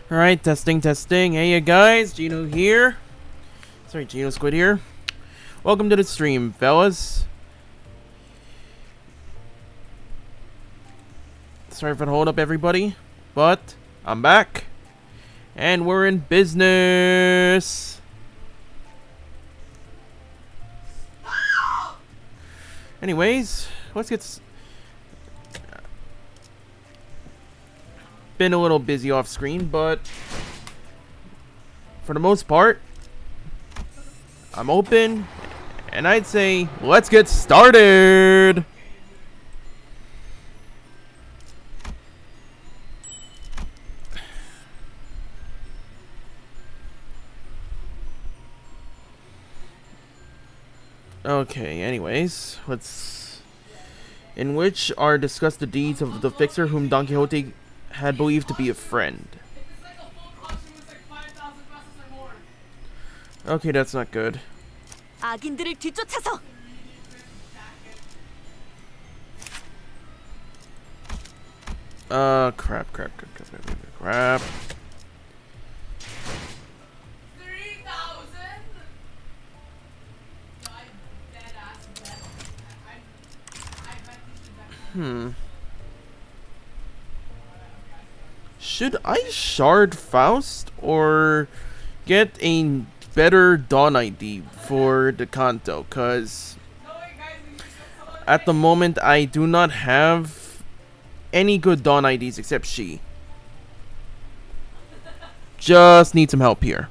Alright, testing, testing. Hey, you guys, Gino here. Sorry, Gino Squid here. Welcome to the stream, fellas. Sorry for the hold up, everybody, but I'm back. And we're in business. Anyways, let's get... Been a little busy off screen, but for the most part, I'm open, and I'd say let's get started. Okay, anyways, let's... In which are discussed the deeds of the fixer whom Don Quixote had believed to be a friend. Okay, that's not good. 악인들을 뒤쫓아서 crap. 3,000? Should I shard Faust or get a better Dawn ID for the Canto? Cause at the moment I do not have any good Dawn IDs except she. Just need some help here.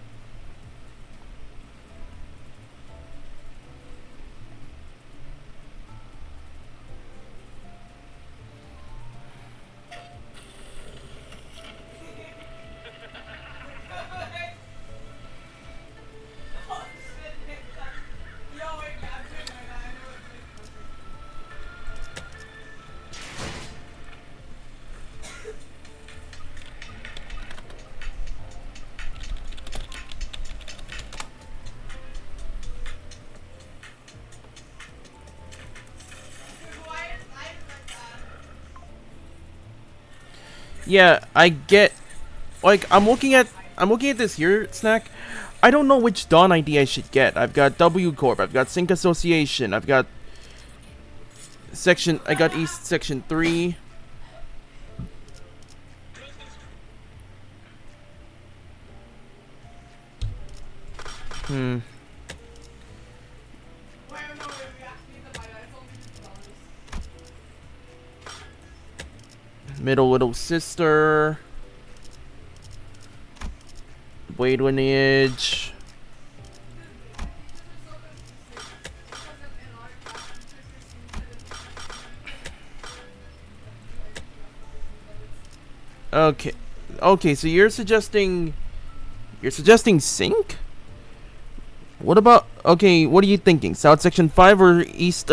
Yeah, I get, like, I'm looking at this here, Snack. I don't know which Dawn ID I should get. I've got W Corp, I've got Sync Association, I've got Section, I got East Section 3. Middle Little Sister, Blade Lineage, okay, so you're suggesting Sync? What about, okay, what are you thinking? South Section 5 or East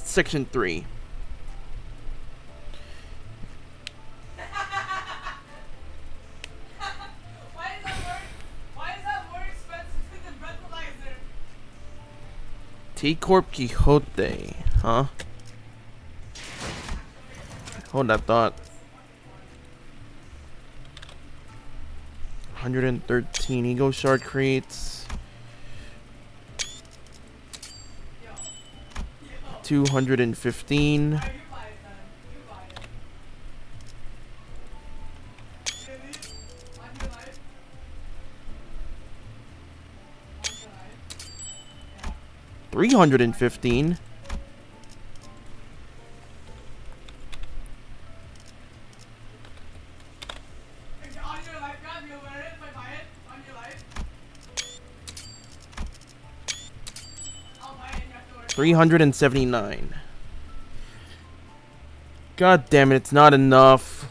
Section 3? T-Corp Quixote, huh? Hold that thought. 113 Ego Shard crates. 215. $315. $379. God damn it, it's not enough.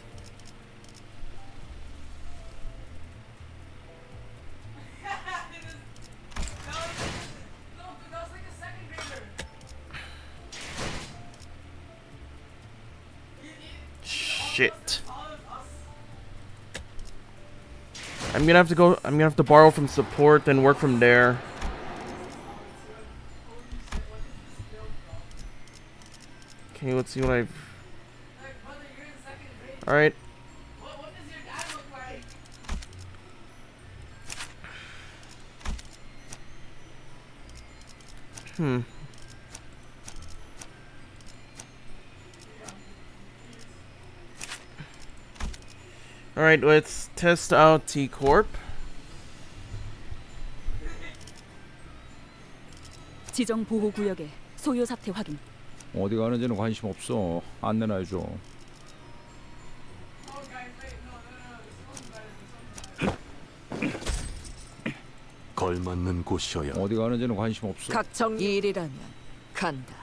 Shit. I'm gonna have to borrow from support and work from there. Okay, let's see what I've... Alright. Alright, let's test out T-Corp. 지정 보호 구역의 소요 사태 확인. 어디 가는지는 관심 없어. 안내나 해줘. 걸맞는 곳이어야. 어디 가는지는 관심 없어. 각정 일이라면 간다.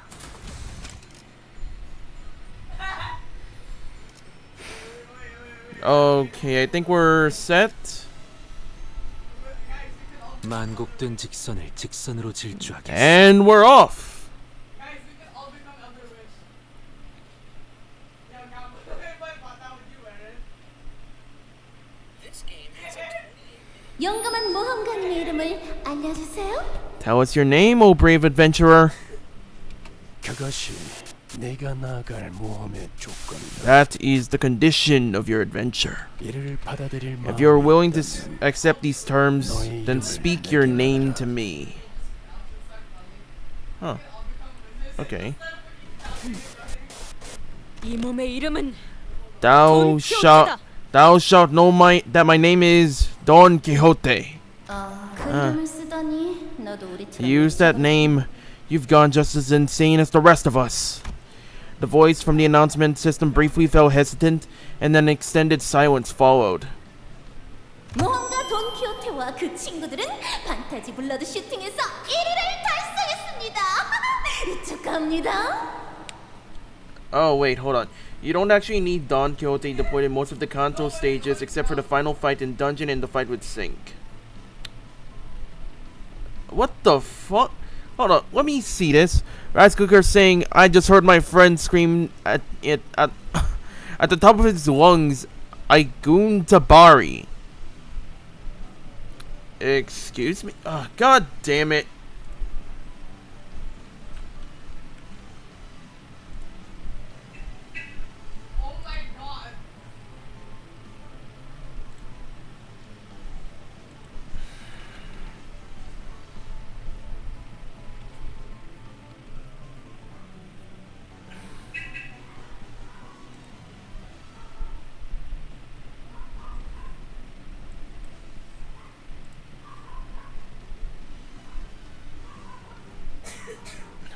Okay, I think we're set. 만곡된 직선을 직선으로 질주하겠어. And we're off. 용감한 모험가님의 이름을 알려주세요. Tell us your name, O brave adventurer. 그것이 내가 나아갈 모험의 조건이다. That is the condition of your adventure. 이를 받아들일 If you're 마음이 willing to 있다면 accept these terms, then speak your name to me. Huh. Okay. 이 몸의 이름은 Thou shalt know that my name is Don Quixote. 그 이름을 쓰다니 너도 To 우리처럼 use that name, you've gone just as insane as the rest of us. The voice from the announcement system briefly fell hesitant, and then extended silence followed. 모험가 돈 키호테와 그 친구들은 판타지 블러드 슈팅에서 1위를 달성했습니다. 축하합니다. Oh wait, hold on. You don't actually need Don Quixote deployed in most of the Canto stages except for the final fight in Dungeon and the fight with Sync. What the fuck? Hold on, let me see this. Rice Cooker saying, I just heard my friend scream at the top of his lungs, Aigun Tabari. Excuse me? Oh, God damn it.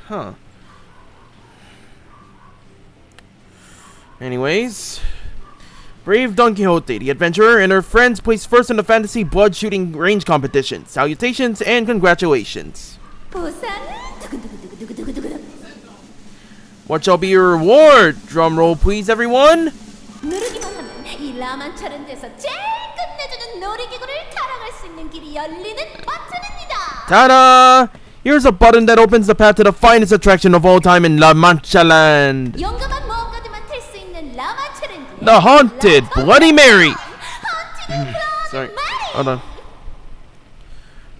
Huh. Anyways, brave Don Quixote, the adventurer, and her friends placed first in the fantasy blood shooting range competition. Salutations and congratulations. 보상 두구두구두구두구두구. What shall be your reward? Drum roll, please, everyone. 누르기만 하면 이 라만차랜드에서 제일 끝내주는 놀이기구를 타락할 수 있는 길이 열리는 버튼입니다. Ta-da! Here's a button that opens the path to the finest attraction of all time in Manchaland. 용감한 모험가들만 탈 수 있는 라만차랜드. The Haunted Bloody Mary. Sorry, hold on.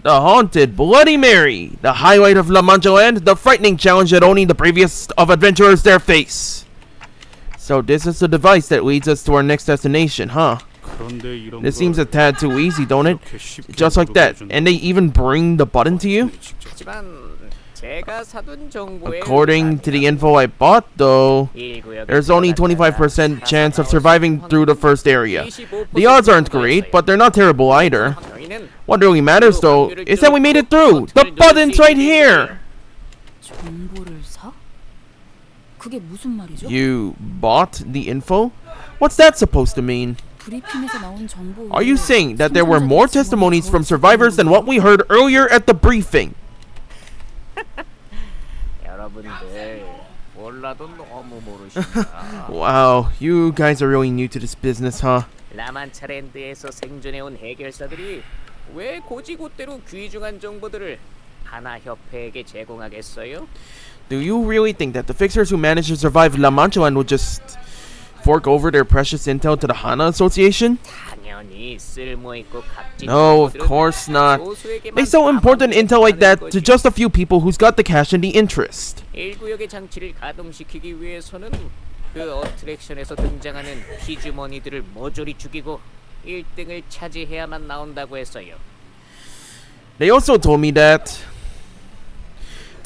The Haunted Bloody Mary, the highlight of La Manchaland, the frightening challenge that only the bravest of adventurers dare face. So this is the device that leads us to our next destination, huh? This seems a tad too easy, don't it? Just like that. And they even bring the button to you? According to the info I bought, though, there's only 25% chance of surviving through the first area. The odds aren't great, but they're not terrible either. What really matters, though, is that we made it through! The button's right here! 정보를 사? 그게 무슨 말이죠? You bought the info? What's that supposed to mean? 브리핑에서 나온 정보. Are you saying that there were more testimonies from survivors than what we heard earlier at the briefing? 여러분들 몰라도 너무 모르신다. Wow, you guys are really new to this business, huh? 라만차랜드에서 생존해온 해결사들이 왜 고지고대로 귀중한 정보들을 하나 협회에게 제공하겠어요? Do you really think that the fixers who managed to survive La Manchaland would just fork over their precious intel to the Hana Association? 당연히 쓸모있고 값진 No, of 정보들은 course not. 소수에게만 They sell important 가만히 intel like that 하는 to 거지. just a few people who's got the cash and the interest. 1구역의 장치를 가동시키기 위해서는 그 어트랙션에서 등장하는 피주머니들을 모조리 죽이고 1등을 차지해야만 나온다고 했어요. They also told me that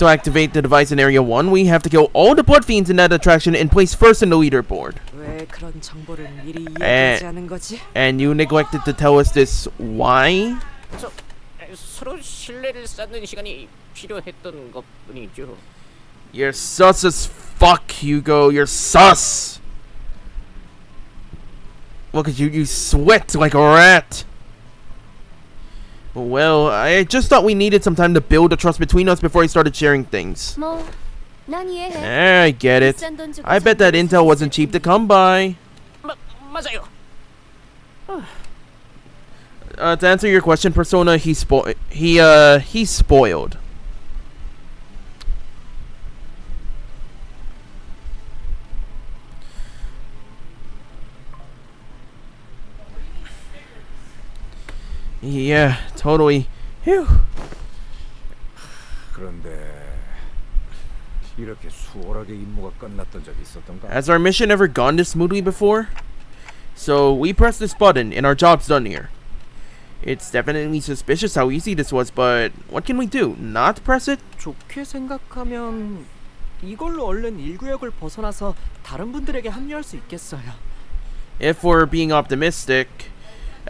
To activate the device in Area 1, we have to kill all the blood fiends in that attraction and place first in the leaderboard. 왜 그런 정보를 미리 이야기하지 않은 거지? And you neglected to tell us this why? 서로 신뢰를 쌓는 시간이 필요했던 것뿐이죠. You're sus as fuck, Hugo. You're sus. Look at you. You sweat like a rat. Well, I just thought we needed some time to build a trust between us before I started sharing things. 난 이해해. I get it. 비싼 돈 주고 I bet that intel wasn't cheap to come by. 맞아요. To answer your question, Persona, he's spoiled. Yeah, totally. Phew. 그런데 이렇게 수월하게 임무가 끝났던 적이 있었던가? Has our mission ever gone this smoothly before? So we press this button and our job's done here. It's definitely suspicious how easy this was, but what can we do? Not press it? 좋게 생각하면 이걸로 얼른 1구역을 벗어나서 다른 분들에게 합류할 수 있겠어요. If we're being optimistic,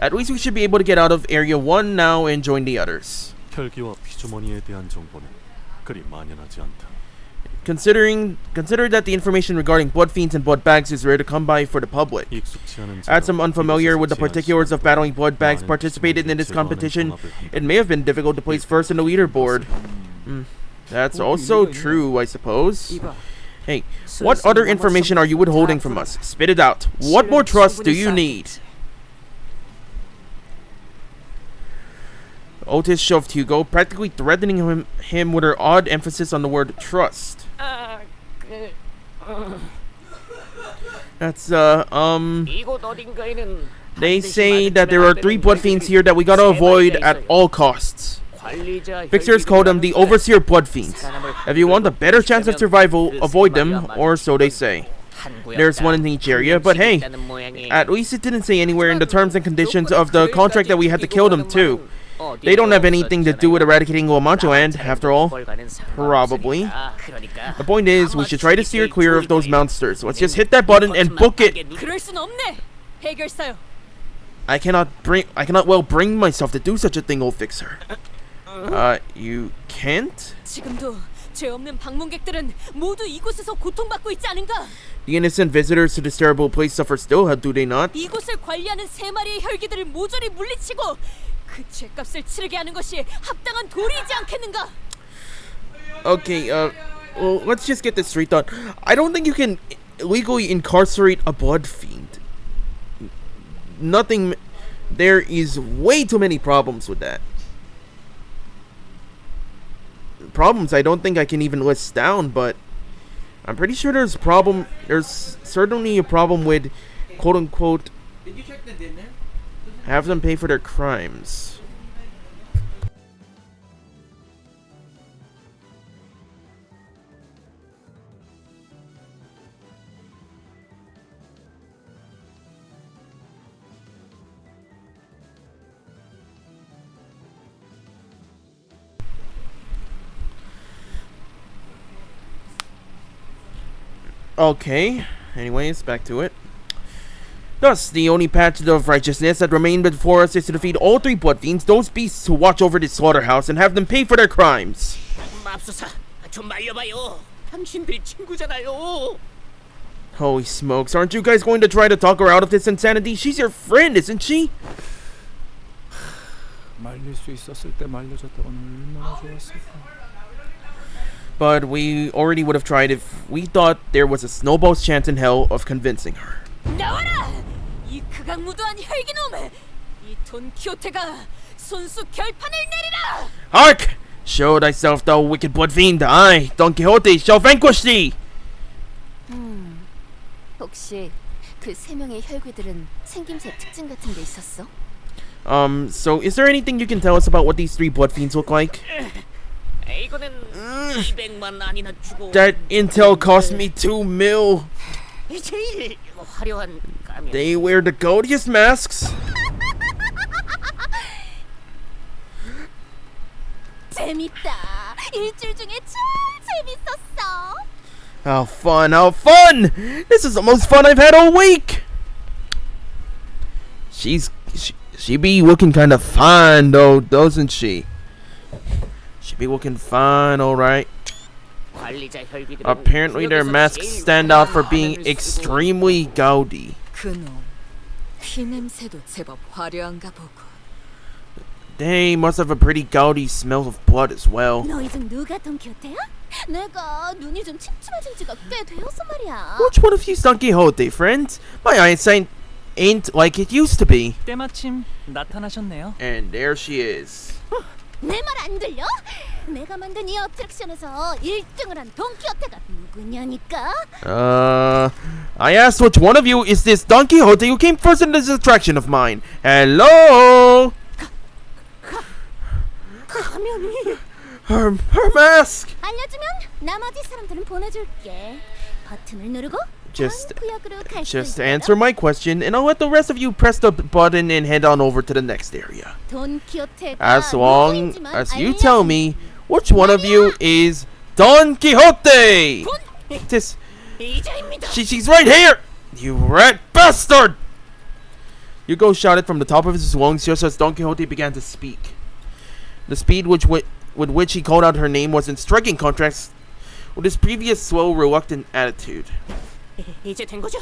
at least we should be able to get out of Area 1 now and join the others. 혈기와 피주머니에 대한 정보는 그리 만연하지 않다. Consider that the information regarding blood fiends and blood bags is rare to come by for the public. 익숙치 않은 As some 자가 unfamiliar with the 이곳에서 particulars of battling blood bags 많은 participated in this 제거하는 competition, 경합을 한다. it may have been difficult to place first in the leaderboard. That's also true, I suppose. 이봐. Hey, what other information are you withholding from us? Spit it out. What more trust do you need? Otis shoved Hugo, practically threatening him with her odd emphasis on the word trust. That's, 이곳 어딘가에는 they say that there are 3 blood fiends here that we gotta avoid at all costs. Fixers call them the Overseer Blood Fiends. If you want a better chance of survival, avoid them, or so they say. There's one in each area, but hey, at least it didn't say anywhere in the terms and conditions of the contract that we had to kill them too. They don't have anything to do with eradicating Manchaland, after all. Probably. The point is, we should try to steer clear of those monsters. Let's just hit that button and book it. 그럴 순 없네. 해결사요. I cannot well bring myself to do such a thing, old fixer. You can't? 지금도 죄 없는 방문객들은 모두 이곳에서 고통받고 있지 않은가? The innocent visitors to this terrible place suffer still, do they not? 이곳을 관리하는 3마리의 혈기들을 모조리 물리치고 그 죄값을 치르게 하는 것이 합당한 도리이지 않겠는가? Okay, well, let's just get this straight thought. I don't think you can legally incarcerate a blood fiend. There is way too many problems with that. Problems I don't think I can even list down, but I'm pretty sure there's certainly a problem with quote unquote have them pay for their crimes. Okay, anyways, back to it. Thus, the only path of righteousness that remained before us is to defeat all 3 blood fiends, those beasts who watch over this slaughterhouse, and have them pay for their crimes. 맙소사, 좀 말려봐요. 당신들이 친구잖아요. Holy smokes, aren't you guys going to try to talk her out of this insanity? She's your friend, isn't she? 말릴 수 있었을 때 말려줬다고는 얼마나 좋았을까. But we already would have tried if we thought there was a snowball's chance in hell of convincing her. 나와라! 이 극악무도한 혈기놈! 이 돈키호테가 손수 결판을 내리라! Hark! Show thyself, thou wicked blood fiend! I, Don Quixote, shall vanquish thee! 혹시 그 3명의 혈귀들은 생김새 특징 같은 게 있었어? So is there anything you can tell us about what these 3 blood fiends look like? 이거는 200만 원이나 주고. That intel cost me 2 mil. 제일 화려한 가면. They wear the gaudiest masks. 재밌다. 일주일 중에 제일 How fun, how fun! This is the most fun I've had all week! She be looking kind of fine though, doesn't she? She be looking fine, alright. 관리자 혈기들은 Apparently their 구역에서 masks 제일 stand out for 화려한 being 화면을 쓰고 extremely gaudy. 그놈 피 냄새도 제법 화려한가 보고. They must have a pretty gaudy smell of blood as well. 너희 중 누가 돈키호테야? 내가 눈이 좀 침침해진 지가 꽤 되었어 말이야. Which one of you's Don Quixote, friends? My eyesight ain't like it used to be. 때마침 나타나셨네요. And there she is. 내 말 안 들려? 내가 만든 이 어트랙션에서 1등을 한 돈키호테가 누구냐니까? I asked which one of you is this Don Quixote who came first in this attraction of mine. Hello? 가면이 Her mask! 알려주면 나머지 사람들은 보내줄게. 버튼을 누르고 Just- 다음 구역으로 갈 수 Just 있어. answer my question and I'll let the rest of you press the button and head on over to the next area. 돈키호테가 As long 누구인지만 as you 알려주면 tell me which one of you is Don Quixote! This, 이자입니다. she's right here! You rat bastard! Hugo shouted from the top of his lungs just as Don Quixote began to speak. The speed with which he called out her name was in striking contrast with his previous slow, reluctant attitude. 이제 된 거죠?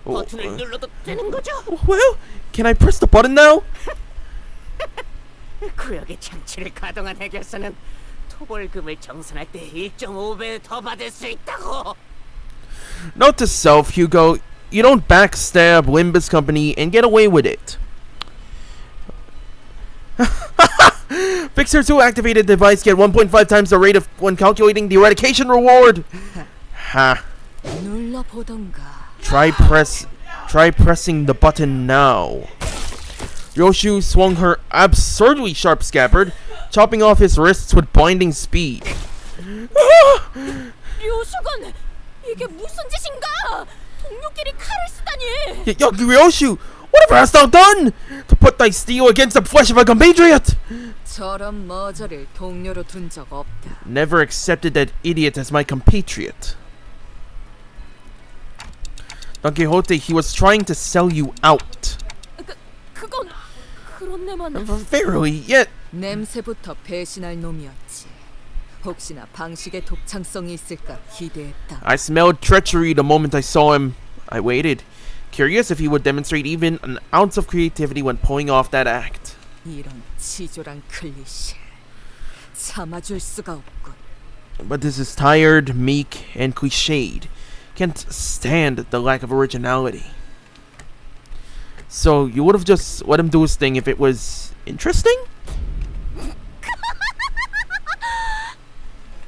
어, 버튼을 눌러도 되는 거죠? Well, can I press the button now? 구역의 장치를 가동한 해결사는 토벌금을 정산할 때 1.5배 더 받을 수 있다고. Note to self, Hugo, you don't backstab Limbus Company and get away with it. Fixers who activate a device get 1.5 times the rate of when calculating the eradication reward. Ha. 눌러보던가. Try pressing the button now. Yoshu swung her absurdly sharp scabbard, chopping off his wrists with blinding speed. 류수건 이게 무슨 짓인가? 동료끼리 칼을 쓰다니. Yoshu, whatever hast thou done to put thy steel against the flesh of a compatriot? 저런 머저를 동료로 둔 적 없다. Never accepted that idiot as my compatriot. Don Quixote, he was trying to sell you out. 그건 그렇네만. Verily, yet 냄새부터 배신할 놈이었지. 혹시나 방식에 독창성이 있을까 기대했다. I smelled treachery the moment I saw him. I waited, curious if he would demonstrate even an ounce of creativity when pulling off that act. 이런 치졸한 클리셰 참아줄 수가 없군. But this is tired, meek, and cliched. Can't stand the lack of originality. So you would have just let him do his thing if it was interesting?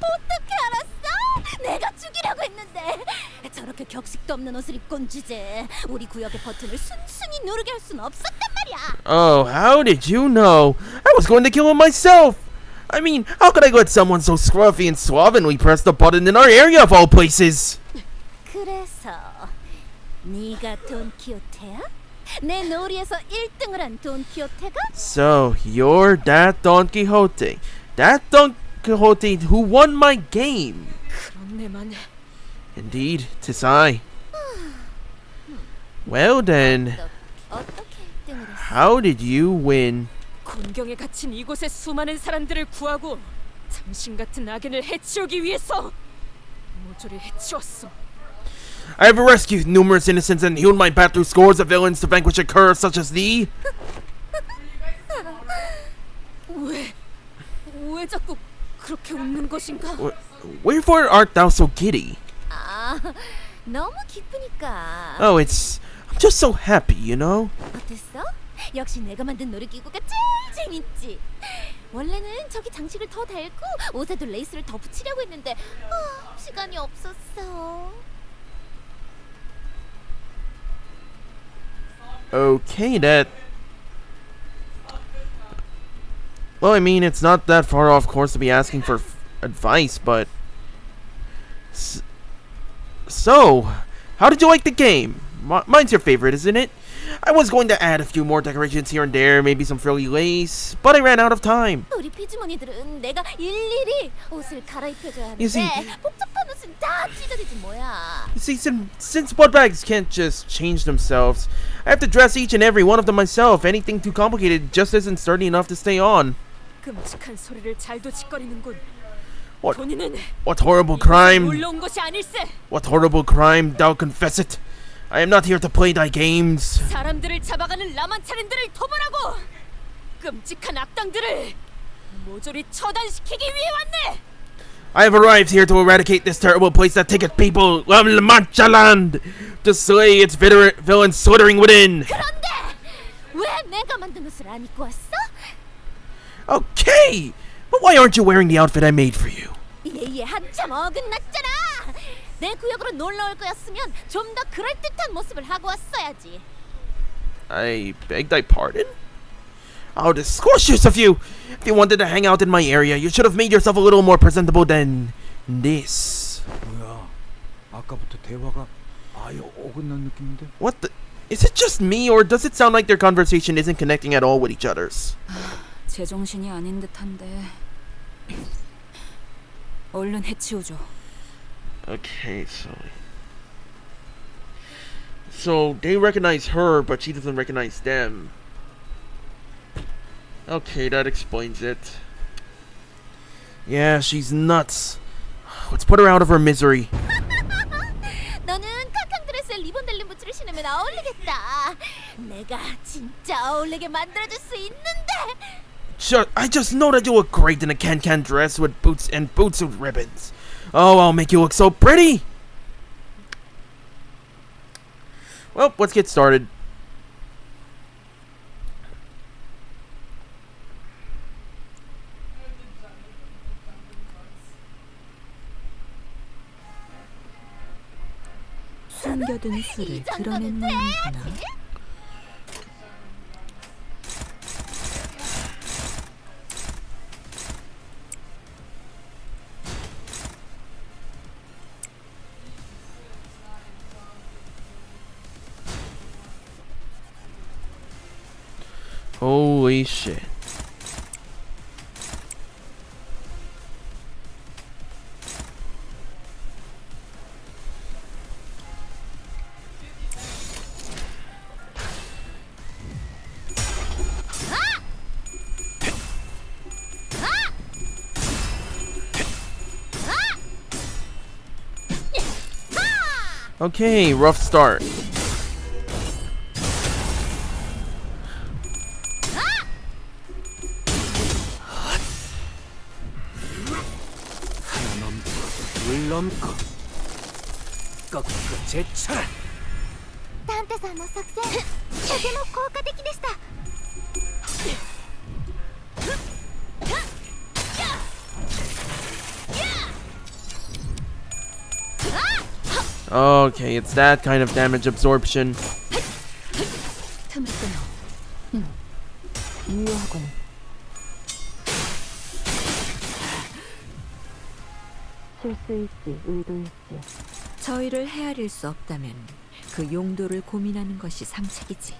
어떻게 알았어? 내가 죽이려고 했는데 저렇게 격식도 없는 옷을 입고 온 주제 우리 구역의 버튼을 순순히 누르게 할 순 없었단 말이야. Oh, how did you know? I was going to kill him myself! I mean, how could I let someone so scruffy and slovenly press the button in our area of all places? 그래서 네가 돈키호테야? 내 놀이에서 1등을 한 돈키호테가? So, you're that Don Quixote. That Don Quixote who won my game. 그렇네만. Indeed, 'tis I. Well then, 너 어떻게 1등을 했어? how did you win? 곤경에 갇힌 이곳의 수많은 사람들을 구하고 당신 같은 악인을 해치우기 위해서 모조리 해치웠어. I have rescued numerous innocents and healed my path through scores of villains to vanquish a curse such as thee. 왜 자꾸 그렇게 웃는 것인가? Wherefore art thou so giddy? 아, 너무 기쁘니까. Oh, I'm just so happy, you know? 어땠어? 역시 내가 만든 놀이기구가 제일 재밌지. 원래는 저기 장식을 더 달고 옷에도 레이스를 더 붙이려고 했는데 시간이 없었어. Okay, that... Well, I mean, it's not that far off course to be asking for advice, but... So, how did you like the game? Mine's your favorite, isn't it? I was going to add a few more decorations here and there, maybe some frilly lace, but I ran out of time. 우리 피즈머니들은 내가 일일이 옷을 갈아입혀줘야 You see- 하는데 복잡한 옷은 다 야, 찢어지지 뭐야. You see, since bloodbags can't just change themselves, I have to dress each and every one of them myself. Anything too complicated just isn't sturdy enough to stay on. 끔찍한 소리를 잘도 짓거리는군. What? 본인은 What horrible crime? 놀러 온 것이 아닐세. What horrible crime? Thou confess it. I am not here to play thy games. 사람들을 잡아가는 라만차랜들을 토벌하고 끔찍한 악당들을 모조리 처단시키기 위해 왔네. I have arrived here to eradicate this terrible place that taketh people of Manchaland, to slay its villains sweltering within. 그런데 왜 내가 만든 옷을 안 입고 왔어? Okay, but why aren't you wearing the outfit I made for you? 얘 한참 어긋났잖아. 내 구역으로 놀러 올 거였으면 좀 더 그럴듯한 모습을 하고 왔어야지. I beg thy pardon? How discourteous of you! If you wanted to hang out in my area, you should have made yourself a little more presentable than this. 뭐야? 아까부터 대화가 아예 어긋난 느낌인데? What the? Is it just me, or does it sound like their conversation isn't connecting at all with each other's? 제정신이 아닌 듯한데 얼른 해치우죠. Okay, so they recognize her, but she doesn't recognize them. Okay, that explains it. Yeah, she's nuts. Let's put her out of her misery. 너는 캉캉 드레스에 리본 달린 부츠를 신으면 어울리겠다. 내가 진짜 어울리게 만들어줄 수 있는데. I just know that you look great in a can-can dress with boots with ribbons. Oh, I'll make you look so pretty. Well, let's get started. 숨겨둔 수를 드러낸 모양이구나. Holy shit. Okay, rough start. 물 넘고 꺾고 제쳐라. タンタさんの作戦、とても効果的でした。 Okay, it's that kind of damage absorption. 틈을 끊어. 유효하군. 실수일지 의도일지. 저희를 헤아릴 수 없다면 그 용도를 고민하는 것이 상책이지.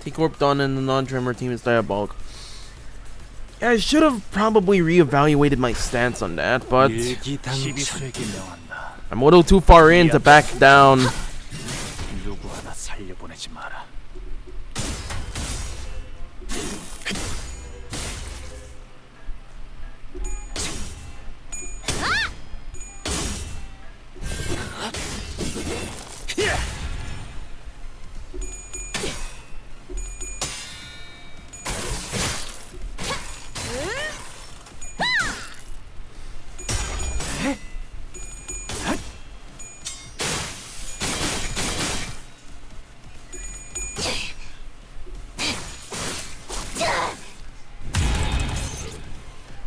T-Corp Dawn and the non-Tremor team is diabolical. I should have probably re-evaluated my stance on that, but 시비수에게 명한다. I'm a little too far in to back down. 누구 하나 살려보내지 마라.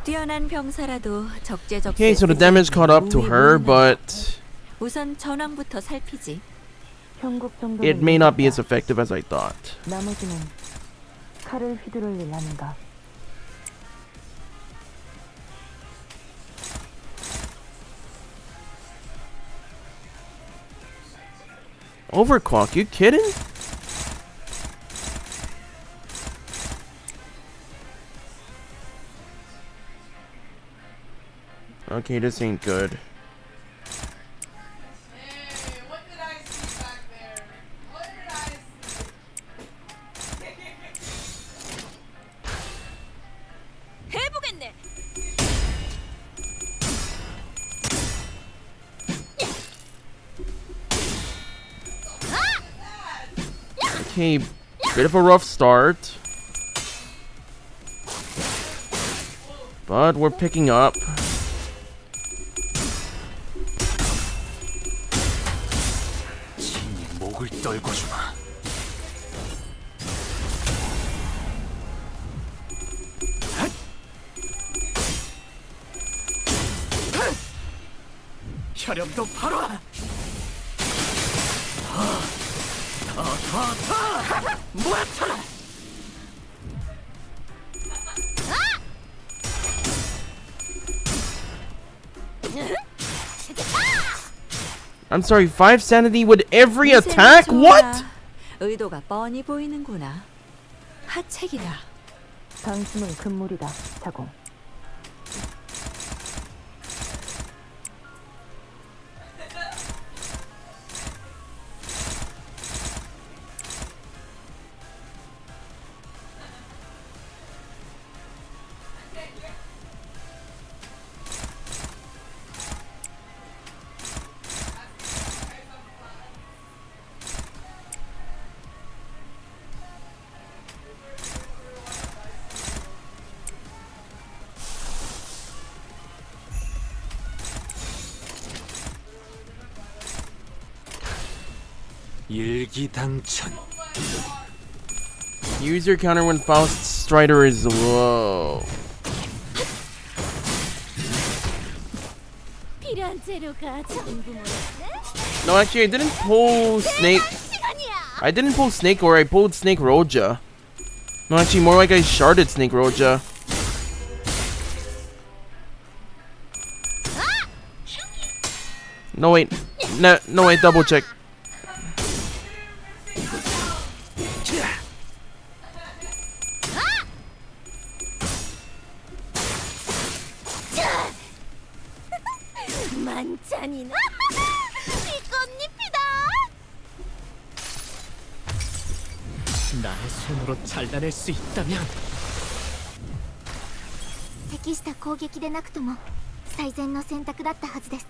뛰어난 병사라도 적재적소에 Okay, so the damage caught up to her, but 우선 전황부터 살피지. it may not be as effective as I thought. 나머지는 칼을 휘두를 일 아닌가. Overclock, you kidding? Okay, this ain't good. 해보겠네. Okay, bit of a rough start. But we're picking up. 친히 목을 떨궈주마. 혈염도 바로 와. 모아쳐라. I'm sorry, 5 sanity with every attack? What? 의도가 뻔히 보이는구나. 하책이다. 방심은 금물이다. 자공. 일기당천. Use your counter when Faust's Strider is low. 필요한 재료가 전부 모였네. No, actually, I didn't pull Snake. 시간이야. I didn't pull Snake, or I pulled Snake Roja. No, actually, more like I sharded Snake Roja. No, wait. No, wait, double check. 만찬이나 비꽃잎이다. 나의 손으로 잘라낼 수 있다면 適した攻撃でなくとも最善の選択だったはずです。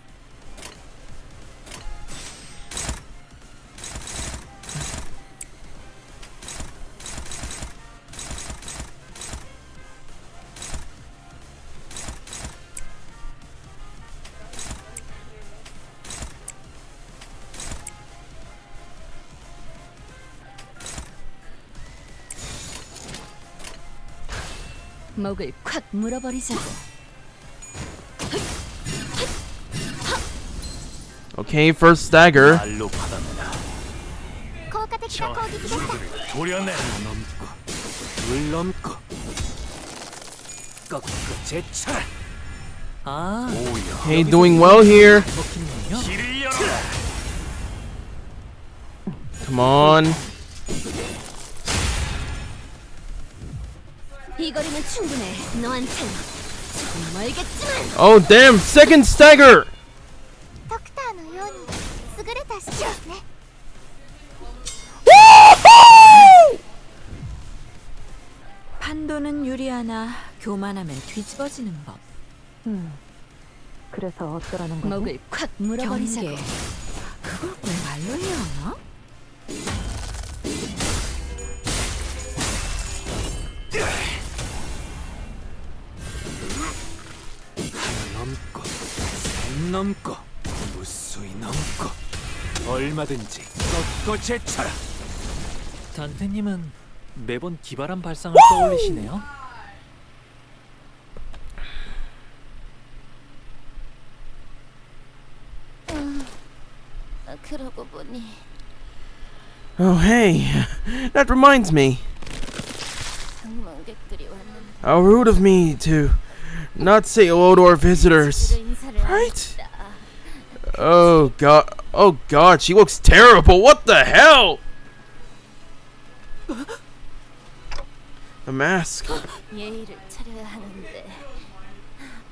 목을 콱 물어버리자. Okay, first stagger. 말로 받았다. 効果的な攻撃でした。 도려내. 넘고 물 넘고 꺾고 제쳐라. 아, 오여. Okay, doing well here. 먹히는군요. 길을 열어라. Come on. 이 거리면 충분해. 너한텐 조금 멀겠지만. Oh, damn. Second stagger. ドクターのように優れた師ですね。 판도는 유리하나 교만하면 뒤집어지는 법. 그래서 어쩌라는 거지? 목을 콱 물어버리자고. 그걸 왜 말로 해야 하나? 넘고 산 넘고 무수히 넘고 얼마든지 꺾고 제쳐라. 단테님은 매번 기발한 발상을 떠올리시네요. 그러고 보니 Oh, hey. That reminds me. 방문객들이 왔는데 How rude of me to not say hello to our visitors. 인사를 안 Right? 했다. Oh god, she looks terrible. What the hell? The mask. 예의를 차려야 하는데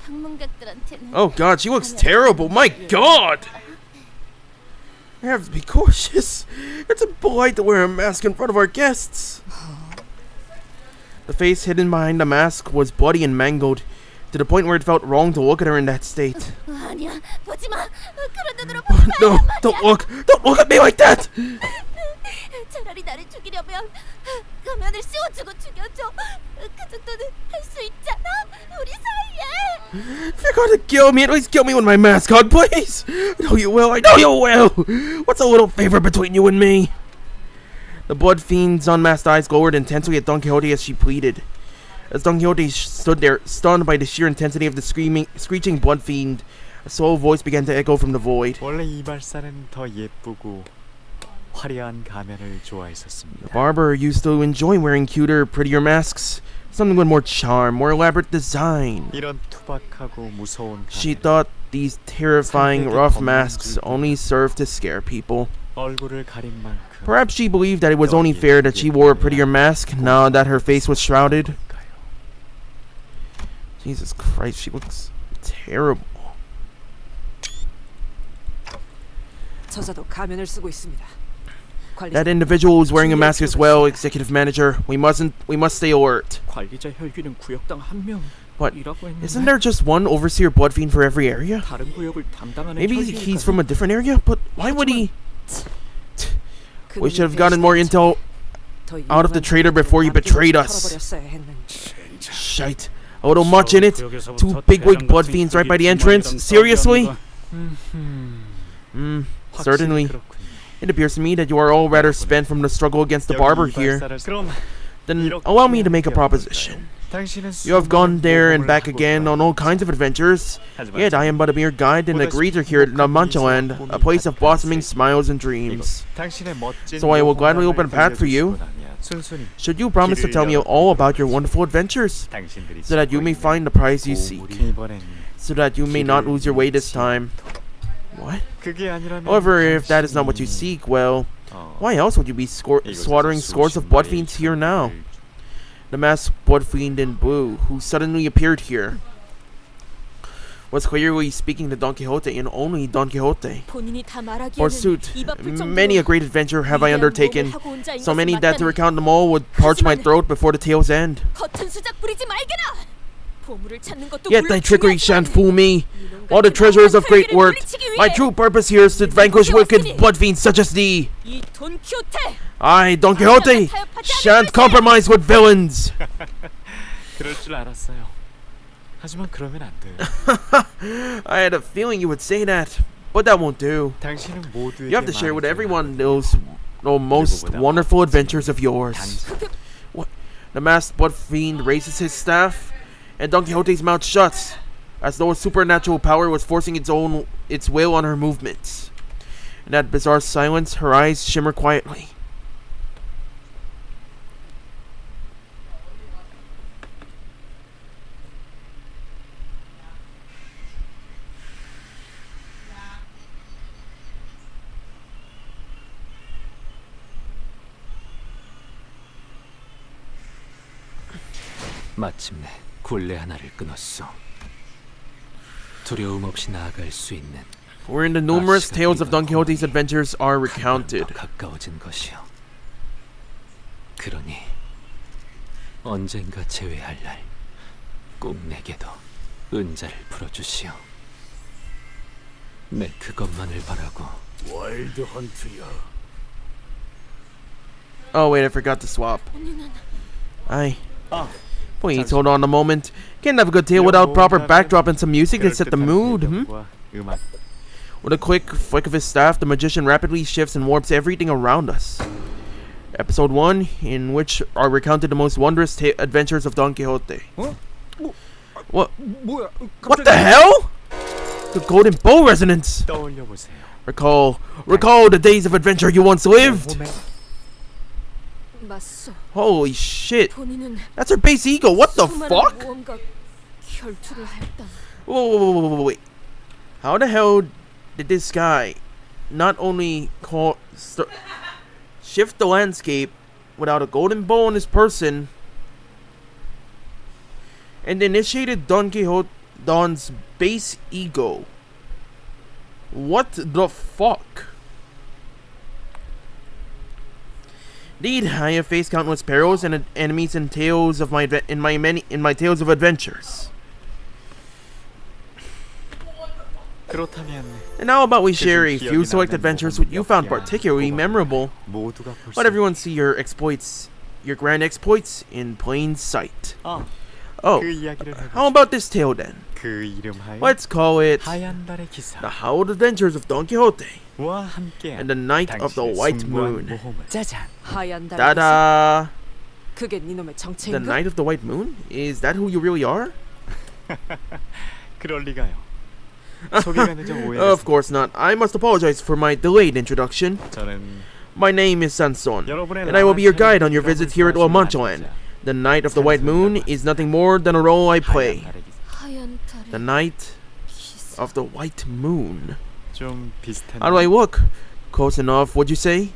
방문객들한테는 Oh god, she looks terrible. My god. I have to be cautious. It's impolite to wear a mask in front of our guests. The face hidden behind the mask was bloody and mangled, to the point where it felt wrong to look at her in that state. 아니야 보지 마 그런 눈으로 보지 마 No, don't look at me like that. 차라리 나를 죽이려면 가면을 씌워주고 죽여줘 그 정도는 할 수 있잖아 우리 사이에 If you're gonna kill me, at least kill me with my mask on, please. I know you will. What's a little favor between you and me? The blood fiend's unmasked eyes glowered intensely at Don Quixote as she pleaded. As Don Quixote stood there, stunned by the sheer intensity of the screeching blood fiend, a slow voice began to echo from the void. 원래 이발사는 더 예쁘고 화려한 가면을 The 좋아했었습니다. barber used to enjoy wearing cuter, prettier masks, something with more charm, more elaborate design. 이런 투박하고 무서운 She 가면은 thought these terrifying, rough masks only served to scare people. 얼굴을 가린 만큼 Perhaps she believed that it was only fair that she wore a prettier mask now that her face was shrouded. Jesus Christ, she looks terrible. 저자도 가면을 쓰고 있습니다. That individual is wearing a mask as well, executive manager. We must stay alert. 관리자 혈귀는 구역당 한 But 명이라고 했는데 isn't there just one overseer blood fiend for every area? 다른 구역을 담당하는 Maybe 혈귀니까요. he's from a different area, but why would he? We should have gotten 그분이 more intel 더 out of the 유명한 traitor before he 남들을 betrayed us. 털어버렸어야 했는지. Shite. A little much in it. Two bigwig blood fiends right by the entrance. Seriously? Certainly. It appears to me that you are all rather spent from the struggle against the barber here. Then allow me to make a proposition. You have gone there and back again on all kinds of adventures, yet I am but a mere guide and a greeter here at Manchaland, a place of blossoming smiles and dreams. So I will gladly open a path for you. Should you promise to tell me all about your wonderful adventures, so that you may find the prize you seek, so that you may not lose your way this time. What? However, if that is not what you seek, well, why else would you be slaughtering scores of blood fiends here now? The masked blood fiend in blue, who suddenly appeared here, was clearly speaking to Don Quixote and only Don Quixote. 본인이 다 말하기에는 Forsooth, 입 아플 정도로 many a great adventure have I 위대한 undertaken, 모험을 하고 온 자인 so 것은 many that to 맞다니. recount them all would parch my throat before the tale's end. 겉은 수작 부리지 말게나. 보물을 찾는 것도 Yet 물론 thy trickery 중요하지만 shan't fool me. All the treasures of great worth, my true purpose here is to vanquish wicked blood fiends such as thee. 이 돈키호테 I, Don Quixote, shan't compromise with villains. 그럴 줄 알았어요. 하지만 그러면 안 돼요. I had a feeling you would say that, but that won't do. 당신은 모두에게 You have to share with 말해줘야 everyone those most wonderful adventures of yours. What? The masked blood fiend raises his staff, and Don Quixote's mouth shuts, as though a supernatural power was forcing its will on her movements. In that bizarre silence, her eyes shimmer quietly. 마침내 굴레 하나를 끊었어. 두려움 없이 나아갈 수 있는 Wherein the numerous tales of Don Quixote's adventures are recounted. 더 가까워진 것이요. 그러니 언젠가 재회할 날 꼭 내게도 은자를 풀어주시오. 내 그것만을 바라고. 와일드 헌트야. Oh wait, I forgot to swap. Please hold on a moment. Can't have a good tale without proper backdrop and some music to set the mood. With a quick flick of his staff, the magician rapidly shifts and warps everything around us. Episode 1, in which are recounted the most wondrous adventures of Don Quixote. What? 뭐야? What the hell? The golden bow resonance. 떠올려 보세요. Recall the days of adventure you once lived. 맞소. Holy shit. 본인은 That's her base ego. What the 수많은 fuck? 모험과 결투를 했다. Wait. How the hell did this guy not only shift the landscape without a golden bow on his person, and initiated Don's base ego. What the fuck? Indeed, I have faced countless perils and enemies in tales of my tales of adventures. 그렇다면 And how about we share a few select adventures which you found particularly memorable? 모두가 볼 Let everyone see your exploits, your grand exploits, in plain sight. 그 Oh, 이야기를 해보죠. how about this tale then? 그 이름하여 Let's call it 하얀 달의 기사 The Howled Adventures of Don Quixote 와 함께 and the Night of the White Moon. 짜잔. 하얀 달. Ta-da! 그게 네 놈의 The 정체인가? Night of the White Moon? Is that who you really are? 그럴 리가요. 소개가 늦어 Of 오해했습니다. course not. I must apologize for my delayed introduction. 저는 My name is Sanson, 여러분의 and I will be your guide on your 라마차를 visit here at Manchaland. The Night of the White Moon is nothing more than a role I play. 하얀 달의 기사. 하얀 달의 The Night 기사. of the White Moon. 좀 비슷한. How do I look? Close enough, would you say?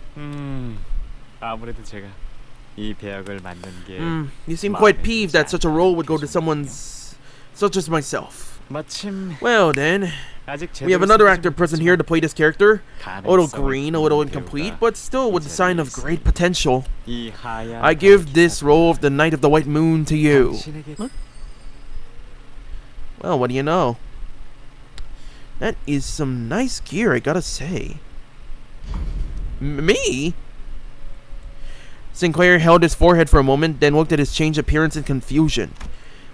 아무래도 제가 이 배역을 맡는 게 You seem quite peeved that such a role would go to someone's such as myself. 마침 Well then, 아직 we have 제대로 another 쓰지 actor present here to play this character. A little green, a little 가능성을 incomplete, 배우가 but still with a sign of great potential. 이 하얀 I give this role of the Night of the White Moon to you. 당신에게 Well, what do you know? That is some nice gear, I gotta say. Me? Sinclair held his forehead for a moment, then looked at his changed appearance in confusion.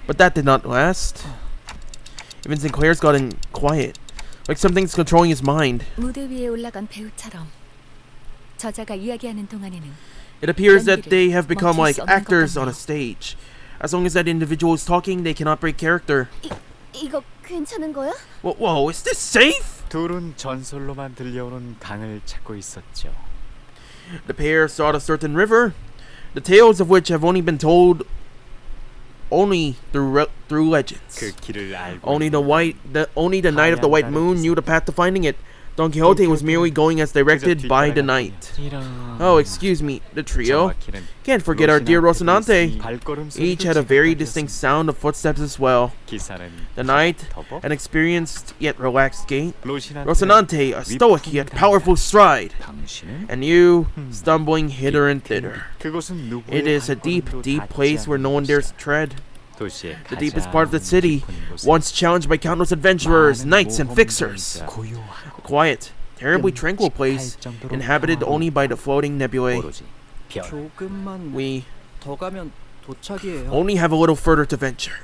But that did not last. Even Sinclair's gotten quiet, like something's controlling his mind. 무대 위에 올라간 배우처럼 저자가 이야기하는 동안에는 It appears that they have become like actors on a stage. As long as that individual is talking, they cannot break character. 이거 괜찮은 거야? Whoa, is this safe? 둘은 전설로만 들려오는 강을 찾고 있었죠. The pair sought a certain river, the tales of which have only been told through legends. 그 길을 알고 Only the Night of the White Moon knew the path to finding it. Don Quixote was merely going as directed by the night. Oh, excuse me, the trio. Can't forget our dear Rocinante. Each had a very distinct sound of footsteps as well. The knight, an experienced yet relaxed gait. Rocinante, a stoic yet powerful stride. And you, stumbling hither and thither. It is a deep, deep place where no one dares tread. The deepest part of the city, once challenged by countless adventurers, knights, and fixers. A quiet, terribly tranquil place, inhabited only by the floating nebulae. 조금만 We 더 가면 도착이에요. only have a little further to venture.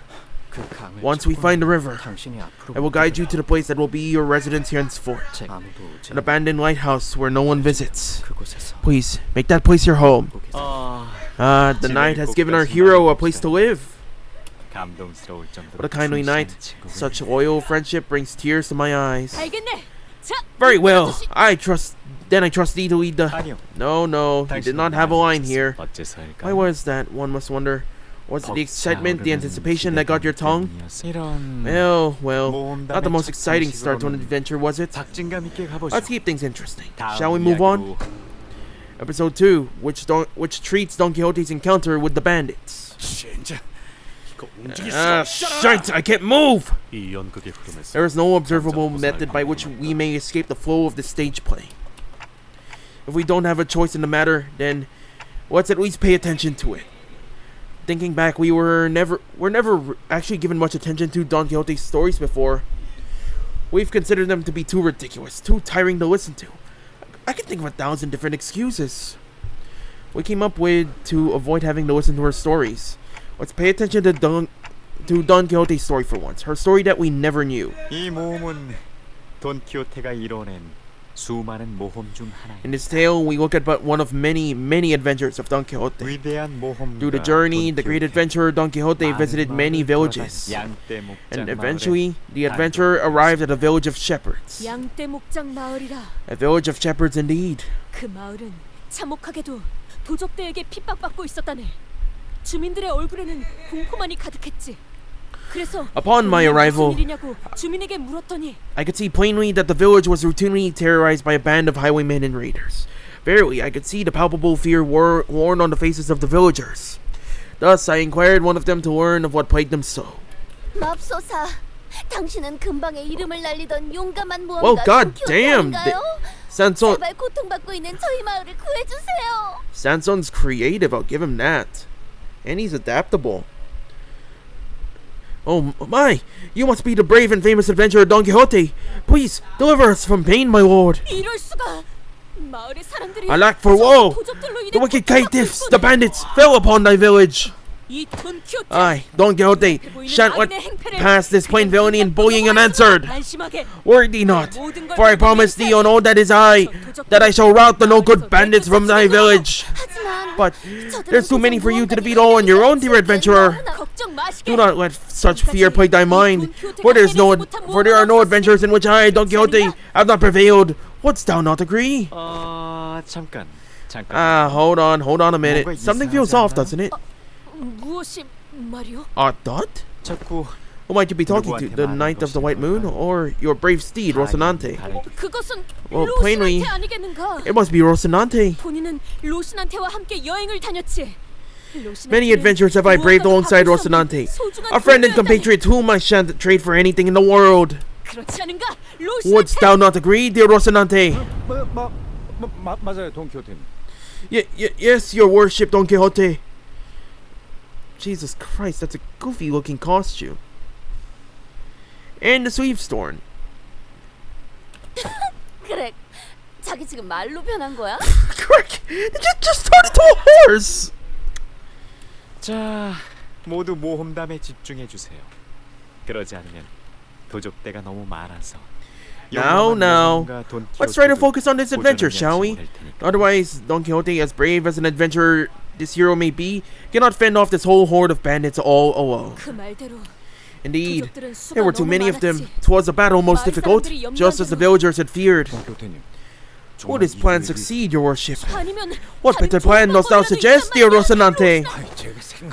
그 강을 Once we find the river, 당신이 앞으로 I will guide you to the place that will be your residence henceforth. 아무도 오지 An abandoned lighthouse where no one visits. 그곳에서 Please, make that place your home. 아, The night has given our hero a place to live. 감동스러울 정도로 What a kindly night. Such loyal friendship brings tears to my eyes. 알겠네. 자, Very well. I trust thee to lead the... 아니요. No, he did not have a line here. Why 어째서일까요? was that, one must wonder? Was it the excitement, the anticipation that got your tongue? 이런 Well, not the most exciting start to an adventure, was it? 박진감 있게 가보죠. Let's keep things interesting. Shall we move on? Episode 2, which treats Don Quixote's encounter with the bandits. Shite! I can't move! There is no observable method by which we may escape the flow of the stage play. If we don't have a choice in the matter, then let's at least pay attention to it. Thinking back, we're never actually given much attention to Don Quixote's stories before. We've considered them to be too ridiculous, too tiring to listen to. I can think of 1,000 different excuses we came up with to avoid having to listen to her stories. Let's pay attention to Don Quixote's story for once. Her story that we never knew. 이 모험은 돈 키호테가 이뤄낸 수많은 모험 중 하나입니다. In this tale, we look at but one of many, many adventures of Don Quixote. 위대한 모험가 Through the journey, the great adventurer Don Quixote visited many villages. 양떼 목장 And eventually, the adventurer arrived at a village of shepherds. 양떼 목장 마을이라. A village of shepherds indeed. 그 마을은 참혹하게도 도적대에게 핍박받고 있었다네. 주민들의 얼굴에는 공포만이 가득했지. 그래서 Upon my arrival, 무슨 일이냐고 주민에게 물었더니 I could see plainly that the village was routinely terrorized by a band of highwaymen and raiders. Verily, I could see the palpable fear worn on the faces of the villagers. Thus, I inquired one of them to learn of what plagued them so. 맙소사, 당신은 근방에 이름을 날리던 용감한 Well, 모험가 god 돈키호테 damn! 아닌가요? Sanson, 제발 고통받고 있는 저희 마을을 구해주세요. Sanson's creative, I'll give him that. And he's adaptable. Oh my! You must be the brave and famous adventurer Don Quixote! Please, deliver us from pain, my lord! 이럴 수가. 마을의 사람들이 Alack for woe! 도적들로 인해 The wicked 고통받고 caitiffs, 있군. the bandits, fell upon thy village! 이 돈키호테 Aye, Don Quixote, shan't let pass this plain villainy and bullying unanswered. 안심하게. Worry thee not, for I promise thee on all that is I, that I shall rout the no-good bandits from thy village. 하지만 But there's too many for you to defeat all on your own, dear adventurer. 걱정 마시게. Do not let such fear plague thy mind, for there are no adventures in which I, Don Quixote, have not prevailed. Wouldst thou not agree? 잠깐. Hold on a minute. Something feels off, doesn't it? 무엇이 말이오? Thought? 자꾸 Who might you be talking to? The Knight of the White Moon, or your brave steed, Rocinante? 그것은 Well, plainly, 로신한테 아니겠는가? it must be Rocinante. 본인은 로신한테와 함께 여행을 다녔지. Many adventures have I braved alongside Rocinante, a friend and compatriot whom I shan't trade for anything in the world. 그렇지 않은가? Wouldst thou not agree, dear Rocinante? 맞아요, 돈키호테님. Yes, your worship, Don Quixote. Jesus Christ, that's a goofy-looking costume. And the Sweepstorm. 그래, 자기 지금 말로 변한 거야? Correct. It just turned into a horse. 자, 모두 모험담에 집중해 주세요. 그러지 않으면 도적대가 너무 많아서. Now, let's try to focus on this adventure, shall we? Otherwise, Don Quixote, as brave as an adventurer this hero may be, cannot fend off this whole horde of bandits all alone. 그 말대로 Indeed, there were too many of them. 'Twas a battle most difficult, just as the villagers had feared. 돈키호테님. Would his plan succeed, your worship? 아니면 What better plan dost thou suggest, dear Rocinante?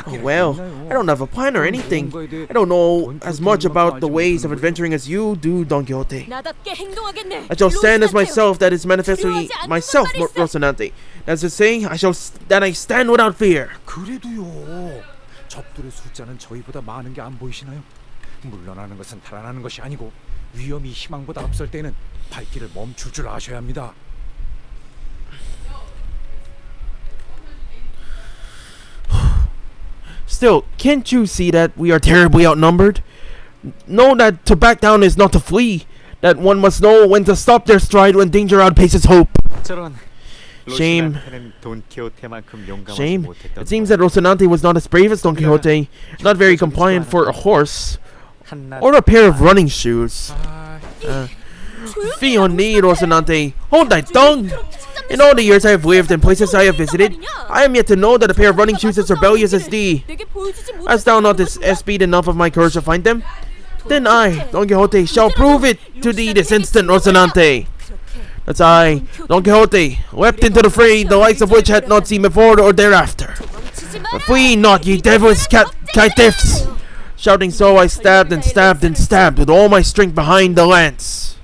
Oh, well, I don't have a plan or anything. I don't know as much about the ways of adventuring as you do, Don Quixote. 나답게 행동하겠네. I shall stand as myself, that is manifestly 두려워하지 않는 myself, 것만 있어. Rocinante. As to say, that I stand without fear. 그래도요. 적들의 숫자는 저희보다 많은 게 안 보이시나요? 물러나는 것은 달아나는 것이 아니고 위험이 희망보다 앞설 때는 발길을 멈출 줄 아셔야 합니다. Still, can't you see that we are terribly outnumbered? Know that to back down is not to flee. That one must know when to stop their stride when danger outpaces hope. 저런 Shame. 로신한테는 돈키호테만큼 용감하지 Shame. 못했던 It seems that Rocinante was not as brave as Don Quixote, not very compliant for a horse, 한낱 or a pair of running shoes. Fee on thee, Rocinante. Hold thy tongue! In all the years I have lived and places I have visited, I am yet to know that a pair of running shoes is rebellious as thee. 내게 보여주지 Hast thou not espied enough of my courage to find them? Then I, Don Quixote, shall prove it to thee this instant, Rocinante. That's I, Don Quixote, leapt into the fray, the likes of which had not seen before or thereafter. But flee not, ye devilish caitiffs! Shouting so, I stabbed and stabbed and stabbed with all my strength behind the lance.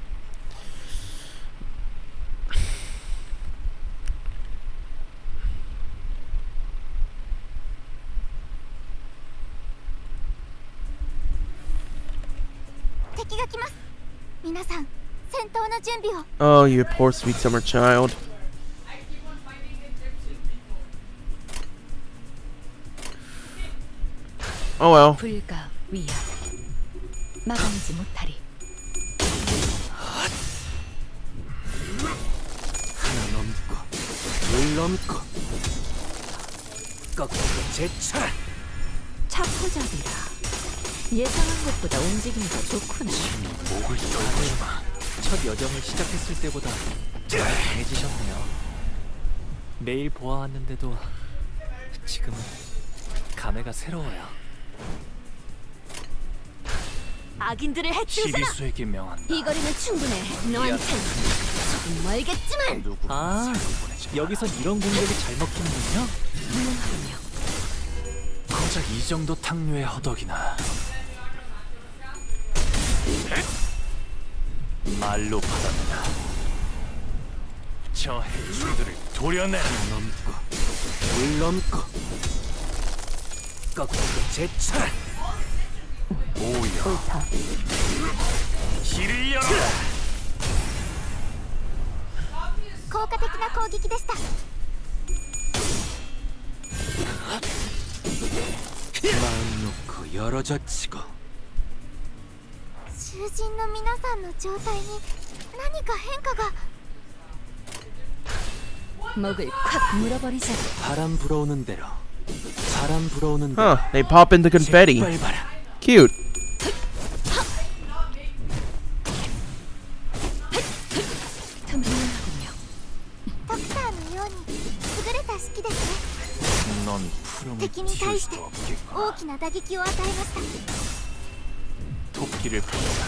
Oh, you poor sweet summer child. Oh well. 불가 위협 막아내지 못하리. 하나 넘고 둘 넘고 꺾고 제쳐라. 착후적이라. 예상한 것보다 움직임이 더 좋구나. 목을 떨어주마. 첫 여정을 시작했을 때보다 많이 강해지셨네요. 매일 보아왔는데도 지금은 감회가 새로워요. 악인들을 해치우잖아. 시비수에게 명한다. 이 거리는 충분해. 너한텐 조금 멀겠지만. 누구 아, 여기선 이런 공격이 잘 먹히는군요. 물론하군요. 고작 이 정도 탕류의 허덕이나. 말로 받아내라. 저 해충들을 도려내라. 넘고 물 넘고 거꾸로 제쳐라. 오여 길을 열어라. 効果的な攻撃でした。 마음 놓고 열어젖히고 囚人の皆さんの状態に何か変化が。 목을 콱 물어버리자. 바람 불어오는 대로 바람 불어오는 대로 Huh, they pop into confetti. 밟아라. Cute. ドクターのように優れた式ですね。 넌 푸름을 敵に 틔울 対して 수도 없겠구나. 大きな打撃を与えました。 토끼를 보내라.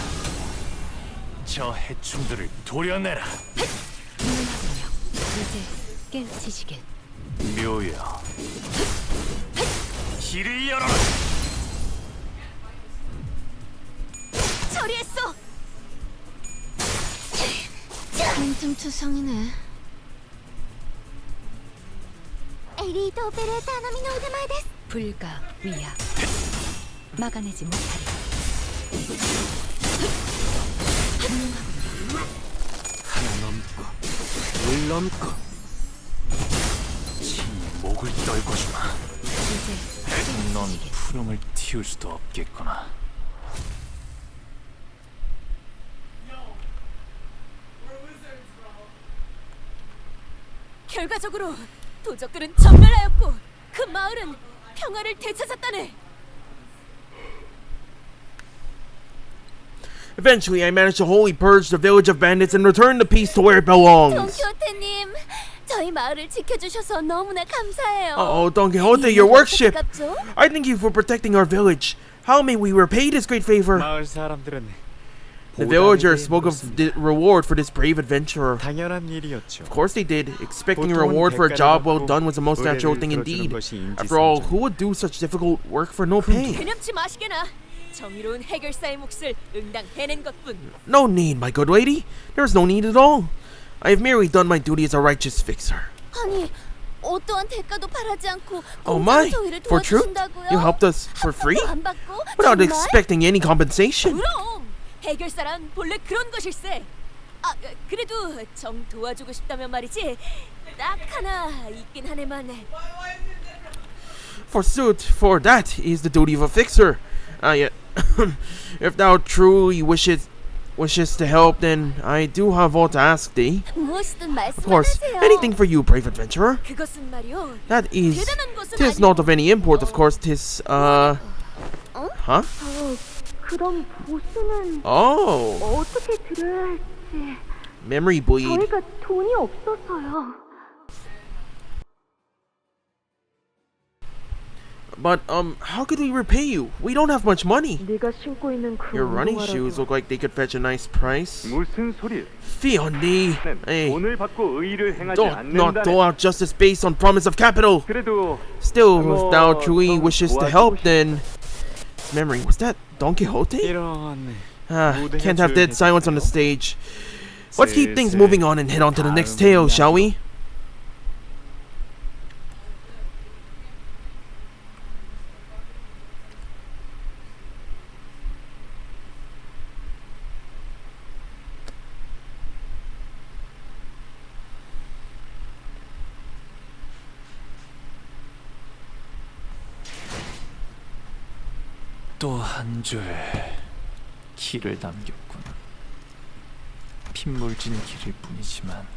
저 해충들을 도려내라. 이제 깨우치시길. 묘여 길을 열어라. 처리했어. 민중투성이네. エリートオペレーター並みの腕前です。 불가 위야. 막아내지 못하리. 하나 넘고 물 넘고 친히 목을 떨궈주마. 이제 넌 푸름을 틔울 수도 없겠구나. 결과적으로 도적들은 전멸하였고 그 마을은 평화를 되찾았다네. Eventually, I managed to wholly purge the village of bandits and return the peace to where it belongs. 돈키호테님, 저희 마을을 지켜주셔서 너무나 감사해요. Oh, Don Quixote, your worship! 값죠? I thank you for protecting our village. How may we repay this great favor? 마을 사람들은 The villagers spoke of the reward for this brave adventurer. 당연한 일이었죠. Of course they did. Expecting a reward for a job well done was the most natural thing indeed. After all, who would do such difficult work for no pay? 괴념치 마시게나. 정의로운 해결사의 몫을 응당 해낸 것뿐. No need, my good lady. There is no need at all. I have merely done my duty as a righteous fixer. 아니, 어떠한 대가도 바라지 않고 Oh my! 저희를 For truth? 도와주신다고요? You helped us for free? 안 받고 Without 정말? expecting any compensation? 그럼 해결사란 본래 그런 것일세. 아, 그래도 정 도와주고 싶다면 말이지. 딱 하나 있긴 하네만. Forsooth, for that is the duty of a fixer. Yet, if thou truly wishes to help, then I do have all to ask thee. 무엇이든 Of course, 말씀하세요. anything for you, brave adventurer. 그것은 말이오. That is, 대단한 것은 'tis not of any import, of course. 'Tis, huh? 그럼 보수는 Oh, 어떻게 드려야 할지. memory bleed. 저희가 돈이 없어서요. But how could we repay you? We don't have much money. 네가 신고 있는 그 Your running shoes look like they could fetch a nice price. 무슨 소리? Fionni, hey, 돈을 받고 의를 행하지 don't not 않는다네. dole out justice based on promise of capital. 그래도 Still, if thou 뭐, truly 좀 wishes to 도와주고 help, 싶- then memory was that Don Quixote? 이런 Can't have dead silence on the stage. Let's keep things moving on and head on to the next tale, shall we? 또 한 줄 길을 남겼군. 핏물진 길일 뿐이지만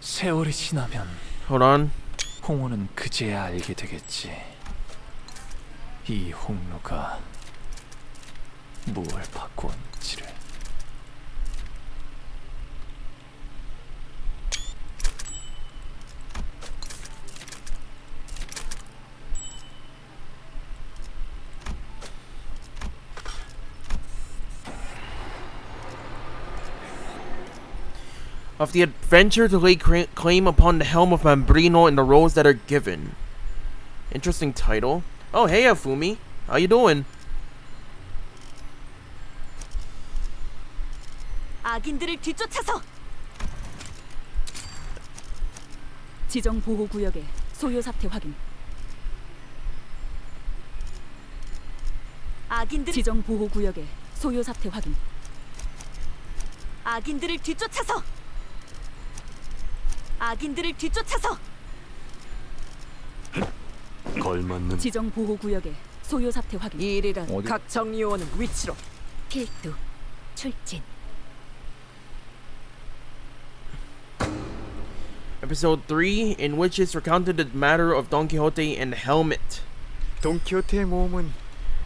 세월이 지나면 Hold on. 홍호는 그제야 알게 되겠지. 이 홍로가 무엇을 바꾸었는지를. Of the adventure to lay claim upon the helm of Mambrino and the roles that are given. Interesting title. Oh, hey, Afumi. How you doing? 악인들을 뒤쫓아서 지정 보호 구역의 소요 사태 확인. 악인들 지정 보호 구역의 소요 사태 확인. 악인들을 뒤쫓아서 악인들을 뒤쫓아서 걸맞는 지정 보호 구역의 소요 사태 확인. 일이란 어디- 각 정리요원은 위치로. 필두 출진. Episode 3, in which is recounted the matter of Don Quixote and Helmet. 돈키호테의 모험은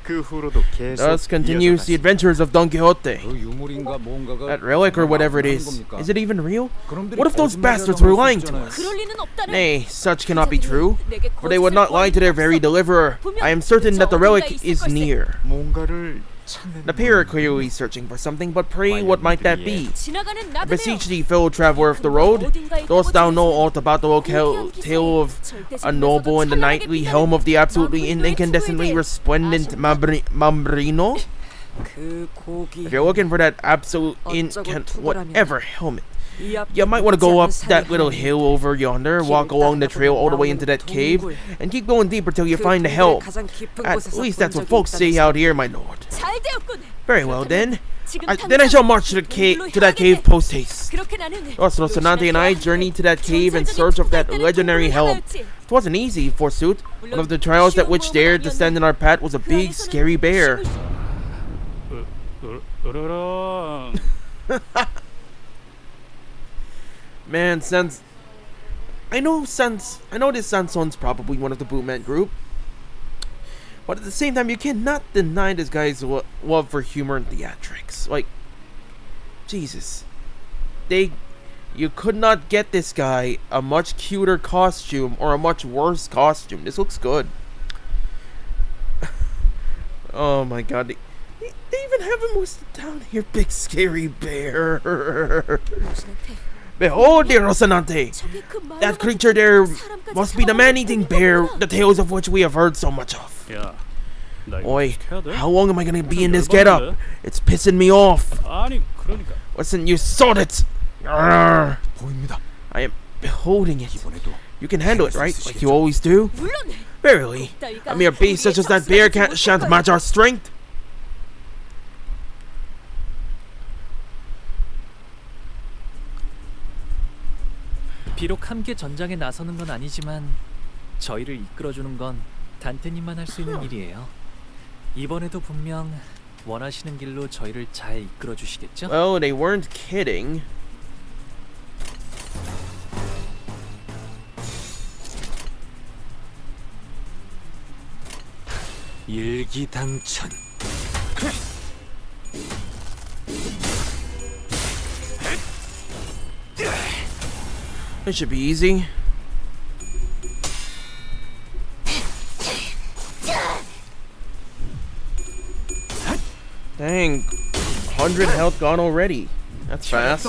그 후로도 계속 Thus continues the 이어져갔습니다. adventures of Don Quixote. 그 유물인가 뭔가가 That relic or whatever it is. 겁니까? Is it even real? 그놈들이 What if those 거짓말이라도 bastards 할 were 수 lying to 있잖아요. us? 그럴 리는 없다네. Nay, such cannot be true. For they would not lie to their very deliverer. I am certain that the relic is near. 뭔가를 찾는 The pair are clearly searching for something, but pray, what might that be? 지나가는 I 나그네여. beseech thee, fellow traveler of the road, dost thou know aught about the locale tale of a noble in the knightly helm of the absolutely incandescently resplendent Mambrino? 그 고기. If you're looking for that absolute whatever helmet, you might want to go up that little hill over yonder, walk along the trail all the way into that cave, and keep going deeper till you find the helm. At least that's what folks say out here, my lord. 잘 되었군. Very well then. 지금 Then I shall march to that cave post haste. 그렇게 나는 Thus, Rocinante and I journeyed to that cave in search of that legendary helm. It wasn't easy, forsooth. One of the trials that which dared to stand in our path was a big, scary bear. Man, I know this Sanson's probably one of the Bootman group, but at the same time, you cannot deny this guy's love for humor and theatrics. Like, Jesus, you could not get this guy a much cuter costume or a much worse costume. This looks good. Oh my God. They even have him listed down here, big scary bear. Behold, dear Rocinante, that creature there must be the man-eating bear, the tales of which we have heard so much of. Oi, how long am I gonna be in this getup? It's pissing me off. Listen, you sort it. Arrgh. 보입니다. I am beholding it. 이번에도 You can handle it, right? Like you always do? 물론 Verily, a mere beast such as that bear shan't match our strength. 비록 함께 전장에 나서는 건 아니지만 저희를 이끌어주는 건 단테님만 할 수 있는 일이에요. 이번에도 분명 원하시는 길로 저희를 잘 이끌어 주시겠죠? Well, they weren't kidding. 일기당천. It should be easy. Dang, 100 health gone already. That's fast.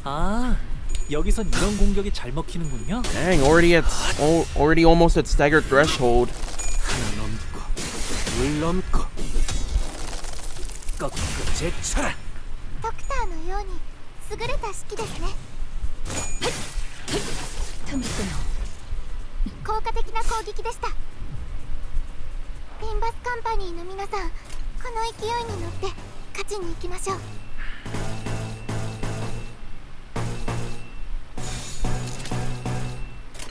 아, 여기선 이런 공격이 잘 먹히는군요. Dang, already almost at staggered threshold. 하나 넘고 둘 넘고 꺾고 제쳐라. ドクターのように優れた式ですね。効果的な攻撃でした。リンバスカンパニーの皆さん、この勢いに乗って勝ちに行きましょう。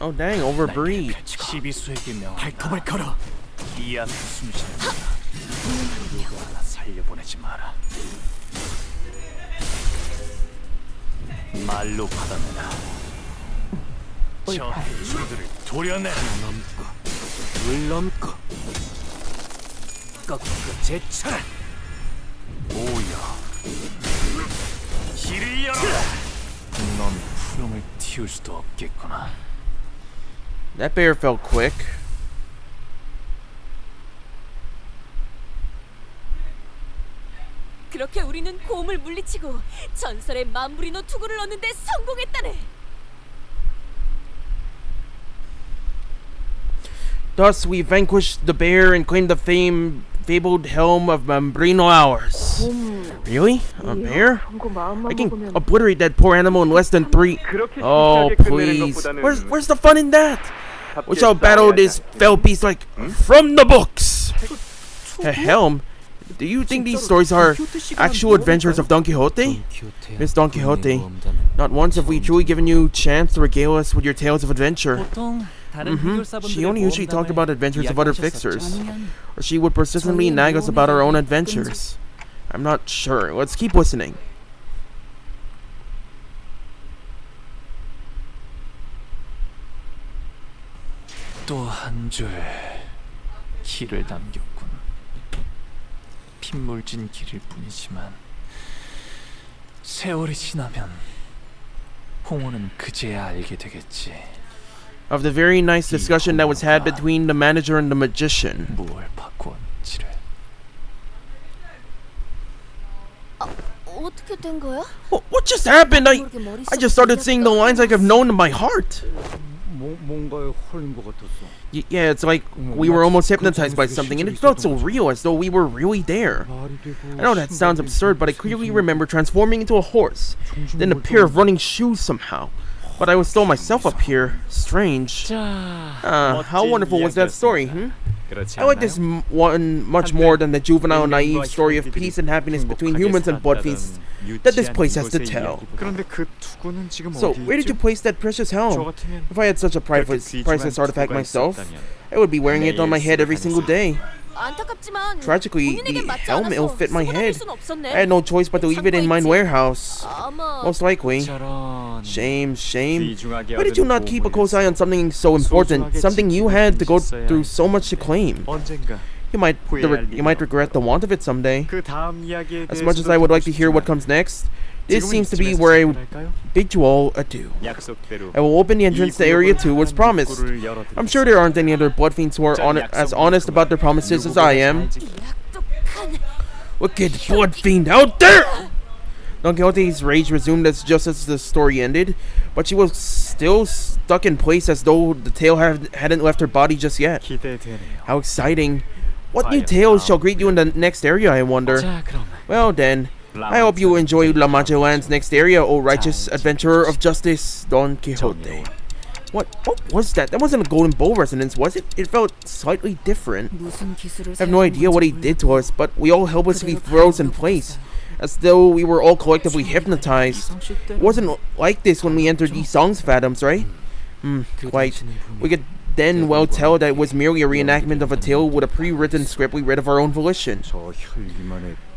Oh dang, overbreed. 시비수에게 명한다. 발톱을 걸어. 이 안에 숨쉬는 자 누구 하나 살려보내지 마라. 말로 받아내라. 저 해충들을 도려내. 하나 넘고 둘 넘고 꺾고 제쳐라. 오야 길을 열어라. 넌 푸름을 틔울 수도 없겠구나. That bear fell quick. 그렇게 우리는 곰을 물리치고 전설의 맘브리노 투구를 얻는데 성공했다네. Thus, we vanquished the bear and claimed the fabled helm of Mambrino ours. Really? A bear? I can obliterate that poor animal in less than 3. Oh, please. Where's the fun in that? We shall battle this fell beast like from the books. A helm? Do you think these stories are actual adventures of Don Quixote? Miss Don Quixote, not once have we truly given you chance to regale us with your tales of adventure. 보통 다른 해결사분들의 She only usually talked about adventures of other 이야기하셨었죠. fixers. Or she would persistently nag us about our own adventures. I'm not sure. Let's keep listening. 또 한 줄 길을 남겼군. 핏물진 길일 뿐이지만 세월이 지나면 홍호는 그제야 알게 되겠지. Of the very nice discussion that was had between the manager and the magician. 무엇을 바꾸었는지를. 어떻게 된 거야? What just happened? I just started saying the lines like I've known in my heart. 뭔가에 홀린 것 같았어. Yeah, it's like we were almost hypnotized by something, and it felt so real, as though we were really there. I know that sounds absurd, but I clearly remember transforming into a horse, then a pair of running shoes somehow. But I was still myself up here. Strange. How wonderful was that story, I like this one much more than the juvenile, naive story of peace and happiness between humans and blood fiends that this place has to tell. So, where did you place that precious helm? If I had such a priceless artifact myself, I would be wearing it on my head every single day. 안타깝지만 Tragically, 본인에겐 the 맞지 helm 않아서 ill-fit my 수거해줄 head. 순 없었네. I had no choice but to leave it in my warehouse. 아마 Most likely. Shame. Why did you not keep a close eye on something so important? Something you had to go through so much to claim. You might regret the want of it someday. As much as I would like to hear what comes next, this seems to be where I bid you all adieu. I will open the entrance to Area 2 as promised. I'm sure there aren't any other blood fiends who are as honest about their promises as I am. Wicked blood fiend out there! Don Quixote's rage resumed just as the story ended, but she was still stuck in place as though the tail hadn't left her body just yet. How exciting. What new tales shall greet you in the next area, I wonder? Well then, I hope you enjoy Manchaland's next area, O righteous adventurer of justice, Don Quixote. What was that? That wasn't a golden bowl resonance, was it? It felt slightly different. I have no idea what he did to us, but we all helplessly froze in place, as though we were all collectively hypnotized. It wasn't like this when we entered Yi Song's Phantoms, right? Quite. We could then well tell that it was merely a reenactment of a tale with a pre-written script we read of our own volition.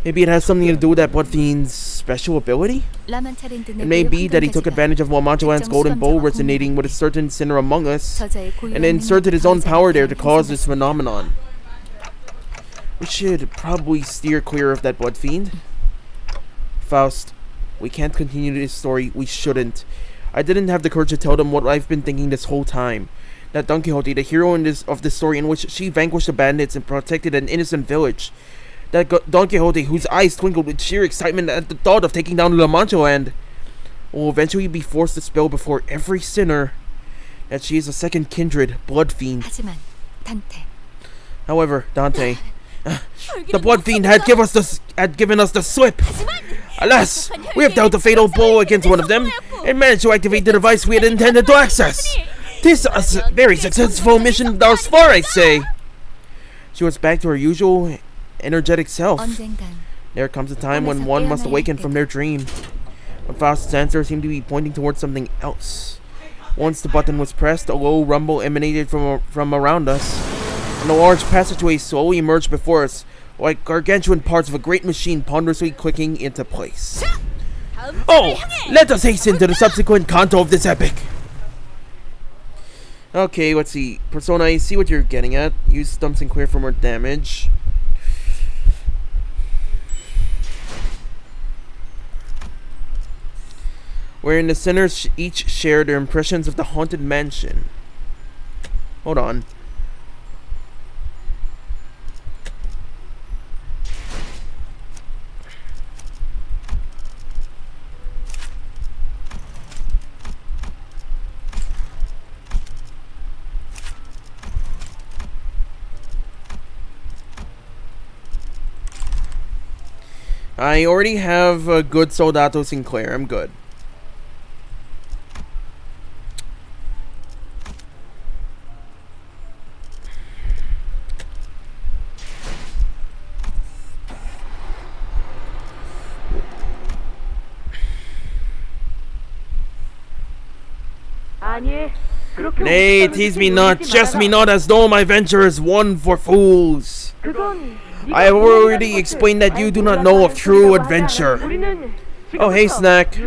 Maybe it has something to do with that blood fiend's special ability? It may be that he took advantage of Manchaland's golden bowl resonating with a certain sinner among us, and inserted his own power there to cause this phenomenon. We should probably steer clear of that blood fiend. Faust, we can't continue this story. We shouldn't. I didn't have the courage to tell them what I've been thinking this whole time. That Don Quixote, the hero of this story in which she vanquished the bandits and protected an innocent village. That Don Quixote, whose eyes twinkled with sheer excitement at the thought of taking down Manchaland, will eventually be forced to spell before every sinner that she is a second kindred blood fiend. However, Dante, the blood fiend had given us the slip. Alas, we have dealt a fatal blow against one of them and managed to activate the device we had intended to access. This is a very successful mission thus far, I say. She was back to her usual energetic self. There comes a time when one must awaken from their dream. But Faust's answer seemed to be pointing towards something else. Once the button was pressed, a low rumble emanated from around us, and a large passageway slowly emerged before us, like gargantuan parts of a great machine ponderously clicking into place. Oh, let us hasten to the subsequent canto of this epic. Okay, let's see. Persona, I see what you're getting at. Use stumps and clear for more damage. Wherein the sinners each share their impressions of the haunted mansion. Hold on. I already have a good Soldato Sinclair. I'm good. Nay, tease me not, jest me not, as though my venture is one for fools. I have already explained that you do not know of true adventure. Oh, hey, Snack.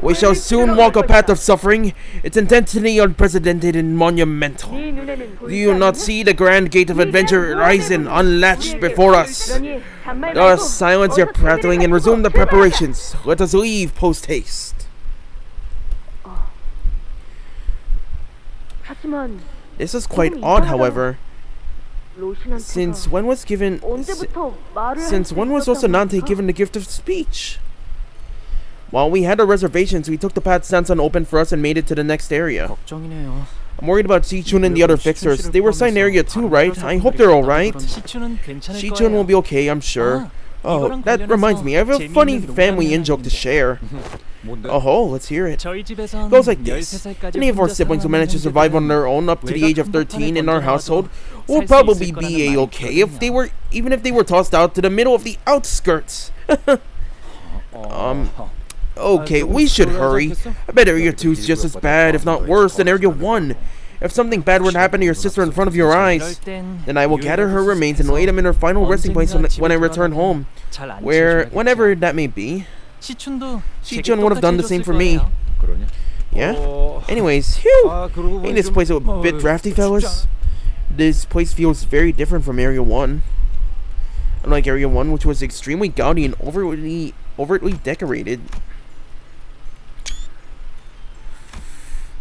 We shall soon walk a path of suffering, its intensity unprecedented and monumental. Do you not see the grand gate of adventure rising unlatched before us? Thus, silence your prattling and resume the preparations. Let us leave post-haste. This is quite odd, however. Since when was Rocinante given the gift of speech? While we had our reservations, we took the path Sanson opened for us and made it to the next area. 걱정이네요. I'm worried about Shichun and the other fixers. They were assigned area 2, right? I hope they're alright. Shichun will be okay, I'm sure. Oh, that reminds me, I have a funny family in-joke to share. Oh, let's hear it. It goes like this. Any of our siblings who manage to survive on their own up to the age of 13 in our household will probably be a-okay even if they were tossed out to the middle of the outskirts. Okay, we should hurry. I bet Area 2 is just as bad, if not worse, than Area 1. If something bad were to happen to your sister in front of your eyes, then I will gather her remains and lay them in her final resting place when I return home, whenever that may be. Shichun would have done the same for me. Yeah? Anyways, phew! Ain't this place a bit drafty, fellas? This place feels very different from Area 1. Unlike Area 1, which was extremely gaudy and overtly decorated.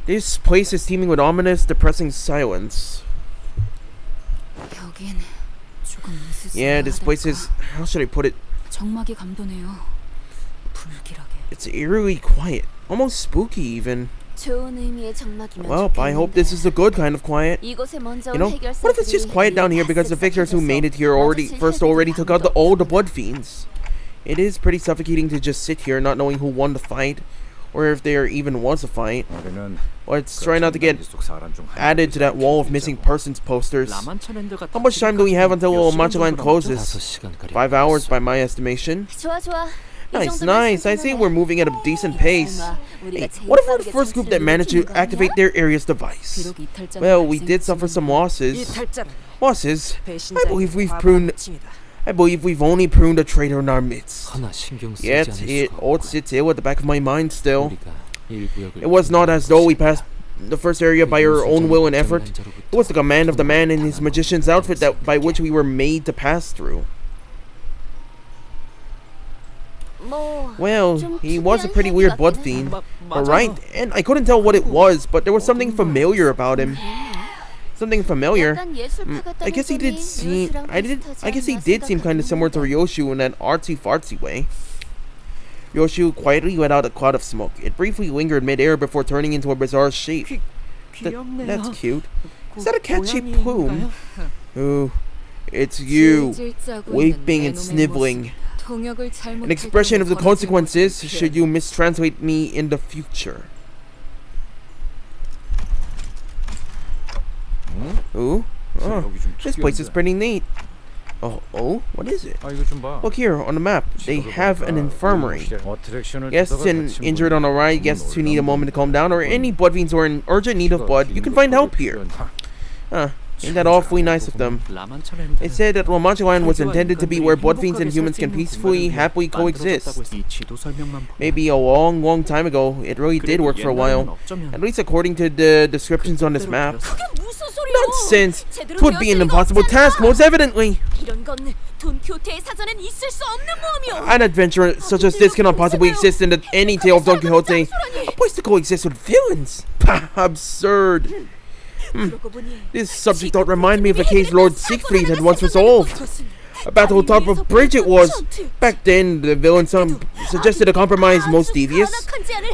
This place is teeming with ominous, depressing silence. Yeah, this place is... how should I put it? It's eerily quiet. Almost spooky, even. Well, I hope this is the good kind of quiet. You know, what if it's just quiet down here because the fixers who made it here already took out all the blood fiends? It is pretty suffocating to just sit here not knowing who won the fight, or if there even was a fight. Let's try not to get added to that wall of missing persons posters. How much time do we have until Manchaland closes? 5 hours by my estimation. Nice. I see we're moving at a decent pace. Hey, what if we're the first group that managed to activate their area's device? Well, we did suffer some losses. I believe we've only pruned a traitor in our midst. Yet, it all sits ill at the back of my mind still. It was not as though we passed the first area by our own will and effort. It was the command of the man in his magician's outfit by which we were made to pass through. Well, he was a pretty weird blood fiend, alright, and I couldn't tell what it was, but there was something familiar about him. Something familiar. I guess he did seem kind of similar to Ryoshu in that artsy-fartsy way. Ryoshu quietly let out a cloud of smoke. It briefly lingered mid-air before turning into a bizarre shape. That's cute. Is that a cat-shaped plume? Ooh, it's you, weeping and sniveling. An expression of the consequences should you mistranslate me in the future. Ooh, this place is pretty neat. Oh, what is it? Look here, on the map, they have an infirmary. Guests injured on a ride, guests who need a moment to calm down, or any blood fiends who are in urgent need of blood, you can find help here. Ain't that awfully nice of them. They said that Manchaland was intended to be where blood fiends and humans can peacefully, happily coexist. Maybe a long time ago, it really did work for a while. At least according to the descriptions on this map. Nonsense! 'Twould be an impossible task, most evidently! An adventure such as this cannot possibly exist in any tale of Don Quixote. A place to coexist with villains! Absurd! This subject thought remind me of a case Lord Siegfried had once resolved. A battle atop a bridge it was. Back then, the villain suggested a compromise most devious,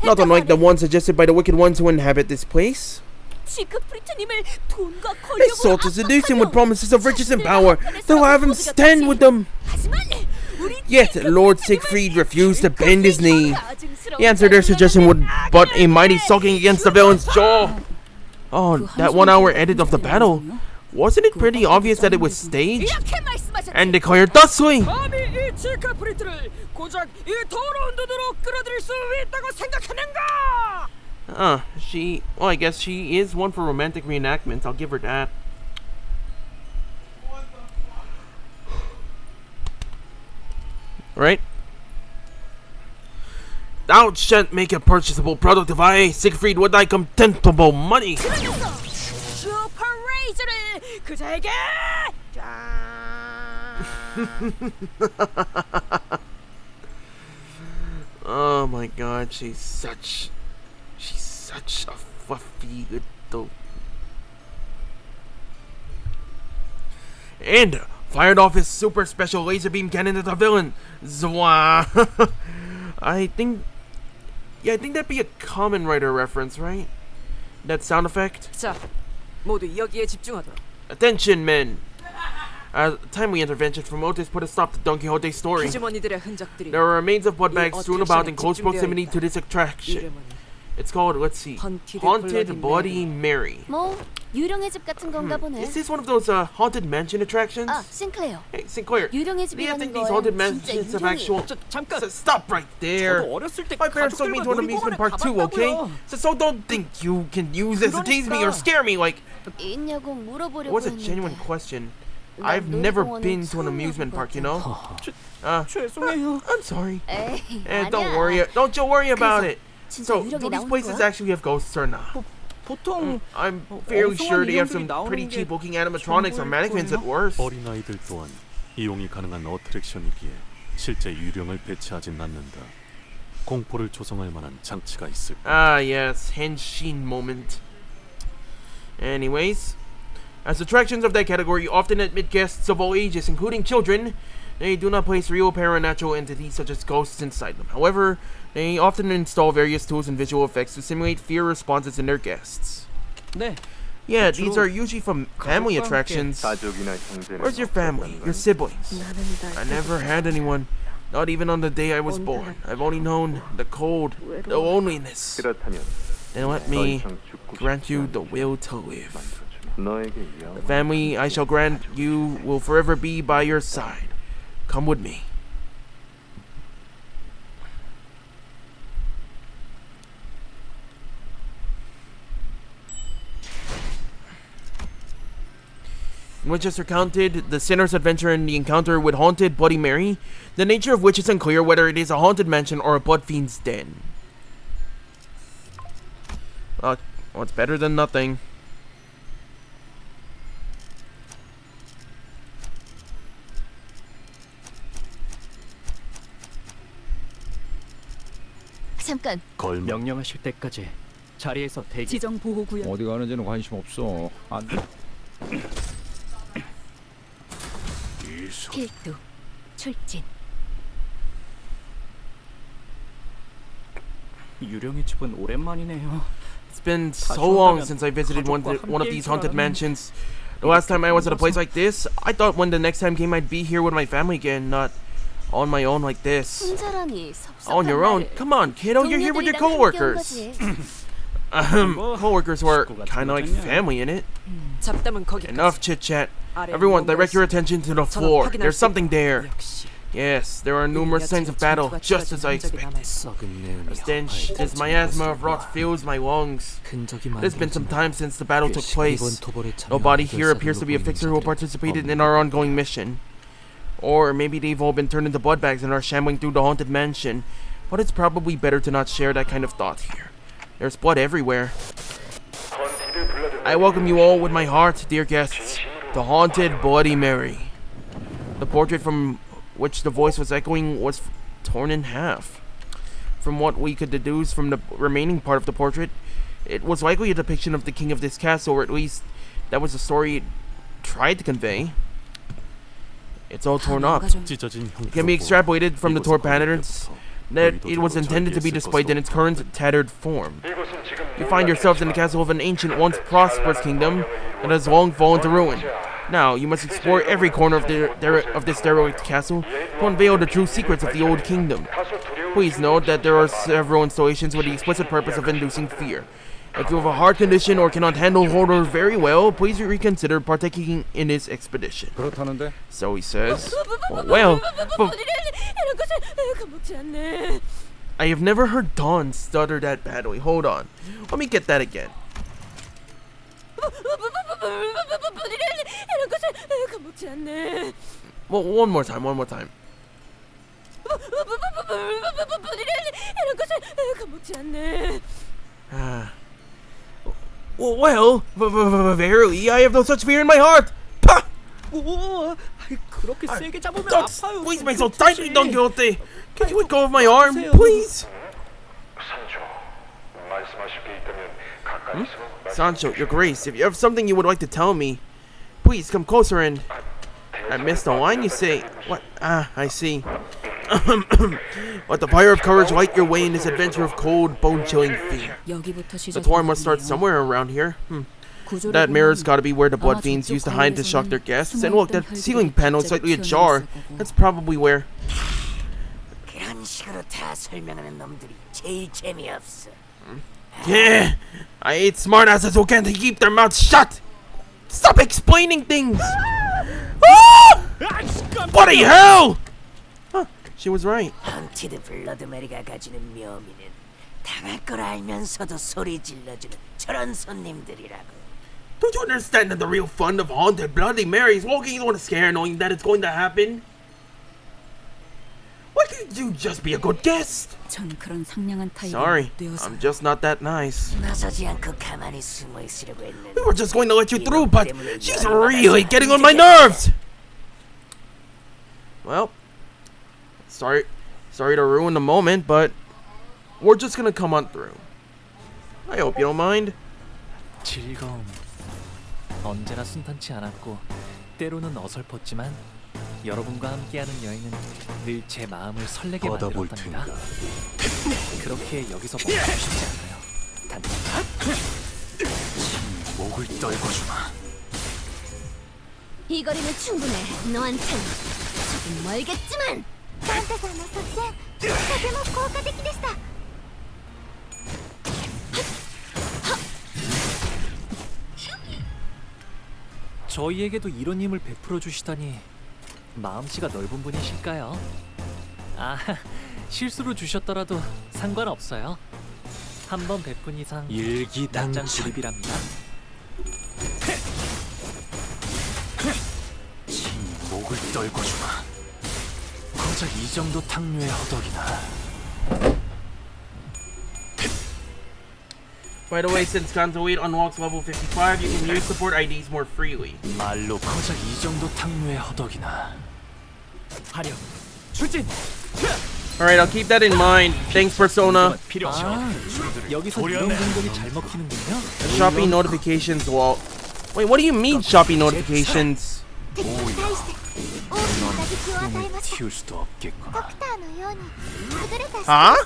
not unlike the one suggested by the wicked ones who inhabit this place. They sought to seduce him with promises of riches and power. They'll have him stand with them. Yet Lord Siegfried refused to bend his knee. He answered their suggestion with but a mighty sulking against the villain's jaw. Oh, that 1 hour edit of the battle. Wasn't it pretty obvious that it was staged? 이렇게 말씀하셨지. And declared thusly. 감히 이 칠카 프리트를 고작 이 더러운 눈으로 끌어들일 수 있다고 생각하는가? Well, I guess she is one for romantic reenactments. I'll give her that. Right? Thou shalt make a purchasable product of I, Siegfried, with thy contemptible money. 슈퍼레이저를 그자에게. Oh my god, she's such a fluffy little. And fired off his super special laser beam cannon at the villain. Zwah. I think that'd be a Kamen Rider reference, right? That sound effect. 자, 모두 여기에 집중하도록. Attention, men. Timely intervention from Otis put a stop to Don Quixote's story. 주머니들의 흔적들이. There are remains of blood bags strewn about in close 집중되어 proximity 있다. to this attraction. 이름은 It's called, let's see, Haunted Bloody Mary. 뭐 유령의 집 같은 건가 보네. Is this one of those haunted mansion attractions? 아, 싱클레어. Hey, Sinclair, 유령의 do you 집이라는 think these 건 haunted 진짜 mansions have 유령이. actual... 잠깐. Stop right there. 저도 어렸을 때 My parents took me to an amusement park too, okay? So don't think you can use this to tease me or scare me like... 있냐고 It 물어보려고 was a 했는데. genuine question. 난 I've never 놀이공원은 been to an 처음 amusement park, you know? 죄송해요. I'm sorry. 에이, And 아니야. don't you worry about it. 진짜 So, 유령이 do these 나오는 places 거야? actually have ghosts or not? 보통 I'm fairly 엉뚱한 sure they have some 인형들이 pretty 나오는 cheap 게 looking animatronics or 전부일 mannequins at 거예요? worst. 어린아이들 또한 이용이 가능한 어트랙션이기에 실제 유령을 배치하진 않는다. 공포를 조성할 만한 장치가 있을 거다. Ah, yes, Henshin moment. Anyways, as attractions of that category often admit guests of all ages, including children, they do not place real paranormal entities such as ghosts inside them. However, they often install various tools and visual effects to simulate fear responses in their guests. 네. Yeah, these are usually from family attractions. 가족이나 형제는 Where's your family? Your siblings? I never had anyone. Not even on the day I was born. I've only known the cold, the loneliness. 그렇다면 And let 더 me 이상 죽고 grant 싶지 you 않은 the will to live. 너에게 The 영원한 family I shall grant you will forever be by your side. Come with me. In Winchester counted the sinner's adventure in the encounter with haunted Bloody Mary, the nature of which is unclear whether it is a haunted mansion or a blood fiend's den. Well, it's better than nothing. 잠깐. 걸명 명령하실 때까지 자리에서 대기. 지정 보호 구역. 어디 가는지는 관심 없어. 안 돼. 필두 출진. 유령의 집은 오랜만이네요. It's been so long since I visited one of these haunted mansions. The last time I was at a place like this, I thought when the next time came I'd be here with my family again, not on my own like this. 혼자라니 섭섭한 On your own? 말을. Come on, kiddo, you're here with your 동료들이랑 함께 온 coworkers. 거지. Coworkers who are kind of like family in it. 잡담은 거기까지. Enough chit chat. 아래 Everyone, 뭔가 direct your 있어. attention to the 저는 floor. 확인할 There's 수 something 있다. there. 역시. Yes, there are numerous signs of battle, just as I expected. 썩은 The stench, this miasma of rot fills my lungs. It's been some time since the battle took place. Nobody here appears to be a fixer who participated in our ongoing mission. Or maybe they've all been turned into blood bags and are shambling through the haunted mansion. But it's probably better to not share that kind of thought here. There's blood everywhere. I welcome you all with my heart, dear guests, to Haunted Bloody Mary. The portrait from which the voice was echoing was torn in half. From what we could deduce from the remaining part of the portrait, it was likely a depiction of the king of this castle, or at least that was the story it tried to convey. It's all torn up. 찢어진 It can be extrapolated from the torn patterns that it was intended to be displayed in its current tattered form. You find yourselves in the castle of an ancient, once prosperous kingdom that has long fallen to ruin. Now, you must explore every corner of this derelict castle to unveil the true secrets of the old kingdom. Please note that there are several installations with the explicit purpose of inducing fear. If you have a heart condition or cannot handle horror very well, please reconsider partaking in this expedition. 그렇다는데? So he says, well, but 이런 것을 까먹지 않네. I have never heard Dawn stutter that badly. Hold on. Let me get that again. 이런 것을 까먹지 않네. Well, one more time. 이런 것을 까먹지 않네. Well, verily, I have no such fear in my heart. Pah! 오, 그렇게 세게 잡으면 Don't 아파요. squeeze me so tightly, Don Quixote. Can you let go of my arm, please? Sancho, your grace, if you have something you would like to tell me, please come closer and... I missed the line, you say? What? Ah, I see. Let the fire of courage light your way in this adventure of cold, bone-chilling fear. The tour must start somewhere around here. That mirror's gotta be where the blood fiends used to hide to shock their guests. And look, that ceiling panel is slightly ajar. That's probably where... 그런 식으로 다 설명하는 놈들이 제일 재미없어. Yeah, I hate smartasses who can't keep their mouths shut. Stop explaining things. Ah! Bloody hell! Huh, she was right. 헌티드 블러드메리가 가지는 묘미는 당할 걸 알면서도 소리 질러주는 저런 손님들이라고. Don't you understand that the real fun of Haunted Bloody Mary is walking on a scare knowing that it's going to happen? Why can't you just be a good guest? Sorry, I'm just not that nice. 나서지 않고 가만히 숨어 있으려고 했는데. We were just going to let you through, but she's really getting on my nerves! Well, sorry to ruin the moment, but we're just gonna come on through. I hope you don't mind. 즐거움. 언제나 순탄치 않았고 때로는 어설펐지만 여러분과 함께하는 여행은 늘 제 마음을 설레게 만들었답니다. 그렇게 여기서 멈추고 싶지 않아요. 목을 떨궈주마. 이 거리면 충분해. 너한텐 조금 멀겠지만. 산타사의作戦とても効果的でした. 저희에게도 이런 힘을 베풀어 주시다니 마음씨가 넓은 분이실까요? 아, 실수로 주셨더라도 상관없어요. 한 번 베푼 이상 납작 드립이랍니다. 목을 떨궈주마. 고작 이 정도 탕류의 허덕이나. By the way, since Canto 8 unlocks level 55, you can use support IDs more freely. 말로 고작 이 정도 탕류의 허덕이나. 화력, 출진! Alright, I'll keep that in mind. Thanks, Persona. 여기서 이런 공격이 잘 먹히는군요. Shopee notifications wall. Wait, what do you mean Shopee notifications? 튀울 수도 없겠구나. Huh?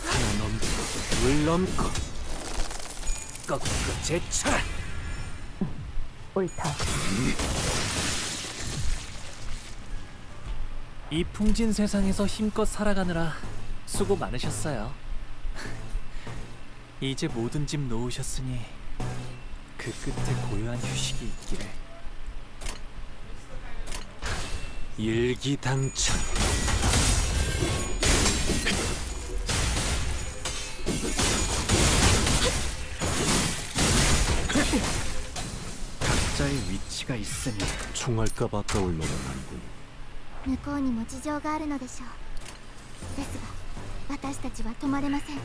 물넘고 꺾고 제쳐라. 옳다. 이 풍진 세상에서 힘껏 살아가느라 수고 많으셨어요. 이제 모든 짐 놓으셨으니 그 끝에 고요한 휴식이 있기를. 일기당천. 각자의 위치가 있으니 총알값 아까울 만한 向こうにも事情があるのでしょう。ですが私たちは止まれません。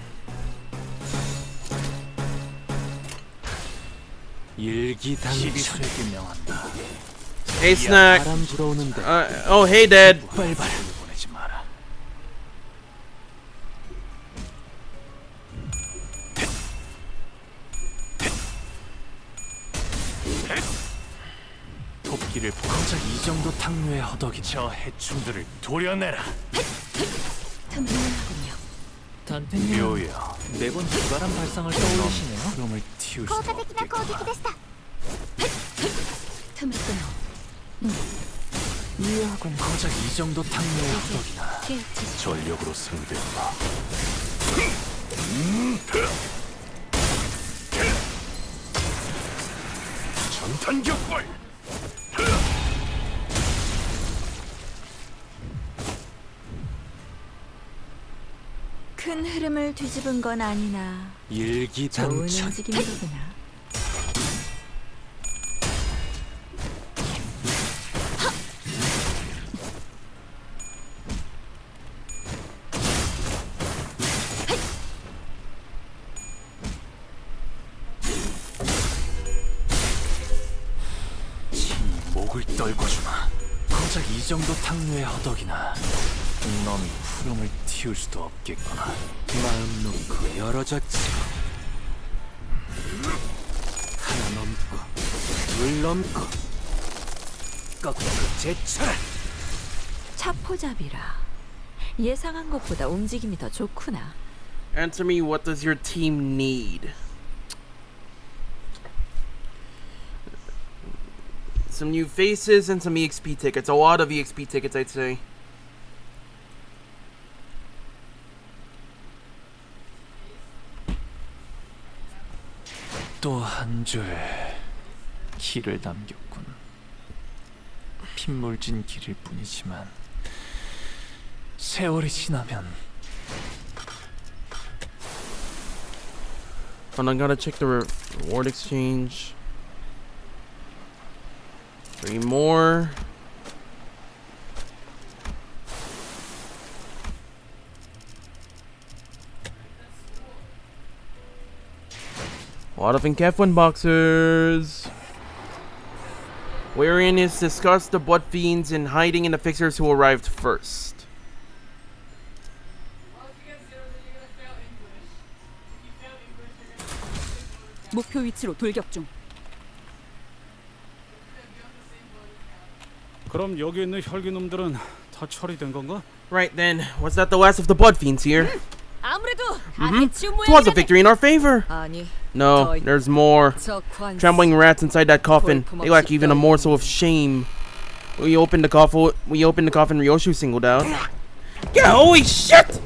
일기당천. 명한다. Hey, Snack. 바람 불어오는데. Oh, hey, Dad. 빨빨 보내지 마라. 토끼를 고작 이 정도 탕류의 허덕이 저 해충들을 도려내라. 탐문하군요. 단테님 묘야. 매번 기발한 발상을 떠올리시네요. 흐름을 틔울 수 効果的な攻撃 없겠구나. でした。 틈을 끊어. 이하군 고작 이 정도 탕료의 허덕이나 전력으로 상대해봐. 전탄격발. 큰 흐름을 뒤집은 건 아니나 좋은 일기당천. 움직임이로구나. 목을 떨궈주마. 고작 이 정도 탕류의 허덕이나 넌 푸름을 틔울 수도 없겠구나. 마음 놓고 열어졌지. 하나 넘고 둘 넘고 꺾고 제쳐라. 차포잡이라 예상한 것보다 움직임이 더 좋구나. Answer me, what does your team need? Some new faces and some EXP tickets. A lot of EXP tickets, I'd say. 또 한 줄 길을 남겼군. 핏물진 길일 뿐이지만 세월이 지나면 And I gotta check the reward exchange. 3 more. A lot of Enkefwin boxers. Wherein is discussed the blood fiends and hiding in the fixers who arrived first. 목표 위치로 돌격 중. 그럼 여기 있는 혈기놈들은 다 처리된 건가? Right then, was that the last of the blood fiends here? 아무래도 It was a victory in our favor. 아니, No, there's more. 저 관. Trembling rats inside that coffin. They lack even a morsel of shame. We opened the coffin. Ryoshu singled out. Yeah, holy shit!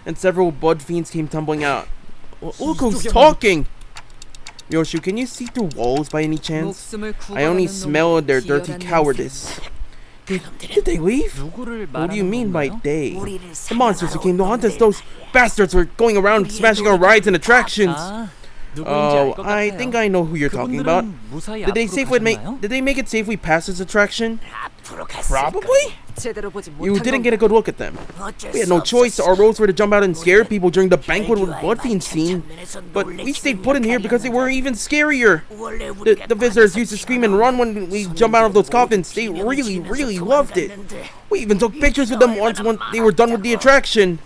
And several blood fiends came tumbling out. Look who's talking. Ryoshu, can you see through walls by any chance? I only smell their dirty cowardice. Did they leave? What do you mean by they? The monsters who came to hunt us, those bastards were going around smashing our rides and attractions. Oh, I think I know who you're talking about. Did they make it safely past this attraction? Probably? You didn't get a good look at them. We had no choice. Our roles were to jump out and scare people during the banquet with blood fiend scene. But we stayed put in here because they were even scarier. The visitors used to scream and run when we jump out of those coffins. They really, really loved it. We even took pictures with them once when they were done with the attraction.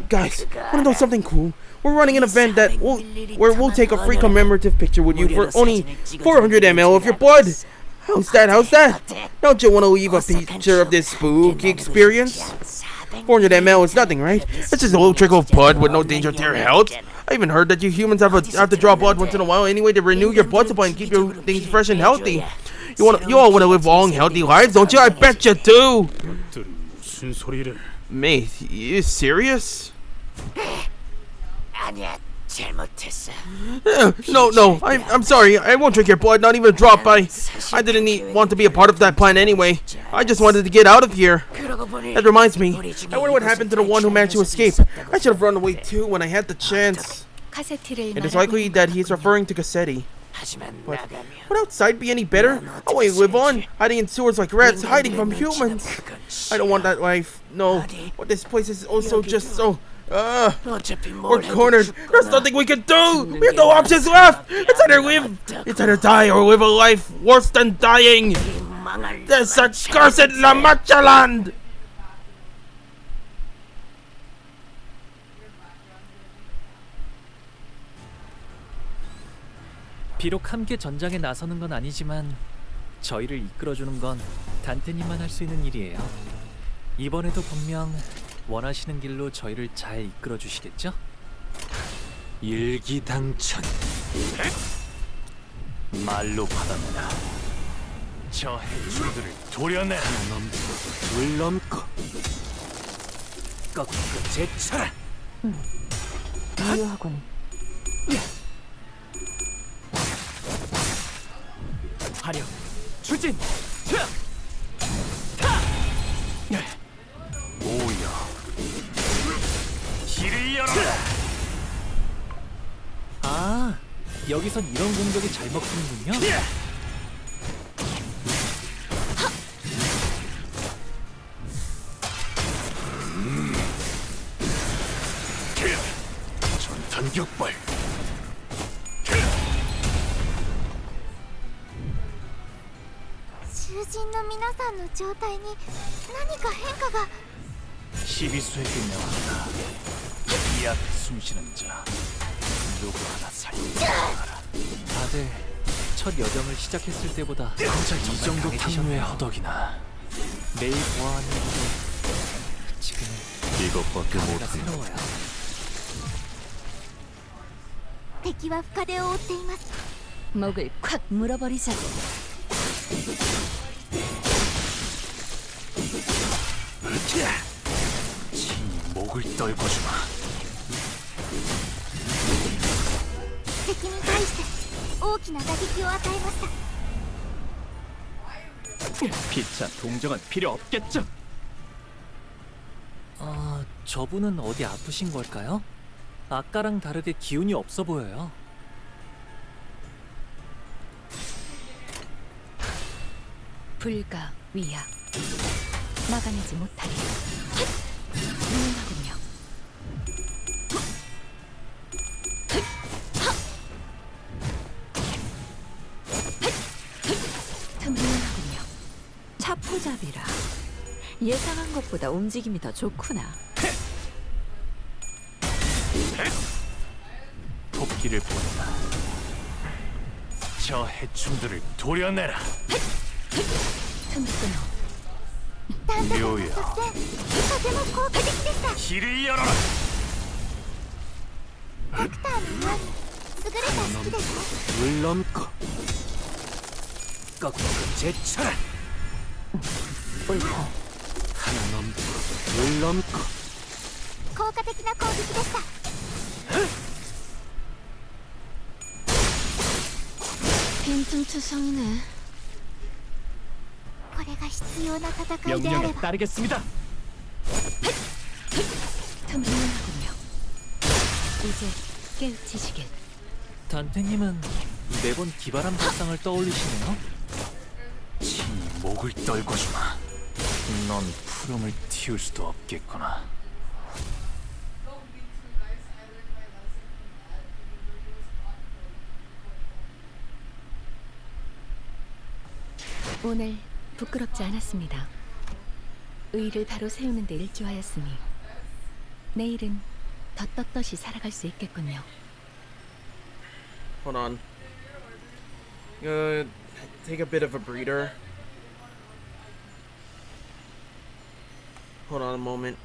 Guys, wanna know something cool? We're running an event where we'll take a free commemorative picture with you for only 400 ml of your blood. How's that? Don't you want to leave a picture of this spooky experience? 400 ml is nothing, right? It's just a little trickle of blood with no danger to your health. I even heard that you humans have to draw blood once in a while anyway to renew your blood supply and keep your things fresh and healthy. You all want to live long, healthy lives, don't you? I bet you do. Mate, you serious? 아니야, 잘못했어. No, I'm sorry. I won't drink your blood, not even a drop. I didn't want to be a part of that plan anyway. I just wanted to get out of here. That reminds me. I wonder what happened to the one who managed to escape. I should have run away too when I had the chance. It is likely that he's referring to Cassetti. But would outside be any better? I want to live on, hiding in sewers like rats, hiding from humans. I don't want that life. No, but this place is also just so... we're cornered. There's nothing we can do. We have no options left. It's either die or live a life worse than dying. There's such cursed La Manchaland. 비록 함께 전장에 나서는 건 아니지만 저희를 이끌어주는 건 단테님만 할 수 있는 일이에요. 이번에도 분명 원하시는 길로 저희를 잘 이끌어 주시겠죠? 일기당천. 말로 받아내라. 저 해충들을 도려내. 물 넘고 꺾고 제쳐라. 유효하군. 화력 추진. 오야. 길을 열어라. 아, 여기선 이런 공격이 잘 먹히는군요. 전탄격발. 囚人の皆さんの状態に何か変化が。 12수에게 명한다. 이 앞에 숨쉬는 자 누구 하나 살려라. 다들 첫 여정을 시작했을 때보다 고작 이 정도 탕후의 강해지셨네요. 허덕이나. 매일 보아하는 것도 지금은 이것밖에 감회가 못한다. 새로워요. 敵は深手を負っています。 목을 콱 물어버리자고. 친히 목을 떨궈주마. 敵に対して大きな打撃を与えました。 피차 동정은 필요 없겠죠? 아, 저분은 어디 아프신 걸까요? 아까랑 다르게 기운이 없어 보여요. 불가 위야. 막아내지 못하리. 유용하군요. 틈유용하군요. 차포잡이라. 예상한 것보다 움직임이 더 좋구나. 토끼를 보낸다. 저 해충들을 도려내라. 틈 끊어. 探査妙や。の作戦とても効果的でした。 길을 열어라. ドクターのように優れた式ですね。 물 넘고 꺾고 제쳐라. 옳다. 하나 넘고 물 넘고 効果的な攻撃でした。 빈틈투성이네. これが必要な戦いであ 명령에 れば。 따르겠습니다. 틈 유용하군요. 이제 깨우치시길. 단테님은 매번 기발한 발상을 떠올리시네요. 친히 목을 떨궈주마. 넌 푸름을 틔울 수도 없겠구나. 오늘 부끄럽지 않았습니다. 의를 바로 세우는 데 일조하였으니 내일은 더 떳떳이 살아갈 수 있겠군요. Hold on. Take a bit of a breather. Hold on a moment.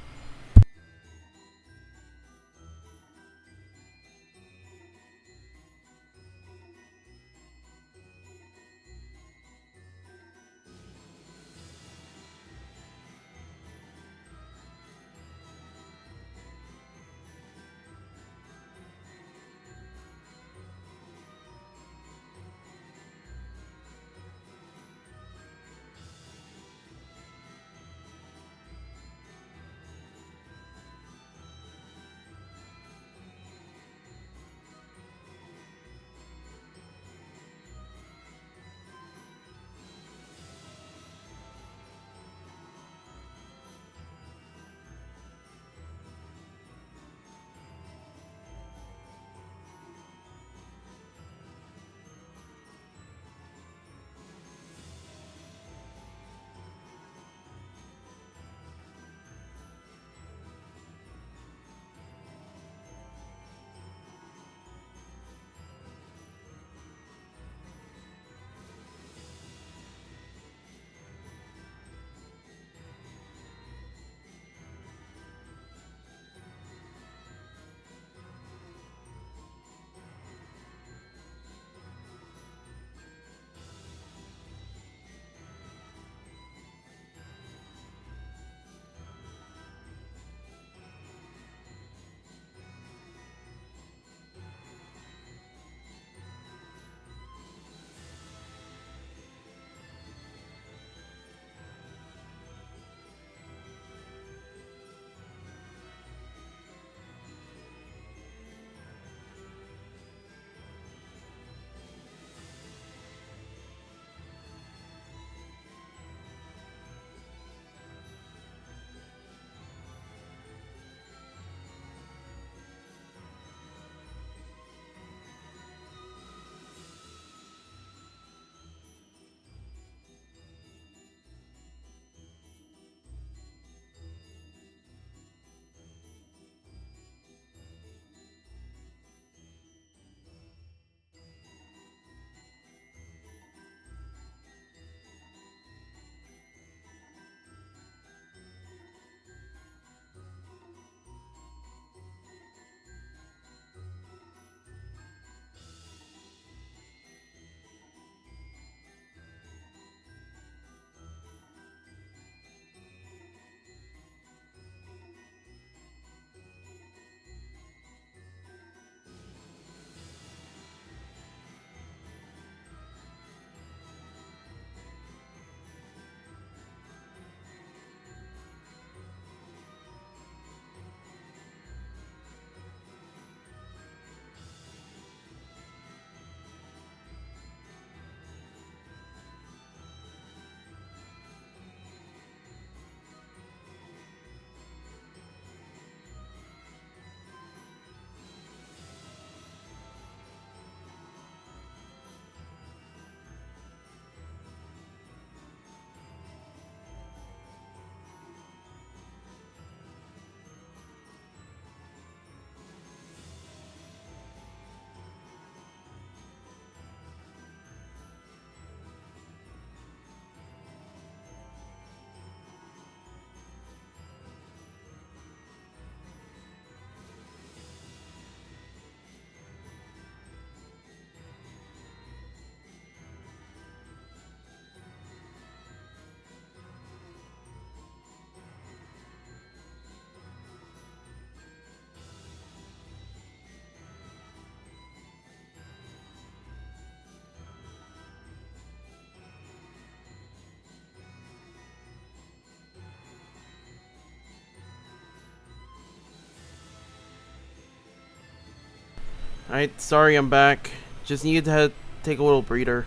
Alright, sorry I'm back. Just needed to take a little breather.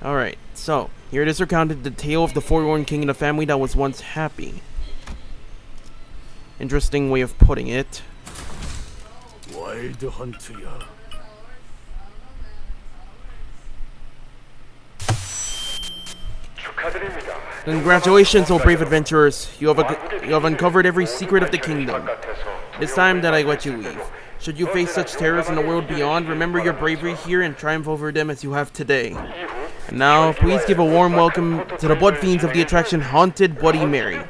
Alright, so here it is recounted, the tale of the forlorn king and a family that was once happy. Interesting way of putting it. 와일드 헌트야. Congratulations, O brave adventurers. You have uncovered every secret of the kingdom. It's time that I let you leave. Should you face such terrors in the world beyond, remember your bravery here and triumph over them as you have today. And now, please give a warm welcome to the blood fiends of the attraction Haunted Bloody Mary.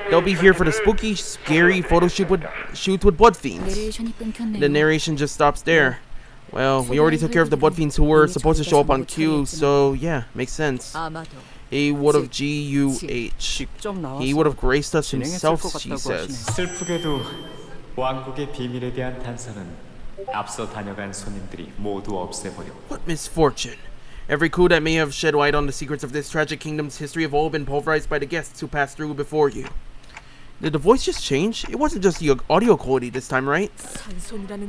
They'll be here for the spooky, scary photo shoot with blood fiends. The narration just stops there. Well, we already took care of the blood fiends who were supposed to show up on cue, so yeah, makes sense. He would have G-U-H. He would have graced us himself, she says. 슬프게도 왕국의 비밀에 대한 단서는 앞서 다녀간 손님들이 모두 없애버렸고. What misfortune! Every clue that may have shed light on the secrets of this tragic kingdom's history have all been pulverized by the guests who passed through before you. Did the voice just change? It wasn't just the audio quality this time, right?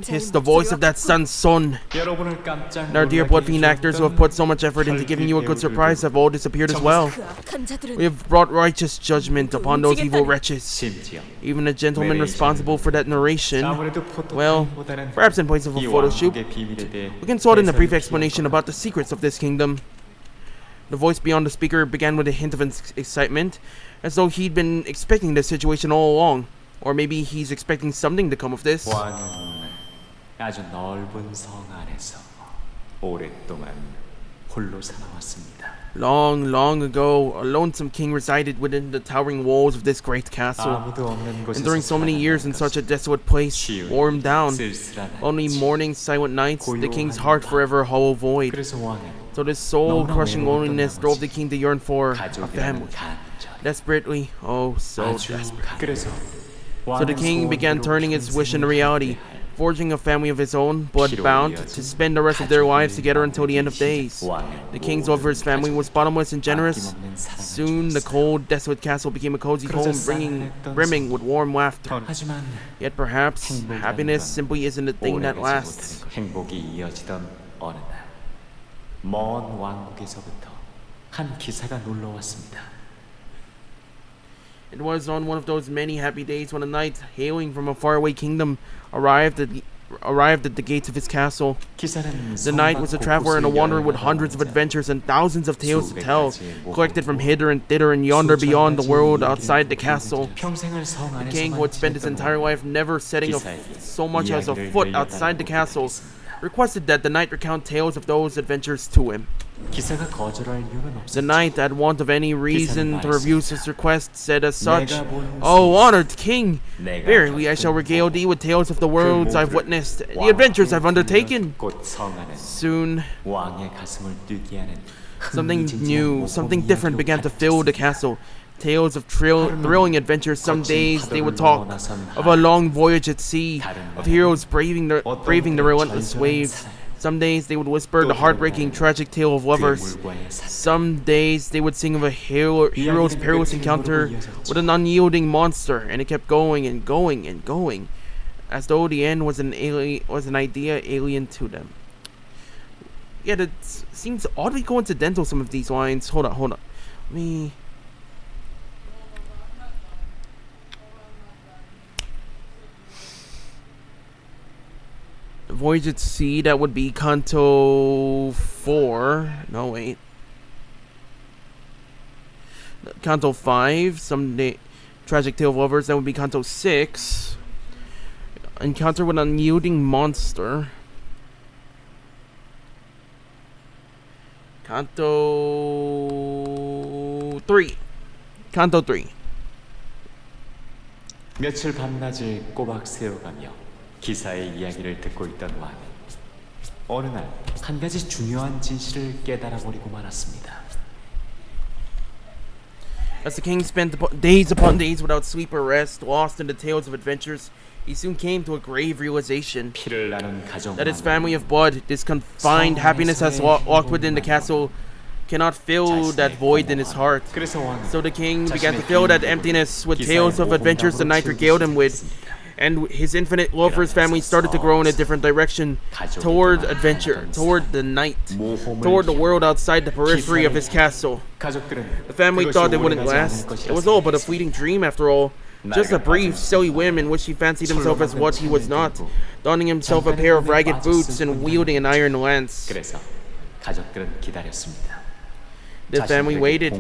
It's the voice of that Sanson. Our dear bloodfiend actors who have put so much effort into giving you a good surprise have all disappeared as well. We have brought righteous judgment upon those evil wretches. Even the gentleman responsible for that narration. Well, perhaps in place of a photo shoot, we can sort in a brief explanation about the secrets of this kingdom. The voice beyond the speaker began with a hint of excitement, as though he'd been expecting this situation all along. Or maybe he's expecting something to come of this. 왕은 아주 넓은 성 안에서 오랫동안 홀로 살아왔습니다. Long, long ago, a lonesome king resided within the towering walls of this great castle. Enduring so many years in such a desolate place, wore him down. Only mornings, silent nights, the king's heart forever a hollow void. So this soul-crushing loneliness drove the king to yearn for a family. Desperately, oh so desperately. So the king began turning his wish into reality, forging a family of his own, blood-bound, to spend the rest of their lives together until the end of days. The king's love for his family was bottomless and generous. Soon the cold, desolate castle became a cozy home, brimming with warm laughter. Yet perhaps, happiness simply isn't a thing that lasts. 행복이 이어지던 어느 날, 먼 왕국에서부터 한 기사가 놀러 왔습니다. It was on one of those many happy days when a knight, hailing from a faraway kingdom, arrived at the gates of his castle. The knight was a traveler and a wanderer with hundreds of adventures and thousands of tales to tell, collected from hither and thither and yonder beyond the world outside the castle. The king, who had spent his entire life never setting so much as a foot outside the castle, requested that the knight recount tales of those adventures to him. The knight, at want of any reason to refuse his request, said as such, "O honored king, verily I shall regale thee with tales of the worlds I've witnessed, the adventures I've undertaken." Soon, something new, something different began to fill the castle. Tales of thrilling adventures. Some days they would talk of a long voyage at sea, of heroes braving the relentless waves. Some days they would whisper the heartbreaking, tragic tale of lovers. Some days they would sing of a hero's perilous encounter with an unyielding monster, and it kept going and going and going, as though the end was an idea alien to them. Yet it seems oddly coincidental, some of these lines. Hold on. Let me... Voyage at Sea, that would be Canto 4. No, wait. Canto 5. Someday, Tragic Tale of Lovers, that would be Canto 6. Encounter with an unyielding monster. Canto 3. Canto 3. 며칠 밤낮을 꼬박 세워가며 기사의 이야기를 듣고 있던 왕은 어느 날 한 가지 중요한 진실을 깨달아 버리고 말았습니다. As the king spent days upon days without sleep or rest, lost in the tales of adventures, he soon came to a grave realization that his family of blood, this confined happiness has locked within the castle, cannot fill that void in his heart. So the king began to fill that emptiness with tales of adventures the knight regaled him with. and his infinite love for his family started to grow in a different direction toward adventure, toward the night, toward the world outside the periphery of his castle. The family thought it wouldn't last. It was all but a fleeting dream after all. Just a brief, silly whim in which he fancied himself as what he was not, donning himself a pair of ragged boots and wielding an iron lance. The family waited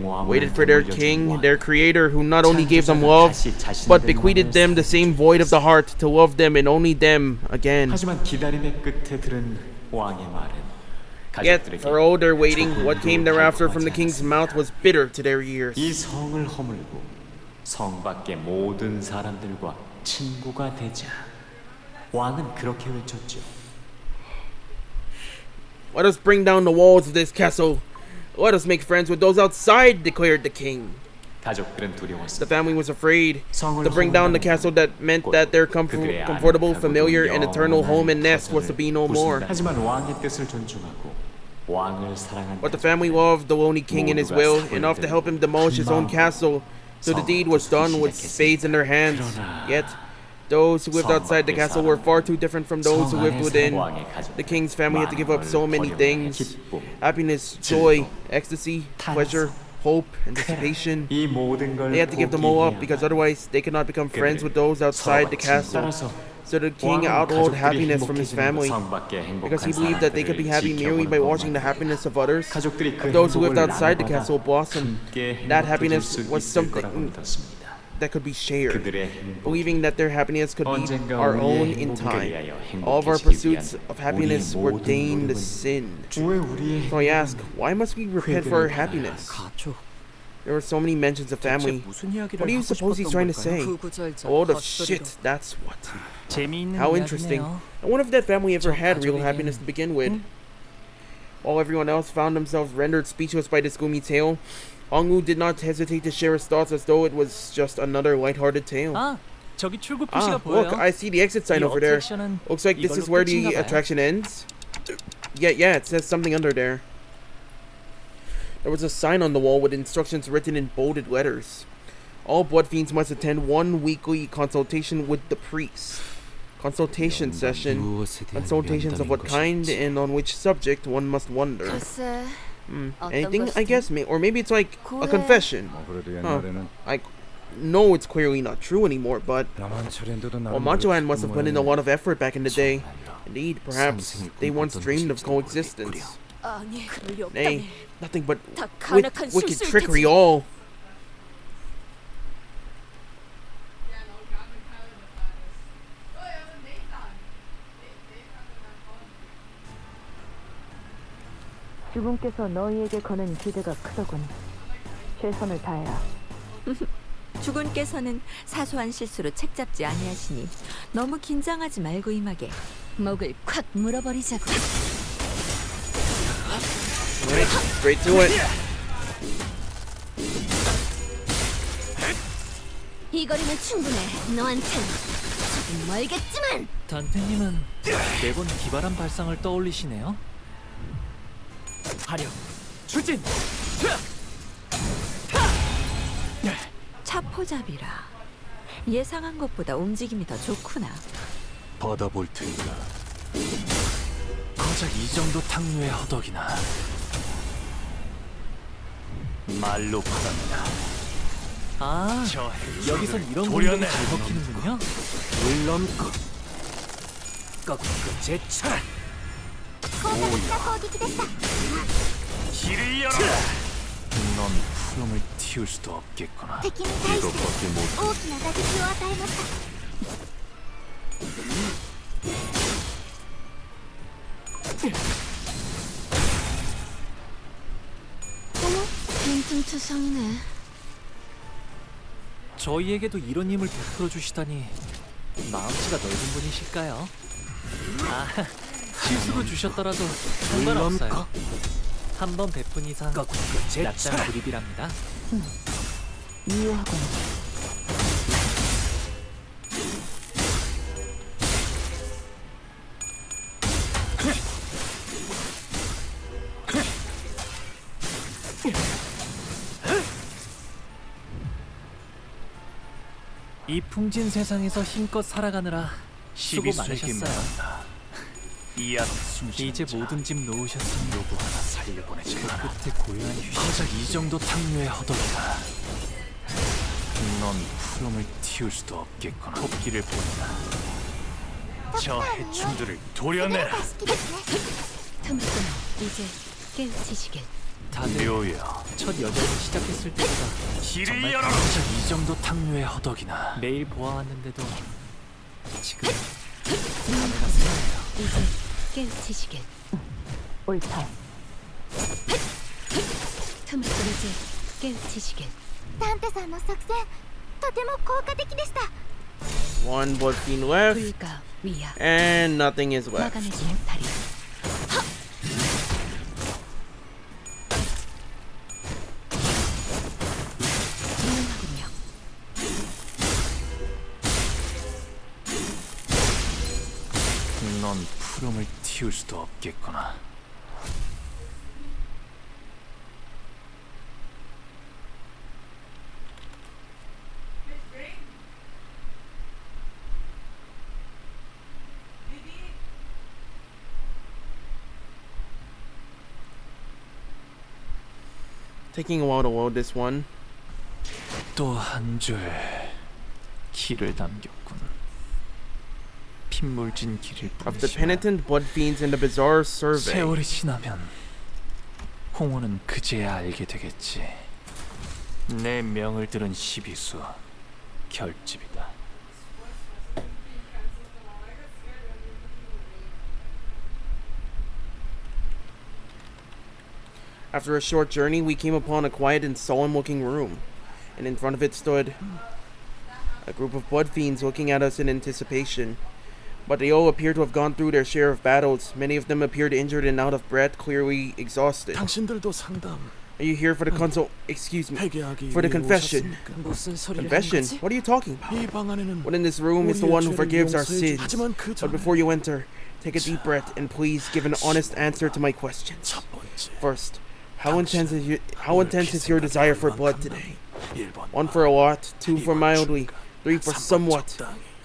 for their king, their creator, who not only gave them love, but bequeathed them the same void of the heart to love them and only them again. Yet, for all their waiting, what came thereafter from the king's mouth was bitter to their ears. 성 밖의 모든 사람들과 친구가 되자. 왕은 그렇게 외쳤죠. Let us bring down the walls of this castle. Let us make friends with those outside, declared the king. 가족들은 두려웠습니다. The family was afraid to bring down the castle. That meant that their comfortable, familiar, and eternal home and nest was to be no more. 하지만 왕의 뜻을 존중하고 왕을 사랑한 But the family loved the lonely king in his will, enough to help him demolish his own castle. So the deed was done with spades in their hands. Yet, those who lived outside the castle were far too different from those who lived within. The king's family had to give up so many things: happiness, joy, ecstasy, pleasure, hope, anticipation. They had to give them all up because otherwise they could not become friends with those outside the castle. So the king outlawed happiness from his family because he believed that they could be happy merely by watching the happiness of others, of those who lived outside the castle, blossom. That happiness was something that could be shared, believing that their happiness could be our own in time. All of our pursuits of happiness were ordained to sin. So I ask, why must we repent for our happiness? There were so many mentions of family. What do you suppose he's trying to say? A load of shit, that's what. How interesting. I wonder if that family ever had real happiness to begin with. While everyone else found themselves rendered speechless by this gloomy tale, Hongwoo did not hesitate to share his thoughts as though it was just another light-hearted tale. Look, I see the exit sign over there. Looks like this is where the attraction ends. Yeah, it says something under there. There was a sign on the wall with instructions written in bolded letters. All blood fiends must attend one weekly consultation with the priest. Consultation session. Consultations of what kind and on which subject, one must wonder. Anything, I guess, or maybe it's like a confession. I know it's clearly not true anymore, but Manchaland must have put in a lot of effort back in the day. Indeed, perhaps they once dreamed of coexistence. Nay, nothing but wicked trickery all. 주분께서 너희에게 거는 기대가 크더군. 최선을 다해라. 주군께서는 사소한 실수로 책 잡지 아니하시니 너무 긴장하지 말고 임하게. 목을 콱 물어버리자고. Right, straight to it. 이 거리면 충분해. 너한텐 조금 멀겠지만. 단테님은 매번 기발한 발상을 떠올리시네요. 화력, 추진! 차포잡이라. 예상한 것보다 움직임이 더 좋구나. 받아볼 테니까. 고작 이 정도 탕류의 허덕이나. 말로 받았다. 아, 여기선 이런 공격이 잘 먹히는군요. 물넘고 꺾고 제쳐라. 길을 열어. 넌 푸름을 틔울 수도 없겠구나. 이것밖에 못. 뭉퉁투성이네. 저희에게도 이런 힘을 베풀어 주시다니 마음씨가 넓은 분이실까요? 아, 실수로 주셨더라도 상관없어요. 한 번 베푼 이상 낯단 불입이랍니다. 미워하군. 이 풍진 세상에서 힘껏 살아가느라 수고 많으셨어요. 이 앞에 숨쉬는 이제 자, 모든 짐 놓으셨으니 누구 하나 살려보내지 그 마라. 끝에 고요한 휴식. 고작 이 정도 탕류의 허덕이다. 넌 푸름을 틔울 수도 없겠구나. 토끼를 본다. 저 해충들을 도려내라. 토마토, 이제 깨우치시길. 다들 묘여, 첫 여정을 시작했을 때보다 길을 정말 열어라. 고작 이 정도 탕류의 허덕이나. 매일 보아왔는데도 지금 이제 깨우치시길. 옳다. 토마토, 이제 깨우치시길. ダンテさんの作戦とても効果的でした One blood fiend left, 불가 위야. and nothing is left. 막아내지 못하리. 유용하군요. 넌 푸름을 틔울 수도 없겠구나. Taking a while to load this one. 또 한 줄 길을 남겼군. 핏물진 길일 Of the 뿐이지만 penitent blood fiends in the bizarre survey. 세월이 지나면 홍호는 그제야 알게 되겠지. 내 명을 들은 시비수 결집이다. After a short journey, we came upon a quiet and solemn-looking room, and in front of it stood a group of blood fiends looking at us in anticipation. But they all appear to have gone through their share of battles. Many of them appeared injured and out of breath, clearly exhausted. 당신들도 상담 Are you here for the consult? Excuse me. 회개하기 For the 위해 confession. 오셨습니까? 무슨 소리를 Confession? 하는 거지? What are you talking about? 이 방 안에는 What in this room is the 우리의 one who 죄를 forgives our 용서해 sins. 하지만 그 But 전에 before you enter, take a deep breath and please give an honest answer to my questions. 첫 번째, First, how intense is your desire for blood today? 1번 1 for a lot, 2 for mildly, 3 for somewhat,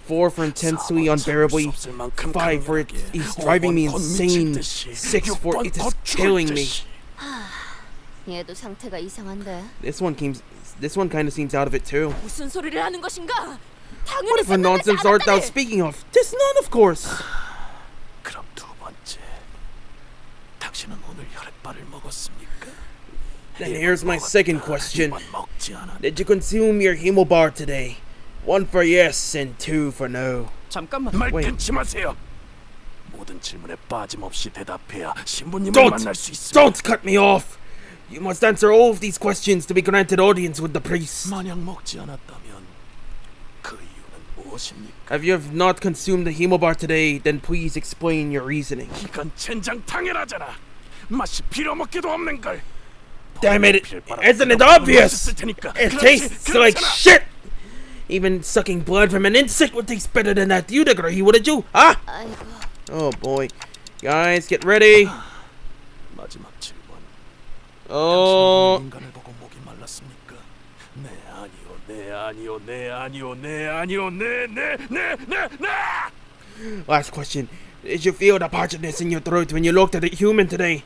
4 for intensely unbearably, 5 for it is driving me insane, 6 for it is killing me. 얘도 상태가 이상한데. This one kind of seems out of it too. 무슨 소리를 하는 것인가? What 당연히 if a nonsense art thou speaking of? 'Tis none, of course. 그럼 두 번째, 당신은 오늘 혈액발을 먹었습니까? Then here's my second question. 먹지 않아. Did you consume your hemobar today? 1 for yes and 2 for no. 잠깐만. 말 Wait. 끊지 마세요. 모든 질문에 빠짐없이 대답해야 신부님을 Don't! 만날 수 있습니다. Don't cut me off! You must answer all of these questions to be granted audience with the priest. 만약 먹지 않았다면 그 이유는 무엇입니까? If you have not consumed the hemobar today, then please explain your reasoning. 이건 젠장 당연하잖아. 맛이 빌어먹기도 없는 걸. Damn it! Isn't it obvious? It tastes like shit! Even sucking blood from an insect would taste better than that. You'd agree, wouldn't you? Huh? 아이고. Oh boy. Guys, get ready. 마지막 질문. Oh. 인간을 보고 목이 말랐습니까? 네 아니요, 네 아니요, 네 아니요, 네 아니요, 네. Last question. Did you feel the parchedness in your throat when you looked at a human today?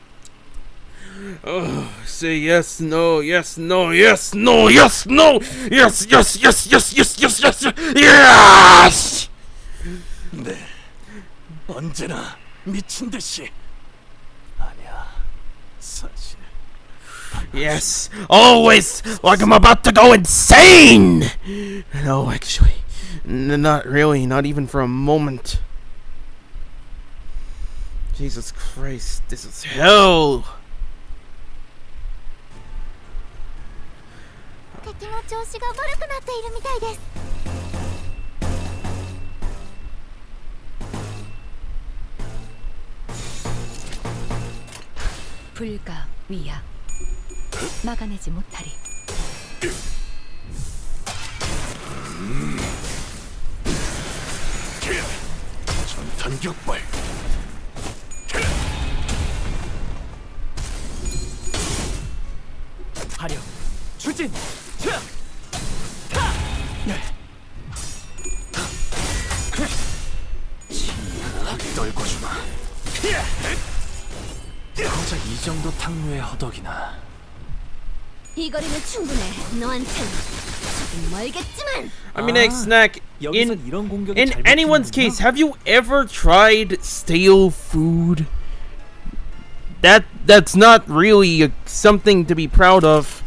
Oh, say yes, no, yes, no, yes, no, yes, no, yes, yes, yes, yes, yes, yes, yes, yes. 네. 언제나 미친 듯이. 아니야. 사실. Yes, always, like I'm about to go insane. No, actually, not really, not even for a moment. Jesus Christ, this is hell. 敵の調子が悪くなっているみたいです 불가 위야. 막아내지 못하리. 전탄 격발. 화력 추진. 차. 고작 이 정도 탕류의 허덕이나. 이 거리는 충분해. 너한텐 조금 멀겠지만. I mean, like, Snack, 여기서 이런 공격이 in 잘 anyone's 버티는군요. case, have you ever tried stale food? That's not really something to be proud of,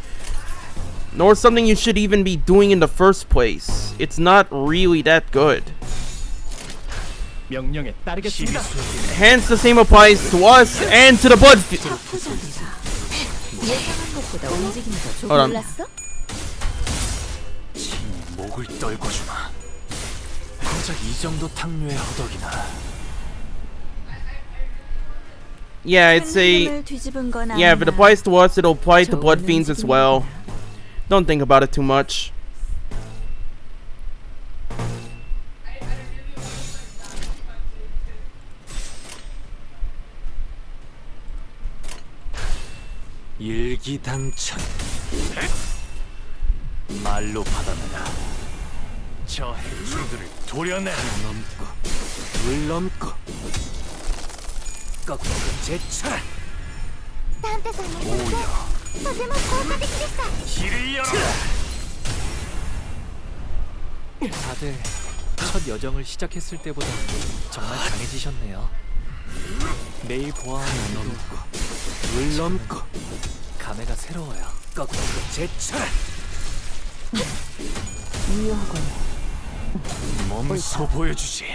nor something you should even be doing in the first place. It's not really that good. 명령에 따르겠습니다. Hence, the same applies to us and to the blood. 예상한 것보다 움직임이 더 hold 조금 on. 몰랐어? 목을 떨궈주마. 고작 이 정도 탕류의 허덕이나. Yeah, it's a yeah. If it applies to us, it'll apply to blood fiends as well. Don't think about it too much. 일기당천. 말로 받아내라. 저 행충들을 도려내. 넘고 물 넘고 거꾸로 제쳐라. ダンテさんの오여 とても効果的でした。 길을 열어라. 다들 첫 여정을 시작했을 때보다 정말 강해지셨네요. 매일 보아하는 넘고 물 넘고 감회가 새로워요. 거꾸로 제쳐라. 몸소 보여주지.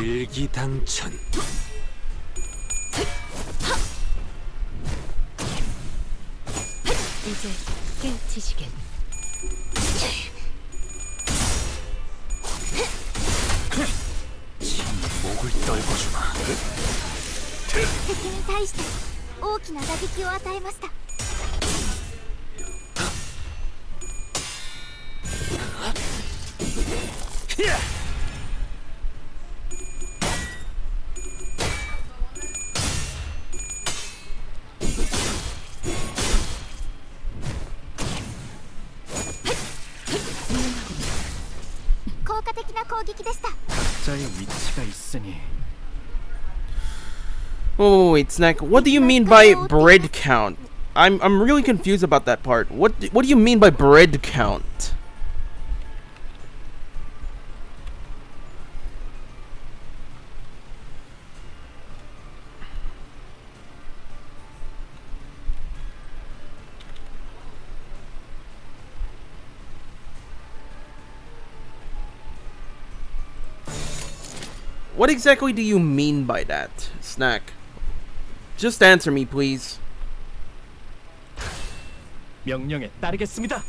일기당천. 이제 깨우치시겠. 목을 떨궈주마. 敵に対して大きな打撃を与えました。 効果的な攻撃でした。 각자의 위치가 있으니. Oh, wait, Snack. What do you mean by bread count? I'm really confused about that part. What do you mean by bread count? What exactly do you mean by that, Snack? Just answer me, please. 명령에 따르겠습니다.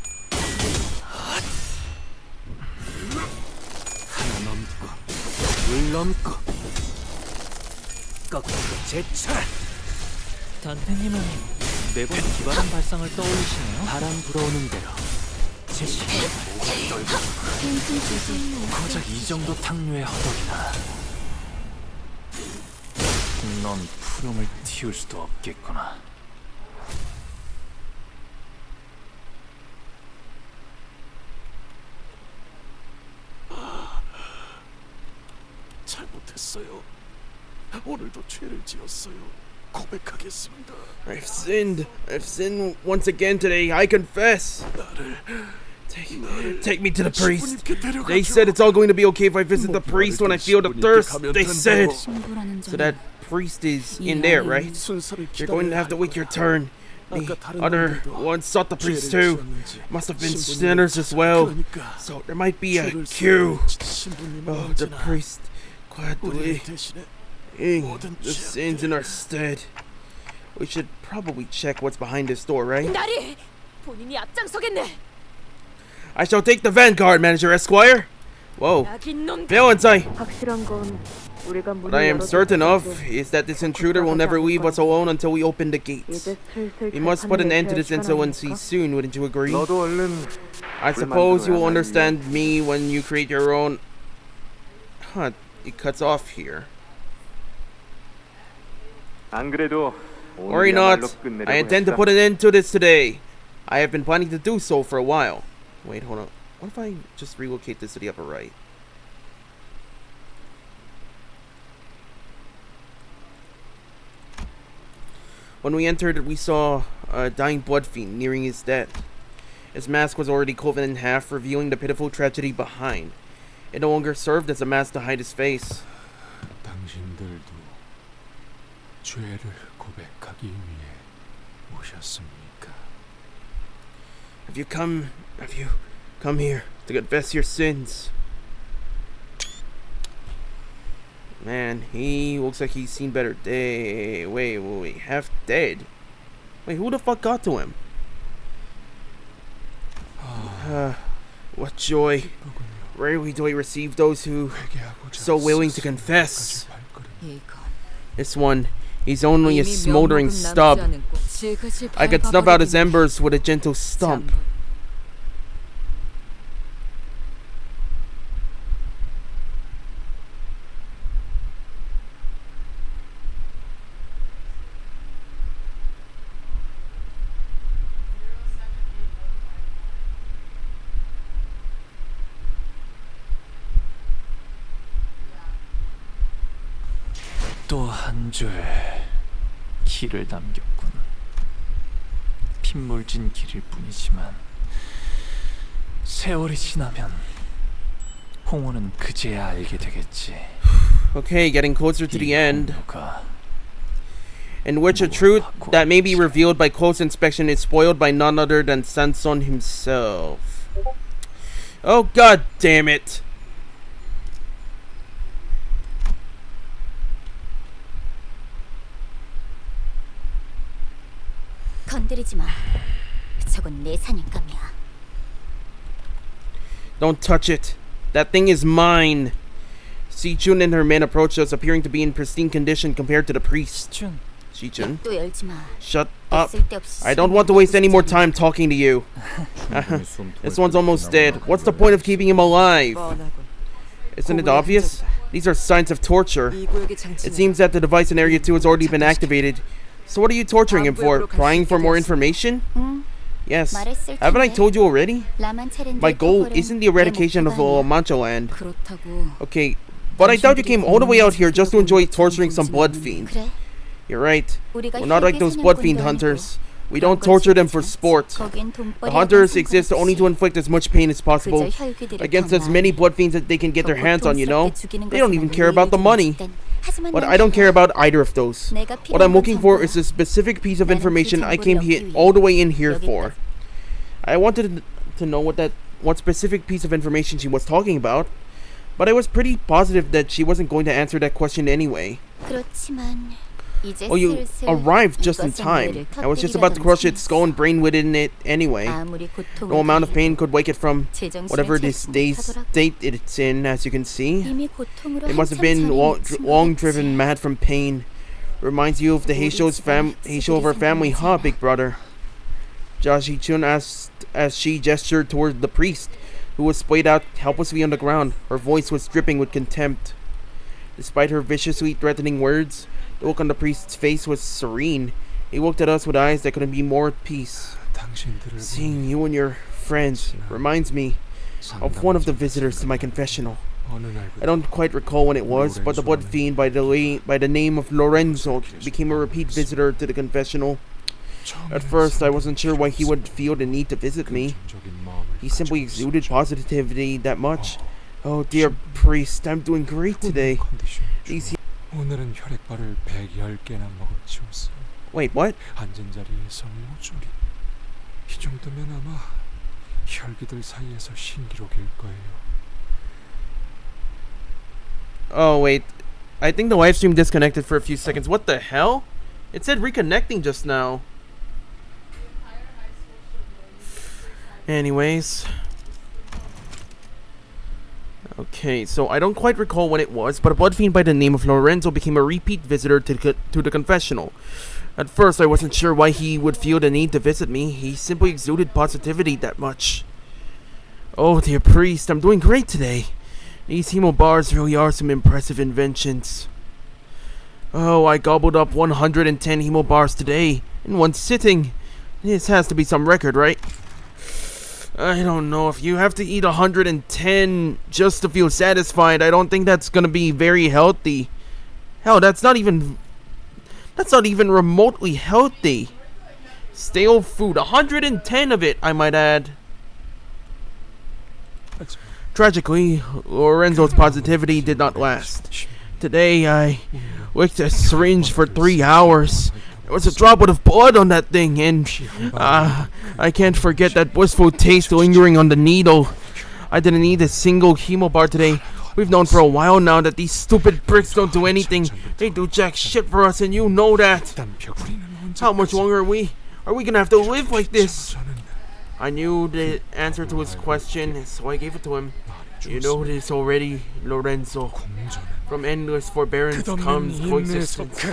하나 넘고 물 넘고 거꾸로 제쳐라. 단테님은 매번 기발한 발상을 떠올리시네요. 바람 불어오는 대로 제시. 목을 떨고 고작 이 정도 탕류의 허덕이나. 넌 푸름을 틔울 수도 없겠구나. 잘못했어요. 오늘도 죄를 지었어요. 고백하겠습니다. I've sinned once again today. I confess. Take me to the priest. They said it's all going to be okay if I visit the priest when I feel the thirst. They said. So that priest is in there, right? You're going to have to wait your turn. The other ones sought the priest too. Must have been sinners as well. So there might be a queue. Oh, the priest gladly the sins in our stead. We should probably check what's behind this door, right? 나리 본인이 앞장서겠네. I shall take the vanguard, Manager Esquire. Whoa, 낙인 놈들. Valentine. 확실한 건 우리가 What I am certain of is that this intruder will never leave us alone until we open the gates. 이제 슬슬 We must put an end to this insolvency soon, wouldn't you agree? I suppose you will understand me when you create your own... Huh, it cuts off here. 안 그래도 Worry 오늘야말로 not. 끝내려고 I intend to 했다. put an end to this today. I have been planning to do so for a while. Wait, hold on. What if I just relocate this to the upper right? When we entered, we saw a dying blood fiend nearing his death. His mask was already cloven in half, revealing the pitiful tragedy behind. It no longer served as a mask to hide his face. 당신들도 죄를 고백하기 위해 오셨습니까? Have you come here to confess your sins? Man, he looks like he's seen better day. Wait, half dead. Wait, who the fuck got to him? What joy. Rarely do I receive those who are so willing to confess. This one, he's only a smoldering stub. I could snuff out his embers with a gentle stump. 또 한 줄 길을 남겼군. 핏물진 길일 뿐이지만 세월이 지나면 홍호는 그제야 알게 되겠지. Okay, getting closer to the end, in which a truth that may be revealed by close inspection is spoiled by none other than Sanson himself. Oh god damn it! 건드리지 마. 저건 내 사냥감이야. Don't touch it. That thing is mine. Si-chun and her men approached us, appearing to be in pristine condition compared to the priest. Si-chun? 또 열지 마. Shut up. I don't want to waste any more time talking to you. This one's almost dead. What's the point of keeping him alive? Isn't it obvious? These are signs of torture. It seems that the device in Area 2 has already been activated. So what are you torturing him for? Prying for more information? Yes. Haven't I told you already? My goal isn't the eradication of Manchaland. Okay, but I thought you came all the way out here just to enjoy torturing some blood fiend. You're right. We're not like those blood fiend hunters. We don't torture them for sport. The hunters exist only to inflict as much pain as possible against as many blood fiends that they can get their hands on, you know? They don't even care about the money. But I don't care about either of those. What I'm looking for is a specific piece of information I came here all the way in here for. I wanted to know what specific piece of information she was talking about, but I was pretty positive that she wasn't going to answer that question anyway. Oh, you arrived just in time. I was just about to crush its skull and brain within it anyway. No amount of pain could wake it from whatever this state it's in, as you can see. It must have been long driven mad from pain. Reminds you of the Heisho of our family, huh, big brother? Joshi Chun asked as she gestured toward the priest, who was splayed out helplessly on the ground. Her voice was dripping with contempt. Despite her viciously threatening words, the look on the priest's face was serene. He looked at us with eyes that couldn't be more at peace. Seeing you and your friends reminds me of one of the visitors to my confessional. I don't quite recall when it was, but the blood fiend by the name of Lorenzo became a repeat visitor to the confessional. At first, I wasn't sure why he would feel the need to visit me. He simply exuded positivity that much. Oh dear priest, I'm doing great today. 오늘은 혈액발을 110개나 먹어치웠어. Wait, what? 앉은 자리에서 모조리. 이 정도면 아마 혈기들 사이에서 신기록일 거예요. Oh wait, I think the live stream disconnected for a few seconds. What the hell? It said reconnecting just now. Anyways. Okay, so I don't quite recall when it was, but a blood fiend by the name of Lorenzo became a repeat visitor to the confessional. At first, I wasn't sure why he would feel the need to visit me. He simply exuded positivity that much. Oh, dear priest, I'm doing great today. These hemo bars really are some impressive inventions. Oh, I gobbled up 110 hemo bars today in one sitting. This has to be some record, right? I don't know. If you have to eat 110 just to feel satisfied, I don't think that's gonna be very healthy. Hell, that's not even remotely healthy. Stale food, 110 of it, I might add. Tragically, Lorenzo's positivity did not last. Today, I licked a syringe for 3 hours. There was a drop of blood on that thing, and I can't forget that blissful taste lingering on the needle. I didn't eat a single hemo bar today. We've known for a while now that these stupid bricks don't do anything. They do jack shit for us, and you know that. How much longer are we gonna have to live like this? I knew the answer to his question, so I gave it to him. You know this already, Lorenzo. From endless forbearance comes coexistence.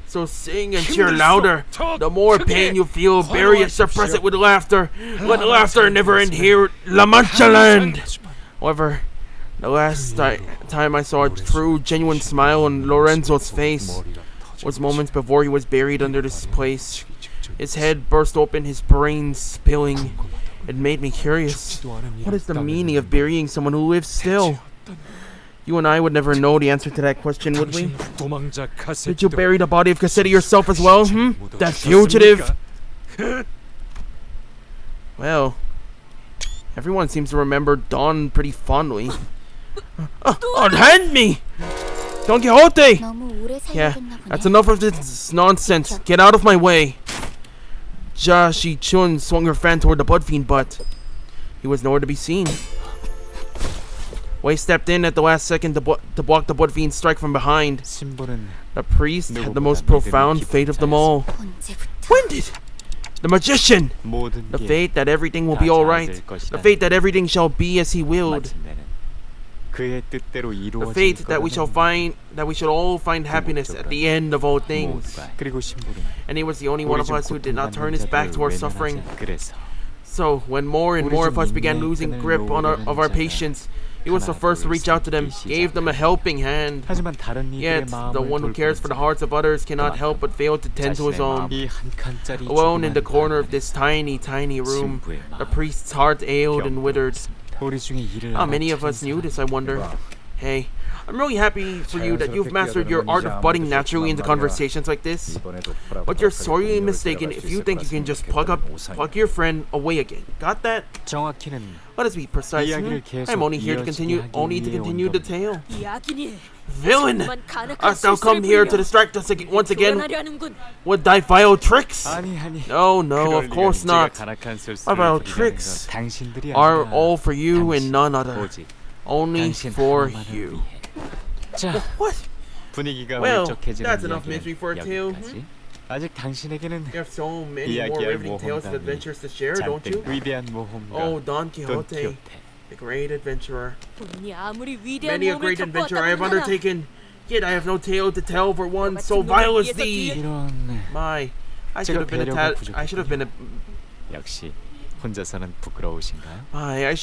So sing and cheer louder. The more pain you feel, bury it, suppress it with laughter. Let laughter never end here, La Manchaland. However, the last time I saw a true, genuine smile on Lorenzo's face was moments before he was buried under this place. His head burst open, his brain spilling. It made me curious. What is the meaning of burying someone who lives still? You and I would never know the answer to that question, would we? Did you bury the body of Cassetti yourself as well, That fugitive? Well, everyone seems to remember Dawn pretty fondly. Unhand me! Don Quixote! Yeah, that's enough of this nonsense. Get out of my way. Jia Shi-chun swung her fan toward the blood fiend, but he was nowhere to be seen. Wei stepped in at the last second to block the blood fiend's strike from behind. The priest had the most profound fate of them all. When did? The magician! The fate that everything will be alright. The fate that everything shall be as he willed. The fate that we shall all find happiness at the end of all things. And he was the only one of us who did not turn his back to our suffering. So, when more and more of us began losing grip on our patients, he was the first to reach out to them, gave them a helping hand. Yet, the one who cares for the hearts of others cannot help but fail to tend to his own. Alone in the corner of this tiny, tiny room, the priest's heart ailed and withered. How many of us knew this, I wonder? Hey, I'm really happy for you that you've mastered your art of butting naturally into conversations like this. But you're sorely mistaken if you think you can just plug your friend away again. Got that? Let us be precise. I'm only here to continue the tale. Villain! Hast thou come here to distract us once again with thy vile tricks? No, of course not. My vile tricks are all for you and none other. Only for you. What? Well, that's enough misery for a tale. You have so many more riveting tales of adventures to share, don't you? Oh, Don Quixote, the great adventurer. Many a great adventure I have undertaken, yet I have no tale to tell for one so vile as thee. My, I should have been I should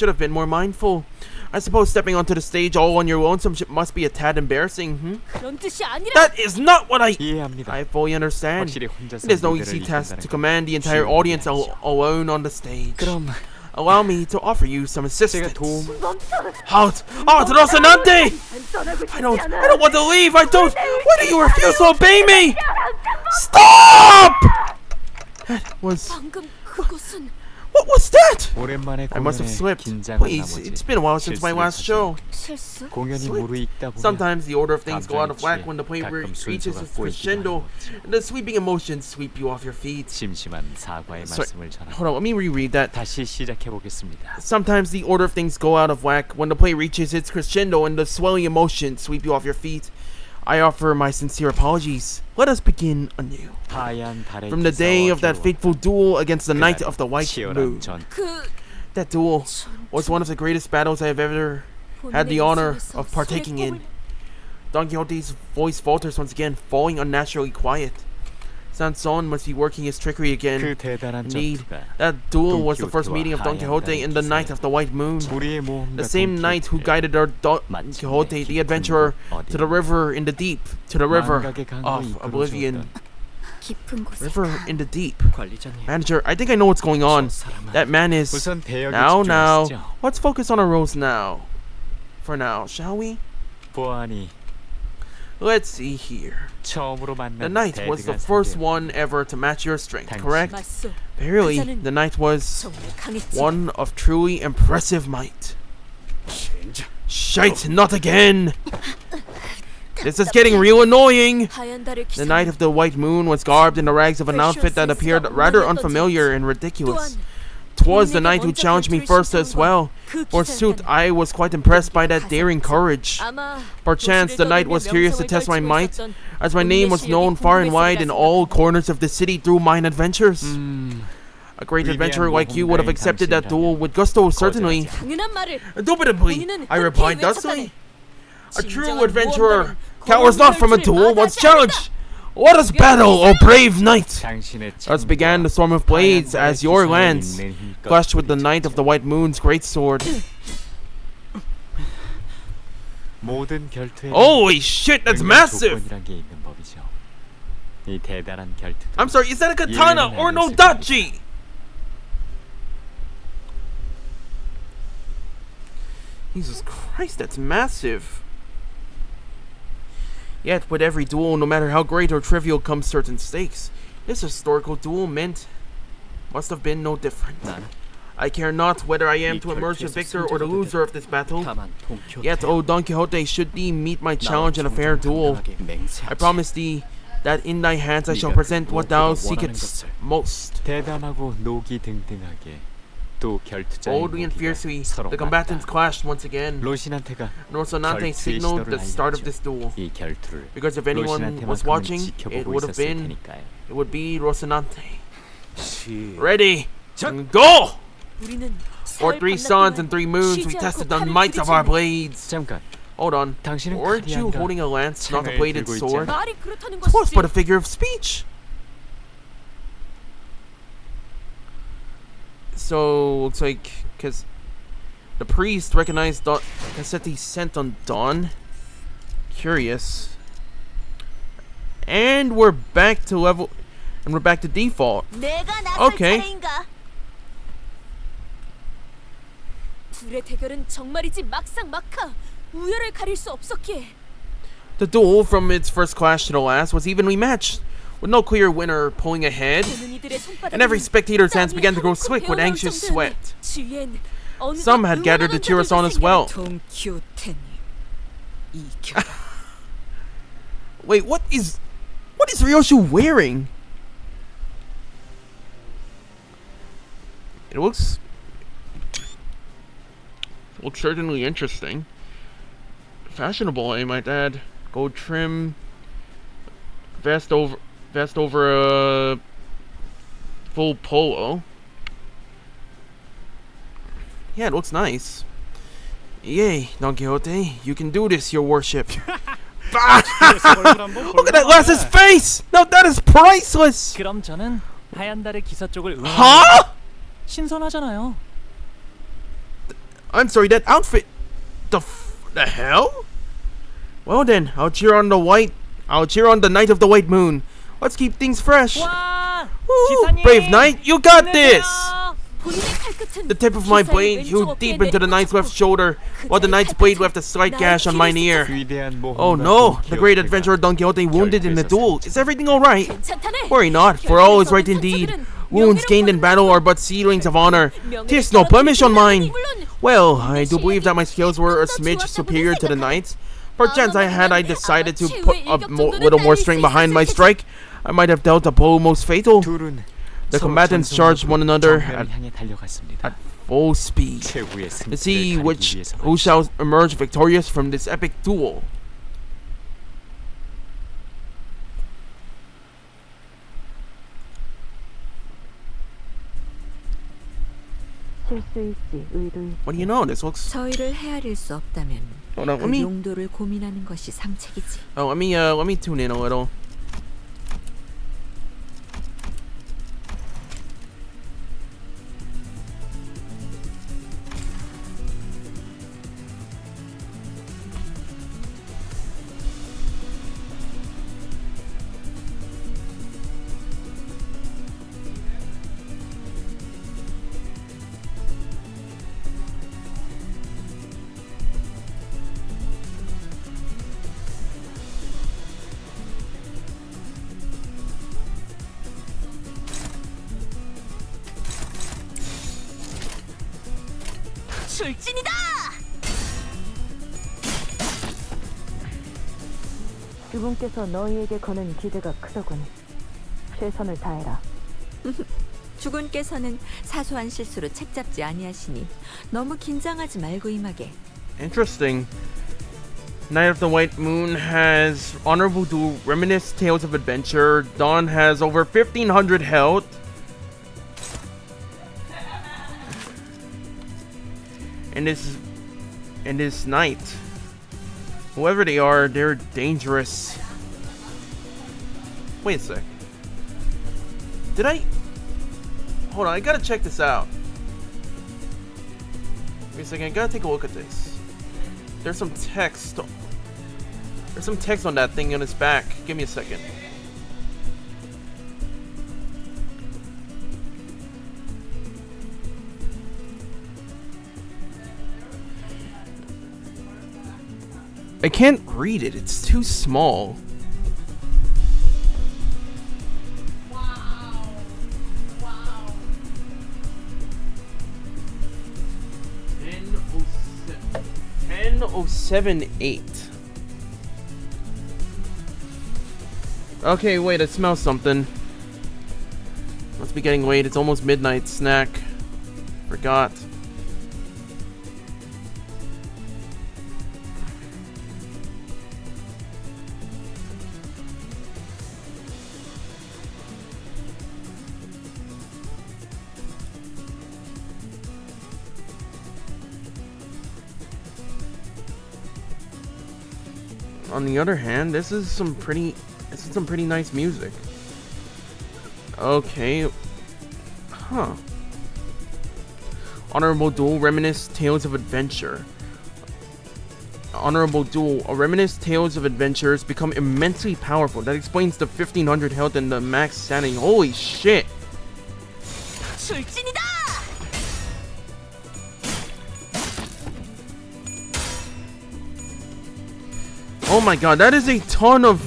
have been more mindful. I suppose stepping onto the stage all on your lonesome must be a tad embarrassing, That is not what I fully understand. It is no easy task to command the entire audience alone on the stage. Allow me to offer you some assistance. Halt! Rocinante! I don't want to leave! Why do you refuse to obey me? Stop! That was... What was that? I must have slipped. Please, it's been a while since my last show. Sometimes the order of things go out of whack when the play reaches its crescendo, and the sweeping emotions sweep you off your feet. Hold on, let me reread that. Sometimes the order of things go out of whack when the play reaches its crescendo, and the swelling emotions sweep you off your feet. I offer my sincere apologies. Let us begin anew. From the day of that fateful duel against the Knight of the White Moon. That duel was one of the greatest battles I have ever had the honor of partaking in. Don Quixote's voice falters once again, falling unnaturally quiet. Sanson must be working his trickery again. 그 대단한 Indeed, 전투가 that duel was the first Quixote와 meeting of Don Quixote and the 하얀 Knight of the White Moon. 우리의 모험가 The same 돈 knight who 키호테를 guided our Don 만천의 Quixote, the 깊은 adventurer, 곳 to the river in the deep, to the river 망각의 강으로 of 이끌어주었던 oblivion. 깊은 곳에 River in the deep. 관리자님. Manager, I think I know what's going on. That man is... 우선 대역에 Now, 집중하시죠. let's focus on our roles now. For now, shall we? 보아하니 Let's see here. 처음으로 만난 The knight was the 배드가 first 상대였습니다. one ever to match your strength, 당신. correct? 맞소. Verily, 그자는 the knight was 정말 강했지. one of truly impressive might. Shite, not again! This is getting real annoying! 하얀 달을 The Knight of the White Moon was garbed in the rags of an outfit that appeared rather unfamiliar and ridiculous. 'Twas the knight who challenged me first as well. Forsooth, I was quite impressed by that daring courage. Perchance the knight was curious to test my might, as my name was known far and wide in all corners of the city through mine adventures. A great adventurer like you would have accepted that duel with gusto, certainly. 당연한 말을. Indubitably, I replied 흔쾌히 thusly. A true 진정한 adventurer 모험가는 cowers not from a duel once challenged. Let us battle, O brave knight! 당신의 Thus began the storm of blades as your lance clashed with the Knight of the White Moon's great sword. 모든 결투에 Holy shit, that's massive! 조건이란 게 있는 법이죠. 이 대단한 결투. I'm sorry, is that a katana or no dachi? Jesus Christ, that's massive. Yet, with every duel, no matter how great or trivial, comes certain stakes. This historical duel must have been no different. I care not whether I am to emerge the victor or the loser of this battle. Yet, O Don Quixote, should thee meet my challenge in a fair duel, I promise thee that in thy hands I shall present what thou seekest most. 대담하고 노기등등하게 또 결투자의 Boldly and fiercely, 서로 the combatants clashed once again. 로시난테가 Rocinante signaled the start of this duel. 이 결투를 Because if anyone was watching, it would be Rocinante. Ready, go! For 3 suns and 3 moons, we tested the might of our blades. 잠깐. Hold on. 당신은 Weren't 칼이 you 아니라 holding a lance, not a 창을 bladed 들고 sword? 있잖아. 말이 그렇다는 It was 것이지. but a figure of speech. So, looks like, because the priest recognized Cassetti's scent on Dawn. Curious. And we're back to default. 내가 나설 Okay. 차례인가? 둘의 대결은 정말이지 막상막하. 우열을 가릴 수 없었기에. The duel, from its first clash to the last, was evenly matched, with no clear winner pulling ahead, and every spectator's hands began to grow slick with anxious sweat. Some had gathered to cheer us on as well. Wait, what is Ryoshu wearing? It looks certainly interesting. Fashionable, I might add. Gold trim, vest over a full polo. Yeah, it looks nice. Yay, Don Quixote, you can do this, your worship. Look at that lass's face! Now that is priceless! 그럼 저는 하얀 달의 기사 쪽을 Huh? 신선하잖아요. I'm sorry, that outfit. The hell? Well then, I'll cheer on the Knight of the White Moon. Let's keep things fresh. Woo, brave knight, you got this! The tip of my blade hewed deep into the knight's left shoulder, while the knight's blade left a slight gash on mine ear. Oh no, the great adventurer Don Quixote wounded in the duel. Is everything alright? Worry not, for all is right indeed. Wounds gained in battle are but seedlings of honor. 'Tis no blemish on mine. Well, I do believe that my skills were a smidge superior to the knight's. Perchance I decided to put a little more strength behind my strike, I might have dealt a blow most fatal. The combatants charged one another at full speed to see who shall emerge victorious from this epic duel. What do you know? This looks. 저희를 헤아릴 수 없다면 Hold on, 그 용도를 고민하는 것이 상책이지. let me tune in a little. 출진이다! 주군께서 너희에게 거는 기대가 크더군. 최선을 다해라. 주군께서는 사소한 실수로 책 잡지 아니하시니 너무 긴장하지 말고 임하게. Interesting. Night of the White Moon has Honorable Duel, Reminisce Tales of Adventure. Dawn has over 1,500 health. And this night, whoever they are, they're dangerous. Wait a sec. Did I? Hold on, I gotta check this out. Wait a second, I gotta take a look at this. There's some text. There's some text on that thing on his back. Give me a second. I can't read it, it's too small. Wow. 10:07:8. Okay, wait, I smell something. Must be getting late, it's almost midnight. Snack. Forgot. On the other hand, this is some pretty nice music. Okay. Huh. Honorable Duel, Reminisce Tales of Adventure. Honorable Duel, Reminisce Tales of Adventures become immensely powerful. That explains the 1,500 health and the max sanity. Holy shit. 출진이다! Oh my god, that's a ton of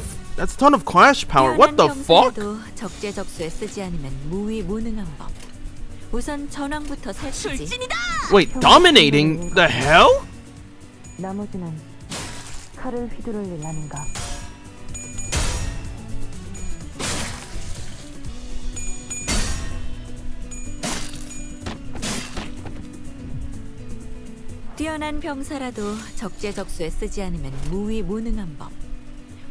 clash power. What the fuck? 적재적소에 쓰지 않으면 무위무능한 법. 우선 전황부터 살피지. 출진이다! Wait, dominating? The hell? 나머지는 칼을 휘두를 아닌가. 뛰어난 병사라도 적재적소에 쓰지 않으면 무위무능한 법.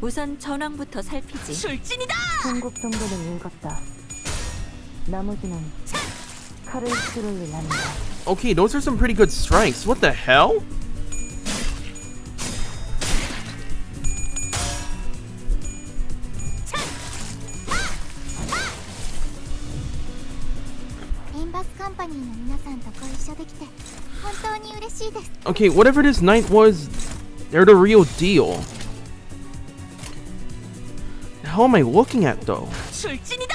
우선 전황부터 살피지. 출진이다! 한국 정도는 읽었다. 나머지는 칼을 휘두를 아닌가. Okay, those are some pretty good strikes. What the hell? Okay, whatever this night was, they're the real deal. The hell am I looking at though? 출진이다!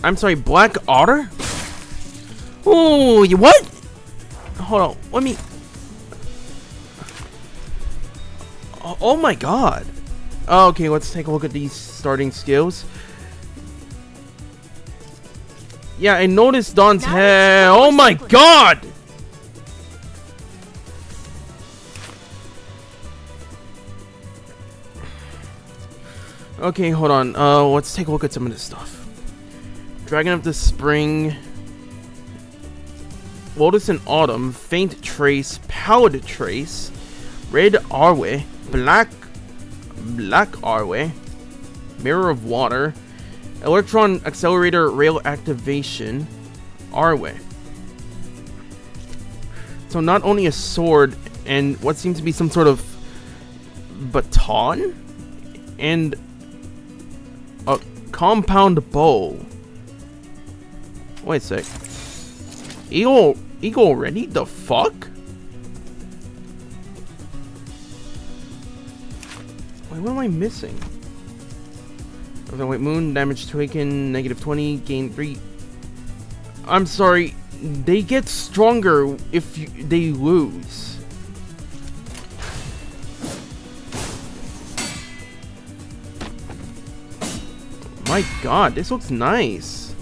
I'm sorry, Black Otter? Oh, what? Hold on, let me... Oh my god. Okay, let's take a look at these starting skills. Yeah, I noticed Dawn's hair. Oh my god! Okay, hold on. Let's take a look at some of this stuff. Dragon of the Spring, Lotus in Autumn, Faint Trace, Pallid Trace, Red Arwe, Black Arwe, Mirror of Water, Electron Accelerator Rail Activation, Arwe. So not only a sword and what seems to be some sort of baton and a compound bow. Wait a sec. Eagle already? The fuck? Wait, what am I missing? The White Moon, damage taken, -20, gain 3. I'm sorry, they get stronger if they lose. My god, this looks nice.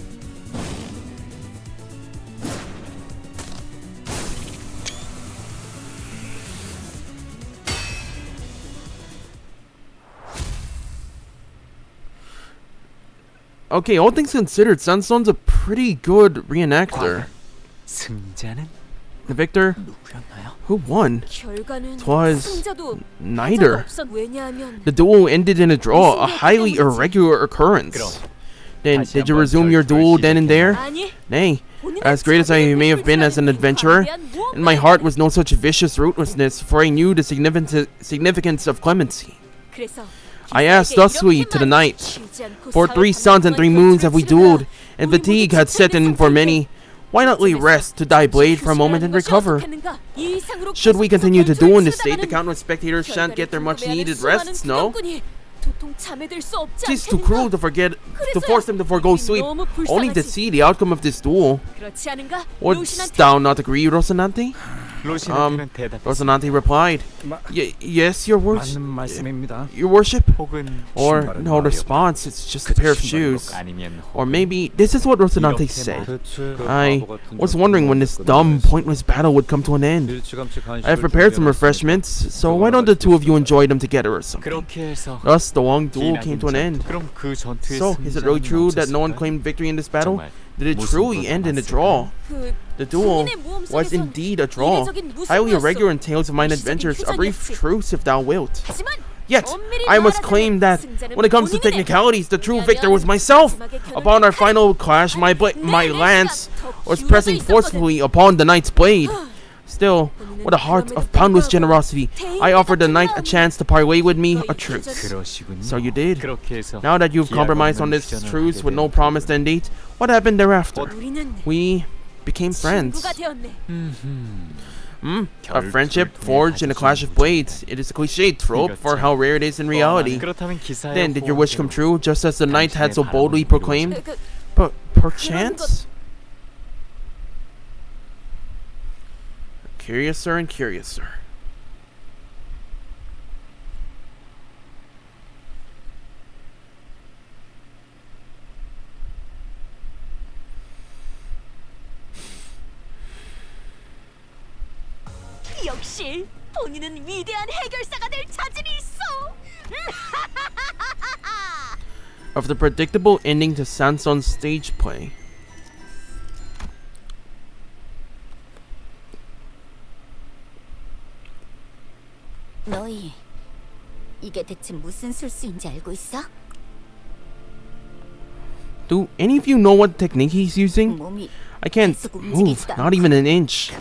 Okay, all things considered, Sansone's a pretty good reenactor. 승자는 The victor? 누구였나요? Who won? 결과는 Twas 승자도 neither. 없었. 왜냐하면 The duel ended in a draw, a highly irregular occurrence. Then, did you resume your duel then and there? 아니, Nay, as great as I may have been as an adventurer, in my heart was no such vicious ruthlessness, for I knew the significance of clemency. 그래서 I asked thusly to the knight, for 3 suns and 3 moons have we dueled, and fatigue had set in for many. Why not lay rest to thy blade for a moment and recover? Should we continue to duel in this state, the countless spectators shan't get their much needed rests, no? Tis too cruel to force them to forego sleep, only to see the outcome of this duel. Wouldst thou not agree, Rocinante? 로시나한테는 대답했습니다. Rocinante replied, yes, your worship. 맞는 말씀입니다. Your worship? 혹은 Or no response, it's just a pair of shoes. 아니면 Or maybe this is what Rocinante said. I was wondering when this dumb, pointless battle would come to an end. I have prepared some refreshments, so why don't the two of you enjoy them together or something? 그렇게 해서 Thus, the long duel came to an end. 그럼 그 전투의 So, is it really 승자는 true that no one 없었을까요? claimed victory in this battle? 정말 Did it truly end in a draw? The duel was indeed a draw, highly irregular in tales of mine adventures, a brief truce if thou wilt. Yet, I must claim that, when it comes to technicalities, the true victor was myself! Upon our final clash, my lance was pressing forcefully upon the knight's blade. Still, with a heart of boundless generosity, I offered the knight a chance to parlay with me a truce. 그러시군요. So you did. 그렇게 해서 Now that you've 기약 compromised on 없는 this 미션을 truce 하게 with no 된 promised end date, what happened thereafter? 우리는 We became friends. 친구가 되었네. A friendship forged in a clash of blades. It is a cliche trope for how rare it is in reality. 그렇다면 기사의 Then, did your wish come true, just as the knight had so 당신의 boldly 바람은 proclaimed? But perchance? Curiouser and curiouser. 역시 본인은 위대한 해결사가 될 자질이 있어. Of the predictable ending to Sansone's stage play. 너희 이게 대체 무슨 술수인지 알고 있어? Do any of you know what technique he's using? 몸이 I can't move, not even an inch.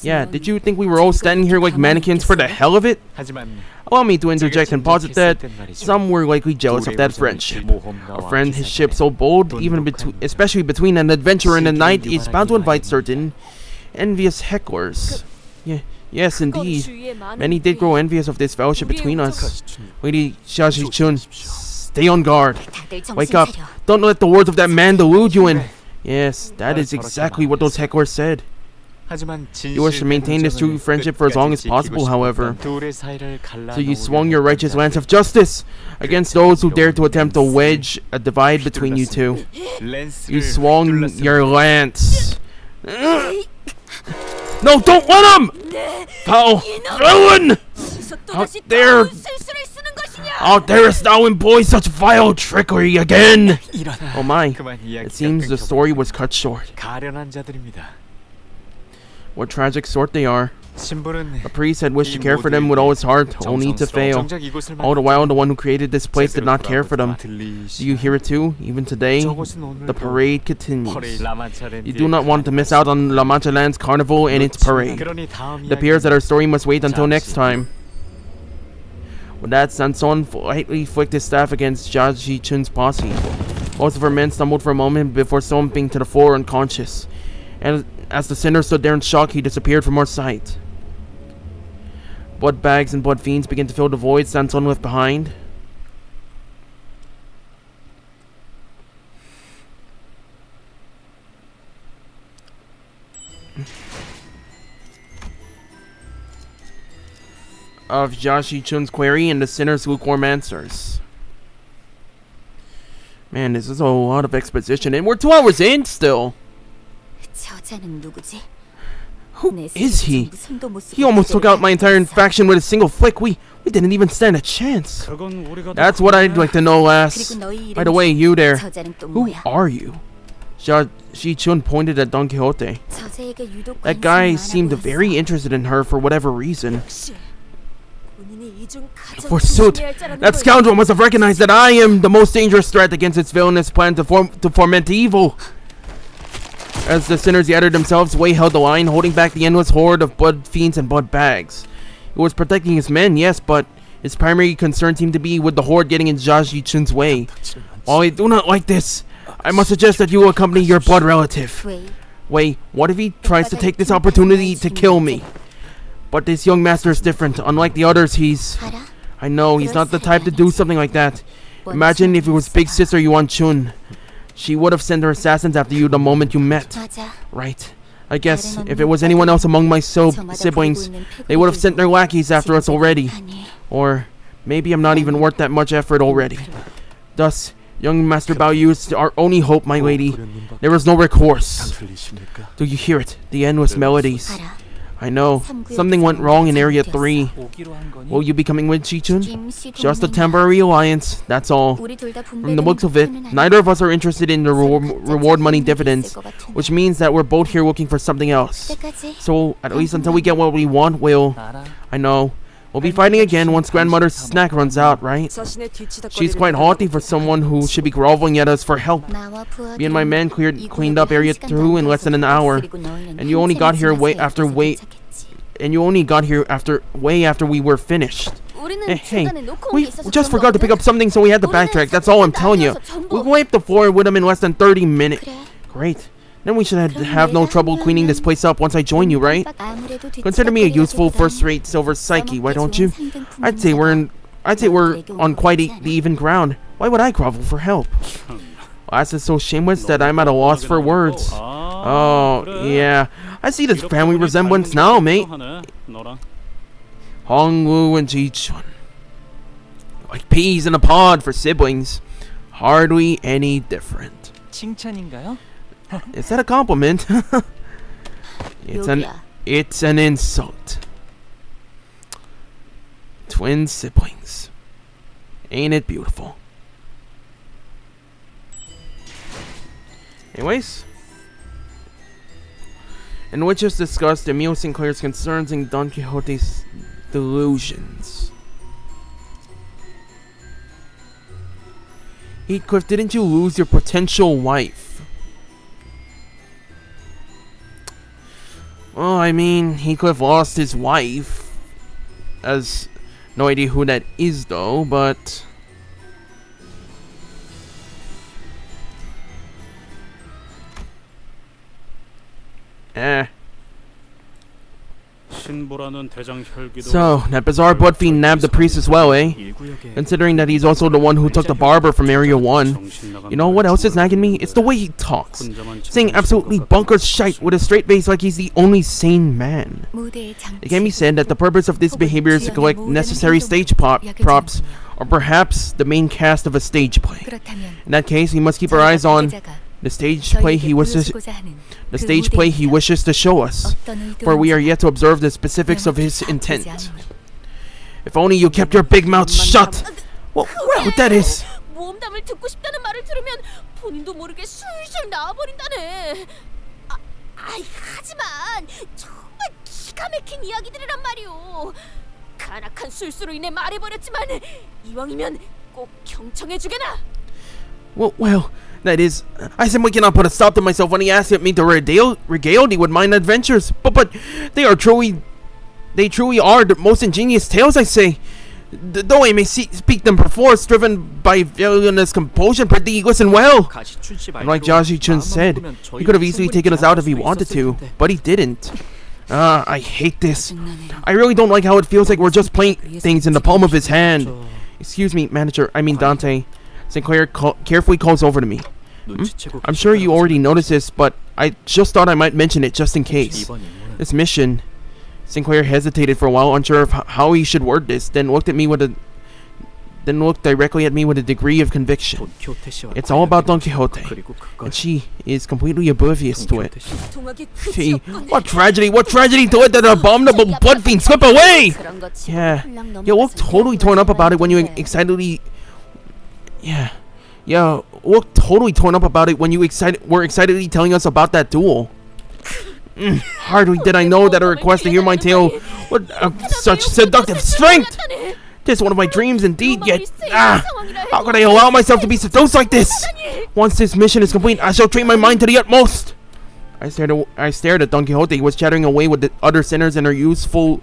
Yeah, did you think we were all standing here like mannequins for the hell of it? 하지만 Allow me to interject and posit that some were likely jealous of that friendship. A friend, his ship so bold, even especially between an adventurer and a knight, is bound to invite certain envious hecklers. Yes, indeed. Many did grow envious of this fellowship between us. Lady Xiaoxi-chun, stay on guard. Wake up. Don't let the words of that man delude you in. Yes, that is exactly what those hecklers said. You wish to maintain this true friendship for as long as possible, however. So you swung your righteous lance of justice against those who dared to attempt to wedge a divide between you two. You swung your lance. No, don't let him! Foul villain! How darest thou employ such vile trickery again? Oh my, it seems the story was cut short. 가련한 자들입니다. What tragic sort they are. 신부는 A priest had wished to care for them with all his heart, only to fail. All the while, the one who created this place did not care for them. Do you hear it too? Even today, the parade continues. You do not want to miss out on La Manchaland's carnival and its parade. It appears that our story must wait until next time. With that, Sanson lightly flicked his staff against Jia Ji-chun's posse. Most of her men stumbled for a moment before slumping to the floor unconscious. And as the sinner stood there in shock, he disappeared from our sight. Blood bags and blood fiends began to fill the void Sanson left behind. Of Jia Ji-chun's query and the sinner's lukewarm answers. Man, this is a lot of exposition, and we're 2 hours in still. 저자는 누구지? Who is he? He almost took out my entire faction with a single flick. We didn't even stand a chance. That's what I'd like to know last. By the way, you there. Who are you? Ji-chun pointed at Don Quixote. That guy seemed very interested in her for whatever reason. Forsooth, that scoundrel must have recognized that I am the most dangerous threat against its villainous plan to foment evil. As the sinners gathered themselves, Wei held the line, holding back the endless horde of blood fiends and blood bags. He was protecting his men, yes, but his primary concern seemed to be with the horde getting in Ji-chun's way. While I do not like this, I must suggest that you accompany your blood relative. Wei, what if he tries to take this opportunity to kill me? But this young master is different. Unlike the others, I know, he's not the type to do something like that. Imagine if it was big sister Yuan Chun. She would have sent her assassins after you the moment you met. Right. I guess if it was anyone else among my siblings, they would have sent their lackeys after us already. Or maybe I'm not even worth that much effort already. Thus, young Master Bao Yu is our only hope, my lady. There is no recourse. Do you hear it? The endless melodies. I know. Something went wrong in Area 3. Will you be coming with Ji-chun? Just a temporary alliance, that's all. From the looks of it, neither of us are interested in the reward money dividends, which means that we're both here looking for something else. So, at least until we get what we want, I know. We'll be fighting again once grandmother's snack runs out, right? She's quite haughty for someone who should be groveling at us for help. Me and my men cleaned up Area 2 in less than an hour, and you only got here way after we were finished. Hey, we just forgot to pick up something, so we had to backtrack. That's all I'm telling you. We wiped the floor with them in less than 30 minutes. Great. Then we should have no trouble cleaning this place up once I join you, right? Consider me a useful first-rate silver psyche, why don't you? I'd say we're on quite the even ground. Why would I grovel for help? Lass is so shameless that I'm at a loss for words. Oh, yeah. I see this family resemblance now, mate. Hongwoo and Ji-chun. Like peas in a pod for siblings. Hardly any different. 칭찬인가요? Is that a compliment? It's an insult. Twin siblings. Ain't it beautiful? Anyways. In which is discussed Emile Sinclair's concerns and Don Quixote's delusions. Heathcliff, didn't you lose your potential wife? Well, I mean, Heathcliff lost his wife. As no idea who that is, though, but So, that bizarre blood fiend nabbed the priest as well, eh? Considering that he's also the one who took the barber from Area 1. You know what else is nagging me? It's the way he talks. Saying absolutely bonkers shite with a straight face like he's the only sane man. It can be said that the purpose of this behavior is to collect necessary stage props, or perhaps the main cast of a stage play. In that case, we must keep our eyes on the stage play he wishes to show us, for we are yet to observe the specifics of his intent. If only you kept your big mouth shut! What that is? 모험담을 듣고 싶다는 말을 들으면 본인도 모르게 술술 나와버린다네. 하지만 정말 기가 막힌 이야기들이란 말이오. 간악한 술수로 인해 말해버렸지만 이왕이면 꼭 경청해주게나. Well, that is, I simply cannot put a stop to myself when he asks me to regale thee with mine adventures. But they truly are the most ingenious tales, I say. Though I may speak them perforce, driven by villainous compulsion, prithee listen well. And like Ji-chun said, he could have easily taken us out if he wanted to, but he didn't. I hate this. I really don't like how it feels like we're just playing things in the palm of his hand. Excuse me, Dante. Sinclair carefully calls over to me. I'm sure you already noticed this, but I just thought I might mention it just in case. This mission. Sinclair hesitated for a while, unsure of how he should word this, then looked at me with then looked directly at me with a degree of conviction. It's all about Don Quixote, and she is completely oblivious to it. Fee, what tragedy to it that abominable blood fiend slip away! Yeah, you look totally torn up about it when you excitedly... Yeah, look totally torn up about it when you were excitedly telling us about that duel. Hardly did I know that a request to hear my tale would such seductive strength! This is one of my dreams indeed, yet how could I allow myself to be seduced like this? Once this mission is complete, I shall train my mind to the utmost. I stared at Don Quixote, who was chattering away with the other sinners in her usual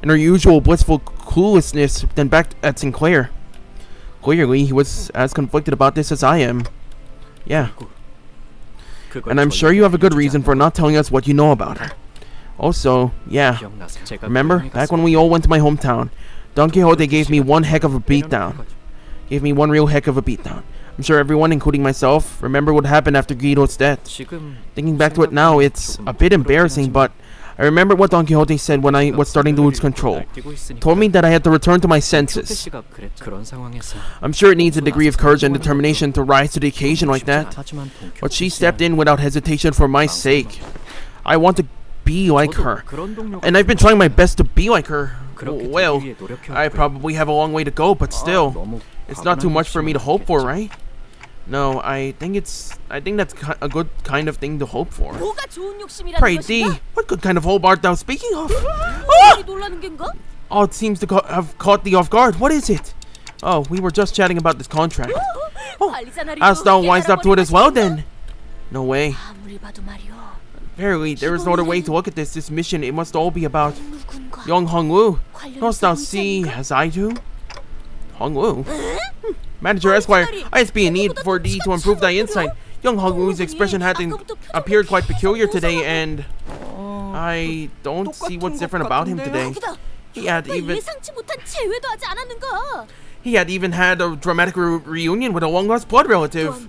blissful cluelessness, then back at Sinclair. Clearly, he was as conflicted about this as I am. Yeah. And I'm sure you have a good reason for not telling us what you know about her. Also, yeah, remember, back when we all went to my hometown, Don Quixote gave me one heck of a beatdown. One real heck of a beatdown. I'm sure everyone, including myself, remember what happened after Guido's death. Thinking back to it now, it's a bit embarrassing, but I remember what Don Quixote said when I was starting to lose control. He told me that I had to return to my senses. I'm sure it needs a degree of courage and determination to rise to the occasion like that, but she stepped in without hesitation for my sake. I want to be like her, and I've been trying my best to be like her. Well, I probably have a long way to go, but still, it's not too much for me to hope for, right? No, I think that's a good kind of thing to hope for. Pray thee, what good kind of hope art thou speaking of? Oh, it seems to have caught thee off guard. What is it? Oh, we were just chatting about this contract. Oh, hast thou wised up to it as well then? No way. Verily, there is no other way to look at this. This mission, it must all be about young Hung Woo. Dost thou see as I do? Hung Woo? Manager Esquire, I be in need for thee to improve thy insight. Young Hung Woo's expression had appeared quite peculiar today, and I don't see what's different about him today. He had even had a dramatic reunion with a long-lost blood relative.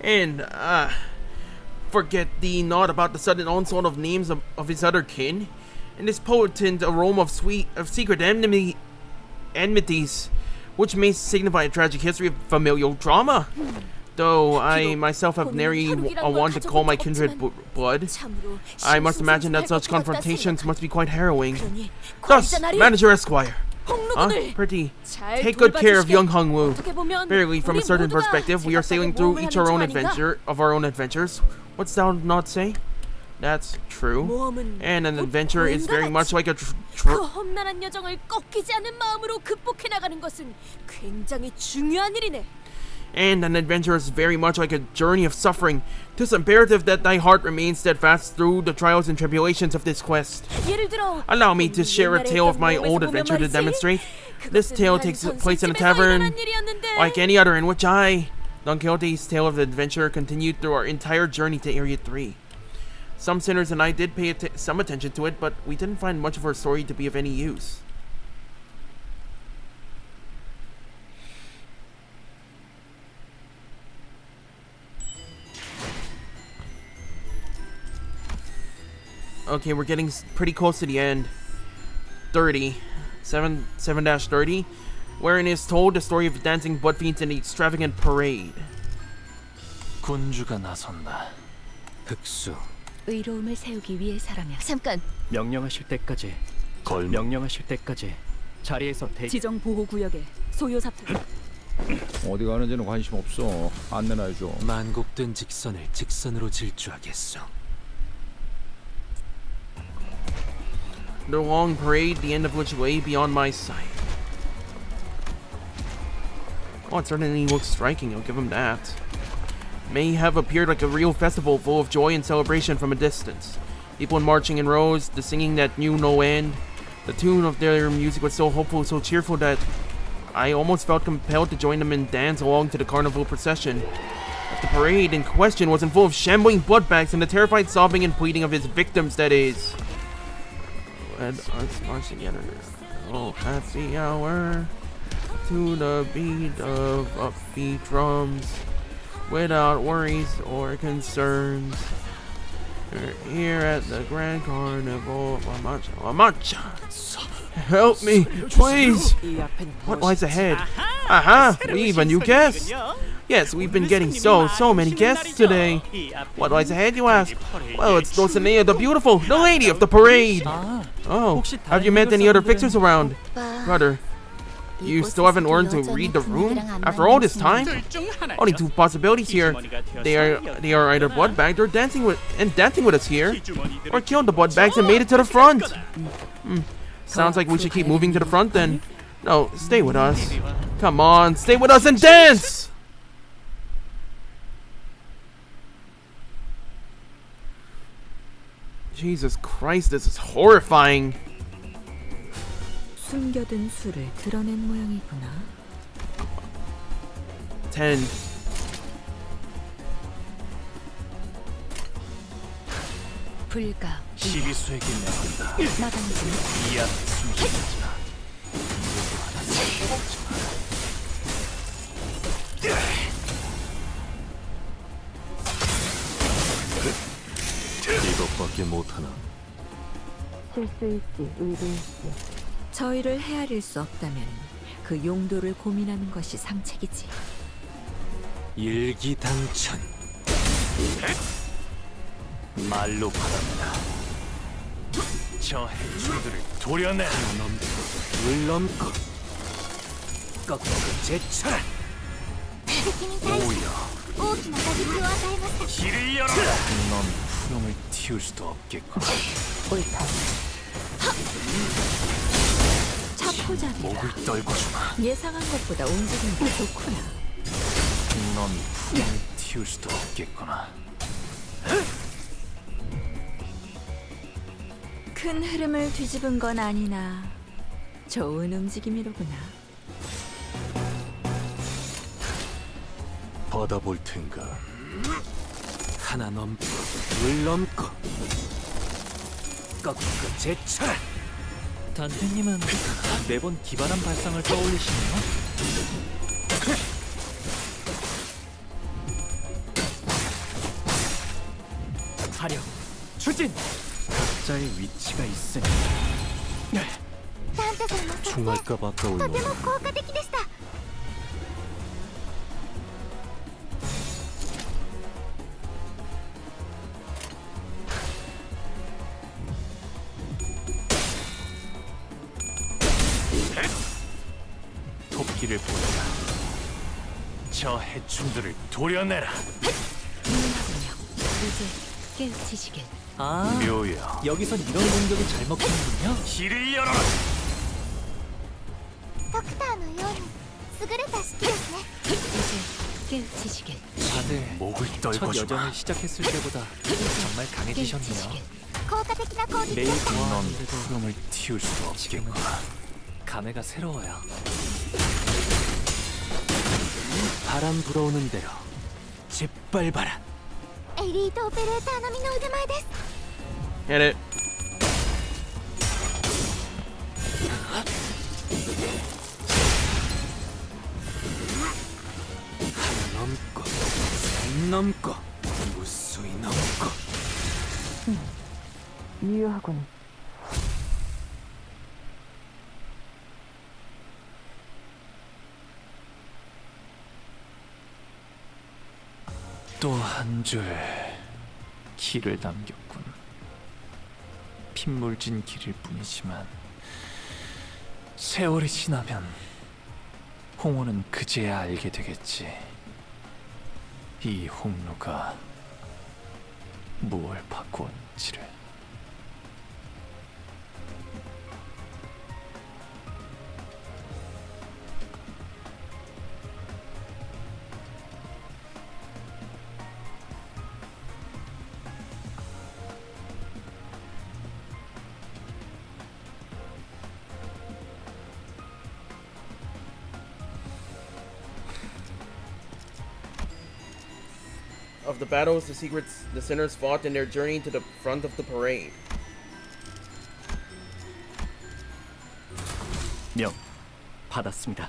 And, forget thee not about the sudden onslaught of names of his other kin, and this potent aroma of secret enmities, which may signify a tragic history of familial drama. Though I myself have nary a one to call my kindred blood, I must imagine that such confrontations must be quite harrowing. Thus, Manager Esquire, pretty, take good care of young Hung Woo. Verily, from a certain perspective, we are sailing through each our own adventures. What's thou not say? That's true. And an adventure is very much like a And an adventure is very much like a journey of suffering. 'Tis imperative that thy heart remain steadfast through the trials and tribulations of this quest. Allow me to share a tale of my old adventure to demonstrate. This tale takes place in a tavern like any other in which Don Quixote's tale of adventure continued through our entire journey to Area 3. Some sinners and I did pay some attention to it, but we didn't find much of her story to be of any use. Okay, we're getting pretty close to the end. 7-30, wherein is told the story of dancing blood fiends in the extravagant parade. 군주가 나선다. 흑수. 의로움을 세우기 위해서라면. 잠깐. 명령하실 때까지. 명령하실 때까지 자리에서 지정 보호 구역에 소요 사표. 어디 가는지는 관심 없어. 안내나 해줘. 만곡된 직선을 직선으로 질주하겠소. The long parade, the end of which lay beyond my sight. Oh, it certainly looks striking, I'll give him that. May have appeared like a real festival full of joy and celebration from a distance. People marching in rows, the singing that knew no end. The tune of their music was so hopeful, so cheerful that I almost felt compelled to join them and dance along to the carnival procession. The parade in question wasn't full of shambling bloodbags and the terrified sobbing and pleading of his victims, that is. Let us march together. Oh, happy hour. To the beat of upbeat drums. Without worries or concerns. We're here at the Grand Carnival of Mancha. Mancha! Help me, please! What lies ahead? Aha! We've a new guest! Yes, we've been getting so many guests today. What lies ahead, you ask? Well, it's Dulcinea the Beautiful, the lady of the parade! Oh, have you met any other fixers around? Brother, you still haven't learned to read the room? After all this time? Only two possibilities here. They are either bloodbagged or dancing with us here, or killed the bloodbags and made it to the front. Sounds like we should keep moving to the front then. No, stay with us. Come on, stay with us and dance! Jesus Christ, this is horrifying. 숨겨둔 수를 드러낸 모양이구나. 10. 불가. 시비수에게 내건다. 나가는 이 앞에 숨기지 마. 이것밖에 못하나. 실수 있지, 의도 있지. 저희를 헤아릴 수 없다면 그 용도를 고민하는 것이 상책이지. 일기당천. 말로 바랍니다. 저 해충들을 도려내. 물 넘고 꺾고 제쳐라. 오여 길을 열어라. 넌 푸름을 틔울 수도 없겠구나. 옳다. 차포잡이다. 목을 떨고 주마. 예상한 것보다 움직임이 좋구나. 넌 푸름을 틔울 수도 없겠구나. 큰 흐름을 뒤집은 건 아니나 좋은 움직임이로구나. 받아볼 텐가. 하나 넘고 물 넘고 꺾고 제쳐라. 단테님은 매번 기발한 발상을 떠올리시네요. 화력 추진. 각자의 위치가 있으니 충할까 아까울 놈. 토끼를 보내라. 저 해충들을 도려내라. 이제 깨우치시길. 아, 묘야. 여기선 이런 공격이 잘 먹히는군요. 길을 열어라. 이제 깨우치시길. 다들 목을 첫 떨고 주마. 여정을 시작했을 때보다 정말 강해지셨네요. 매일 넌 보아하는데도 푸름을 틔울 수도 지금은 없겠구나. 감회가 새로워요. 바람 불어오는 대로 짓밟아라. Hit it. 하나 넘고 셋 넘고 무수히 넘고. 유효하군. 또 한 줄 길을 남겼군. 핏물진 길일 뿐이지만 세월이 지나면 홍호는 그제야 알게 되겠지. 이 홍로가 무엇을 바꾸었는지를. Of the battles the sinners fought in their journey to the front of the parade. 명 받았습니다.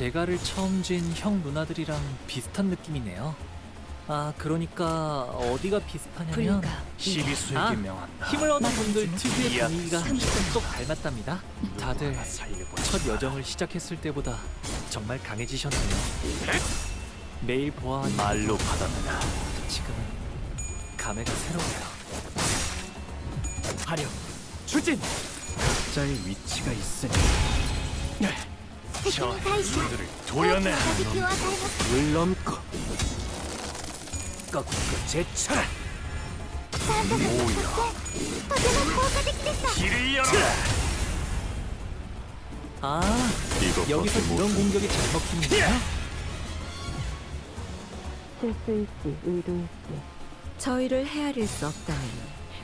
제가를 처음 쥔 형 누나들이랑 비슷한 느낌이네요. 아, 그러니까 어디가 비슷하냐면 불가 시비수에게 명한다. 힘을 얻은 분들 특유의 이야, 분위기가 쏙 닮았답니다. 다들 첫 여정을 시작했을 때보다 정말 강해지셨네요. 매일 보아하니 말로 받아내라. 지금은 감회가 새로워요. 하령, 추진. 각자의 위치가 있으니 저 힘들을 도려내. 물 넘고 꺾고 제쳐라. 모여 길을 열어라. 아, 이것밖에 여기서 못 이런 공격이 잘 먹히는군요. 실수 있지, 의도 있지. 저희를 헤아릴 수 없다면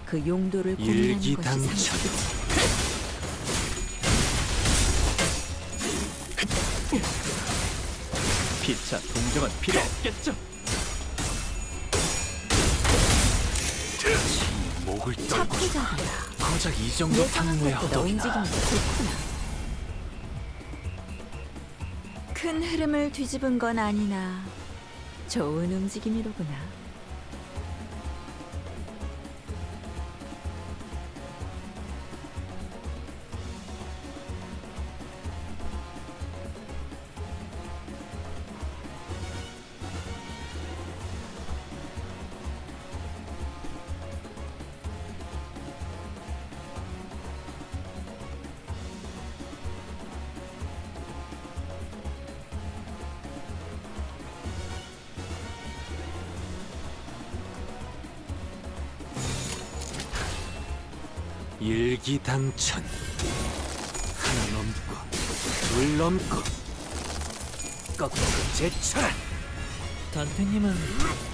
그 용도를 고민하는 것이 일기당천. 상식이지. 피차 동정은 필요 없겠죠. 목을 떨고 착해적이야. 고작 이 정도 탕후의 예상보다 움직임이 허덕이나. 좋구나. 큰 흐름을 뒤집은 건 아니나 좋은 움직임이로구나. 일기당천. 하나 넘고 둘 넘고 꺾고 제쳐라. 단테님은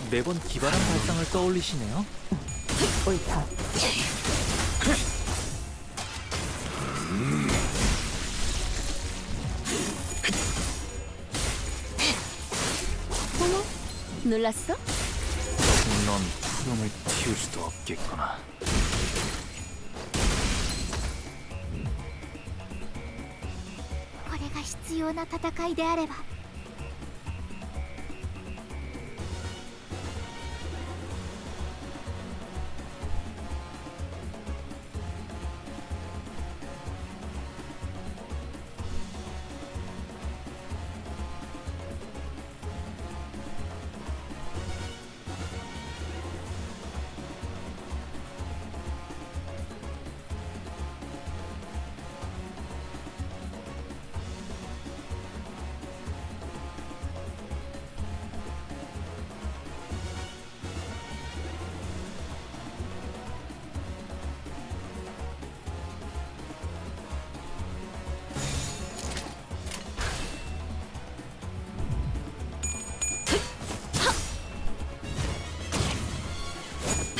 매번 기발한 발상을 떠올리시네요. 옳다. 어머, 놀랐어? 넌 푸름을 틔울 수도 없겠구나. これが必要な戦いであれば。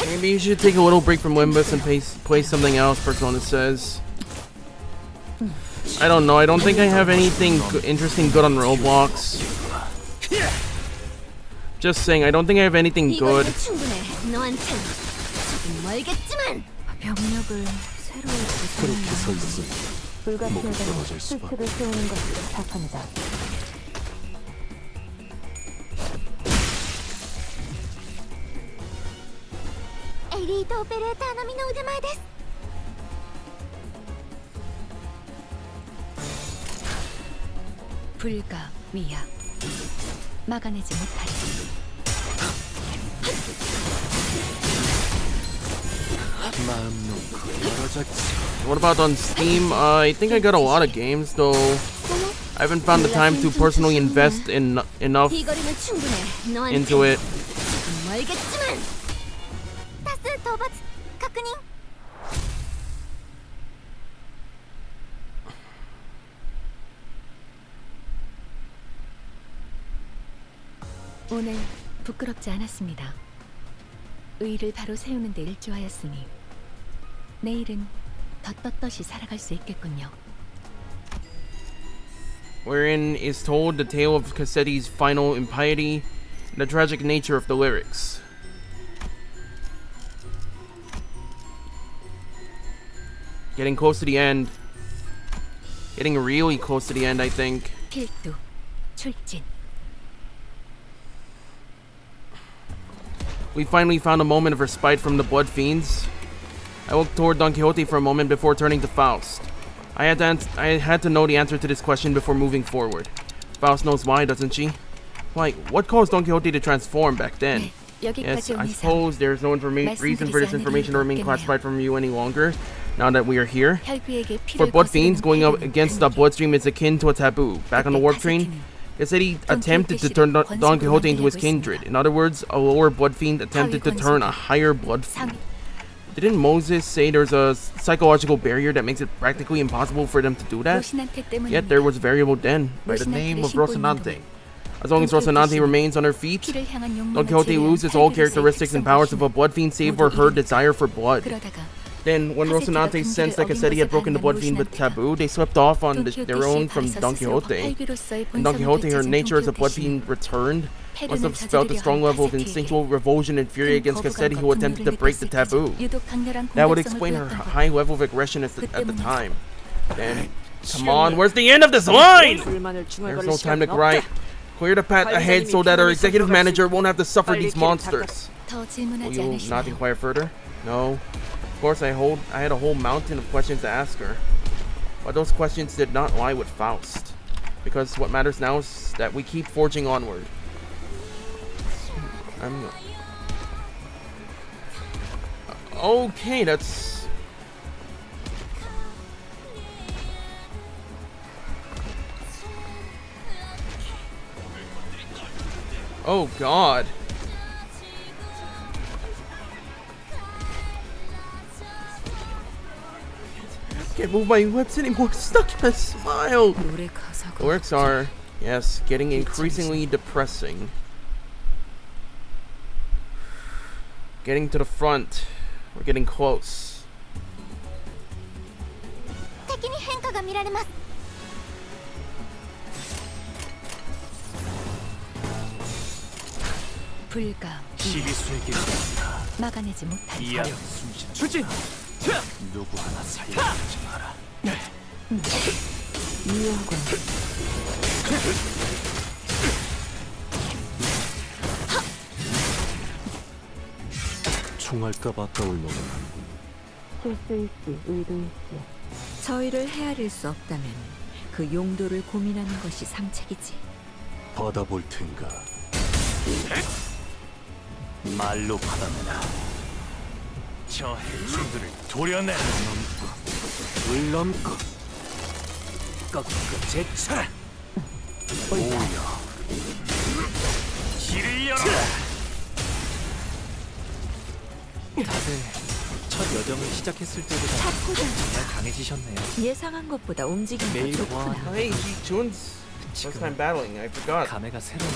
Maybe you should take a little break from Limbus and play something else, Persona says. I don't know, I don't think I have anything interesting good on Roblox. Just saying, I don't think I have anything good. 이걸로 충분해. 너한텐 조금 멀겠지만. 병력을 새로 그렇게 서 있으니 불가피하다면 떨어질 수밖에. 수칙을 세우는 것이 착합니다. 엘리트 오페레이터のみの腕前です。 불가 미야 막아내지 못하리. 마음 놓고 열어졌지. What about on Steam? I think I got a lot of games, though I haven't found the time to personally invest enough 이 거리는 충분해. 너한텐 into it. 조금 멀겠지만. 타스 도박確認. 오늘 부끄럽지 않았습니다. 의를 바로 세우는 데 일조하였으니 내일은 더 떳떳이 살아갈 수 있겠군요. Wherein is told the tale of Cassetti's final impiety and the tragic nature of the lyrics. Getting close to the end. Getting really close to the end, I think. 필두 출진. We finally found a moment of respite from the blood fiends. I looked toward Don Quixote for a moment before turning to Faust. I had to know the answer to this question before moving forward. Faust knows why, doesn't she? Like, what caused Don Quixote to transform back then? Yes, I suppose there's no reason for this information to remain classified from you any longer, now that we are here. For blood fiends, going up against the bloodstream is akin to a taboo. Back on the warp train, it said he attempted to turn Don Quixote into his kindred. In other words, a lower blood fiend attempted to turn a higher blood fiend. Didn't Moses say there's a psychological barrier that makes it practically impossible for them to do that? Yet there was a variable then, by the name of Rocinante. As long as Rocinante remains on her feet, Don Quixote loses all characteristics and powers of a blood fiend save for her desire for blood. Then, when Rocinante sensed that Cassetti had broken the blood fiend taboo, they swept off on their own from Don Quixote. And Don Quixote, her nature as a blood fiend returned, must have felt a strong level of instinctual revulsion and fury against Cassetti, who attempted to break the taboo. That would explain her high level of aggression at the time. Then, come on, where's the end of this line? There's no time to gripe. Clear the path ahead so that our executive manager won't have to suffer these monsters. Will you not inquire further? No. Of course, I had a whole mountain of questions to ask her. But those questions did not lie with Faust. Because what matters now is that we keep forging onward. Okay, that's... Oh God. Can't move my lips anymore. Stuck in a smile. The lyrics are, yes, getting increasingly depressing. Getting to the front. We're getting close. 불가 막아내지 못한 이야기 숨신 출진! 누구 하나 살려주지 마라. 이용군. 총알값 아까울 노는 실수일지 의도일지. 저희를 헤아릴 수 없다면 그 용도를 고민하는 것이 상책이지. 받아볼 텐가. 말로 받아내라. 저 해충들을 도려내라. 을 넘고 꺾고 제쳐라. 오야. 길을 열어라. 다들 첫 여정을 시작했을 때보다 정말 강해지셨네요. 예상한 것보다 움직임이 매일 좋구나. Hey, Jones. First time battling. I forgot. 감회가 새로워.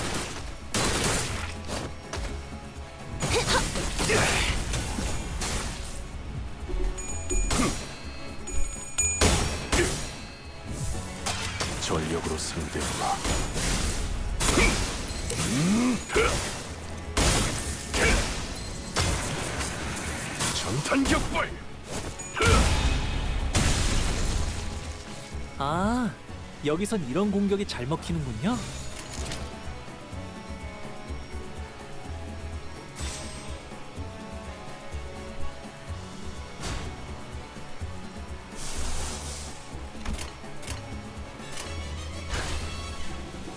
전력으로 상대해봐. 전탄격발. 아, 여기선 이런 공격이 잘 먹히는군요.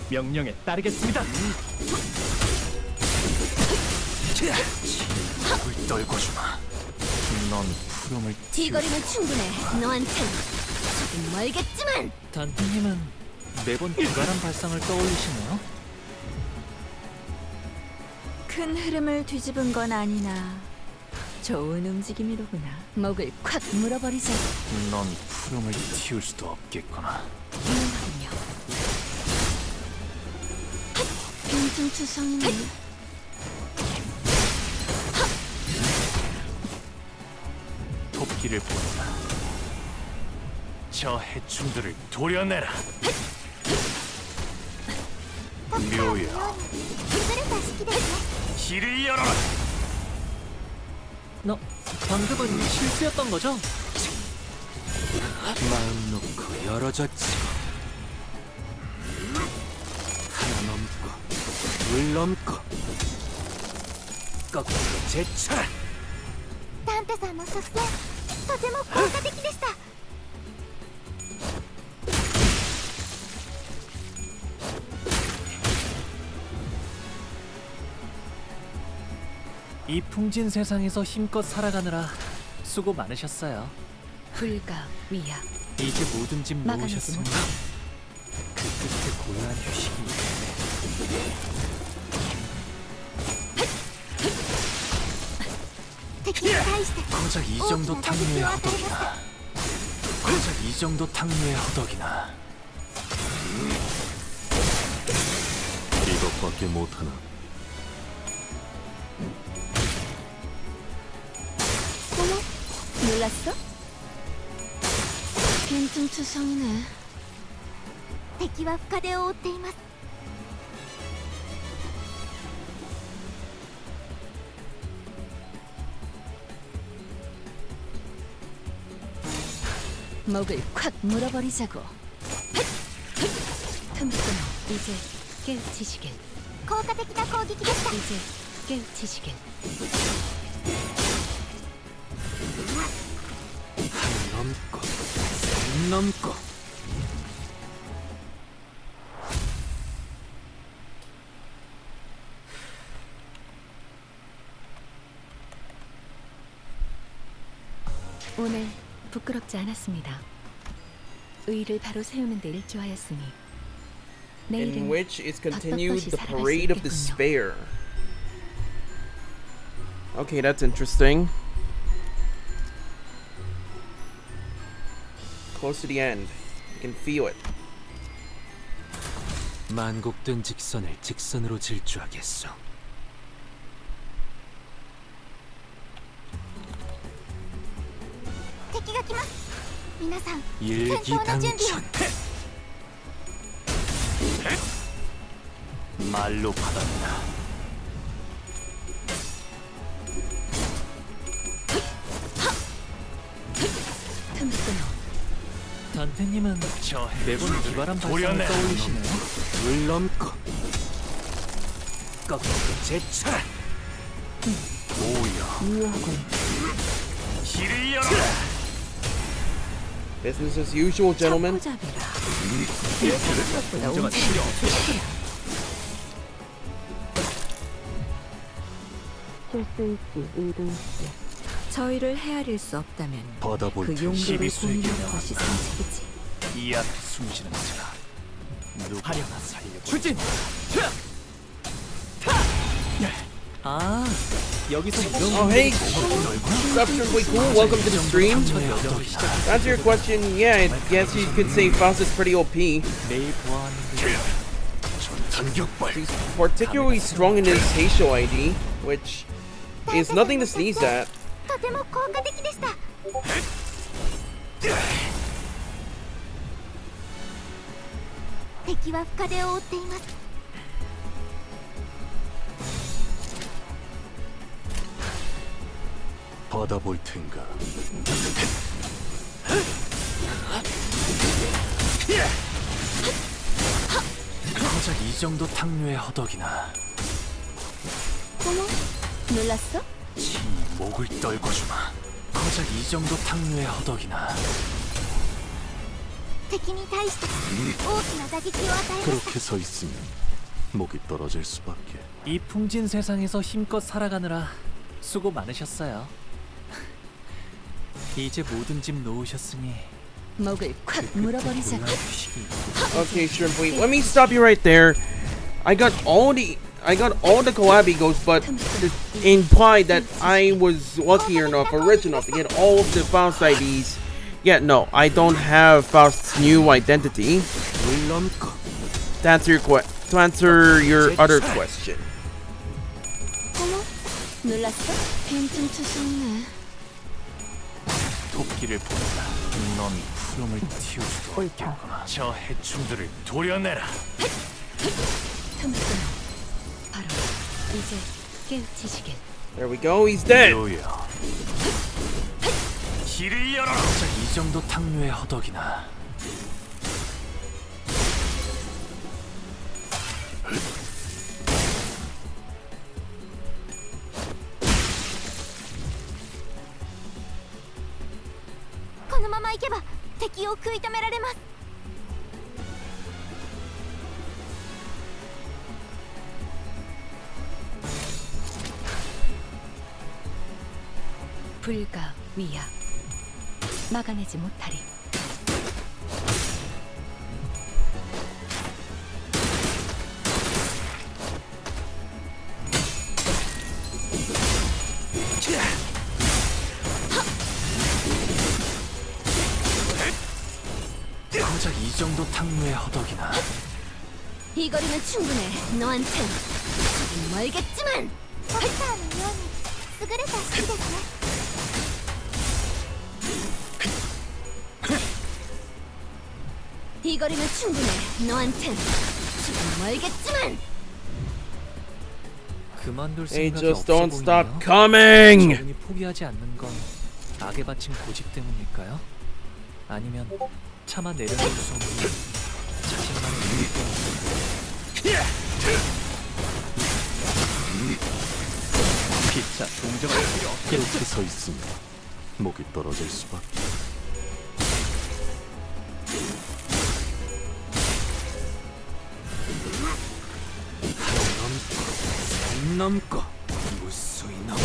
명령에 따르겠습니다. 불 떨궈주마. 넌 푸름을 이 거리면 충분해. 너한텐 조금 멀겠지만. 단테님은 매번 기발한 발상을 떠올리시네요. 큰 흐름을 뒤집은 건 아니나 좋은 움직임이로구나. 목을 콱 물어버리자. 넌 푸름을 틔울 수도 없겠구나. 유명하군요. 빈틈투성이네. 토끼를 보내라. 저 해충들을 도려내라. 묘야. 길을 열어라. 너 방금은 실수였던 거죠? 마음 놓고 열어줬지. 물 넘고 거꾸로 제쳐라. ダンテさんの作戦とても効果的でした。 이 풍진 세상에서 힘껏 살아가느라 수고 많으셨어요. 불가 위야. 이제 모든 짐 마감이지 놓으셨으니 그 끝에 고요한 휴식이 있네. 敵に対して 고작 이 정도 탕류의 허덕이나. 고작 이 정도 탕류의 허덕이나. 이것밖에 못하나. 어머, 놀랐어? 빈틈투성이네. 敵は深手を追っています。 목을 콱 물어버리자고. 틈끊어 이제 깨우치시길. 効果的な攻撃でした。 이제 깨우치시길. 한 넘고 셋 넘고. 오늘 부끄럽지 않았습니다. 의를 바로 세우는 데 일조하였으니 In 내일은 which is continued 떳떳이 the 살아갈 수 Parade of 있겠군요. Despair. Okay, that's interesting. Close to the end. You can feel it. 만곡된 직선을 직선으로 질주하겠소.敵が来ます。皆さん、戦闘の準備を。 일기당천. 말로 받았나. 틈끊어 단테님은 매번 기발한 발상을 떠올리시네요. 물 넘고 거꾸로 제쳐라. 오야. 유하군. 길을 열어라. Business as usual, gentlemen. 잡이라. 공정한 필요 없어. 실수 있지, 의도 있지. 저희를 헤아릴 수 없다면 받아볼 그 테 용도를 12수에게 공유하는 것이 상책이지. 이 앞에 숨쉬는 자 누구나 살려고. 출진! 아, 여기서 이런 Oh, hey! What's up, Simply Cool? Welcome to the stream. To answer your question, yeah, I guess you could say Faust is pretty OP. 매일 보아하는 전탄격발. He's particularly strong in his Heisho ID, which is nothing to sneeze at. とても効果的でした。敵は深手を追っています。 받아볼 텐가. 고작 이 정도 탕류의 허덕이나. 어머, 놀랐어? 지 목을 떨궈주마. 고작 이 정도 탕류의 허덕이나. 敵に対して大きな打撃を与えました。 그렇게 서 있으면 목이 떨어질 수밖에. 이 풍진 세상에서 힘껏 살아가느라 수고 많으셨어요. 이제 모든 짐 놓으셨으니 목을 콱 물어버리자고. Okay, Shrimply, let me stop you right there. I got all the collab egos, but it implied that I was lucky enough or rich enough to get all of the Faust IDs. Yeah, no, I don't have Faust's new identity. 물 넘고 To answer your other question. 어머, 놀랐어? 빈틈투성이네. 토끼를 본다. 놈이 푸름을 틔울 수도 없겠구나. 저 해충들을 도려내라. 틈끊어 바로 이제 깨우치시길. There we go, he's dead. 요요. 길을 열어라. 고작 이 정도 탕류의 허덕이나. まいけば敵を食い止められます。 불가 위야 막아내지 못하리. 고작 이 정도 탕루의 허덕이나. 이 거리는 충분해. 너한텐 조금 멀겠지만. 포스타하는 위험이 優れた式ですね。 이 거리는 충분해. 너한텐 조금 멀겠지만. 그만둘 They 생각이 just 없어 don't stop 보이네요. coming. 저분이 포기하지 않는 건 악에 바친 고집 때문일까요? 아니면 차마 내려놓을 수 없는 자신만의 이유 때문일까요? 피차 동정할 필요 없겠지. 이렇게 서 있으면 목이 떨어질 수밖에. 선 넘고 무수히 넘고.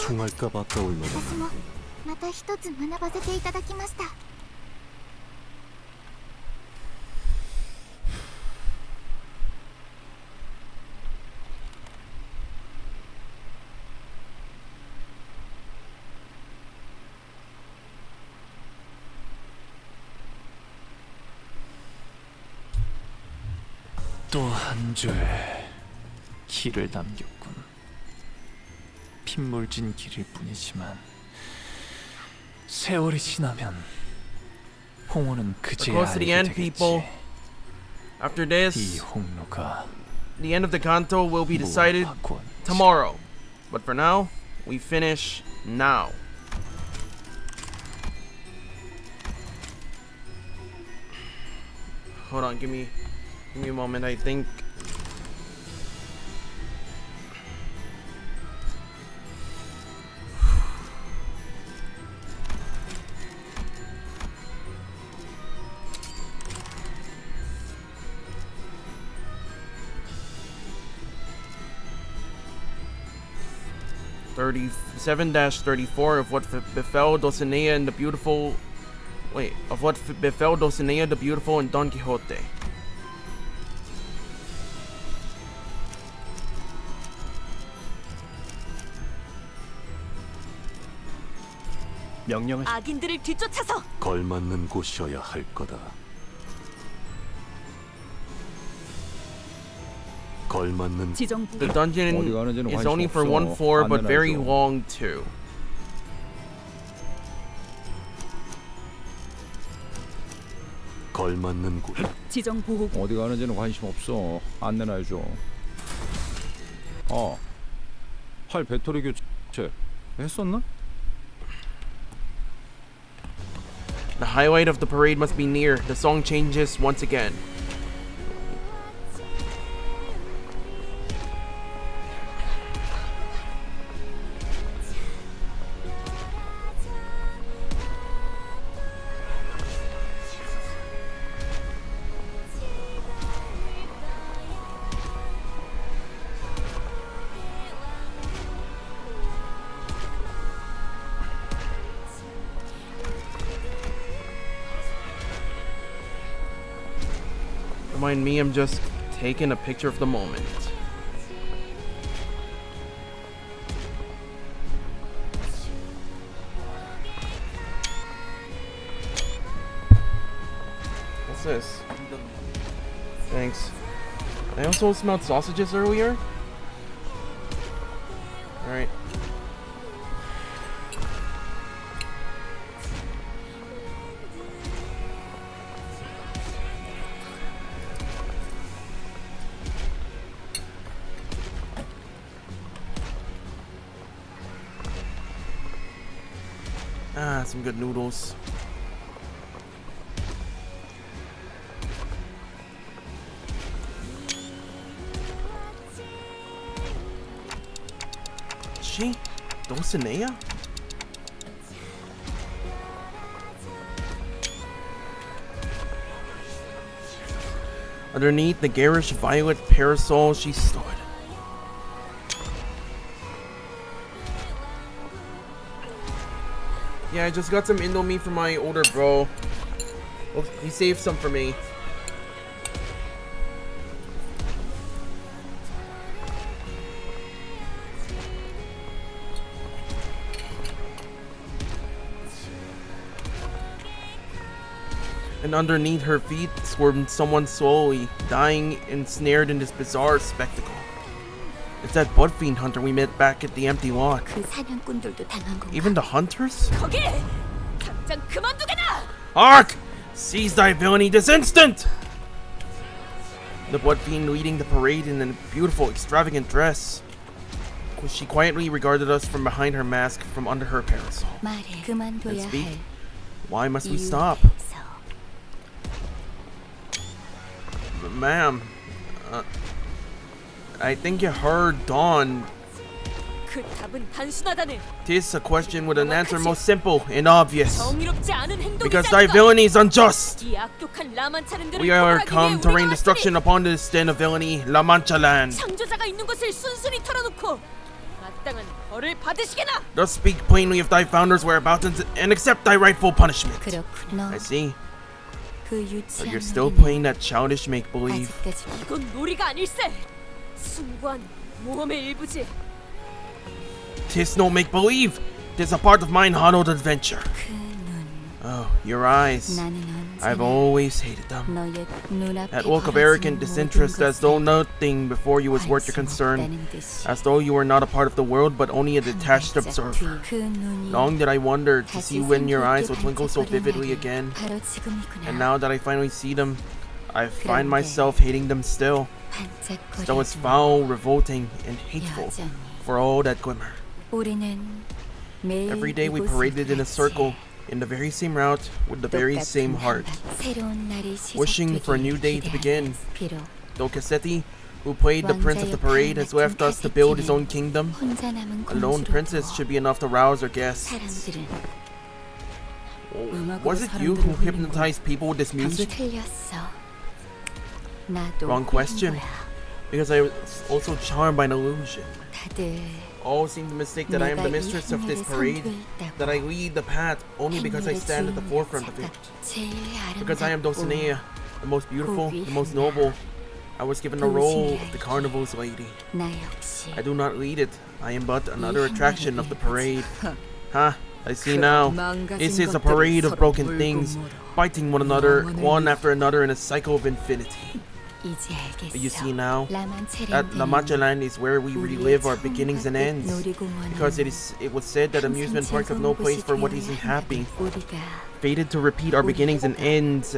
총알값 아까울 놈은 私もまた一つ学ばせていただきました。 또 한 줄 길을 남겼군. 핏물진 길일 뿐이지만 세월이 지나면 홍어는 그제야 Close to the end, 알게 people. 되겠지. After 이 this, 홍로가 the end of the Canto will be decided 바꾸었지. tomorrow. But for now, we finish now. Hold on, give me a moment. I think (37-34) of what befell Dulcinea and the Beautiful. Wait, of what befell Dulcinea the Beautiful and Don Quixote. 명령을 악인들을 뒤쫓아서 걸맞는 곳이어야 할 거다. 걸맞는 지정부 The dungeon 어디 가는지는 is 관심 only for 없어. one floor, but 안내나 very 해줘. long too. 걸맞는 곳. 지정 보호 어디 가는지는 관심 없어. 안내나 해줘. 활 배터리 교체 했었나? The highlight of the parade must be near. The song changes once again. Remind me, I'm just taking a picture of the moment. What's this? Thanks. I also smelled sausages earlier. Alright. Ah, some good noodles. She? Dulcinea? Underneath the garish violet parasol she stood. Yeah, I just got some Indomie from my older bro. Well, he saved some for me. And underneath her feet squirmed someone slowly, dying ensnared in this bizarre spectacle. It's that blood fiend hunter we met back at the empty lot. 그 사냥꾼들도 당한 건가? Even the hunters? 거기! 당장 그만두게나! Hark! Seize thy villainy this instant! The blood fiend leading the parade in a beautiful, extravagant dress. She quietly regarded us from behind her mask from under her parasol. 말해. And 그만둬야 speak. 할 Why must we 이유가 stop? 있어. Ma'am, I think you heard Dawn. 그 답은 단순하다네. Tis a question with an answer most simple and obvious. 정의롭지 않은 Because 행동이지 thy 않은 것. villainy is unjust. 이 악독한 라만차는들을 We are 포괄하기 come 위해 to rain 우리가 destruction upon this den of villainy, La Manchaland. 창조자가 있는 것을 순순히 털어놓고 마땅한 벌을 받으시게나. Thus speak plainly of thy founders' whereabouts and accept thy rightful punishment. 그렇구나. I see. 그 But 유치한 you're still 놀이는 playing that childish make-believe. 아직까지 이건 놀이가 아닐세. 숭고한 모험의 일부지. Tis no make-believe. Tis a part of mine hallowed adventure. 그 눈. Oh, your eyes. 나는 I've 언제나 always hated them. 너의 눈앞에 That look of 벌어지는 arrogant 모든 disinterest as though 것에 nothing before you was worth your 관심 concern. 없다는 듯이. As though you were not a part of the world but only a detached 한 발짝 observer. 뒤. 그 눈이 Long did I wonder to 다시 see when your eyes 생기게 would twinkle so vividly 반짝거리는 again. 바로 지금이구나. And now that I finally see them, I find 그런데 myself hating them still. 반짝거리는 Still it's foul, revolting, and hateful 여전히. for all that glimmer. 우리는 매일 Every day we 이곳을 paraded in a 갔지. circle, in the very same route, with the very 똑같은 same heart. 한밤, 새로운 날이 Wishing for a new 시작되길 day to begin. 기대하면서 비록 Though Cassetti, who played the prince of the parade, has left us to build his own kingdom, 혼자 남은 a lone 공주로 princess should be enough to rouse our guests. 사람들은 Was it you who hypnotized people with this 방금 music? 틀렸어. 나도 Wrong question. Because I was also charmed by an illusion. 다들 All seem to mistake that I am the 내가 이 mistress of this 하늘을 parade, 선도했다고. that I lead the path only because I 하늘의 stand at the 주인 forefront of 여자가 it. 제일 Because I am 아름답고 Dulcinea, the most beautiful, the most noble. I was given the role of the carnival's lady. 나 역시 I do not lead it. I am but another attraction of the parade. Ha! I see now. This is a parade of broken things, fighting one another, one after another in a cycle of infinity. 이제 But you see 알겠어. now that La Manchaland is where we relive our beginnings and ends. Because it was said that amusement parks have no place for what isn't happy. 우리가 Fated to repeat our beginnings and ends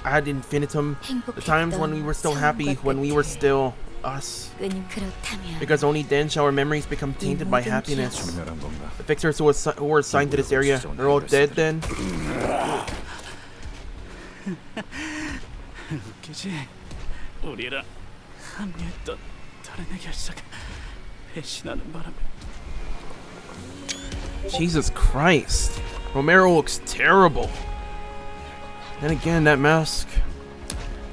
ad infinitum. The times when we were still happy, when we were still us. 그렇다면 Because only then shall our memories become tainted by happiness. The fixers who were assigned to this area, they're all dead then? 웃기지? 우리랑 합류했던 다른 해결사가 배신하는 바람에 Jesus Christ. Romero looks terrible. Then again, that mask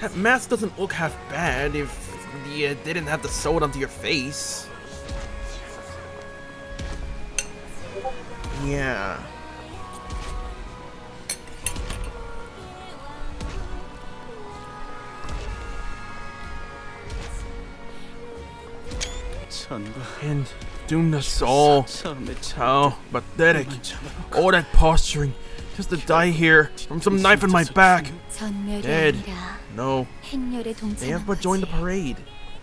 doesn't look half bad if you didn't have to sew it onto your face. Yeah. 전부 And doomed us all. 처음에 How pathetic. All that posturing just to die here from some knife in my back. 전멸이 Dead. 아니라 No, 행렬에 they have 동참한 but joined the 거지. parade,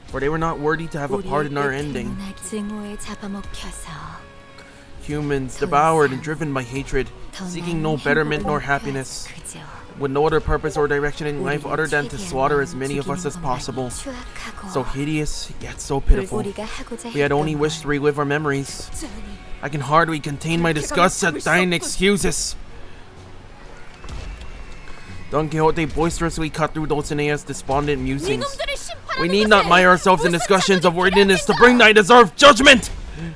for they were not worthy to have a part in our ending. 증오에 잡아먹혀서 Humans devoured and driven by hatred, seeking no betterment nor happiness, 그저 with no other purpose or direction in life other than to slaughter as many of us as possible. 추악하고 So hideous, yet so pitiful. 우리가 하고자 We had only 했던 wished to relive our memories. I can hardly contain my disgust at thine excuses. Don Quixote boisterously cut through Dulcinea's despondent musings. 이놈들을 심판하는 We need not 것을 mire ourselves in 무슨 discussions of 자격이 worthiness to 필요하겠어? bring thy deserved judgment!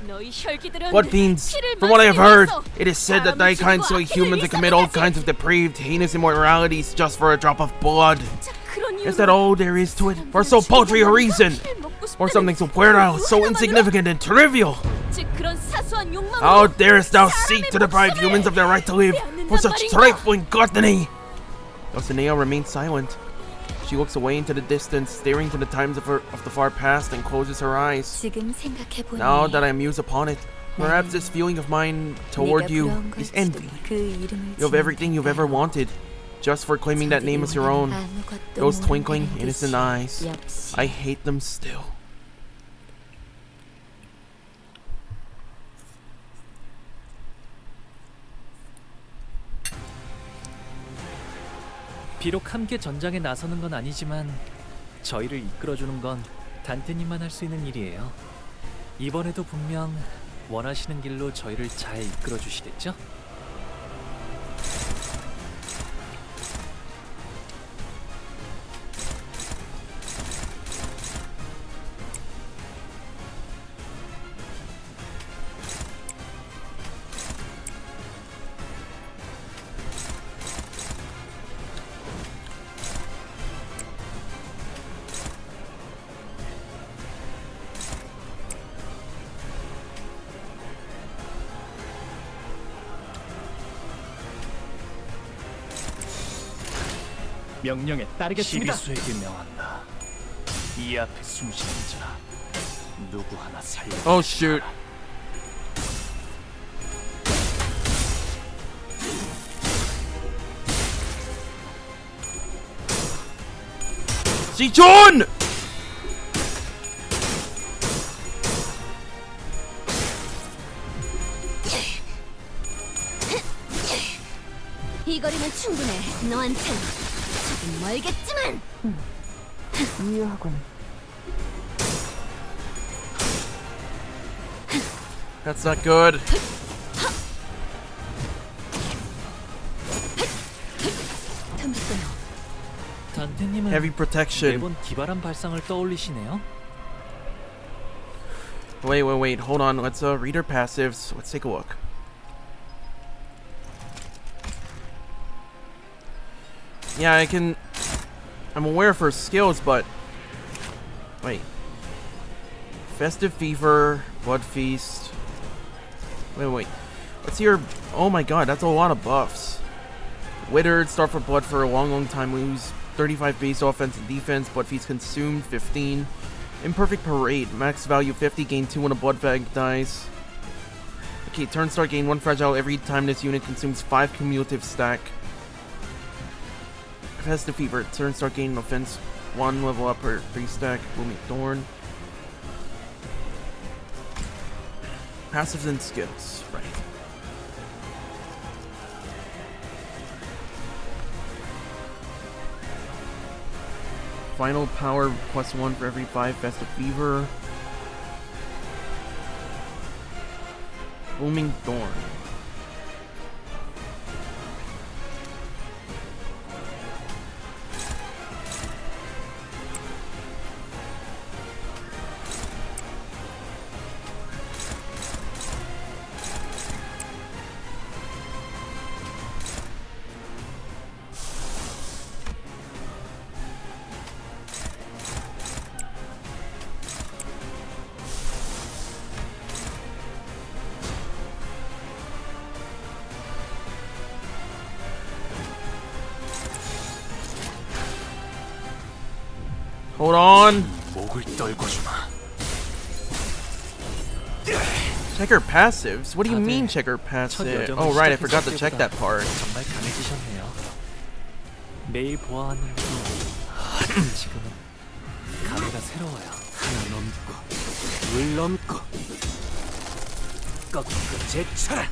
너희 혈기들은 What fiends? 피를 From what I have heard, 마시기 it is said that 사람을 thy kind 죽이고 slay 악행을 humans and commit all 일삼아야지. kinds of depraved, heinous immoralities just for a drop of blood. 자, 그런 Is that all there is to it? For so paltry a reason? Or something so puerile, so insignificant and trivial? How darest thou seek to deprive humans of their right to live for such trifling gluttony? Dulcinea remains silent. She looks away into the distance, staring to the times of the far past, and closes her eyes. Now that I muse upon it, perhaps this feeling of mine toward you is envy. You have everything you've ever wanted, just for claiming that name as your own. Those twinkling, innocent eyes, I hate them still. 비록 함께 전장에 나서는 건 아니지만 저희를 이끌어주는 건 단테님만 할 수 있는 일이에요. 이번에도 분명 원하시는 길로 저희를 잘 이끌어주시겠죠? 명령에 따르겠습니다. 시비수에게 명한다. 이 앞에 숨쉬는 자 누구 하나 살려. Oh shoot. 지존! 이 거리면 충분해. 너한텐 조금 멀겠지만. 이해하군. That's not good. 단테님은 Heavy protection. 매번 기발한 발상을 떠올리시네요. Wait. Hold on. Let's read her passives. Let's take a look. Yeah, I'm aware of her skills, but wait. Festive Fever, Blood Feast. Wait. Let's see her. Oh my god, that's a lot of buffs. Withered, Starve for Blood for a long time, lose 35 base offense and defense. Blood Feast consumed 15. Imperfect Parade, max value 50, gain 2 when a blood bag dies. Okay, turn start, gain 1 fragile every time this unit consumes 5 cumulative stack. Festive Fever, turn start, gain offense 1, level up her 3 stack. Booming Thorn. Passives and skills, right. Final power +1 for every 5 Festive Fever. Booming Thorn. Hold on. 목을 떨궈주마. Check her passives? What do you mean check her passive? Oh right, I forgot to check that part. 정말 강해지셨네요. 매일 보아하는 지금은 감회가 새로워요. 하나 넘고 둘 넘고 꺾고 제쳐라.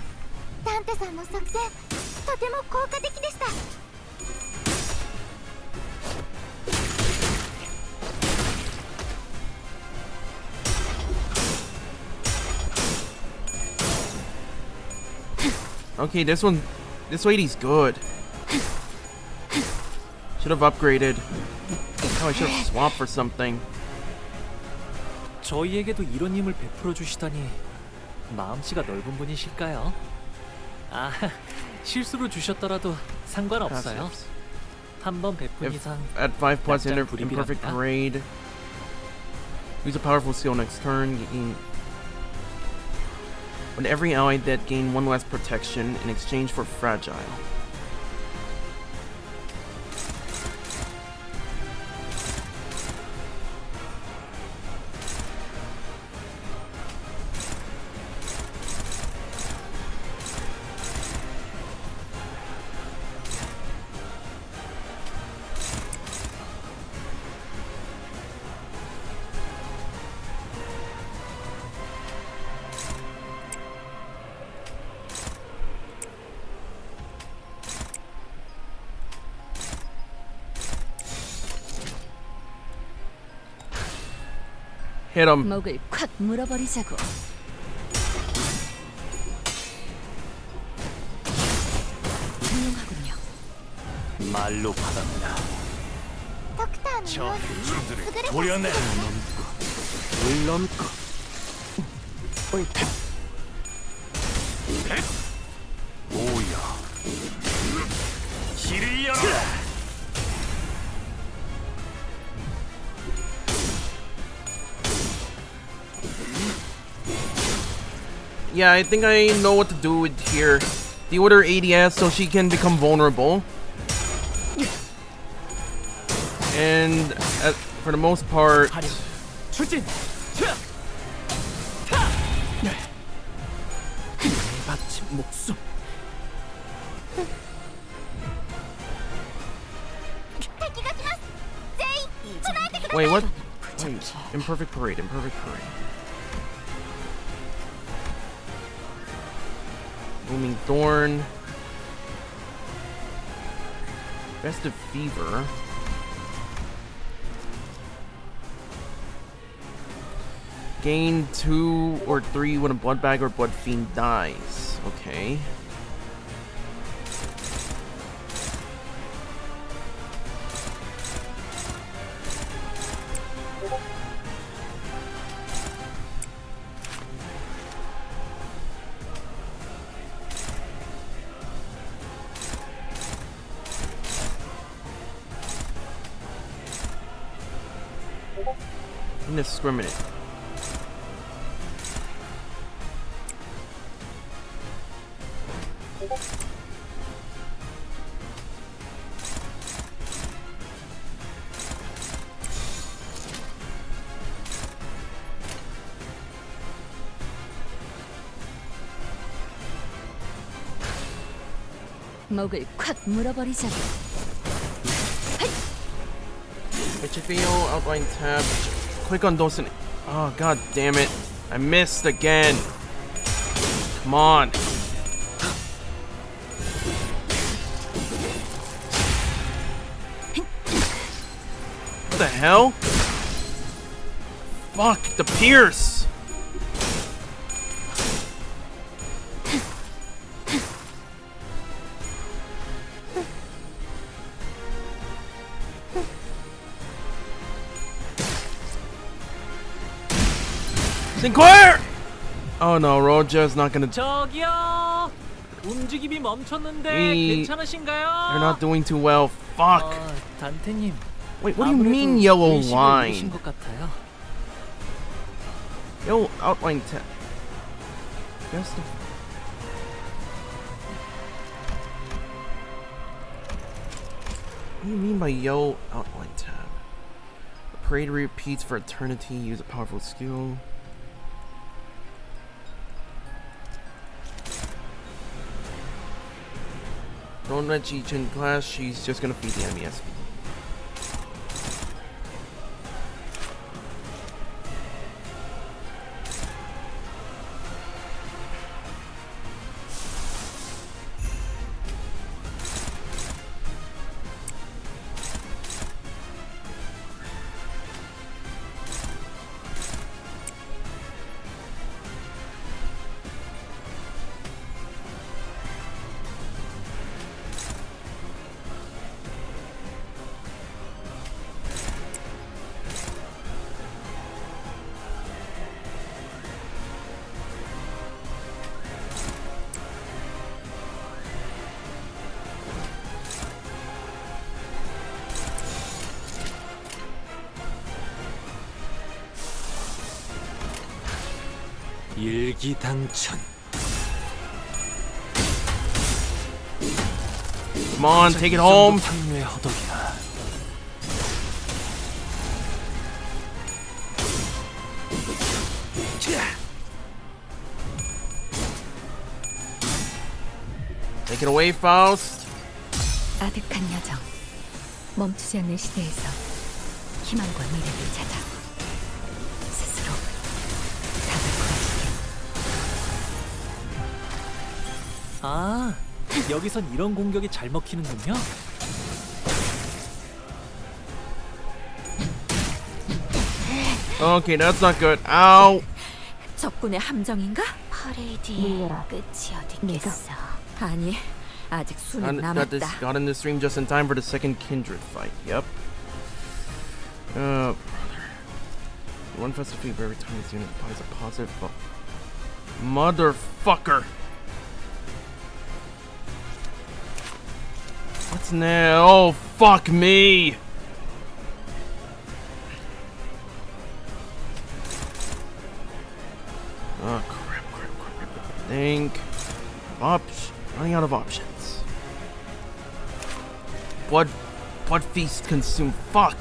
ダンテさんの作戦とても効果的でした。 Okay, this lady's good. Should have upgraded. Oh, I should have swapped for something. 저희에게도 이런 힘을 베풀어 주시다니 마음씨가 넓은 분이실까요? 아, 실수로 주셨더라도 상관없어요. 한 번 베푼 If 이상 at 5 plus 약간 imperfect 불입이랍니다. parade. Use a powerful skill next turn. When every ally that gain one less protection in exchange for fragile. Hit him. 목을 콱 물어버리자고. 훌륭하군요. 말로 받았다. 저 해충들을 도려내. 물 넘고. 오야. 길을 열어라. Yeah, I think I know what to do with here. The order ADS so she can become vulnerable. And for the most part, 출진. 마침 목숨. wait, what? Wait, imperfect parade, imperfect parade. Booming Thorn. Festive Fever. Gain 2 or 3 when a Blood Bag or Blood Fiend dies. Okay. Indiscriminate. 목을 콱 물어버리자고. HFAO outline tab. Click on those and oh god damn it. I missed again. Come on. What the hell? Fuck the Pierce. Sinclair! Oh no, Roger's not gonna. 저기요. 움직임이 멈췄는데 괜찮으신가요? They're not doing too well. Fuck. 단테님. Wait, what do you mean yellow 의식을 line? 잃으신 것 같아요. Yellow outline tab. Yes. What do you mean by yellow outline tab? The parade repeats for eternity. Use a powerful skill. Don't let Chi Chen class, she's just gonna feed the MES. 일기당천. Come on, take it home. 탕류의 허덕이나. Take it away, Faust. 아득한 여정. 멈추지 않는 시대에서 희망과 미래를 찾아 스스로 답을 구하시길. 아, 여기선 이런 공격이 잘 먹히는군요. Okay, that's not good. Ow. 적군의 함정인가? 퍼레이드의 끝이 어딨겠어. 아니, 아직 수는 남았다. Got in the stream just in time for the second Kindred fight. Yep. Brother. One festive feat every time this unit applies a positive motherfucker. What's now? Oh, fuck me. Oh, crap. Think. Running out of options. Blood feast consume. Fuck.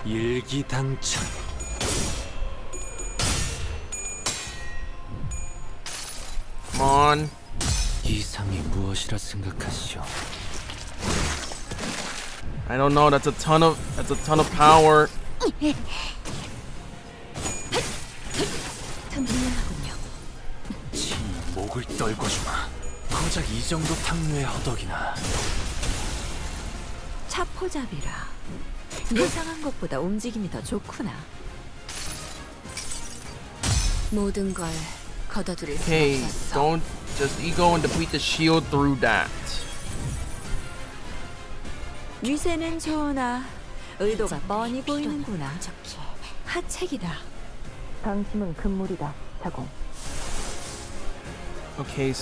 일기당천. Come on. 이상이 무엇이라 생각하시오? I don't know. That's a ton of power. 참 미안하군요. 지 목을 떨궈주마. 고작 이 정도 탕류의 허덕이나. 차포잡이라. 예상한 것보다 움직임이 더 좋구나. 모든 걸 걷어들일 수 Okay, 없었어. don't just ego and deplete the shield through that. 위세는 좋으나 의도가 뻔히 보이는구나. 하책이다. 당신은 금물이다, 자공. Okay,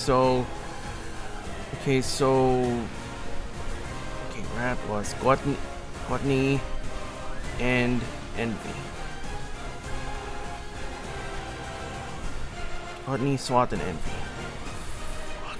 Rat was gluttony and envy. Gluttony, sloth, and envy. Fuck.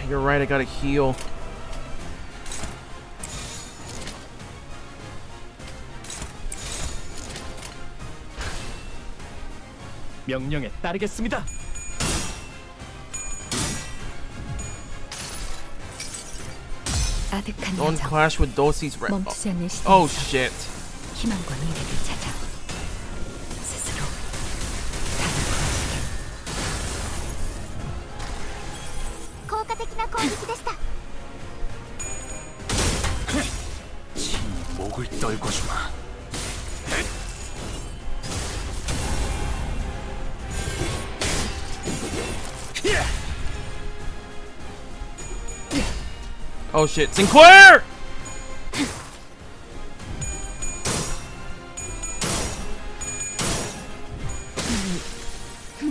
You're right, I gotta heal. 명령에 따르겠습니다. 아득한 Don't 여정. clash with Dulce's rat. 멈추지 않는 시대에서 Oh shit. 희망과 미래를 찾아 스스로 답을 구하시길. 効果的な攻撃でした。 지 목을 떨궈주마. Oh shit. Sinclair!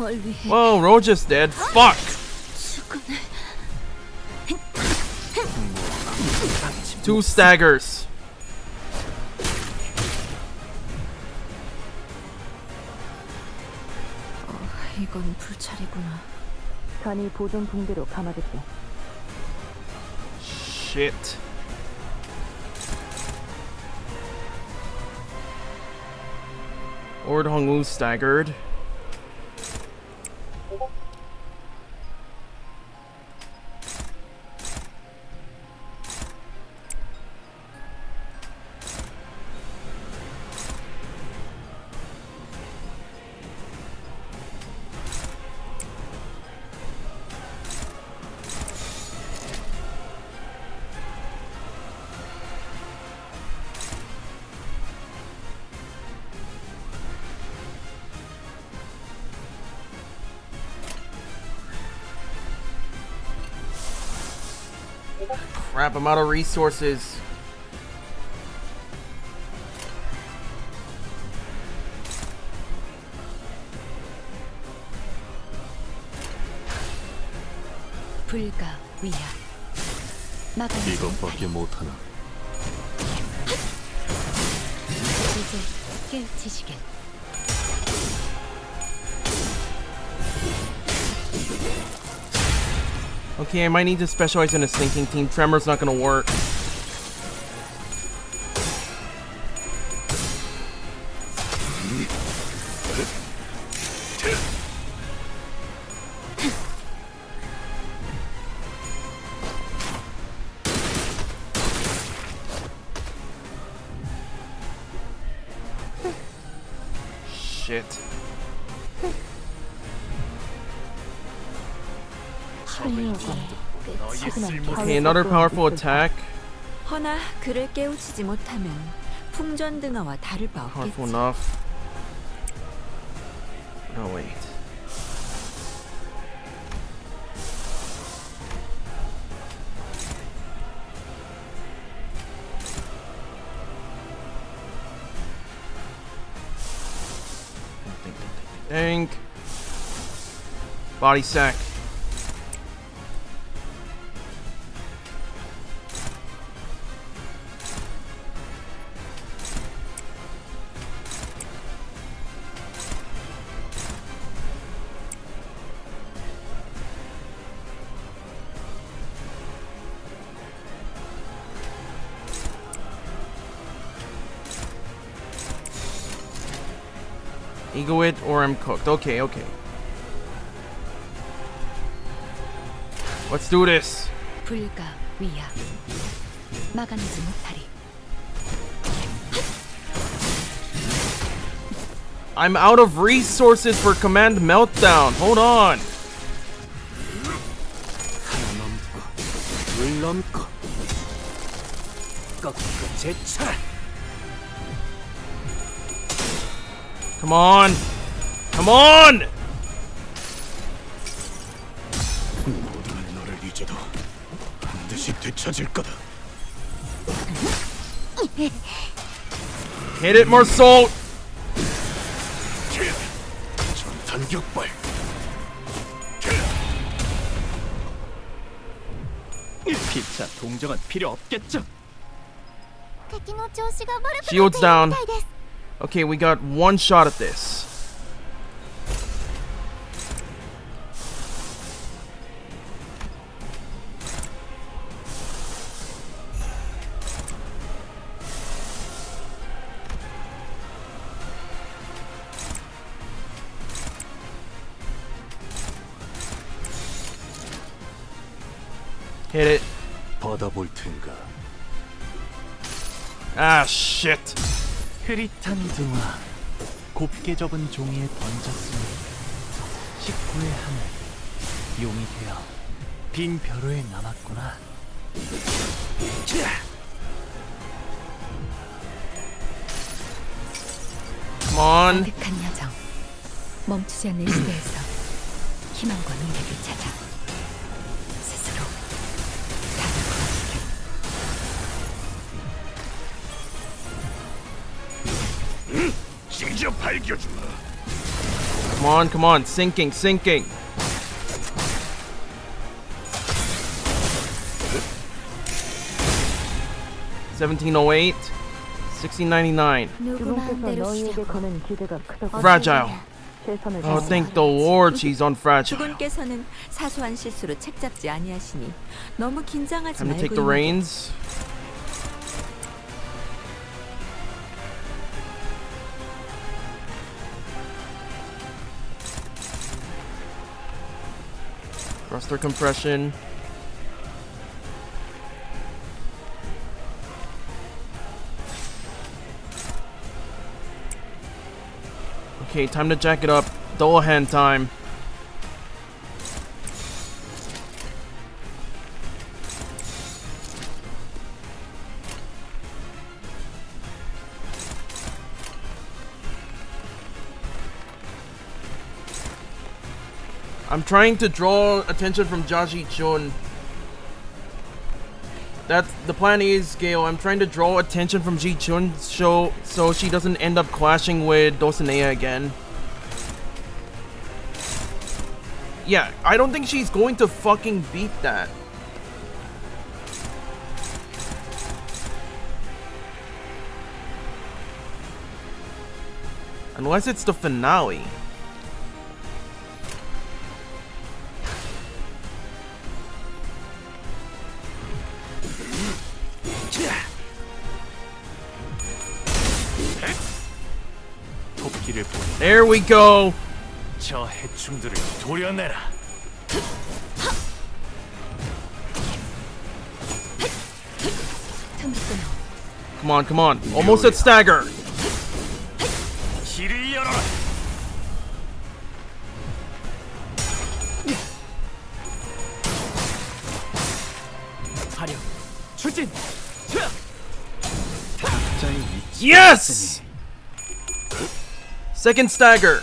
뭘 위해 Whoa, Roja's dead. Fuck! 죽음을 2 staggers. 이건 불찰이구나. 간이 보존 붕대로 감아줄게. Shit. Lord Hongwu staggered. Crap, I'm out of resources. 불가 위야. 막아내지 이것밖에 못하나. 이제 깨우치시길. Okay, I might need to specialize in a sinking team. Tremor's not gonna work. Shit. Okay, another powerful attack. 허나 그를 깨우치지 못하면 풍전등화와 다를 바 Powerful 없겠지. enough. Oh, wait. Think. Body sack. Ego it or I'm cooked. Okay, okay. Let's do this. 불가 위야. 막아내지 못하리. I'm out of resources for command meltdown. Hold on. 물 넘고 꺾고 제쳐라. Come on. Come on. 모든 너를 잊어도 반드시 되찾을 거다. Hit it, more salt. 전탄격발. 피차 동정은 필요 없겠죠? Shields down. Okay, we got one shot at this. Hit it. 받아볼 텐가. Ah, shit. 흐릿한 등화, 곱게 접은 종이에 던졌으니 19의 하늘, 용이 되어 빈 벼루에 남았구나. Come on. 가득한 여정. 멈추지 않는 시대에서 희망과 미래를 찾아 스스로 징저 밝혀주마. Come on, sinking. 1708, 1699. 누구 마음대로 쉬라고. Fragile. Oh, thank the Lord, she's on fragile. 주군께서는 사소한 실수로 책 잡지 아니하시니 너무 긴장하지 Time to 말고 take the reins. Thruster compression. Okay, time to jack it up. Double hand time. I'm trying to draw attention from Jaji Chun. That's the plan is, Gale. I'm trying to draw attention from Ji Chun so she doesn't end up clashing with Dulcinea again. Yeah, I don't think she's going to fucking beat that. Unless it's the finale. There we go. 저 해충들을 도려내라. Come on. Almost at stagger. 길을 열어라. 화력, 추진. Yes! Second stagger.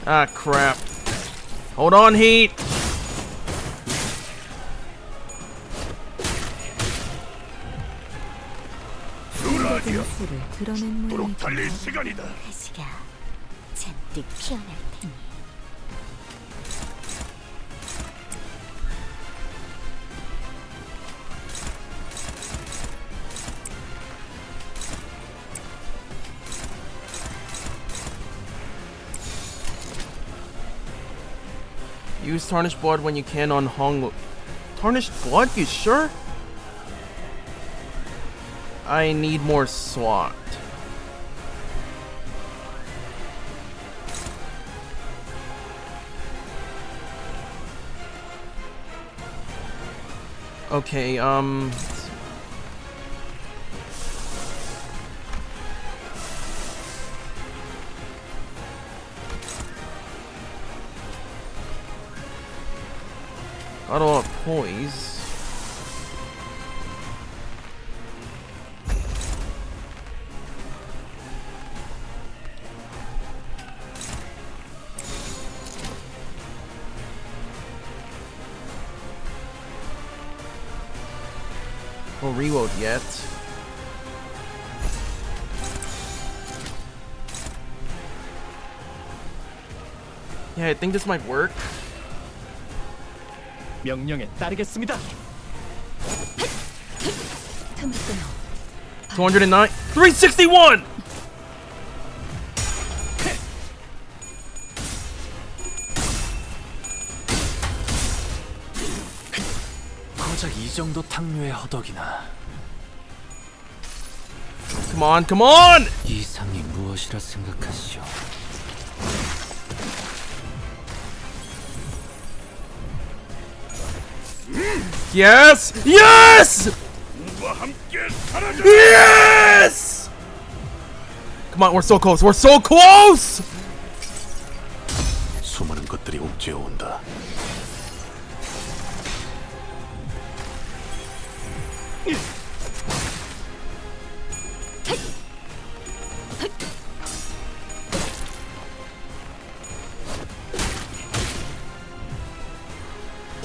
Ah, crap. Hold on, Heat. 모습을 드러낸 모양이다. 달릴 시간이다. 가시가 잔뜩 피어날 테니. Use tarnished blood when you can on Hong. Tarnished blood? You sure? I need more SWAT. Okay, got a lot of poise. No reload yet. Yeah, I think this might work. 명령에 따르겠습니다. 209, 361. 고작 이 정도 탕류의 허덕이나. Come on! 이상이 무엇이라 생각하시오? Yes! Yes! Yes! Come on, we're so close. We're so close! 수많은 것들이 옥죄어 온다.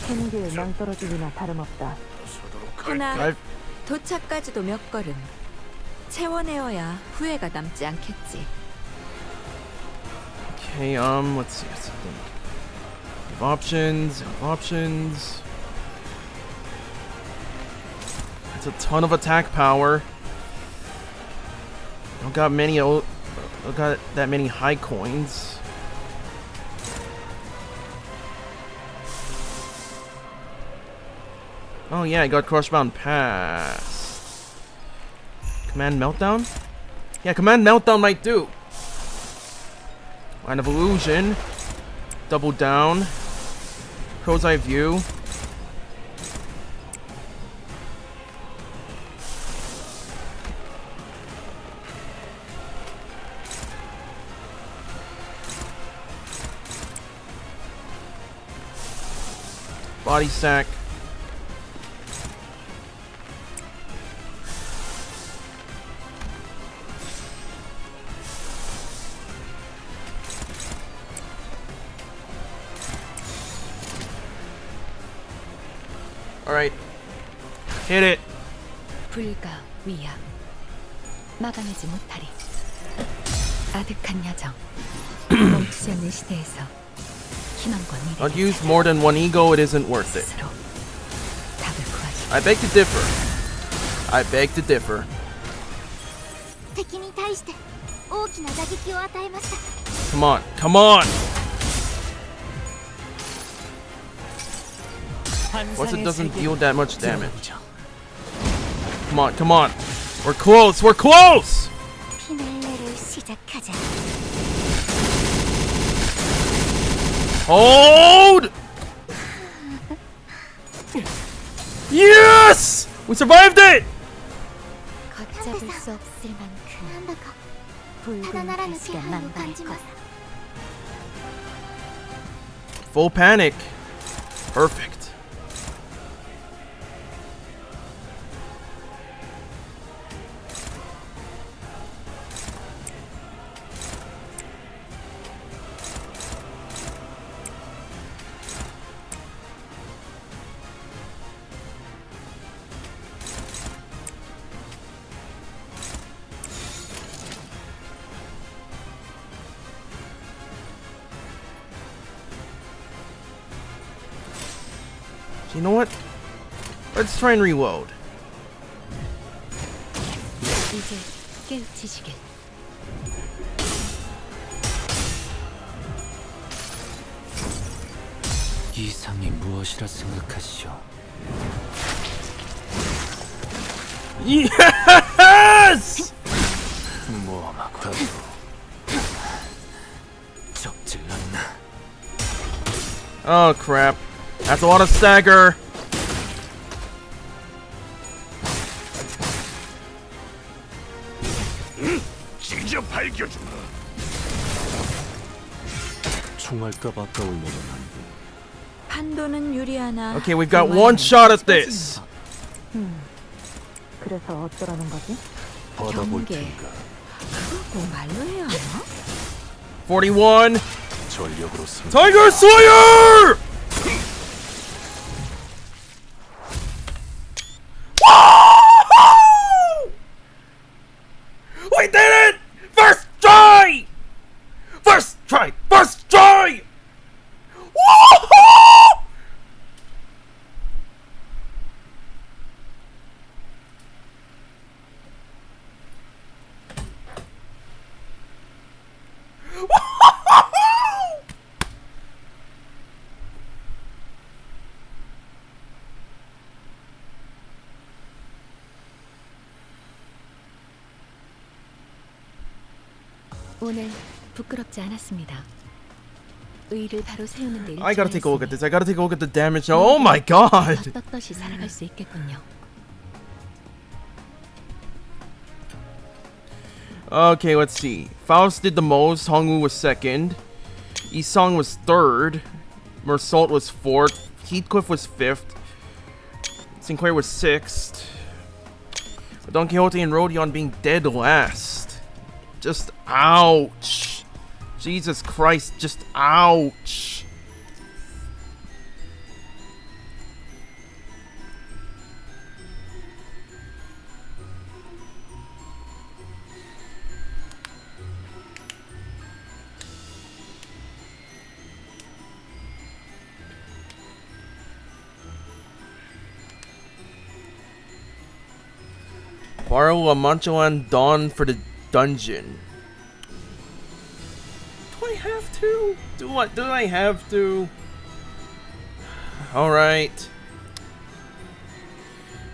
캐는 게 낭떠러지기나 다름없다. 하나, 도착까지도 몇 걸음. 채워내어야 후회가 남지 않겠지. Okay, let's see. Let's think. Options. Options. It's a ton of attack power. Don't got that many high coins. Oh yeah, I got Crushbound Pass. Command Meltdown? Yeah, Command Meltdown might do. Line of Illusion. Double Down. Crow's Eye View. Body Sack. Alright. Hit it. 불가 위압 막아내지 못하리. 아득한 야정 멈추지 않는 시대에서 희망과 Not 미래를 use more than one ego, it isn't worth it. 스스로 답을 구하시. I beg to differ. I beg to differ. 敵に対して大きな打撃を与えました。 Come on, come on! What's it doesn't deal that much damage? Come on, come on! We're close, we're close! 피날레를 시작하자. Hold! Yes! We survived it! 걷잡을 수 없을 만큼 붉은 갈수가 만발할 것. Full panic. Perfect. You know what? Let's try and reload. 이제 깨우치시길. 이상이 무엇이라 생각하시오? Yes! 모험하고 적질 않나? Oh crap. That's a lot of stagger. 진짜 밝혀주마. 총알값 아까울려면 안 돼. 판도는 유리하나. Okay, we've got one shot at this. 그래서 어쩌라는 거지? 받아볼 경계. 테니까. 그거 꼭 말로 해야 하나? 41. 전력으로 승. Tiger Slayer! We did it! First try! First try! First try! Woohoo! 오늘 부끄럽지 않았습니다. 의를 바로 세우는 데 I gotta take a look at 일조하였으니 this. I gotta take a look at the damage. Oh my god! 떳떳이 살아갈 수 있겠군요. Okay, let's see. Faust did the most. Hongwoo was second. Isong was third. Mersault was fourth. Heathcliff was fifth. Sinclair was sixth. Don Quixote and Rodion being dead last. Just ouch. Jesus Christ, just ouch. Borrow a Manchaland dawn for the dungeon. Do I have to? Do I have to? Alright.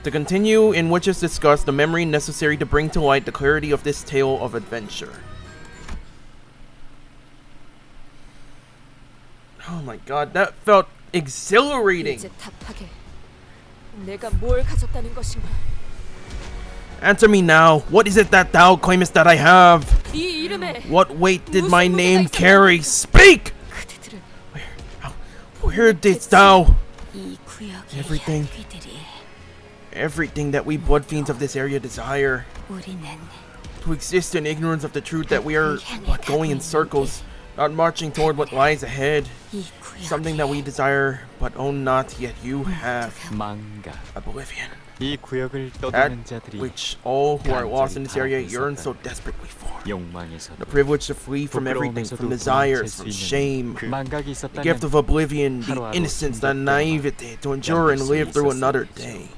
To continue, in which is discussed the memory necessary to bring to light the clarity of this tale of adventure. Oh my god, that felt exhilarating. 이제 답하게. 내가 뭘 가졌다는 것인가? Answer me now. What is it that thou claimest that I have? 이 이름에 What weight did my 무슨 name 무게가 carry? Speak! 그대들은 Where didst thou? 이 구역의 Everything. 혈귀들이 Everything that we blood fiends of this area desire. 우리는 To exist in ignorance of the truth that we are but going in circles, not marching toward what lies ahead. 이 구역의 Something that we desire but own not, yet you have. 망가. Oblivion. 이 구역을 That 떠도는 자들이 which all who are lost in this area yearn so desperately for. 욕망에서 The privilege to flee from everything, from desires, from shame. 그 망각이 The gift 있었다면 of oblivion, the 하루하루 innocence, the 숨겼던 naivety to endure and live through 있었어야죠. another day.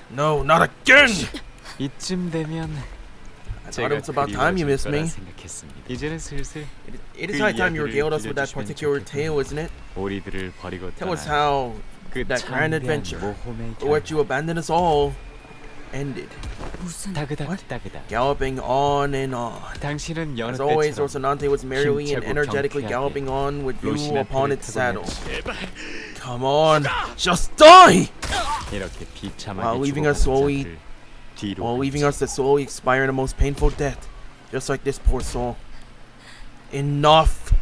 No, not again! 이쯤 되면 I thought it was about time you missed me. 생각했습니다. 이제는 슬슬 It is 그 high time you 이야기를 regaled us with that 들려주시면 particular 좋겠군요. tale, isn't it? 우리들을 버리고 Tell us 떠난 how 그 that grand 창대한 adventure, 모험의 for which you abandoned us all, ended. 무슨 따그닥따그닥. Galloping on and on. 당신은 여느 As always, 때처럼 Rocinante was merrily and 힘차고 energetically 경쾌하게 galloping on with you 로시나테를 upon its 타고 saddle. Come on, just die! 이렇게 비참하게 While leaving us slowly, 죽어가는 자들 뒤로 while leaving us to slowly expire in a most painful death, just like this poor soul. Enough,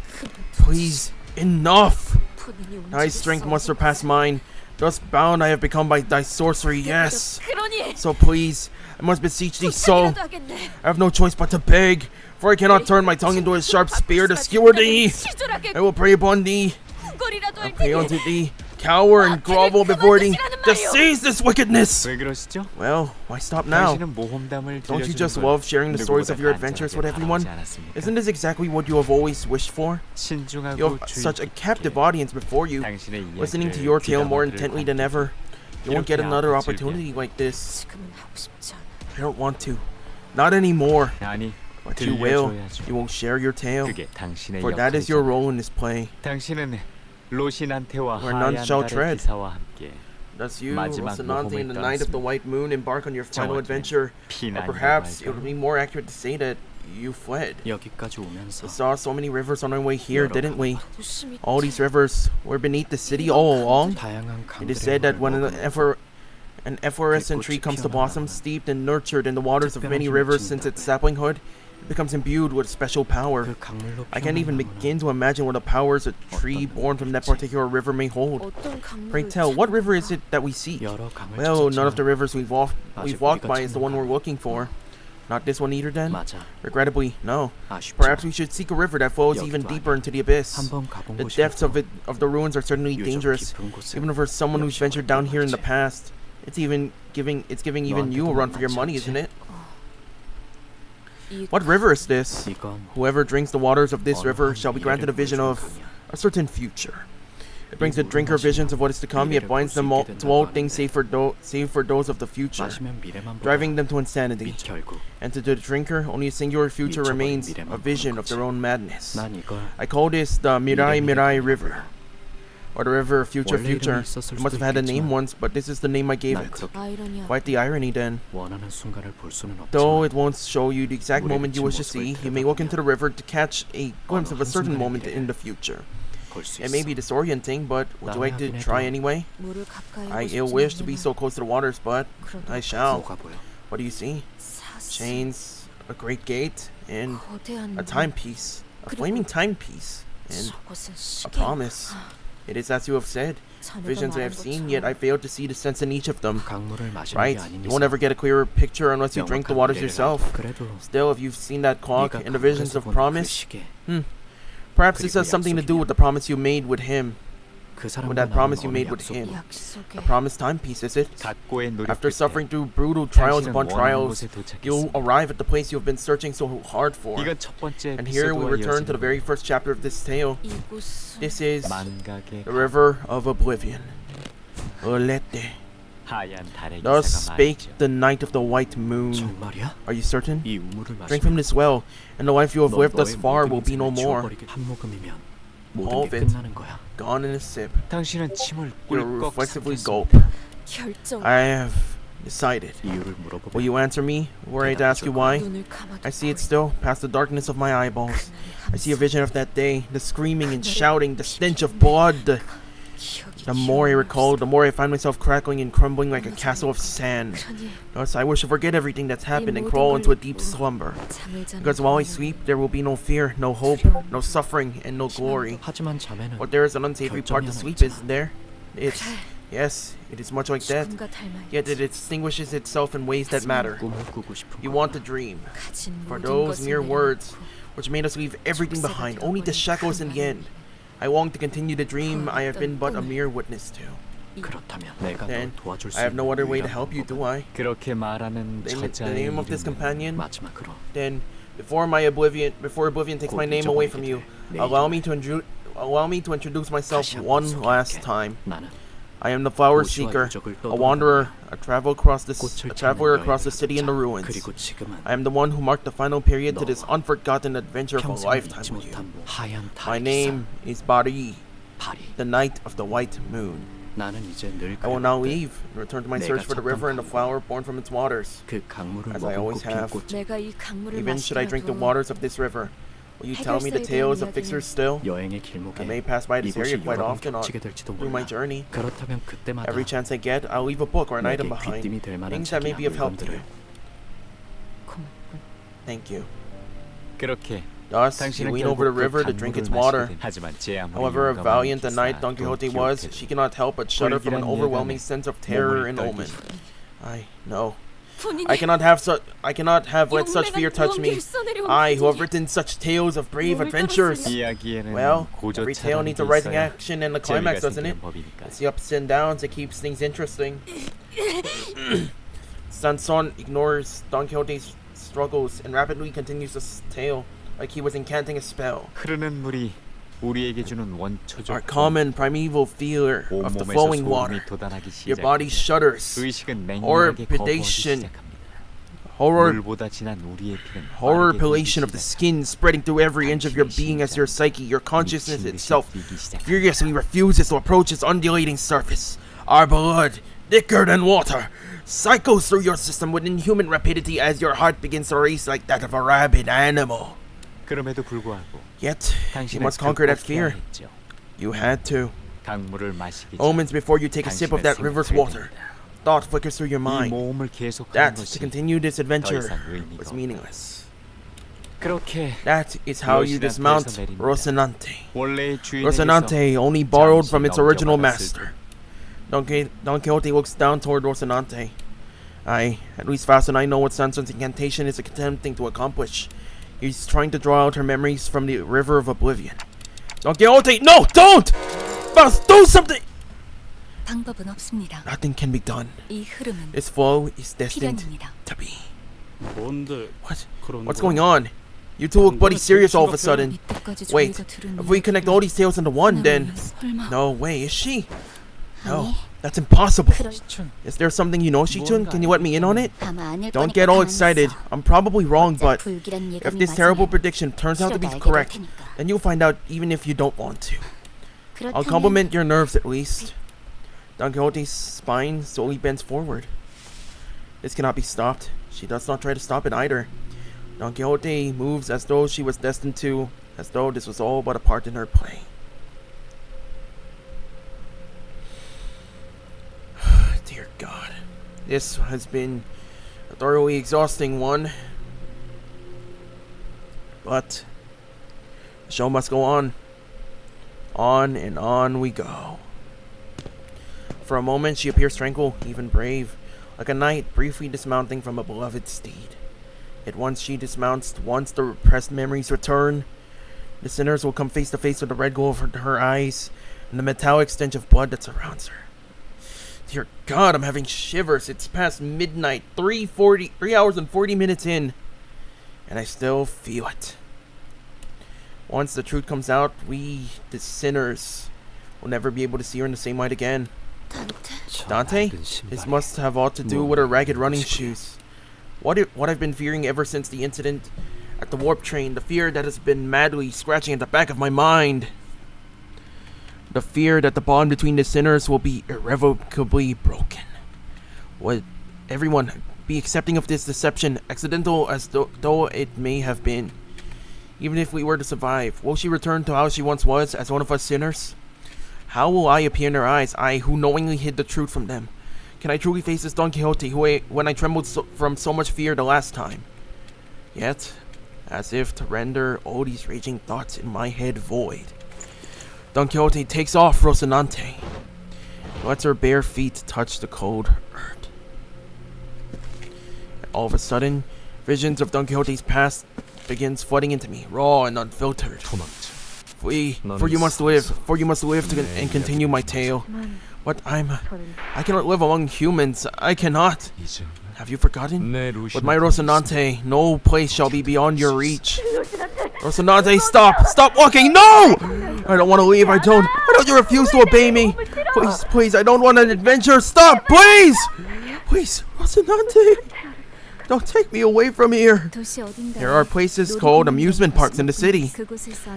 please, enough. 본인이 Thy strength must surpass mine. Thus bound I have become by thy sorcery. Yes. 그러니 So please, I must beseech thee so. 부탁이라도 하겠네. I have no choice but to beg, for I cannot turn my tongue into a sharp spear to skewer thee. 시절하게 I will pray upon thee. 거리라도 I 할 pray 테니 unto thee. Cower and grovel before thee. Just seize this wickedness. 왜 그러시죠? Well, why stop now? 당신은 모험담을 Don't you 들려주는 just 걸 love sharing the stories of your 누구보다 adventures 간절하게 with everyone? 바라지 않았습니까? Isn't this exactly what you have always wished for? 신중하고 You have such a captive audience before you, 당신의 listening to 이야기를 your tale more 귀담아 intently 들을 than ever. You won't get 이렇게 another 아플 opportunity like this. 지금은 하고 싶지 않아. I don't want to. Not anymore. 아니, But you will. 들려줘야죠. You will share your tale. 그게 당신의 For that is your 역할이죠. role in this play. 당신은 로시난테와 Where none 하얀 shall 달의 tread. 기사와 함께 Thus you, 마지막 Rocinante, in the night of the white moon, embark on your final 정확히 adventure. Or 피난이라고 perhaps it 할까요? would be more accurate to say that you fled. 여기까지 오면서 We saw so many rivers on our way here, didn't we? 조심히 All these rivers were beneath the city all along. 다양한 It is 강들의 said that 물을 when 먹으며 an efflorescent tree comes to blossom, steeped and nurtured in the waters of many rivers since its saplinghood, it becomes imbued with special power. 그 강물로 I can't even 피어난 나무는 begin to imagine what the powers a tree born from that particular river may hold. 어떤 Pray 강물을 tell, what 찾는가? river is it that we seek? 여러 강을 Well, none of the 찾았지만 rivers we've walked by is the one we're looking for. Not this one either then? 맞아. Regrettably, no. 아쉽죠. Perhaps we should seek a river that flows even 여기도 deeper into the abyss. 한번 가본 The 곳이라도 depths of the ruins are certainly 유적 dangerous. 깊은 곳은 Even for someone who's 역시 ventured down here in the 어려운 past. It's giving even you a run for your money, isn't it? 이 What river is this? 이건 Whoever drinks the waters of this 어느 river 한 shall be granted a 미래를 vision 보여주는 of 강이야. a certain future. It brings the drinker visions of what is to come, yet blinds them all to all things save for those of the future, 마시면 미래만 보다 driving them to insanity. 결국 And to the drinker, only a singular future 미쳐버린 remains, 미래만 a vision 보는 of their 거지. own madness. 난 이걸 I call this the Mirai Mirai River, or the river of future 원래 이름이 future. 있었을 It must 수도 have had a name 있겠지만 once, but this is the name I gave 난 it. 그렇게 아이러니야. Quite the irony then. 원하는 순간을 볼 수는 Though 없지만 it won't show you the exact 우리의 moment you wish to see, you may look into the river to catch a glimpse of a certain moment in the future. 볼 수 It 있어. may be disorienting, but would you like to try anyway? 물을 가까이 I 오고 ill 싶진 wish to be 않으나. so close to the waters, but I shall. 뭐가 보여? What do you see? 사슬, Chains, a great gate, and 거대한 a 문. timepiece. A flaming timepiece. And 저것은 a 시계. promise. It is as you have said. 자네가 Visions I 말한 have seen, 것처럼 yet I failed to see the sense in each of them. 강물을 마시는 Right? 게 아닌 You won't 이상 ever get a clearer picture unless you drink the 명확한 waters 미래를 yourself. 그래도 Still, if you've seen that clock 네가 and the visions 강물에서 of 본 그 promise, 시계 perhaps this 그리고 has something to do 약속이냐. with the promise you made with him. 그 With 사람과 that 나눈 promise you 어느 made with 약속이야. him. 약속에 A promised timepiece, is it? 각고의 노력 After 끝에 suffering through brutal trials 당신은 upon 원하는 trials, 곳에 you'll 도착했습니다. arrive at the place you've been searching so hard for. 이건 첫 번째 And here we 에피소드와 return to the 이어지는 very first chapter of this tale. 이곳은 This is 망각의 the river of oblivion. Olete. 하얀 달의 Thus 기사가 spake 말이죠. the night of the white moon. 정말이야? Are you certain? 이 우물을 Drink from 마시면 this well, and the life you have 너 lived thus 너의 far 모든 will be no 인생을 more. 지워버리게. 한 모금이면 All 모든 of 게 it 끝나는 거야. gone in a sip. 당신은 침을 You 꿀꺽 reflexively 삼켰습니다. gulp. 결정. I have decided. 이유를 물어보면 Will you answer me? Were I to ask you why? 눈을 감아도 I see it still, past the darkness of my eyeballs. I see a vision of that day, the screaming and shouting, the stench of blood. The more I recall, the more I find myself crackling and crumbling like a castle of sand. Thus, I wish to forget everything that's happened and crawl into a deep slumber. Because while I sleep, there will be no fear, no hope, no suffering, and no glory. 하지만 자매는 But there is an unsavory part to sleep, isn't there? It's... Yes, it is much like that. 죽음과 닮아 Yet it extinguishes itself in ways that matter. 꿈을 꾸고 싶은 You 거야. want to dream. 가진 For 모든 those 것을 mere 내려놓고 words, which made us leave everything behind, only to shackle us in the end. I long to continue the dream I have been but a mere witness to. 그렇다면 내가 널 Then, 도와줄 수 I have no 있는 other way to 유일한 help you, do 방법은 I? 그렇게 말하는 The 저자의 name of this 이름은 companion? 마지막으로 Then, before oblivion takes my name away from you, allow me to introduce myself one last time. 나는 I am the flower 도시와 seeker, 유적을 a wanderer, a traveler across the 꽃을 city and the ruins. 그리고 지금은 I am the one who marked the final period to this unforgotten adventure of a 평생을 lifetime 잊지 with you. 못한 하얀 My 달의 name is Bari, 파리. the night of the white moon. 나는 이제 늘 I will now 그랬는데 leave and return to my search for the river and the flower born from its waters. 그 강물을 As I always 머금고 핀 have. 꽃 내가 이 강물을 Even should I drink the 마시더라도 waters of this river, will you tell me the tales of fixers still? 여행의 길목에 I may pass by this area 이곳이 quite 여러 번 often 겹치게 될지도 through my 몰라. journey. 그렇다면 그때마다 Every chance I get, I'll leave a book or an item 내게 behind, 귀띔이 될 만한 things that may be of 책이나 help to you. 물건들을 고맙군. Thank you. 그렇게 Thus, he 당신은 leaned over the 결국 그 river to drink its 강물을 water. 마시게 된 하지만 제 아무리 However 용감한 valiant and 기사, knight Don Quixote was, she cannot help but shudder from an 불길한 overwhelming 예감에 sense of terror 몸을 and omen. 떨리시더니 No. 본인이 I cannot have let such fear touch me. I, who have written such tales of brave adventures. 이야기에는 Well, every 고조차라는 tale needs a 게 rising 있어야 action and a 재미가 climax, doesn't it? 생기는 법이니까. It's the ups and downs that keeps things interesting. Sanson ignores Don Quixote's struggles and rapidly continues his tale like he was incanting a spell. 흐르는 물이 우리에게 주는 Our 원초적 common primeval fear of the flowing water. Your body shudders. 의식은 Horror 맹렬하게 거부하기 predation. 시작합니다. Horror 물보다 진한 우리의 피는 Horror 빠르게 pelation of the skin spreading through every inch of your being as your psyche, your consciousness itself, furiously refuses to approach its undulating surface. Our blood, thicker than water, cycles through your system with inhuman rapidity as your heart begins to race like that of a rabid animal. 그럼에도 불구하고 Yet, you 당신은 must conquer that 극복해야 fear. 했죠. You had to. 강물을 마시기 전 Moments before you take a sip of that river's water, thought flickers through your 이 mind 모험을 계속하는 that to 것이 continue this adventure 더 이상 의미가 was 없다. meaningless. 그렇게 That is how you dismount Rocinante. 원래의 주인에게서 Rocinante only borrowed 잠시 from its original 넘겨받았을 master. Don Quixote looks down toward Rocinante. At least fast and I know what Sanson's incantation is attempting to accomplish. He's trying to draw out her memories from the river of oblivion. Don Quixote, no, don't! Faust, do something! 방법은 없습니다. Nothing can be done. 이 흐름은 This flow is destined 필연입니다. to be. 뭔데 그런 What's 거야? going on? You two look bloody serious all of a sudden. 이때까지 Wait, 저희가 들은 if we connect all these tales into one, then... 설마 No way, is she? No, that's impossible. 그럴 Is there something you know, Shichun? Can you let me in on it? 아마 아닐 Don't 거니까 get all 가만히 excited. 있어. I'm probably wrong, but 불길한 if 예감이 this terrible 맞으면 prediction turns out to be 치료도 알게 될 correct, 테니까. then you'll find out even if you don't want to. I'll 그렇다면 compliment your nerves at least. Don Quixote's spine slowly bends forward. This cannot be stopped. She does not try to stop it either. Don Quixote moves as though she was destined to, as though this was all but a part in her play. Dear God. This has been a thoroughly exhausting one. But the show must go on. On and on we go. For a moment she appears tranquil, even brave, like a knight briefly dismounting from a beloved steed. Yet once she dismounts, once the repressed memories return, the sinners will come face to face with the red glow of her eyes and the metallic stench of blood that surrounds her. Dear God, I'm having shivers. It's past midnight, 3 hours and 40 minutes in, and I still feel it. Once the truth comes out, we, the sinners, will never be able to see her in the same light again. Dante? This must have ought to do with her ragged running shoes. What I've been fearing ever since the incident at the warp train, the fear that has been madly scratching at the back of my mind. The fear that the bond between the sinners will be irrevocably broken. Would everyone be accepting of this deception, accidental as though it may have been? Even if we were to survive, will she return to how she once was, as one of us sinners? How will I appear in her eyes, I who knowingly hid the truth from them? Can I truly face this Don Quixote when I trembled from so much fear the last time? Yet, as if to render all these raging thoughts in my head void, Don Quixote takes off Rocinante, lets her bare feet touch the cold earth. And all of a sudden, visions of Don Quixote's past begins flooding into me, raw and unfiltered. Flee, for you must live, and continue my tale. But I cannot live among humans, I cannot. Have you forgotten? With my Rocinante, no place shall be beyond your reach. Rocinante, stop walking, no! I don't want to leave, I don't you refuse to obey me? Please, I don't want an adventure, stop, please! Please, Rocinante, don't take me away from here. There are places called amusement parks in the city.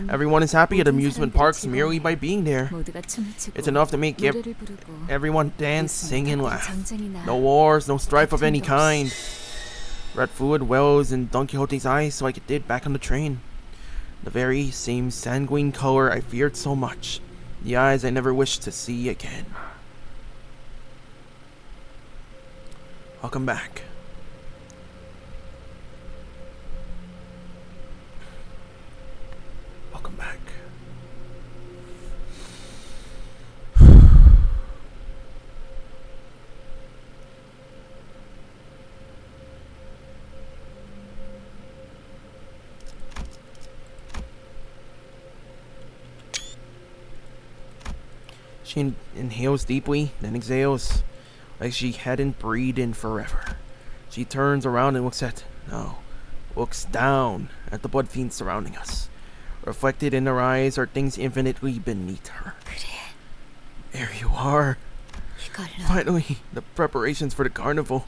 Everyone is happy at amusement parks merely by being there. It's enough to make everyone dance, sing, and laugh. No wars, no strife of any kind. Red fluid wells in Don Quixote's eyes like it did back on the train. The very same sanguine color I feared so much. The eyes I never wished to see again. Welcome back. Welcome back. She inhales deeply, then exhales, like she hadn't breathed in forever. She turns around and looks down at the blood fiends surrounding us. Reflected in her eyes are things infinitely beneath her. There you are. Finally, the preparations for the carnival.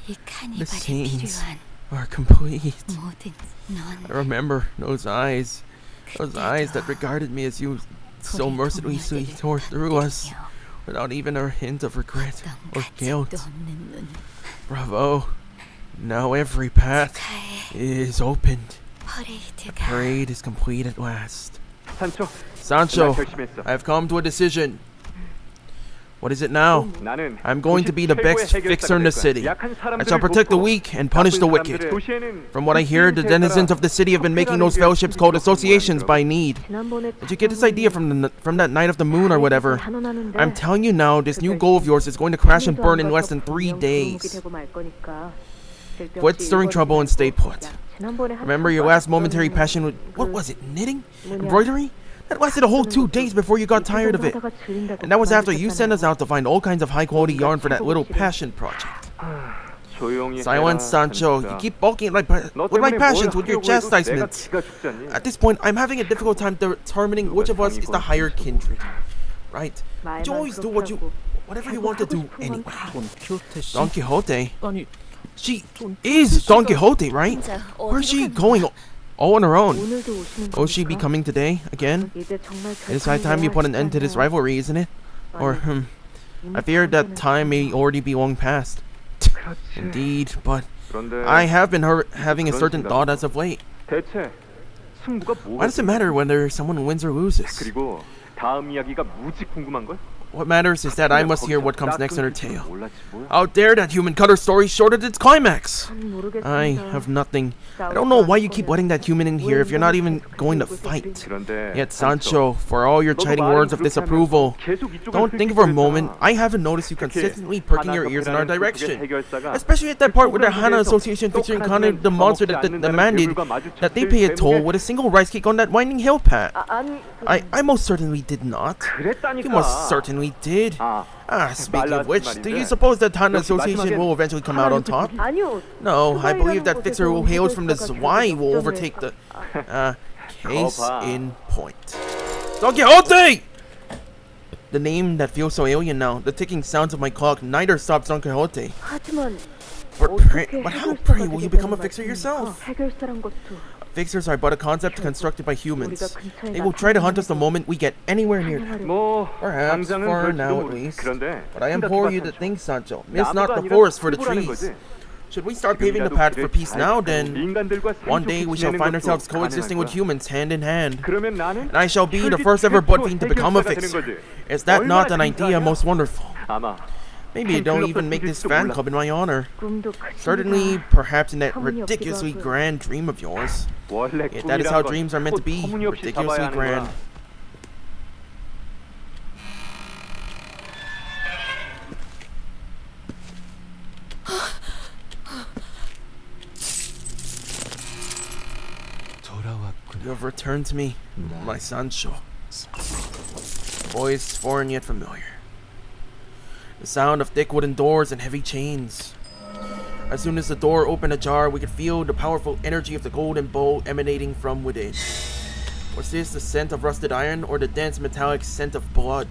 The scenes are complete. I remember those eyes that regarded me as you so mercilessly tore through us, without even a hint of regret or guilt. Bravo. Now every path is opened. The parade is complete at last. Sancho, I have come to a decision. What is it now? I'm going to be the best fixer in the city. I shall protect the weak and punish the wicked. From what I hear, the denizens of the city have been making those fellowships called associations by need. Did you get this idea from that night of the moon or whatever? I'm telling you now, this new goal of yours is going to crash and burn in less than 3 days. Quit stirring trouble and stay put. Remember your last momentary passion with, what was it, knitting? Embroidery? That lasted a whole 2 days before you got tired of it. And that was after you sent us out to find all kinds of high-quality yarn for that little passion project. Silence, Sancho. You keep balking with my passions with your chastisements. At this point, I'm having a difficult time determining which of us is the higher kindred. Right? You always do whatever you want to do anyway. Don Quixote? She is Don Quixote, right? Where's she going all on her own? Will she be coming today again? It is high time you put an end to this rivalry, isn't it? Or, I fear that time may already be long past. Indeed, but I have been having a certain thought as of late. Why does it matter whether someone wins or loses? What matters is that I must hear what comes next in her tale. How dare that human cut her story short at its climax! I have nothing. I don't know why you keep letting that human in here if you're not even going to fight. Yet, Sancho, for all your chiding words of disapproval, don't think for a moment I haven't noticed you consistently perking your ears in our direction. Especially at that part where the Hana Association featuring Connor the monster that demanded that they pay a toll with a single rice cake on that winding hill path. I most certainly did not. You most certainly did. Speaking of which, do you suppose that Hana Association will eventually come out on top? No, I believe that Fixer who hails from the Zwei will overtake the case in point. Don Quixote! the name that feels so alien now. The ticking sounds of my clock neither stops Don Quixote. 하지만 But how, pray, will you become a fixer yourself? 해결사란 것도 Fixers are but a concept constructed by humans. They will try to hunt us the moment we get anywhere near them. 뭐 Perhaps, 당장은 for 그럴지도 now at 모르. least. 그런데 But I implore you to think, Sancho. Miss not the 아니라 forest for the 승부라는 trees. 거지. Should we start paving the path for peace now, then 인간들과 one day we shall 사이좋게 find 지내는 ourselves 것도 coexisting with 가능할 거야. humans hand in hand. 그러면 나는 And I shall be the first ever butt fiend to become a fixer. Is that not an idea most wonderful? 아마 Maybe don't even make this fan club in my honor. 꿈도 크십니다. Certainly, perhaps in that 터무니없기도 ridiculously 하고요. grand dream of yours. 원래 If that is how 꿈이란 건 dreams are meant to 곧 be, 터무니없이 ridiculously 잡아야 하는 grand. 거야. You have returned to me, my Sancho. Voice foreign yet familiar. The sound of thick wooden doors and heavy chains. As soon as the door opened ajar, we could feel the powerful energy of the golden bowl emanating from within. Was this the scent of rusted iron or the dense metallic scent of blood?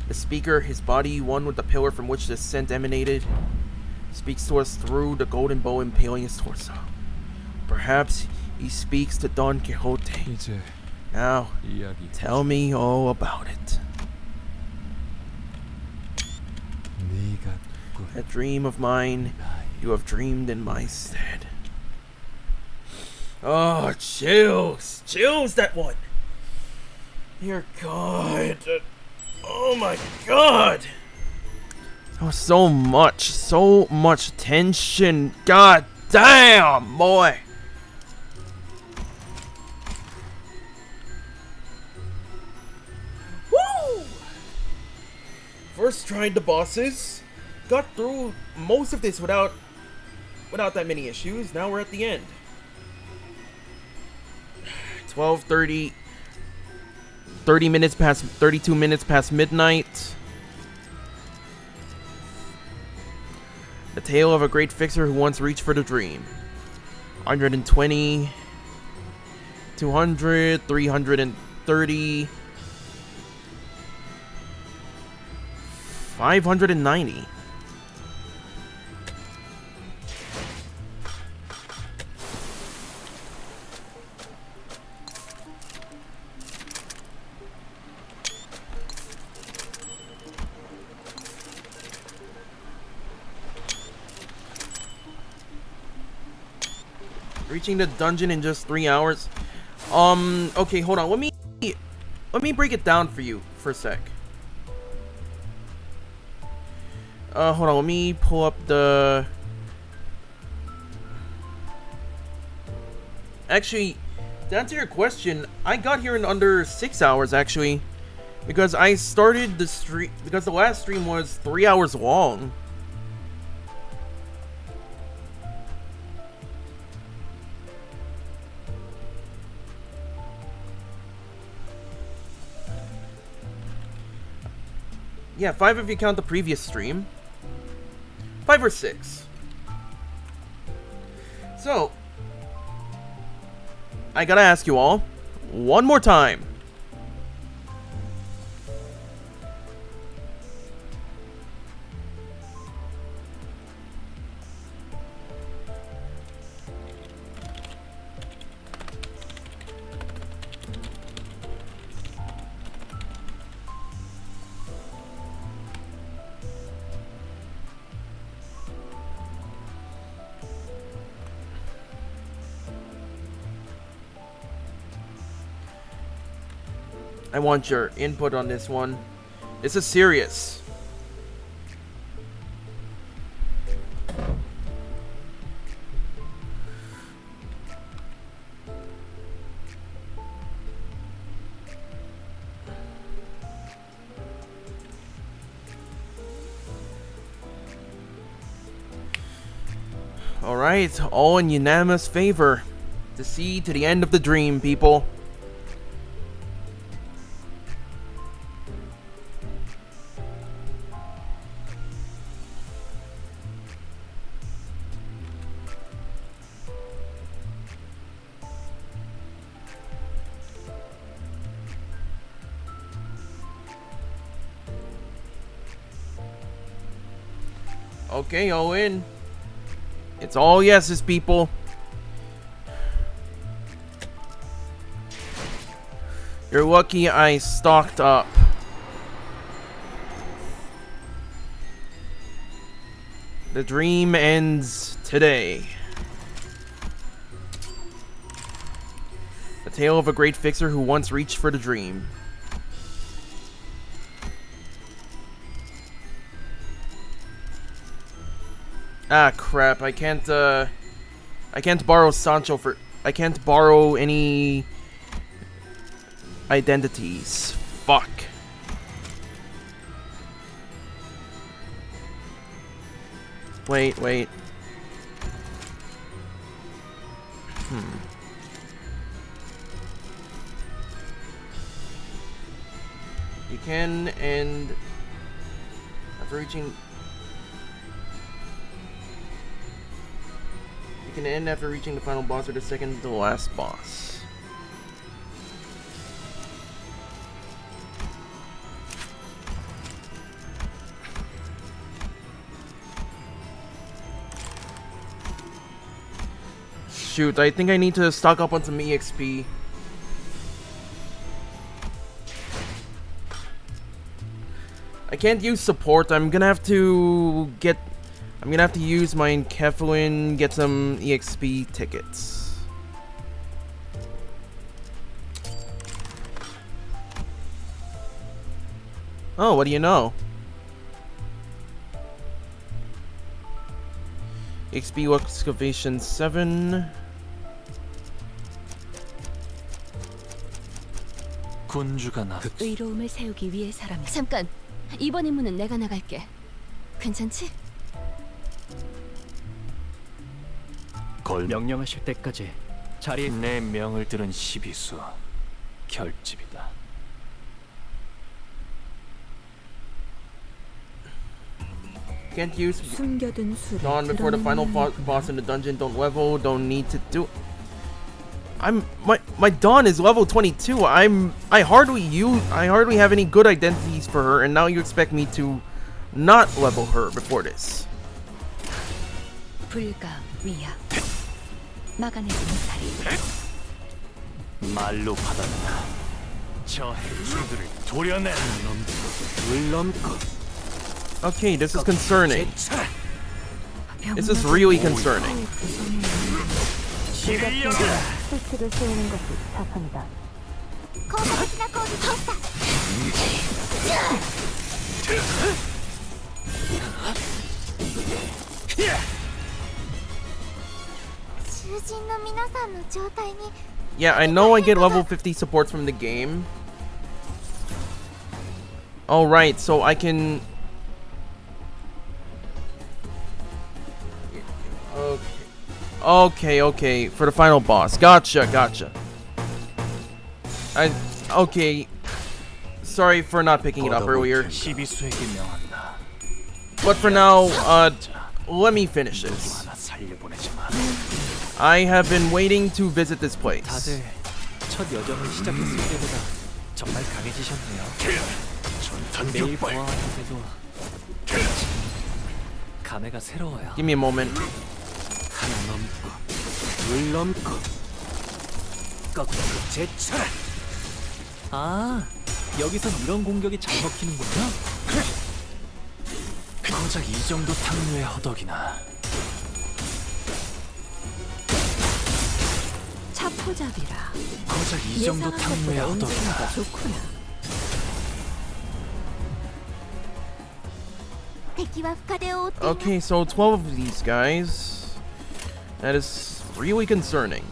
The speaker, his body one with the pillar from which the scent emanated, speaks to us through the golden bow impaling his torso. Perhaps he speaks to Don Quixote. Now, tell me all about it. A dream of mine, you have dreamed in my stead. Oh, chills! Chills, that one! Dear God. Oh my God! Oh, so much tension. God damn, boy! Woo! First tried the bosses. Got through most of this without that many issues. Now we're at the end. 12:30. 32 minutes past midnight. The tale of a great fixer who once reached for the dream. 120, 200, 330, 590. Reaching the dungeon in just 3 hours. Okay, hold on. Let me break it down for you for a sec. Hold on. Let me pull up the. Actually, to answer your question, I got here in under 6 hours actually, because I started the stream because the last stream was 3 hours long. Yeah, 5 if you count the previous stream. 5 or 6. So, I gotta ask you all, one more time. I want your input on this one. This is serious. Alright, all in unanimous favor. To see to the end of the dream, people. Okay, Owen. It's all yeses, people. You're lucky I stocked up. The dream ends today. The tale of a great fixer who once reached for the dream. Ah, crap. I can't borrow Sancho for... I can't borrow any identities. Fuck. Wait. You can end after reaching... You can end after reaching the final boss or the second to last boss. Shoot, I think I need to stock up on some EXP. I can't use support. I'm gonna have to use my Keflin, get some EXP tickets. Oh, what do you know? XP excavation 7. 군주가 나. 의로움을 세우기 위해서라면. 잠깐. 이번 임무는 내가 나갈게. 괜찮지? 걸 명령하실 때까지 자리에 내 명을 들은 시비수 결집이다. Can't use 숨겨둔 수를 Dawn before the final boss in the dungeon. Don't level. Don't need to do. My Dawn is level 22. I hardly have any good identities for her, and now you expect me to not level her before this. 불가 위야. 막아내지 못하리. 말로 받았다. 저 해충들을 도려내. 물론고. Okay, this is concerning. This is really concerning. 수칙을 세우는 것이 사선이다. Yeah, I know I get level 50 supports from the game. Alright, so I can... Okay, for the final boss. Gotcha. Okay. Sorry for not picking it up earlier. But for now, let me finish this. I have been waiting to visit this place. 다들 첫 여정을 시작했을 때보다 정말 강해지셨네요. 매일 보아하는데도 감회가 새로워요. Give me a moment. 하나 넘고 물 넘고 꺾고 제쳐라. 아, 여기선 이런 공격이 잘 먹히는군요. 고작 이 정도 탕류의 허덕이나. 차포잡이라. 고작 이 정도 탕류의 허덕이나. 좋구나. Okay, so 12 of these guys. That is really concerning.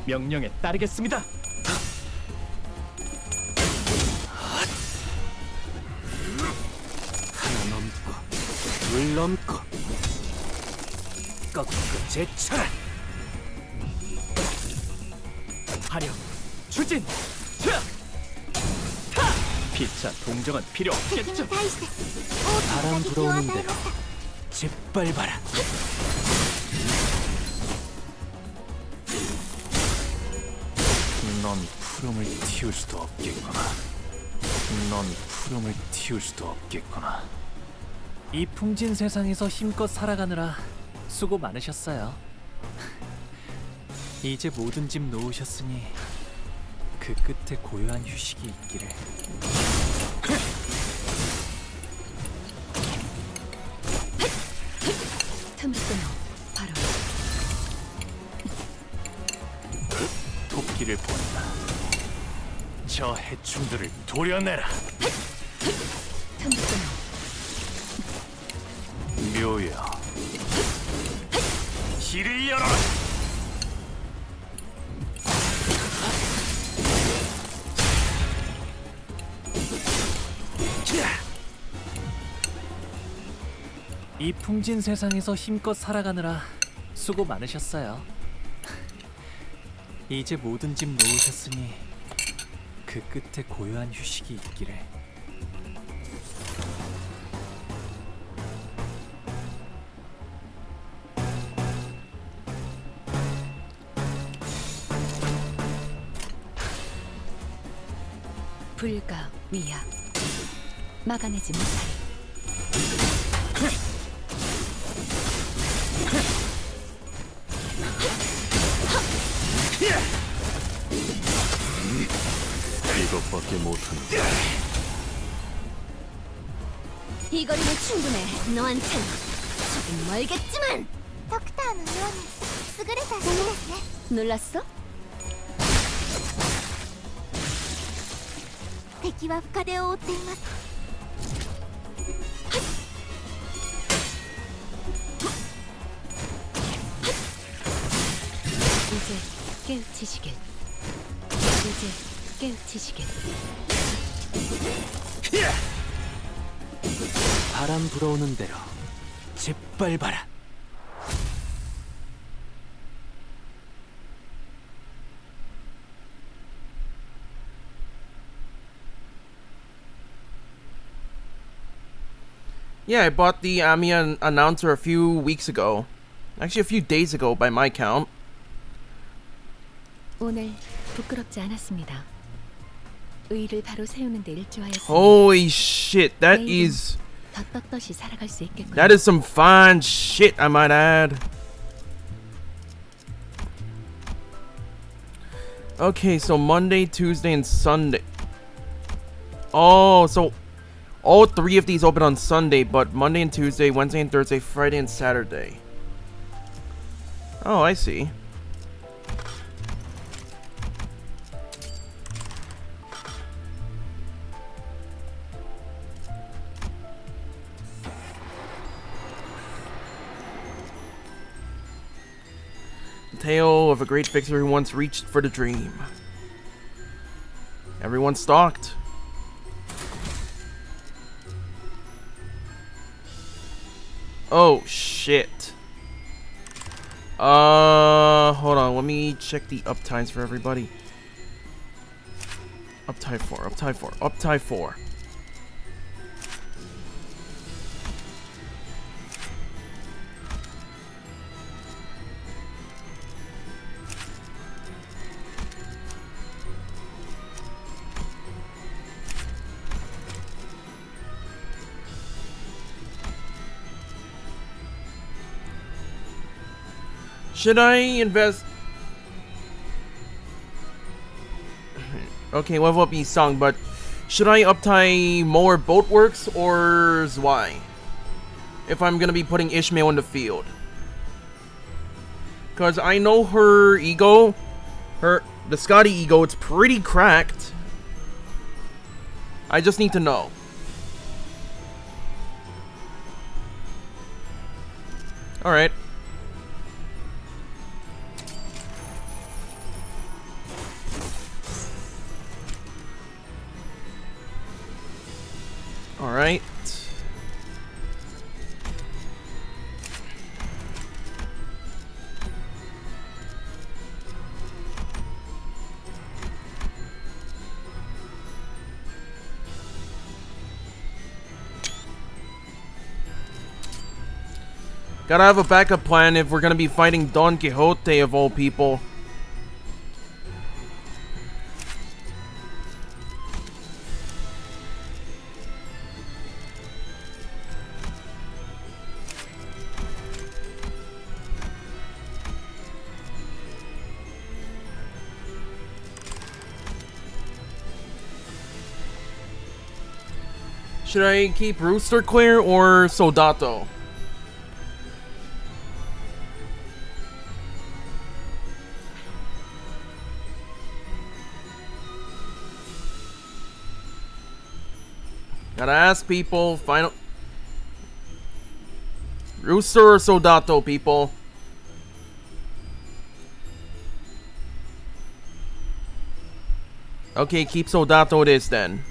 명령에 따르겠습니다. 하나 넘고 물 넘고 꺾고 제쳐라. 화력 추진. 피차 동정은 필요 없겠죠. 바람 불어오는 대로 짓밟아라. 넌 푸름을 틔울 수도 없겠구나. 넌 푸름을 틔울 수도 없겠구나. 이 풍진 세상에서 힘껏 살아가느라 수고 많으셨어요. 이제 모든 짐 놓으셨으니 그 끝에 고요한 휴식이 있기를. 틈을 끊어 바로 토끼를 본다. 저 해충들을 도려내라. 틈을 끊어 묘여, 길을 열어라. 이 풍진 세상에서 힘껏 살아가느라 수고 많으셨어요. 이제 모든 짐 놓으셨으니 그 끝에 고요한 휴식이 있기를. 불가 위약 막아내지 못하리. 이것밖에 못하는. 이 거리면 충분해. 너한텐 조금 멀겠지만. 덕타는 의원이 스그레다 놀랐네. 놀랐어? 敵は深手を追っています。 이제 깨우치시길. 이제 깨우치시길. 바람 불어오는 대로 짓밟아라. Yeah, I bought the Amiya announcer a few weeks ago. Actually, a few days ago by my count. 오늘 부끄럽지 않았습니다. 의를 바로 세우는 데 일조하였으니 Holy shit, that is... 더 떳떳이 살아갈 수 있겠군요. That is some fine shit, I might add. Okay, so Monday, Tuesday, and Sunday. Oh, so all three of these open on Sunday, but Monday and Tuesday, Wednesday and Thursday, Friday and Saturday. Oh, I see. Tale of a great fixer who once reached for the dream. Everyone stalked. Oh shit. Hold on, let me check the uptimes for everybody. Uptime 4, uptime 4, uptime 4. Should I invest? Okay, level up song, but should I uptie more Boatworks or Zwei? If I'm gonna be putting Ishmael in the field. Cause I know her ego, the Scotty ego, it's pretty cracked. I just need to know. Alright. Alright. Gotta have a backup plan if we're gonna be fighting Don Quixote of all people. Should I keep Rooster clear or Soldato? Gotta ask people. Final. Rooster or Soldato, people? Okay, keep Soldato it is then.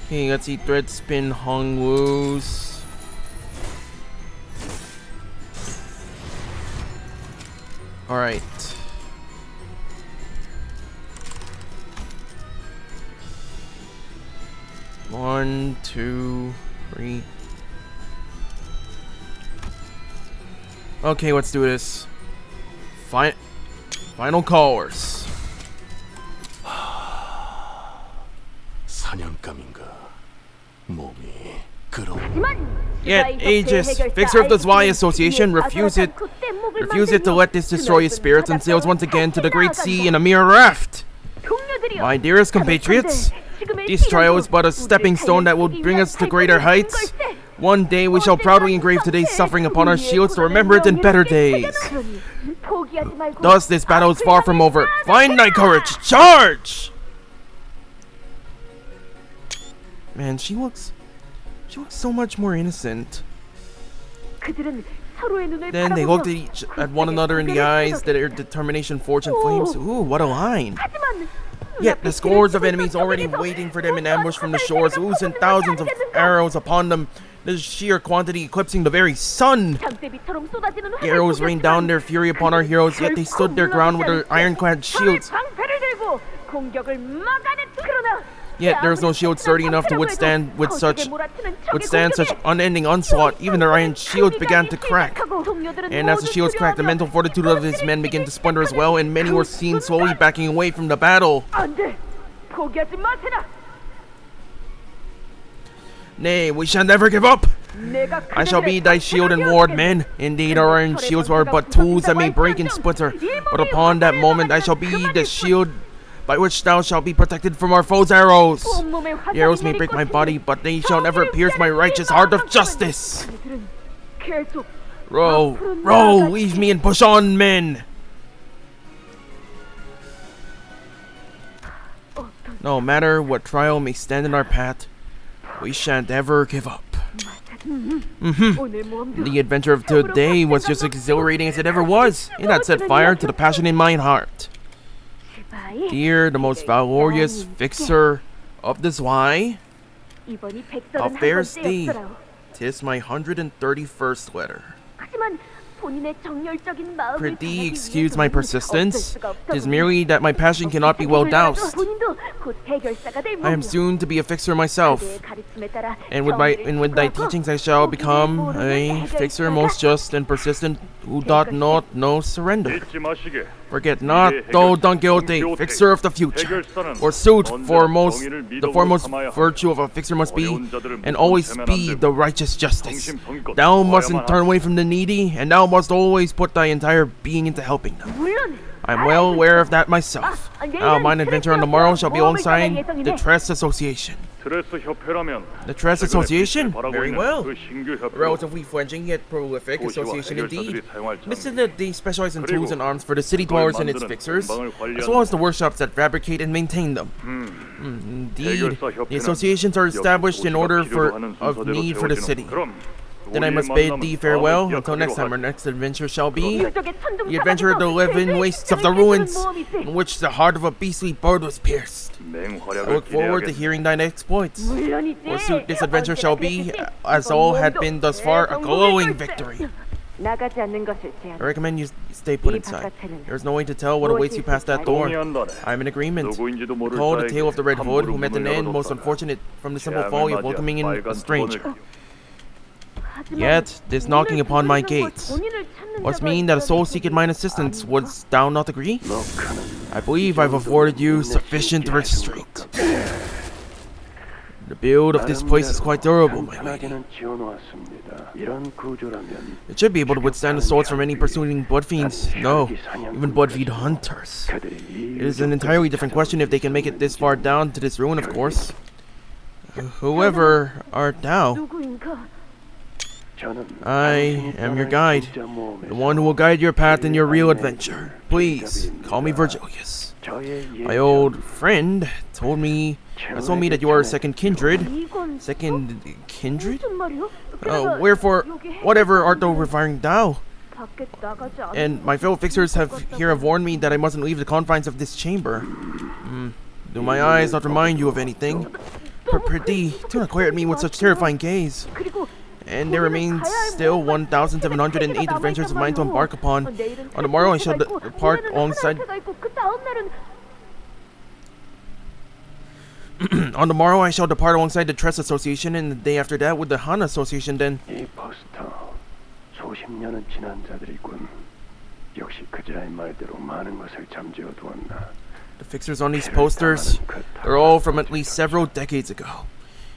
Okay, let's see. Thread spin Hong Woo's. Alright. One, two, three. Okay, let's do this. Final callers. 사냥감인가? 몸이 그런. Yet Aegis, fixer of the Zwei Association, refuse it to let this destroy his spirits and sails once again to the great sea in a mere raft. My dearest compatriots, this trial is but a stepping stone that will bring us to greater heights. One day we shall proudly engrave today's suffering upon our shields to remember it in better days. Thus this battle is far from over. Find thy courage, charge! Man, she looks so much more innocent. Then they looked at one another in the eyes, their determination forged in flames. Ooh, what a line. Yet the scores of enemies already waiting for them in ambush from the shores, oozing thousands of arrows upon them, the sheer quantity eclipsing the very sun. The arrows rained down their fury upon our heroes, yet they stood their ground with their ironclad shields. Yet there is no shield sturdy enough to withstand such unending onslaught. Even their iron shields began to crack. And as the shields cracked, the mental fortitude of his men began to splinter as well, and many were seen slowly backing away from the battle. Nay, we shall never give up! I shall be thy shield and ward, man. Indeed, our iron shields are but tools that may break and splinter, but upon that moment I shall be the shield by which thou shalt be protected from our foes' arrows. The arrows may break my body, but they shall never pierce my righteous heart of justice. Row, leave me and push on, men. No matter what trial may stand in our path, we shan't ever give up. The adventure of today was just as exhilarating as it ever was. It had set fire to the passion in my heart. Dear, the most valorous fixer of the Zwei, a fair steed, 'tis my 131st letter. Prithee, excuse my persistence. 'Tis merely that my passion cannot be well doused. I am soon to be a fixer myself, and with thy teachings I shall become a fixer most just and persistent, who doth not know surrender. Forget not, though Don Quixote, fixer of the future, or suit the foremost virtue of a fixer must be, and always be the righteous justice. Thou mustn't turn away from the needy, and thou must always put thy entire being into helping them. I am well aware of that myself. Now mine adventure on the morrow shall be alongside the Tress Association. The Tress Association? Very well. A relatively fledgling yet prolific association indeed. Listen that they specialize in tools and arms for the city dwellers and its fixers, as well as the workshops that fabricate and maintain them. Indeed, the associations are established in order of need for the city. Then I must bid thee farewell until next time. Our next adventure shall be the adventure of the living wastes of the ruins, in which the heart of a beastly bird was pierced. I look forward to hearing thine exploits. Forsooth, this adventure shall be, as all had been thus far, a glowing victory. I recommend you stay put inside. There is no way to tell what awaits you past that door. I am in agreement. Recall the tale of the Red Hood, who met an end most unfortunate from the simple folly of welcoming in a stranger. Yet, this knocking upon my gates must mean that a soul-seeking mine assistance would thou not agree? I believe I've afforded you sufficient restraint. The build of this place is quite durable, my lady. It should be able to withstand assaults from any pursuing blood fiends. No, even blood fiend hunters. It is an entirely different question if they can make it this far down to this ruin, of course. Whoever art thou? I am your guide, the one who will guide your path in your real adventure. Please, call me Virgilius. My old friend told me that you are a second kindred. Second kindred? Wherefore, whatever art thou referring thou? And my fellow fixers have warned me that I mustn't leave the confines of this chamber. Do my eyes not remind you of anything? Prithee, do not glare at me with such terrifying gaze. And there remains still 1,708 adventures of mine to embark upon. On the morrow I shall depart alongside... On the morrow I shall depart alongside the Tress Association, and the day after that with the Hana Association then. The fixers on these posters, they're all from at least several decades ago.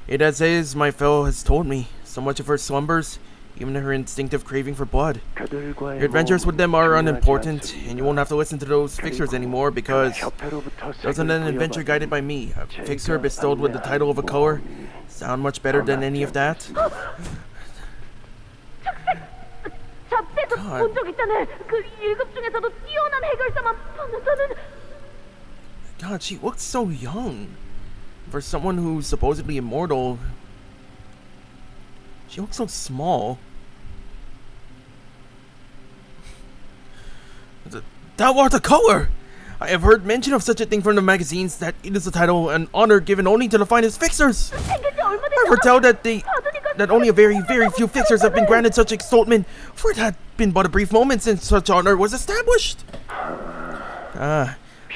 It is my fellow has told me, so much of her slumbers, even her instinctive craving for blood. Your adventures with them are unimportant, and you won't have to listen to those fixers anymore, because doesn't an adventure guided by me, a fixer bestowed with the title of a color, sound much better than any of that? God. God, she looks so young. For someone who's supposedly immortal, she looks so small. Thou art a color! I have heard mention of such a thing from the magazines, that it is a title and honor given only to the finest fixers. I heard tell that only a very, very few fixers have been granted such exaltment, for it had been but a brief moment since such honor was established.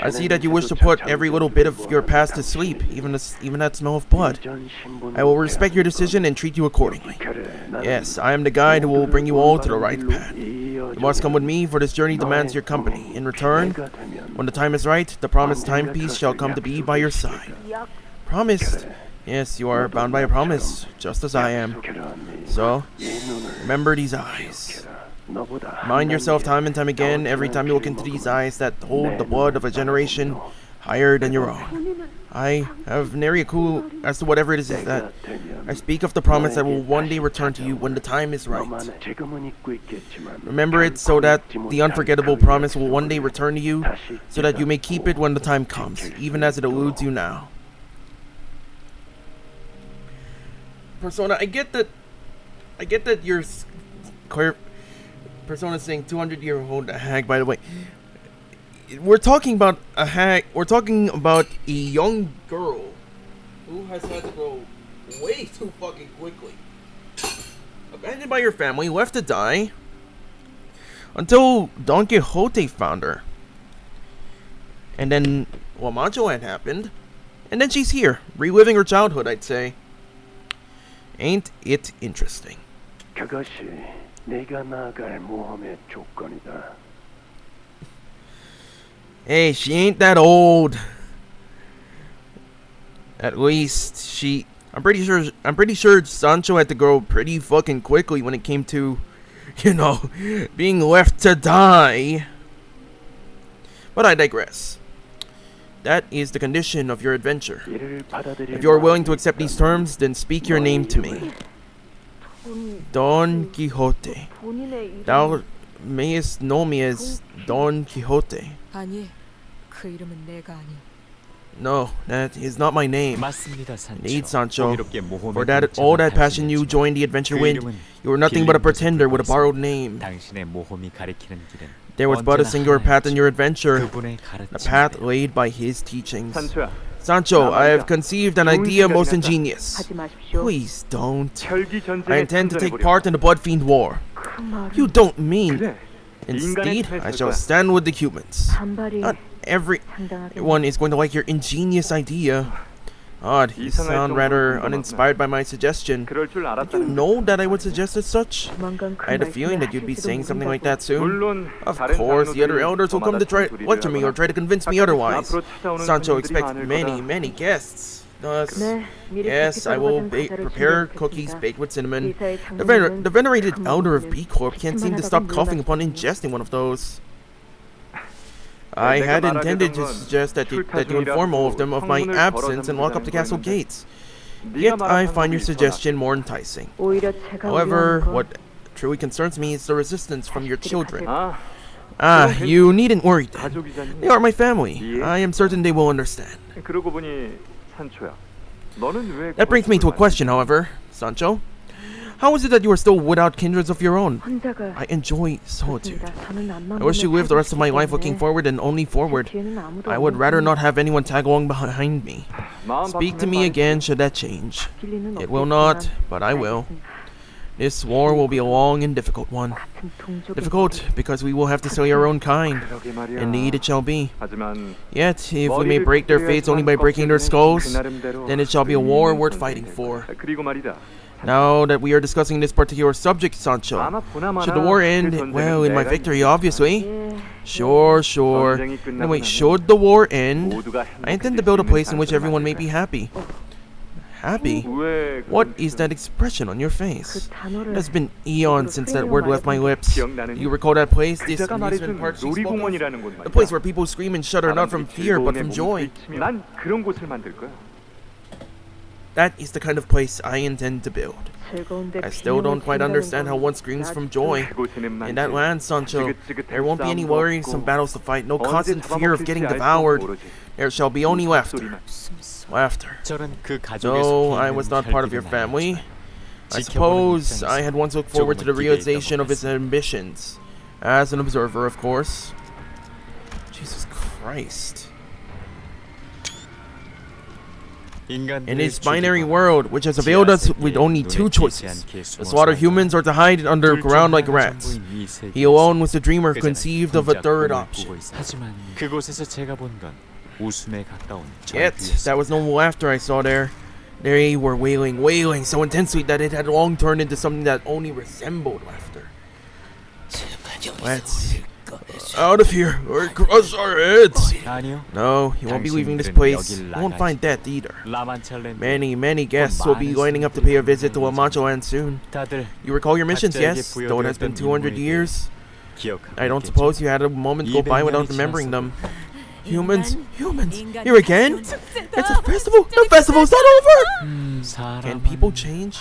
I see that you wish to put every little bit of your past to sleep, even that smell of blood. I will respect your decision and treat you accordingly. Yes, I am the guide who will bring you all to the right path. You must come with me, for this journey demands your company. In return, when the time is right, the promised timepiece shall come to be by your side. Promised? Yes, you are bound by a promise, just as I am. So, remember these eyes. Mind yourself time and time again, every time you look into these eyes that hold the blood of a generation higher than your own. I have nary a clue as to whatever it is that I speak of the promise that will one day return to you when the time is right. Remember it so that the unforgettable promise will one day return to you, so that you may keep it when the time comes, even as it eludes you now. Persona, I get that you're Persona saying 200-year-old hag, by the way. We're talking about a hag. We're talking about a young girl who has had to grow way too fucking quickly. Abandoned by her family, left to die, until Don Quixote found her. And then, well, Manchaland happened. And then she's here, reliving her childhood, I'd say. Ain't it interesting? Hey, she ain't that old. At least I'm pretty sure Sancho had to grow pretty fucking quickly when it came to, being left to die. But I digress. That is the condition of your adventure. If you are willing to accept these terms, then speak your name to me. Don Quixote. Thou mayest know me as Don Quixote. No, that is not my name. Indeed, Sancho. For that all that passion you joined the adventure with, you were nothing but a pretender with a borrowed name. There was but a singular path in your adventure, the path laid by his teachings. Sancho, I have conceived an idea most ingenious. Please don't. I intend to take part in the Blood Fiend War. You don't mean... Indeed, I shall stand with the humans. Not everyone is going to like your ingenious idea. Odd, you sound rather uninspired by my suggestion. 그럴 줄 Did you 알았다는 know that I would suggest as such? I had a feeling that you'd be saying something like that soon. 물론 Of 다른 course, the other 장로들이 elders will come to try 저마다 lecture me or try to convince me otherwise. 앞으로 찾아오는 Sancho 손님들이 expects 많을 many, 거다. many guests. Thus, yes, I will prepare cookies baked with cinnamon. The venerated elder of B Corp can't seem to stop coughing upon ingesting one of those. I had intended to suggest that you inform all of them of my absence and lock up the castle gates. Yet I find your suggestion more enticing. However, what truly concerns me is the resistance from your children. You needn't worry then. 가족이잖니. They are my family. I am certain they will understand. 그러고 보니 산초야. 너는 왜 That brings me to a question, however, Sancho. How is it that you are still without kindreds of your own? I enjoy solitude. I wish to live the rest of my life looking forward and only forward. I would rather not have anyone tag along behind me. Speak to me again should that change. It will not, but I will. This war will be a long and difficult one. Difficult because we will have to slay our own kind. 그러게 말이야. Indeed it shall be. 하지만 Yet, if we may break their fates only by breaking their skulls, then it shall be a war worth fighting for. 그리고 말이다. Now that we are discussing this particular subject, Sancho, should the war end, well, in my victory, obviously. Sure. Anyway, should the war end, I intend to build a place in which everyone may be happy. Happy? What is that expression on your face? It has been eons since that word left my lips. You recall that place, this amusement park she spoke of? 놀이공원이라는 곳 The place where people scream and shudder not from fear but from joy. 난 그런 곳을 만들 거야. That is the kind of place I intend to build. I still don't quite understand how one screams from joy. In that land, Sancho, there won't be any worrisome battles to fight, no constant fear of getting devoured. There shall be only laughter. Laughter. Though I was not part of your family, I suppose I had once looked forward to the realization of its ambitions. As an observer, of course. Jesus Christ. In this binary world, which has availed us with only two choices, to slaughter humans or to hide underground like rats, he alone was the dreamer who conceived of a third option. Yet, that was no laughter I saw there. They were wailing so intensely that it had long turned into something that only resembled laughter. Let's out of here or cross our heads. No, you won't be leaving this place. You won't find death either. Many guests will be lining up to pay a visit to Manchaland soon. You recall your missions, yes? Though it has been 200 years. I don't suppose you had a moment go by without remembering them. Humans, here again? It's a festival. The festival's not over. Can people change?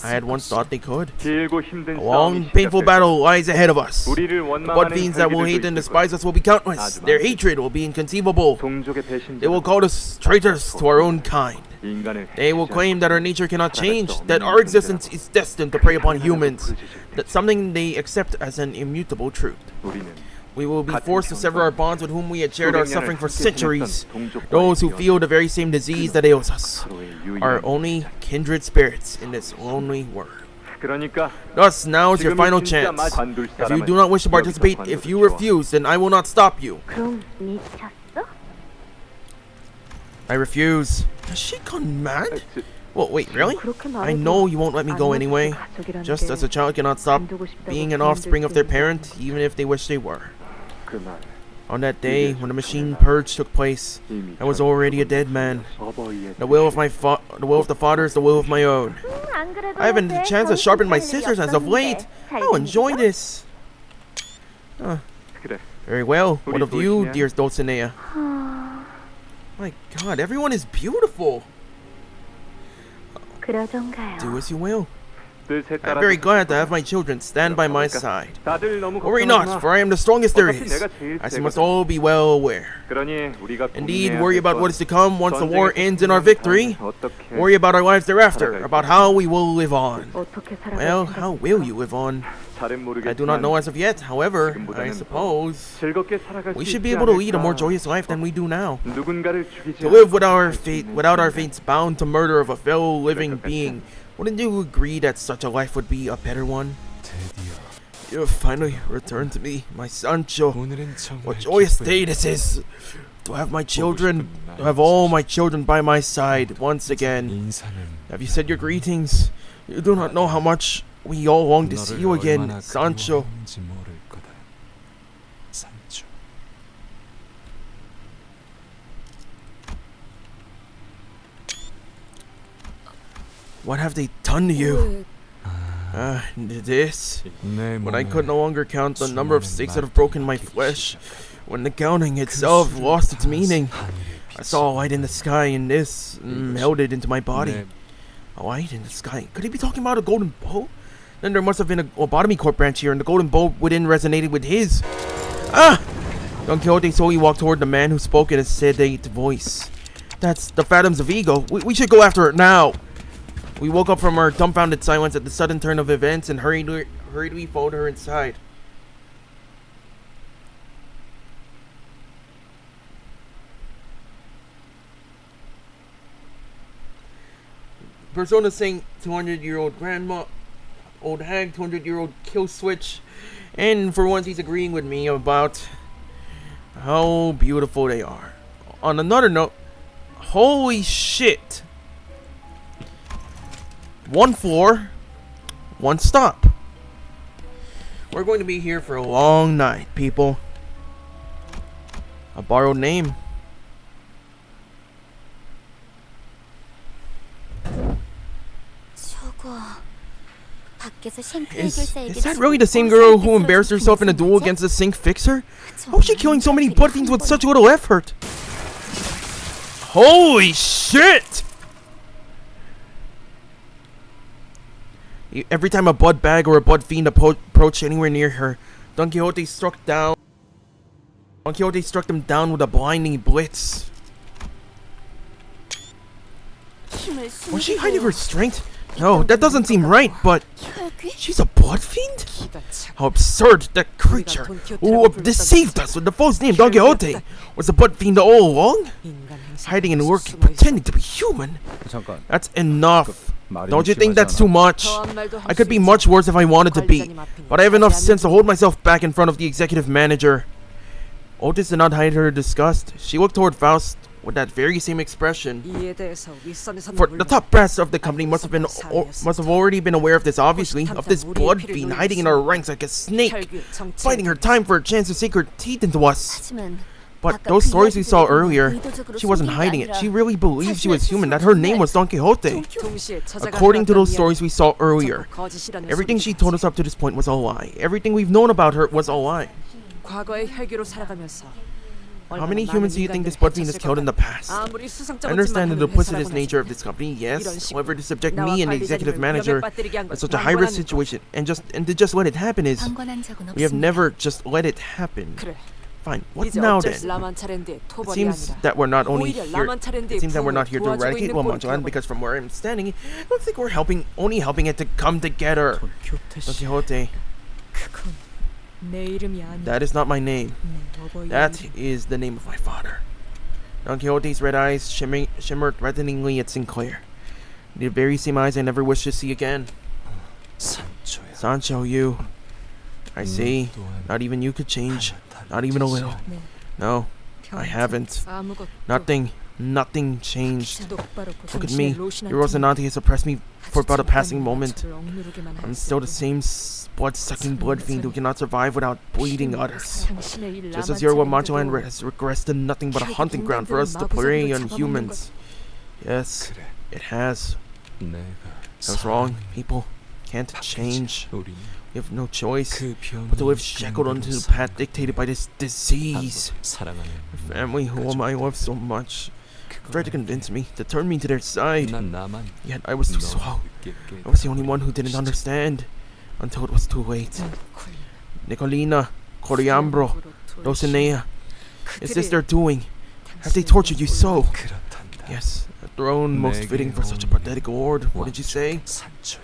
I had once thought they could. A long, painful battle lies ahead of us. The blood fiends that will hate and despise us will be countless. Their hatred will be inconceivable. They will call us traitors to our own kind. They will claim that our nature cannot change, that our existence is destined to prey upon humans, that something they accept as an immutable truth. We will be forced to sever our bonds with whom we had shared our suffering for centuries. Those who feel the very same disease that ails us are only kindred spirits in this lonely world. Thus, now is your final chance. If you do not wish to participate, if you refuse, then I will not stop you. I refuse. Has she gone mad? Well, wait, really? I know you won't let me go anyway. Just as a child cannot stop being an offspring of their parent, even if they wish they were. On that day, when the machine purge took place, I was already a dead man. The will of the Father is the will of my own. I haven't had the chance to sharpen my scissors as of late. I'll enjoy this. Very well. What of you, dear Dulcinea? My God, everyone is beautiful. Do as you will. I'm very glad to have my children stand by my side. Worry not, for I am the strongest there is, as you must all be well aware. Indeed, worry about what is to come once the war ends in our victory. Worry about our lives thereafter, about how we will live on. Well, how will you live on? I do not know as of yet, however, I suppose we should be able to lead a more joyous life than we do now. To live without our fates bound to murder of a fellow living being. Wouldn't you agree that such a life would be a better one? You have finally returned to me, my Sancho. What joyous day this is! to have my children, to have all my children by my side once again. Have you said your greetings? You do not know how much we all long to see you again, Sancho. What have they done to you? This. When I could no longer count the number of stakes that have broken my flesh, when the counting itself lost its meaning, I saw a light in the sky and this melted into my body. A light in the sky? Could he be talking about a golden bow? Then there must have been a lobotomy corp branch here, and the golden bow within resonated with his. Ah! Don Quixote slowly walked toward the man who spoke in a sedate voice. That's the phantoms of ego. We should go after it now. We woke up from our dumbfounded silence at the sudden turn of events and hurriedly followed her inside. Persona saying 200-year-old grandma, old hag, 200-year-old kill switch, and for once he's agreeing with me about how beautiful they are. On another note, holy shit! 1 floor, 1 stop. We're going to be here for a long night, people. A borrowed name. Is that really the same girl who embarrassed herself in a duel against the sink fixer? How is she killing so many blood fiends with such little effort? Holy shit! Every time a blood bag or a blood fiend approached anywhere near her, Don Quixote struck them down with a blinding blitz. Was she hiding her strength? No, that doesn't seem right, but she's a blood fiend? How absurd! That creature who deceived us with the false name Don Quixote was a blood fiend all along? Hiding and lurking, pretending to be human? That's enough. Don't you think that's too much? I could be much worse if I wanted to be, but I have enough sense to hold myself back in front of the executive manager. Otis did not hide her disgust. She looked toward Faust with that very same expression. For the top brass of the company must have already been aware of this, obviously, of this blood fiend hiding in our ranks like a snake, fighting her time for a chance to sink her teeth into us. But those stories we saw earlier, she wasn't hiding it. She really believed she was human, that her name was Don Quixote. According to those stories we saw earlier, everything she told us up to this point was a lie. Everything we've known about her was a lie. How many humans do you think this blood fiend has killed in the past? I understand the duplicitous nature of this company, yes. However, to subject me and the executive manager to such a high-risk situation and to just let it happen is... We have never just let it happen. Fine, what now then? It seems that we're not only here. It seems that we're not here to eradicate Manchaland, because from where I'm standing, it looks like we're only helping it to come together. Don Quixote. That is not my name. That is the name of my father. Don Quixote's red eyes shimmered threateningly at Sinclair. The very same eyes I never wish to see again. Sancho, you. I see. Not even you could change. Not even a little. No, I haven't. Nothing changed. Look at me. Your Rosinante has oppressed me for about a passing moment. I'm still the same blood-sucking blood fiend who cannot survive without bleeding others. Just as your Manchaland has regressed to nothing but a hunting ground for us to prey on humans. Yes, it has. I was wrong. People can't change. We have no choice but to live shackled onto the path dictated by this disease. The family whom I love so much tried to convince me, to turn me to their side. Yet I was too slow. I was the only one who didn't understand until it was too late. Nicolina, Coriambro, Dulcinea, is this their doing? Have they tortured you so? Yes, a throne most fitting for such a pathetic lord. What did you say? Sancho,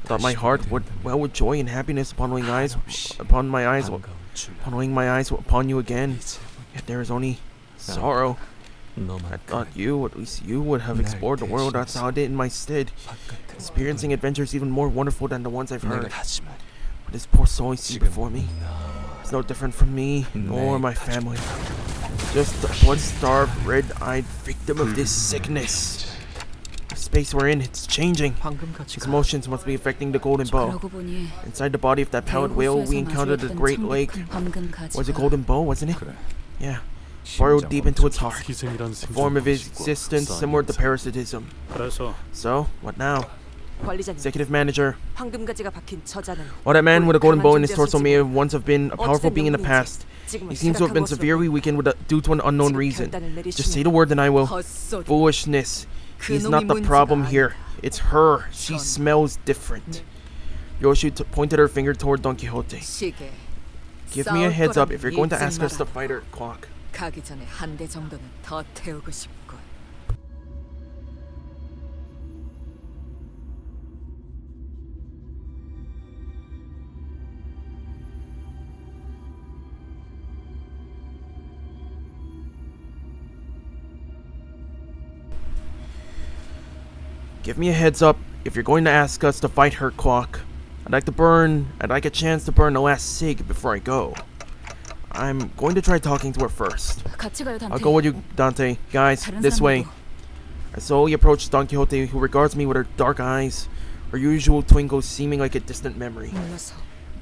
thought my heart would well with joy and happiness upon laying my eyes upon you again. Yet there is only sorrow. I thought you, at least you, would have explored the world outside I did in my stead, experiencing adventures even more wonderful than the ones I've heard. But this poor soul you see before me is no different from me nor my family. Just a blood-starved, red-eyed victim of this sickness. The space we're in, it's changing. His emotions must be affecting the golden bow. Inside the body of that pallid whale we encountered at the Great Lake was a golden bow, wasn't it? Yeah. Burrowed deep into its heart. A form of existence similar to parasitism. So, what now? Executive manager. While that man with a golden bow in his torso may have once have been a powerful being in the past, he seems to have been severely weakened due to an unknown reason. Just say the word and I will. Foolishness. He's not the problem here. It's her. She smells different. Yoshi pointed her finger toward Don Quixote. Give me a heads up if you're going to ask us to fight her clock. 가기 전에 한 대 정도는 더 태우고 싶고. Give me a heads up if you're going to ask us to fight her clock. I'd like a chance to burn the last cig before I go. I'm going to try talking to her first. I'll go with you, Dante. Guys, this way. I slowly approached Don Quixote, who regards me with her dark eyes, her usual twinkle seeming like a distant memory.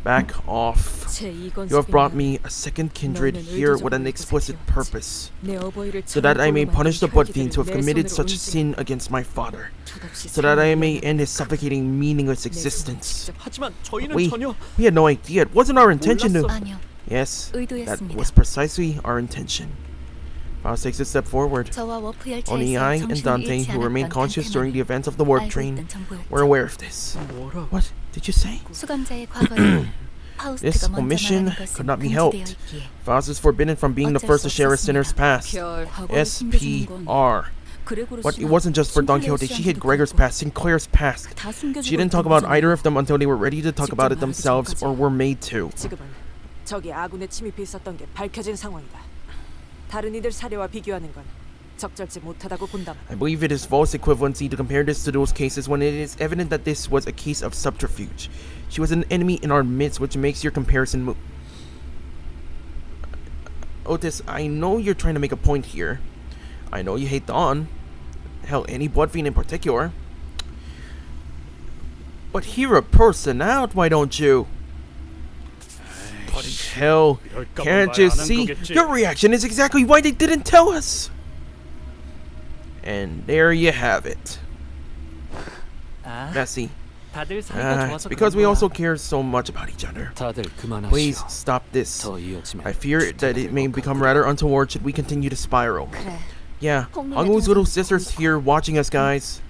Back off. You have brought me a second kindred here with an explicit purpose, so that I may punish the blood fiends who have committed such sin against my father, so that I may end his suffocating, meaningless existence. We had no idea. It wasn't our intention to... Yes, that was precisely our intention. Faust takes a step forward. Only I and Dante, who remained conscious during the events of the warp train, were aware of this. What did you say? This omission could not be helped. Faust is forbidden from being the first to share a sinner's past. SPR. But it wasn't just for Don Quixote. She hid Gregor's past, Sinclair's past. She didn't talk about either of them until they were ready to talk about it themselves or were made to. 저기 아군의 침입이 있었던 게 밝혀진 상황이다. 다른 이들 사례와 비교하는 건 적절치 못하다고 본다만. I believe it is false equivalency to compare this to those cases when it is evident that this was a case of subterfuge. She was an enemy in our midst, which makes your comparison Otis, I know you're trying to make a point here. I know you hate Dawn. Hell, any blood fiend in particular. But hear a person out, why don't you? Hell, can't you see? Your reaction is exactly why they didn't tell us. And there you have it. Messy. Because we also care so much about each other. Please stop this. I fear that it may become rather untoward should we continue to spiral. Yeah, Hangu's little sister's here watching us, guys.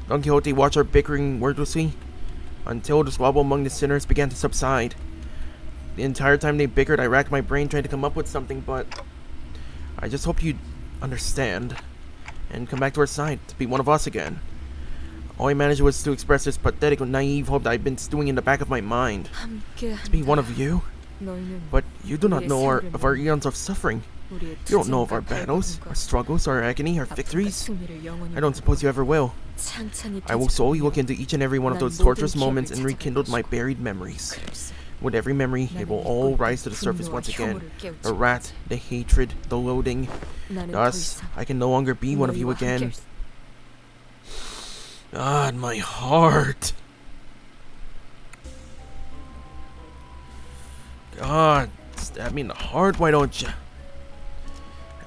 Don Quixote watched our bickering wordlessly until the squabble among the sinners began to subside. The entire time they bickered, I racked my brain trying to come up with something, but I just hope you'd understand and come back to our side to be one of us again. All I managed was to express this pathetic, naive hope that I'd been stewing in the back of my mind. To be one of you? But you do not know of our eons of suffering. You don't know of our battles, our struggles, our agony, our victories. I don't suppose you ever will. I will slowly look into each and every one of those torturous moments and rekindle my buried memories. With every memory, it will all rise to the surface once again. The wrath, the hatred, the loathing. Thus, I can no longer be one of you again. God, my heart. God, stab me in the heart, why don't you?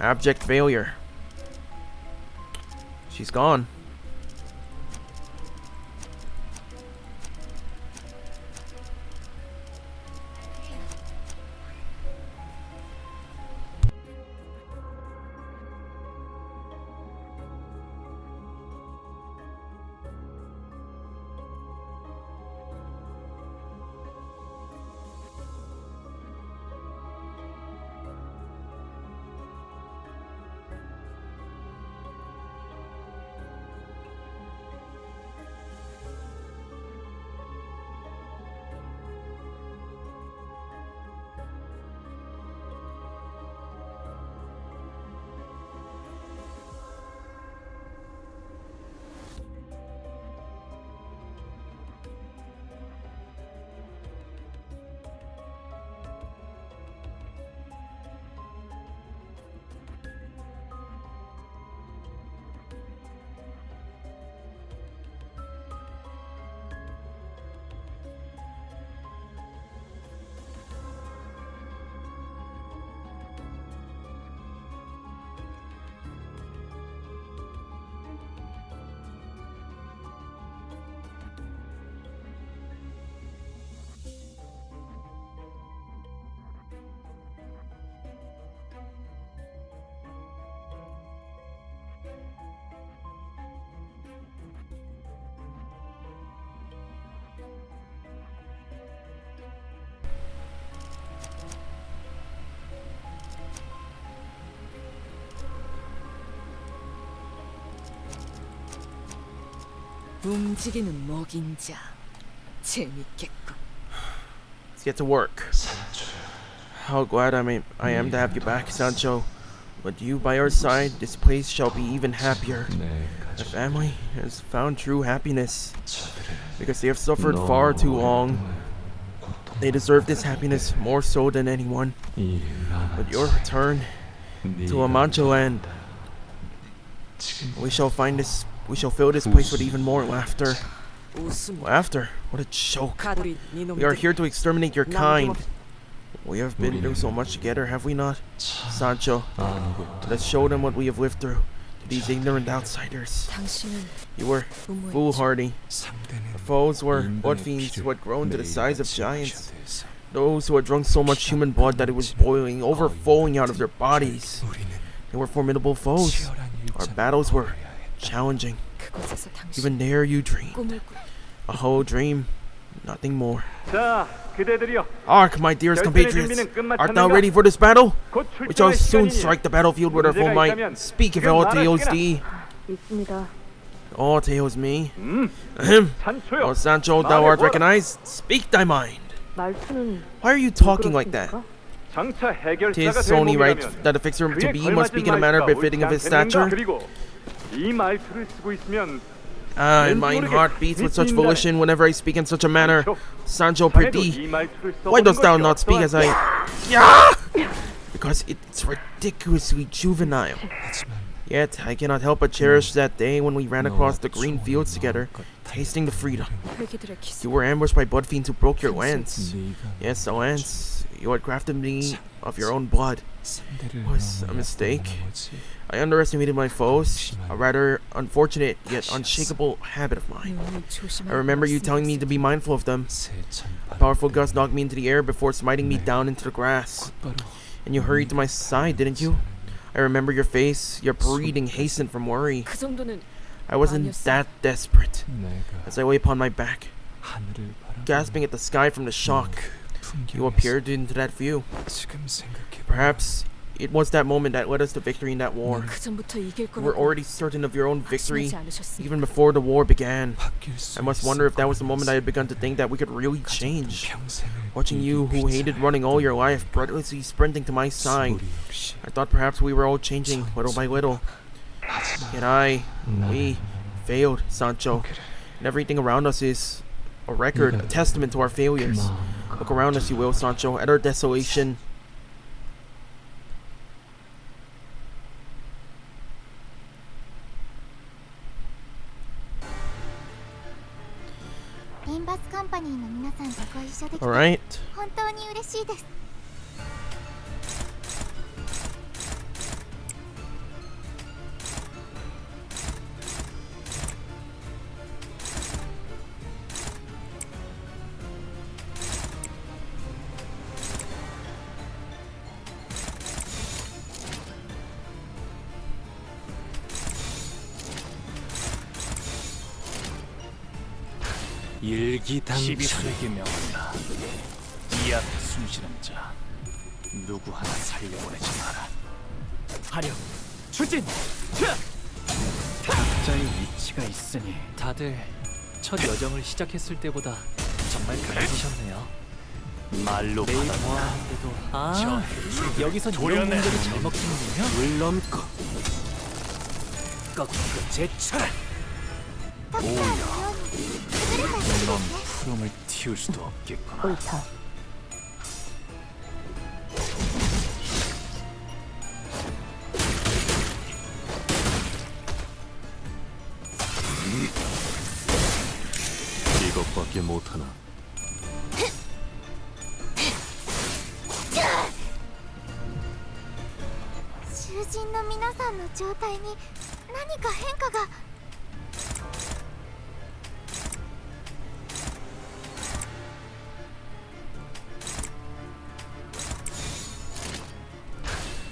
Abject failure. She's gone. 움직이는 먹인자. 재밌겠군. Let's get to work. How glad I am to have you back, Sancho. With you by our side, this place shall be even happier. The family has found true happiness because they have suffered far too long. They deserve this happiness more so than anyone. With your return to a Manchaland, we shall fill this place with even more laughter. Laughter? What a joke. We are here to exterminate your kind. We have been through so much together, have we not? Sancho, let's show them what we have lived through. To these ignorant outsiders. You were foolhardy. Our foes were blood fiends who had grown to the size of giants. Those who had drunk so much human blood that it was boiling, overflowing out of their bodies. They were formidable foes. Our battles were challenging. Even there you dreamed. A whole dream, nothing more. 자, 그대들이여. Ark, my dearest compatriots, art thou ready for this battle? We shall soon strike the battlefield with our full might. Speak if all tales thee. 있습니다. All tales me. Oh, Sancho, thou art recognized. Speak thy mind. 말투는 Why are you talking like that? 장차 해결사가 Tis 될 only right 몸이라면 that a fixer to be 그에 must speak in a manner 걸맞은 befitting of his 말투가 stature. 그리고 이 말투를 쓰고 있으면 And mine heart beats with such volition whenever I speak in such a manner. Sancho, prithee, why dost thou not speak as I... Yeah! Because it's ridiculously juvenile. Yet, I cannot help but cherish that day when we ran across the green fields together, tasting the freedom. You were ambushed by blood fiends who broke your lance. Yes, a lance. You had crafted me of your own blood. It was a mistake. I underestimated my foes, a rather unfortunate yet unshakable habit of mine. I remember you telling me to be mindful of them. A powerful gust knocked me into the air before smiting me down into the grass. And you hurried to my side, didn't you? I remember your face, your breathing hastened from worry. I wasn't that desperate. As I lay upon my back, gasping at the sky from the shock, you appeared into that view. Perhaps it was that moment that led us to victory in that war. You were already certain of your own victory, even before the war began. I must wonder if that was the moment I had begun to think that we could really change. Watching you, who hated running all your life, breathlessly sprinting to my side, I thought perhaps we were all changing little by little. Yet we failed, Sancho. And everything around us is a record, a testament to our failures. Look around us, you will, Sancho, at our desolation. All right. 시비수에게 명한다. 이 앞에 숨쉬는 자 누구 하나 살려보내지 마라. 하려 추진. 각자의 위치가 있으니 다들 첫 여정을 시작했을 때보다 정말 강해지셨네요. 말로 매일 보아하는데도 여기선 이런 공격이 잘 먹히는군요. 물 넘고 꺾고 제쳐라. 오야, 넌 푸름을 틔울 수도 없겠구나. 옳다. 이것밖에 못하나. 囚人の皆さんの状態に何か変化が。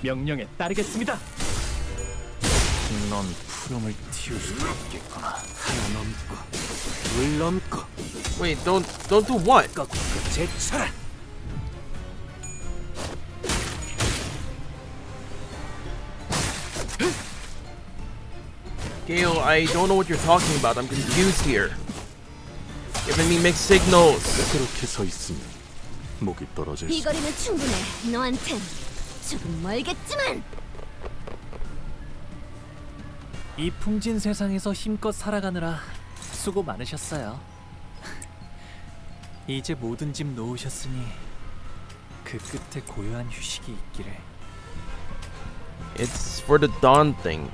명령에 따르겠습니다. 넌 푸름을 틔울 수도 없겠구나. 하나 넘고 둘 넘고. Wait, don't do what? 꺾고 제쳐라. Gale, I don't know what you're talking about. I'm confused here. Giving me mixed signals. 그렇게 서 있으면 목이 떨어질 이 수. 거리는 충분해. 너한텐 조금 멀겠지만. 이 풍진 세상에서 힘껏 살아가느라 수고 많으셨어요. 이제 모든 짐 놓으셨으니 그 끝에 고요한 휴식이 있기를. It's for the dawn thing.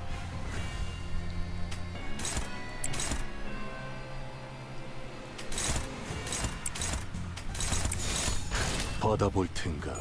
받아볼 텐가.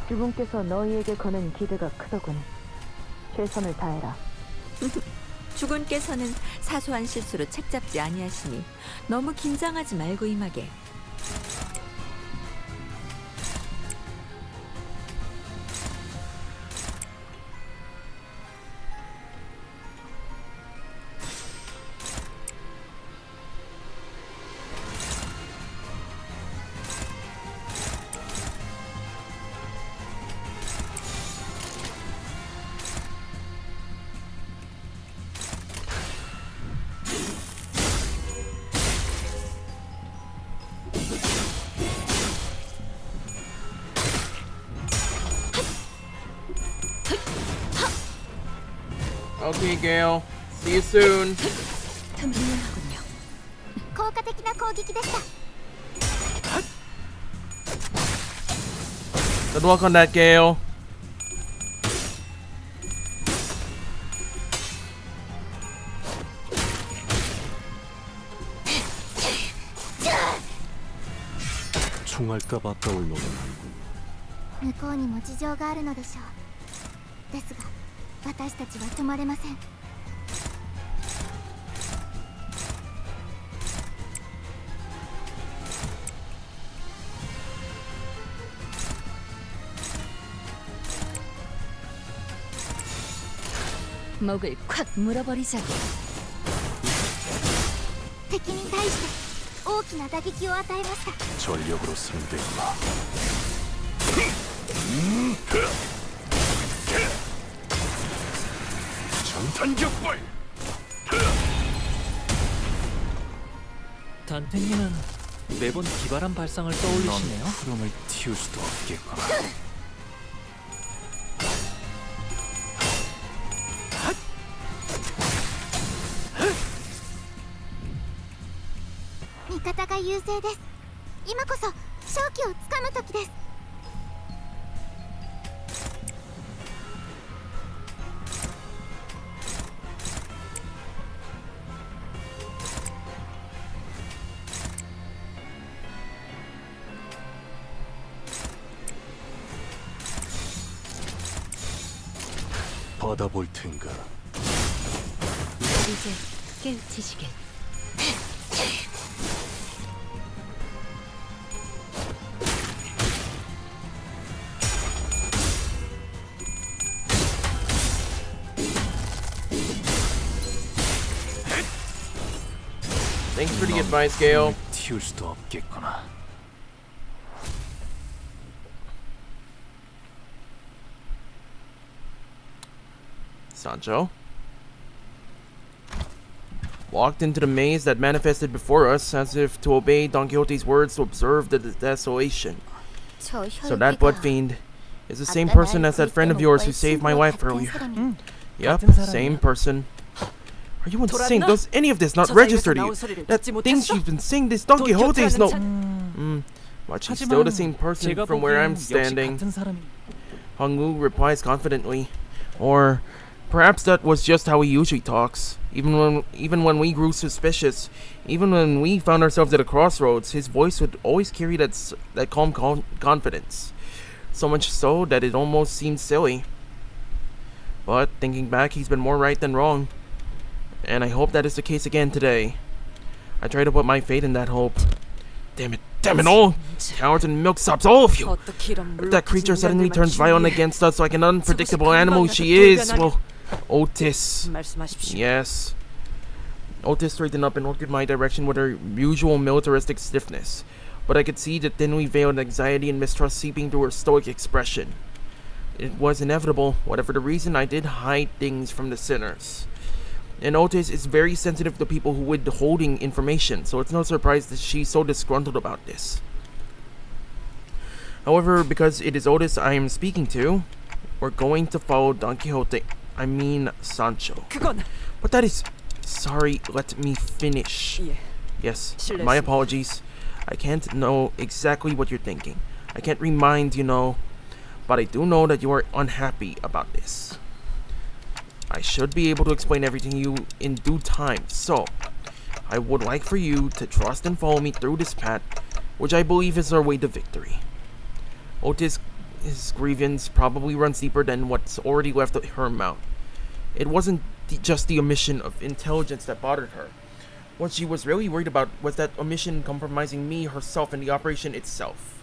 주분께서 너희에게 거는 기대가 크더군. 최선을 다해라. 주군께서는 사소한 실수로 책 잡지 아니하시니 너무 긴장하지 말고 임하게. Okay, Gale. See you soon. 튼튼하군요. 効果的な攻撃でした。 Good luck on that, Gale. 총알값 아까울 노는 向こうにも事情があるのでしょう。ですが私たちは止まれません。목을 콱 물어버리자고. 敵に対して大きな打撃を与えました。 전력으로 상대구나. 전탄격발. 단테님은 매번 기발한 발상을 떠올리시네요. 푸름을 틔울 수도 없겠구나. 미카타가優勢です。今こそ勝機をつかむ時です。 받아볼 텐가. 이제 깨우치시길. Thanks for the advice, Gale. 틔울 수도 없겠구나. Sancho walked into the maze that manifested before us, as if to obey Don Quixote's words to observe the desolation. So that blood fiend is the same person as that friend of yours who saved my wife earlier. Yep, same person. Are you insane? Does any of this not register to you? That thing she's been saying, this Don Quixote is no... But she's still the same person from where I'm standing. Hung Wu replies confidently. Or perhaps that was just how he usually talks. Even when we grew suspicious, even when we found ourselves at a crossroads, his voice would always carry that calm confidence. So much so that it almost seemed silly. But thinking back, he's been more right than wrong. And I hope that is the case again today. I try to put my faith in that hope. Damn it all! Cowards and milksops, all of you! If that creature suddenly turns violent against us like an unpredictable animal she is, well, Otis. Yes. Otis straightened up and looked in my direction with her usual militaristic stiffness, but I could see the thinly veiled anxiety and mistrust seeping through her stoic expression. It was inevitable. Whatever the reason, I did hide things from the sinners. And Otis is very sensitive to people who withholding information, so it's no surprise that she's so disgruntled about this. However, because it is Otis I am speaking to, we're going to follow Don Quixote. I mean Sancho. But that is... Sorry, let me finish. Yes, my apologies. I can't know exactly what you're thinking. I can't remind, but I do know that you are unhappy about this. I should be able to explain everything to you in due time, so I would like for you to trust and follow me through this path, which I believe is our way to victory. Otis' grievance probably runs deeper than what's already left of her mouth. It wasn't just the omission of intelligence that bothered her. What she was really worried about was that omission compromising me, herself, and the operation itself.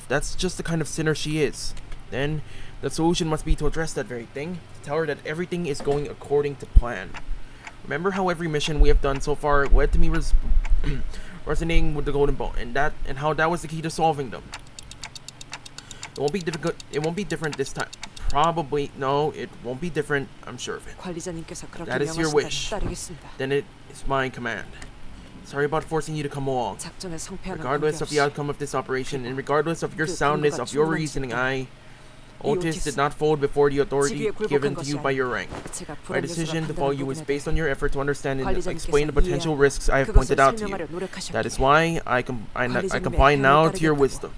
That's just the kind of sinner she is. Then, the solution must be to address that very thing, to tell her that everything is going according to plan. Remember how every mission we have done so far led to me resonating with the Golden Bone, and how that was the key to solving them. It won't be difficult. It won't be different this time. Probably no. It won't be different. I'm sure of it. That is your wish. Then it is my command. Sorry about forcing you to come along. Regardless of the outcome of this operation, and regardless of your soundness of your reasoning, Otis did not fold before the authority given to you by your rank. My decision to follow you is based on your effort to understand and explain the potential risks I have pointed out to you. That is why I comply now to your wisdom.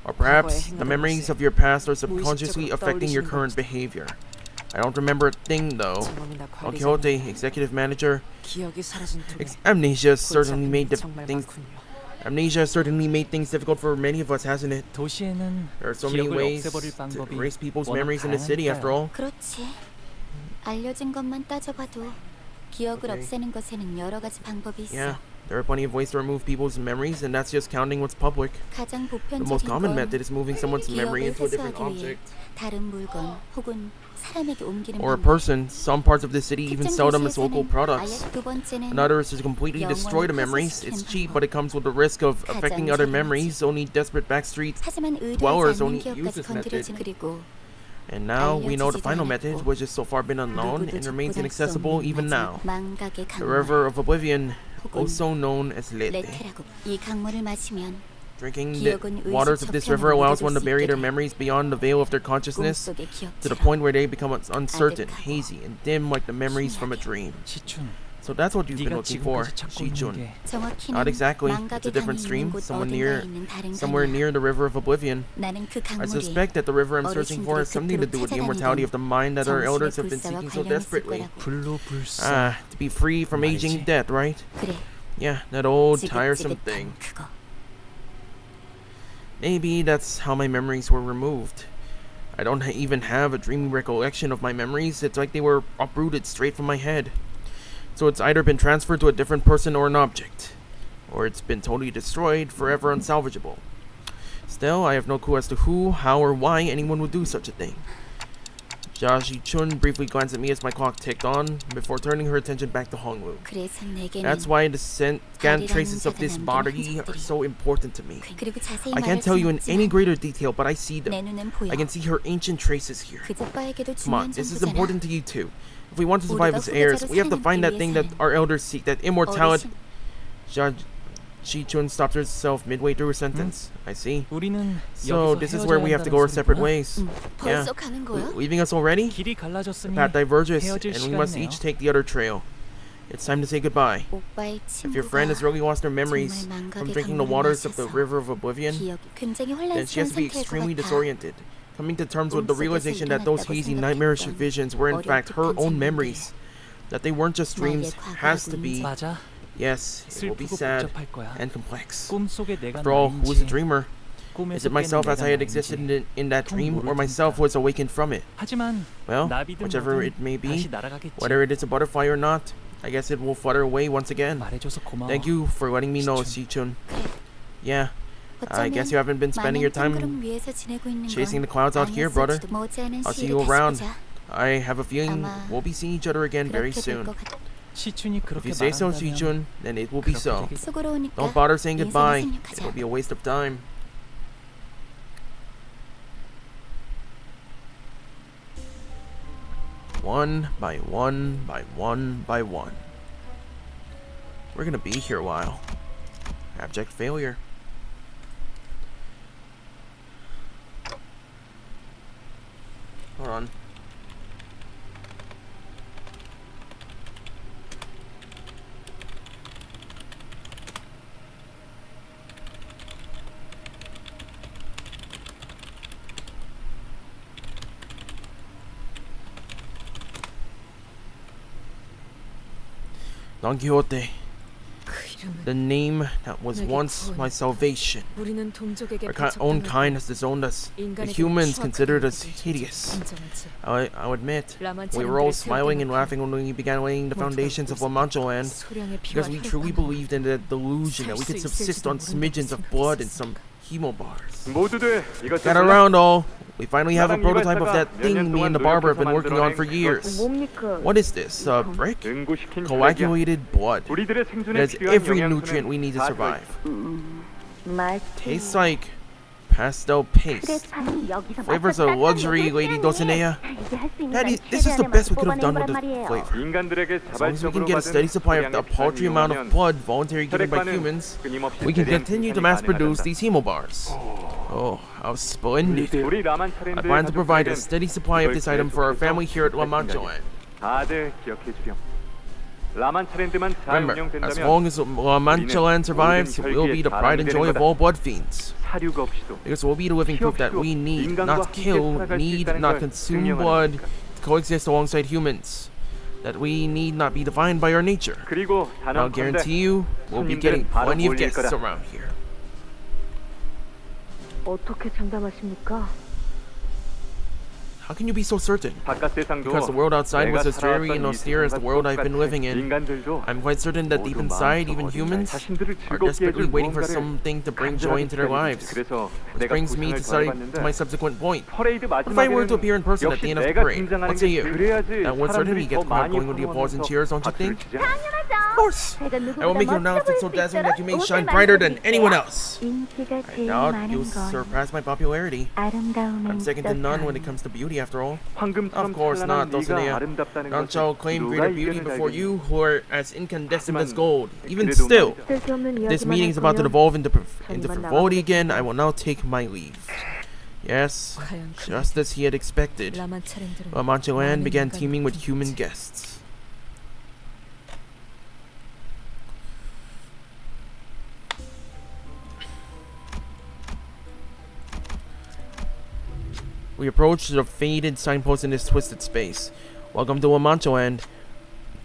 Or perhaps the memories of your past are subconsciously affecting your current behavior. I don't remember a thing though. Don Quixote, executive manager. Amnesia certainly made things difficult for many of us, hasn't it? There are so many ways to erase people's memories in the city, after all. 그렇지. 알려진 것만 따져봐도 기억을 없애는 것에는 여러 가지 방법이 있어. Yeah, there are plenty of ways to remove people's memories, and that's just counting what's public. 가장 The most common method is moving someone's memory into a different 회수하기 위해 object 다른 물건 혹은 사람에게 옮기는 or a 방법. person. Some parts of the city even 특정 sell them as local 도시에서는 products. 아예 두 번째는 Another is to completely destroy the memories. It's cheap, but it comes with the risk of affecting other memories. Only desperate backstreet 하지만 의도하지 dwellers 않는 only use 기억까지 this method. 건드려지는 그리고 And now we know the final method, which has so far been unknown and remains inaccessible even now. 망각의 The 강물. River of Oblivion, also known as Lete. 레테라고. 이 강물을 마시면 Drinking the waters of this river allows one to bury their memories beyond the veil of their consciousness 꿈속의 to the 기억처럼 point where they become uncertain, hazy, and dim like the memories from a dream. So that's what you've been looking for, Shi-chun. 정확히는 Not exactly. It's 망각의 a different 강이 stream, 있는 곳 어딘가에 있는 다른 somewhere 강이야. near the River of Oblivion. 나는 그 I 강물이 suspect that the river I'm searching for has something to do with the immortality of the mind that our elders have been seeking so desperately. To be free from aging death, right? 그래. Yeah, that old tiresome thing. 그거. Maybe that's how my memories were removed. I don't even have a dreamy recollection of my memories. It's like they were uprooted straight from my head. So it's either been transferred to a different person or an object, or it's been totally destroyed, forever unsalvageable. Still, I have no clue as to who, how, or why anyone would do such a thing. Shi-chun briefly glanced at me as my clock ticked on, before turning her attention back to Hongwu. 그래서 내게는 That's why the scant traces of this body are so important to me. 그리고 자세히 I 말할 can't tell you 순 in any 없지만 greater detail, but I see them. 내 눈엔 보여. I can see her ancient traces here. 그 오빠에게도 Come on, 중요한 this is 정보잖아. important to you too. If we want to survive 우리가 as heirs, we have to 후계자로 find that 살기 thing that 위해서는 our elders seek, that immortality. 어르신. Shi-chun stopped herself midway through her sentence. I see. 우리는 So this is where we have to go our separate ways. Yeah. 벌써 가는 거야? Leaving us already? 길이 The 갈라졌으니 path diverges, 헤어질 and we must 시간이네요. each take the other trail. It's time to say goodbye. 오빠의 If your friend 친구가 has really lost her memories 정말 from 망각의 drinking the 강물을 waters of the 마셔서 River of Oblivion, 기억이 굉장히 then she has 혼란스러운 to be 상태일 것 extremely 같아. disoriented, coming to terms with the 꿈속에서 realization that those 일어났다고 hazy nightmarish 생각했던 visions were in fact her own 어렴풋한 memories, that they weren't just dreams, 나에게 has to 과거라고 be. 맞아. Yes, it will be 슬프고 sad 복잡할 거야. and complex. 꿈속에 내가 After all, who is a 나인지 dreamer? Is it myself as I had existed in that dream, or myself was awakened from it? 하지만 Well, 나비든 whichever 뭐든 it may 다시 be, 날아가겠지. whether it is a butterfly or not, I guess it will flutter away once again. 말해줘서 고마워. Thank you for letting me know, Sichun. Yeah, I guess you haven't been spending your time chasing the clouds out here, brother. I'll see you around. I have a feeling we'll be seeing each other again very soon. 시춘이 If 그렇게 you say so, 말한다면 Sichun, then it will be so. 수고로우니까 Don't bother saying goodbye. 인사했으면 It'll be a waste of time. One by one by one by one. We're gonna be here a while. Abject failure. Hold on. Don Quixote, the name that was once my salvation. Our own kind has disowned us. The humans considered us hideous. I'll admit, we were all smiling and laughing when we began laying the foundations of Manchaland, because we truly believed in the delusion that we could subsist on smidgens of blood and some chemo bars. Got around all. We finally have a prototype of that thing me and the barber have been working on for years. What is this? A brick? Coagulated blood. It has every nutrient we need to survive. Tastes like pastel paste. Flavors of luxury, Lady Dulcinea. Daddy, this is the best we could have done with the flavor. As long as we can get a steady supply of the paltry amount of blood voluntarily given by humans, we can continue to mass produce these hemo bars. Oh, how splendid. I plan to provide a steady supply of this item for our family here at Manchaland. Remember, as long as Manchaland survives, it will be the pride and joy of all blood fiends. Because it will be the living proof that we need not kill, need not consume blood to coexist alongside humans. That we need not be defined by our nature. And I'll guarantee you, we'll be getting plenty of guests around here. 어떻게 장담하십니까? How can you be so certain? Because the world outside was as dreary and austere as the world I've been living in. I'm quite certain that deep inside, even humans are desperately waiting for something to bring joy into their lives. Which brings me to my subsequent point. What if I were to appear in person at the end of the parade? What say you? That would certainly get the crowd going with the applause and cheers, don't you think? Of course! I will make your announcement so dazzling that you may shine brighter than anyone else. I doubt you'll surpass my popularity. I'm second to none when it comes to beauty, after all. Of course not, Dulcinea. None shall claim greater beauty before you, who are as incandescent as gold. Even still, this meeting is about to devolve into frivolity again. I will now take my leave. Yes, just as he had expected, Manchaland began teeming with human guests. We approach the faded signpost in this twisted space. Welcome to Manchaland.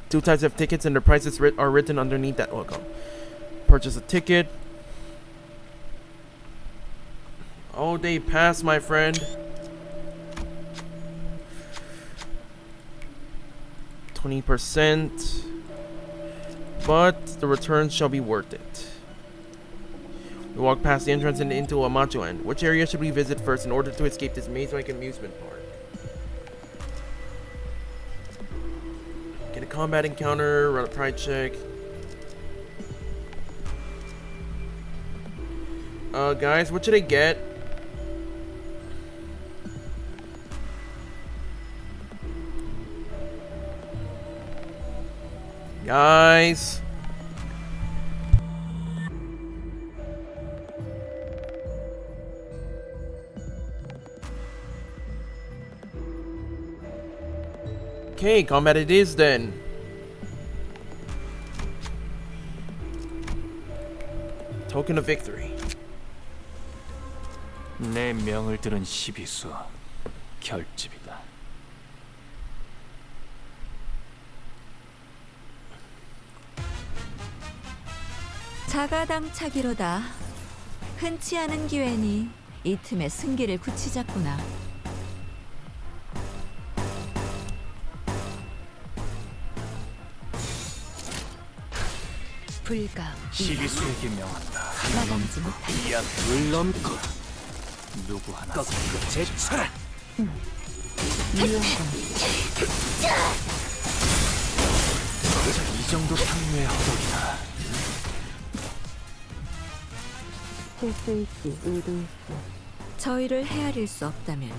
2 types of tickets and their prices are written underneath that logo. Purchase a ticket. All day pass, my friend. 20%. But the returns shall be worth it. We walk past the entrance and into Manchaland. Which area should we visit first in order to escape this maze-like amusement park? Get a combat encounter, run a pride check. Guys, what should I get? Guys. Okay, combat it is then. Token of victory. 내 명을 들은 시비수 결집이다. 자가당차기로다. 흔치 않은 기회니 이 틈에 승기를 굳히자꾸나. 불가 시기수에게 명한다. 마감지 못할 이 앞을 넘고 누구 하나 꺾이고 제쳐라. 이 정도 탕류의 허덕이나. 실수 있지 의도 있지. 저희를 헤아릴 수 없다면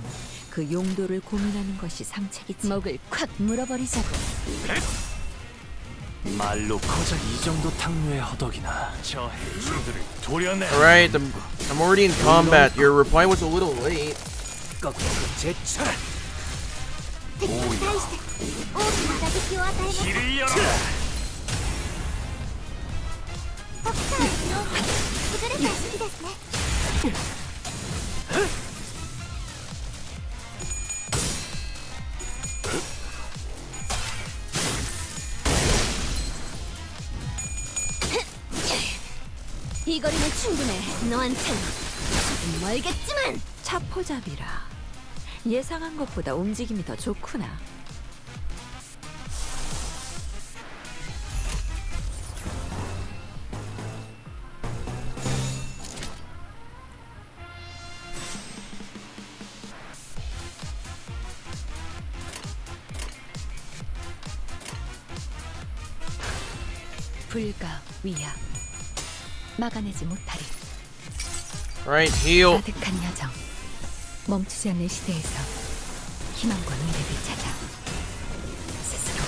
그 용도를 고민하는 것이 상책이지. 목을 콱 물어버리자고. 말로 고작 이 정도 탕류의 허덕이나. 저 해충들을 도려내. Alright, I'm already in combat. Your reply was a little late. 꺾이고 제쳐라. 길을 열어라. 이 거리는 충분해. 너한텐 조금 멀겠지만. 차포잡이라. 예상한 것보다 움직임이 더 좋구나. 불가 위야 막아내지 못하리. Right, heal. 가득한 여정. 멈추지 않는 시대에서 희망과 미래를 찾아 스스로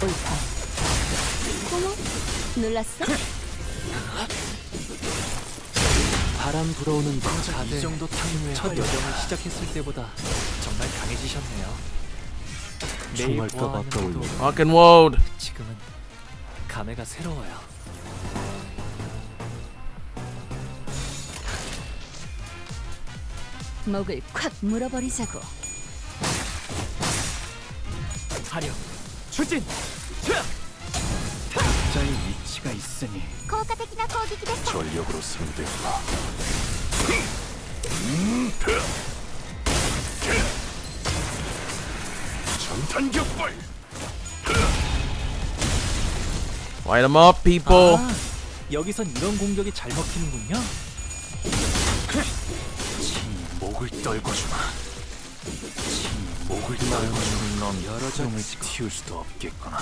옳다. 어머, 놀랐어? 바람 불어오는 거 이 다들 정도 탕류의 첫 허덕이나. 여정을 시작했을 때보다 정말 강해지셨네요. 매일 총알값 보아하는데도 아까울려. Rock and load. 지금은 감회가 새로워요. 목을 콱 물어버리자고. 하려 추진. 각자의 위치가 있으니 効果的な攻撃でした 전력으로 상대하라. 전탄격발. Light them up, people. 아, 여기선 이런 공격이 잘 먹히는군요. 친히 목을 떨궈주마. 친히 목을 떨궈주는 놈 여러 점을 틔울 수도 없겠구나.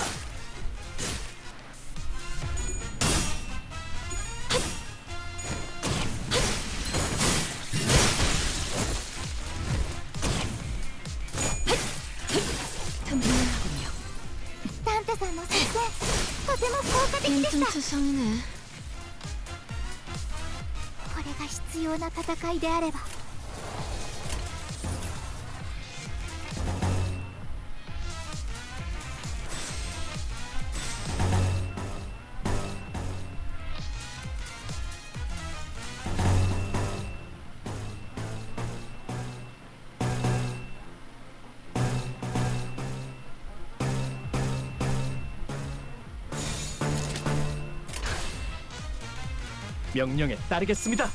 튼튼하군요. サンタさんの作戦とても効果的でした 투성이네. これが必要な戦いであれば 명령에 따르겠습니다.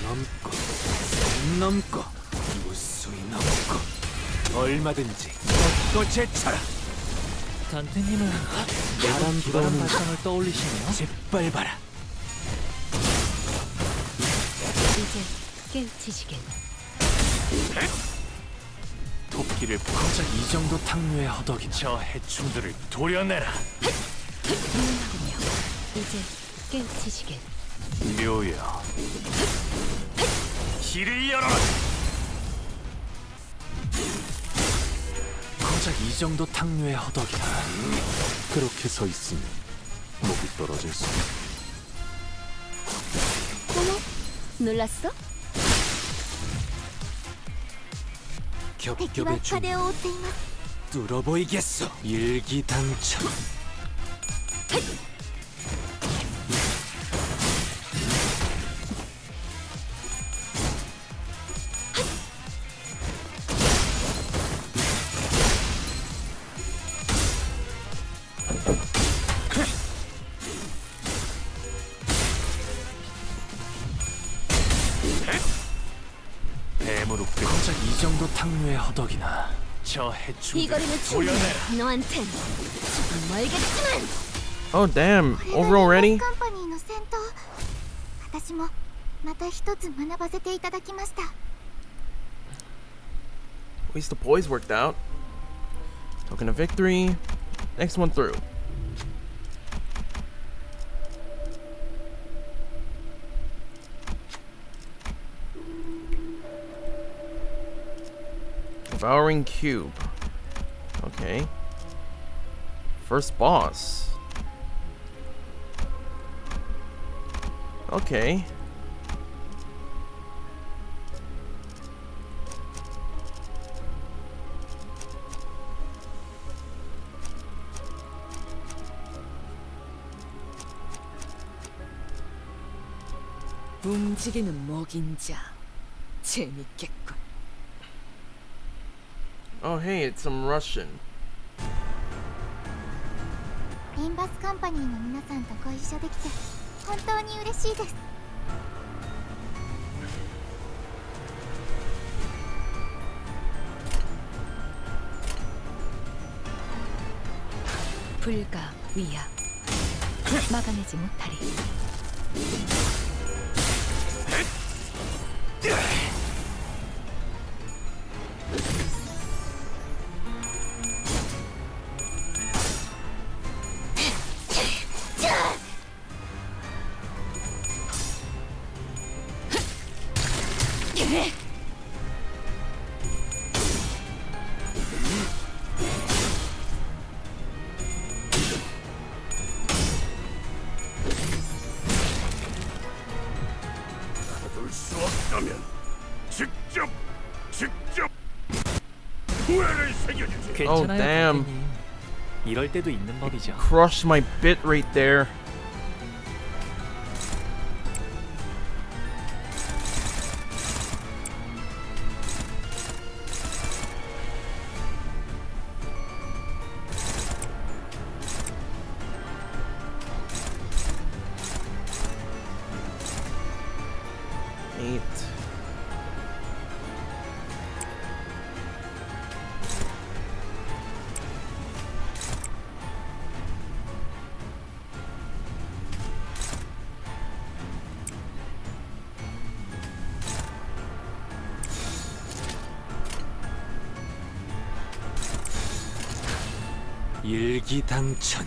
넘고 산 넘고 무수히 넘고 얼마든지 꺾고 제쳐라. 단테님은 바람 기발한 불어오는 발상을 떠올리시네요. 짓밟아라. 이제 깨우치시길. 도끼를 고작 이 정도 탕류의 허덕이나. 저 해충들을 도려내라. 훌륭하군요. 이제 깨우치시길. 묘야. 길을 열어라. 고작 이 정도 탕류의 허덕이나. 그렇게 서 있으면 목이 떨어질 수. 어머, 놀랐어?敵は 겹겹의 중 風を追っています 뚫어보이겠어. 일기당천. 무릎 고작 이 정도 탕류의 허덕이나 저 이 해충들 거리는 충분해. 보여내라. 너한텐 조금 멀겠지만. Oh damn, over already? カンパニーの戦闘、私もまた一つ学ばせていただきました。 At least the poise worked out. Token of victory. Next one through. Devouring Cube. Okay. First boss. Okay. 움직이는 먹인자. 재밌겠군. Oh hey, it's some Russian. リンバスカンパニーの皆さんとご一緒できて本当に嬉しいです。 불가 위야 막아내지 못하리. 받을 수 없다면 직접 후회를 새겨주지. Oh 괜찮아요, damn. 단테님. 이럴 때도 있는 법이죠. Crushed my bit right there. Eight. 일기당천.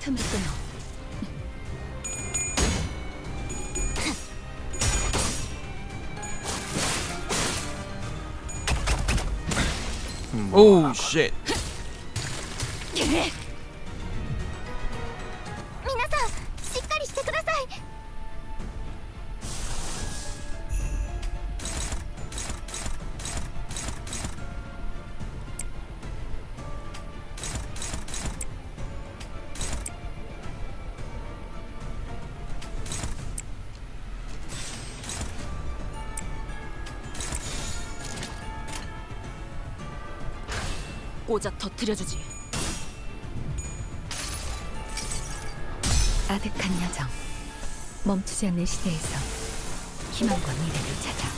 틈을 끊어. Oh shit. 皆さんしっかりしてください。 꼬작 터뜨려주지. 아득한 여정. 멈추지 않는 시대에서 희망과 미래를 찾아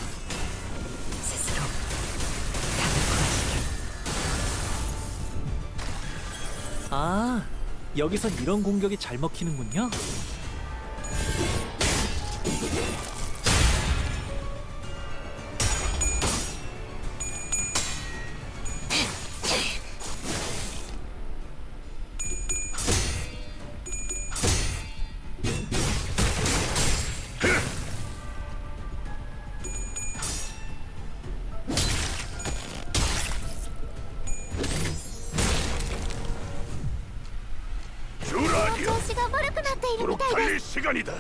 스스로 답을 구하시길. 아, 여기선 이런 공격이 잘 먹히는군요. 주라기야. 調子が悪くなっているみたいです。 시간이다.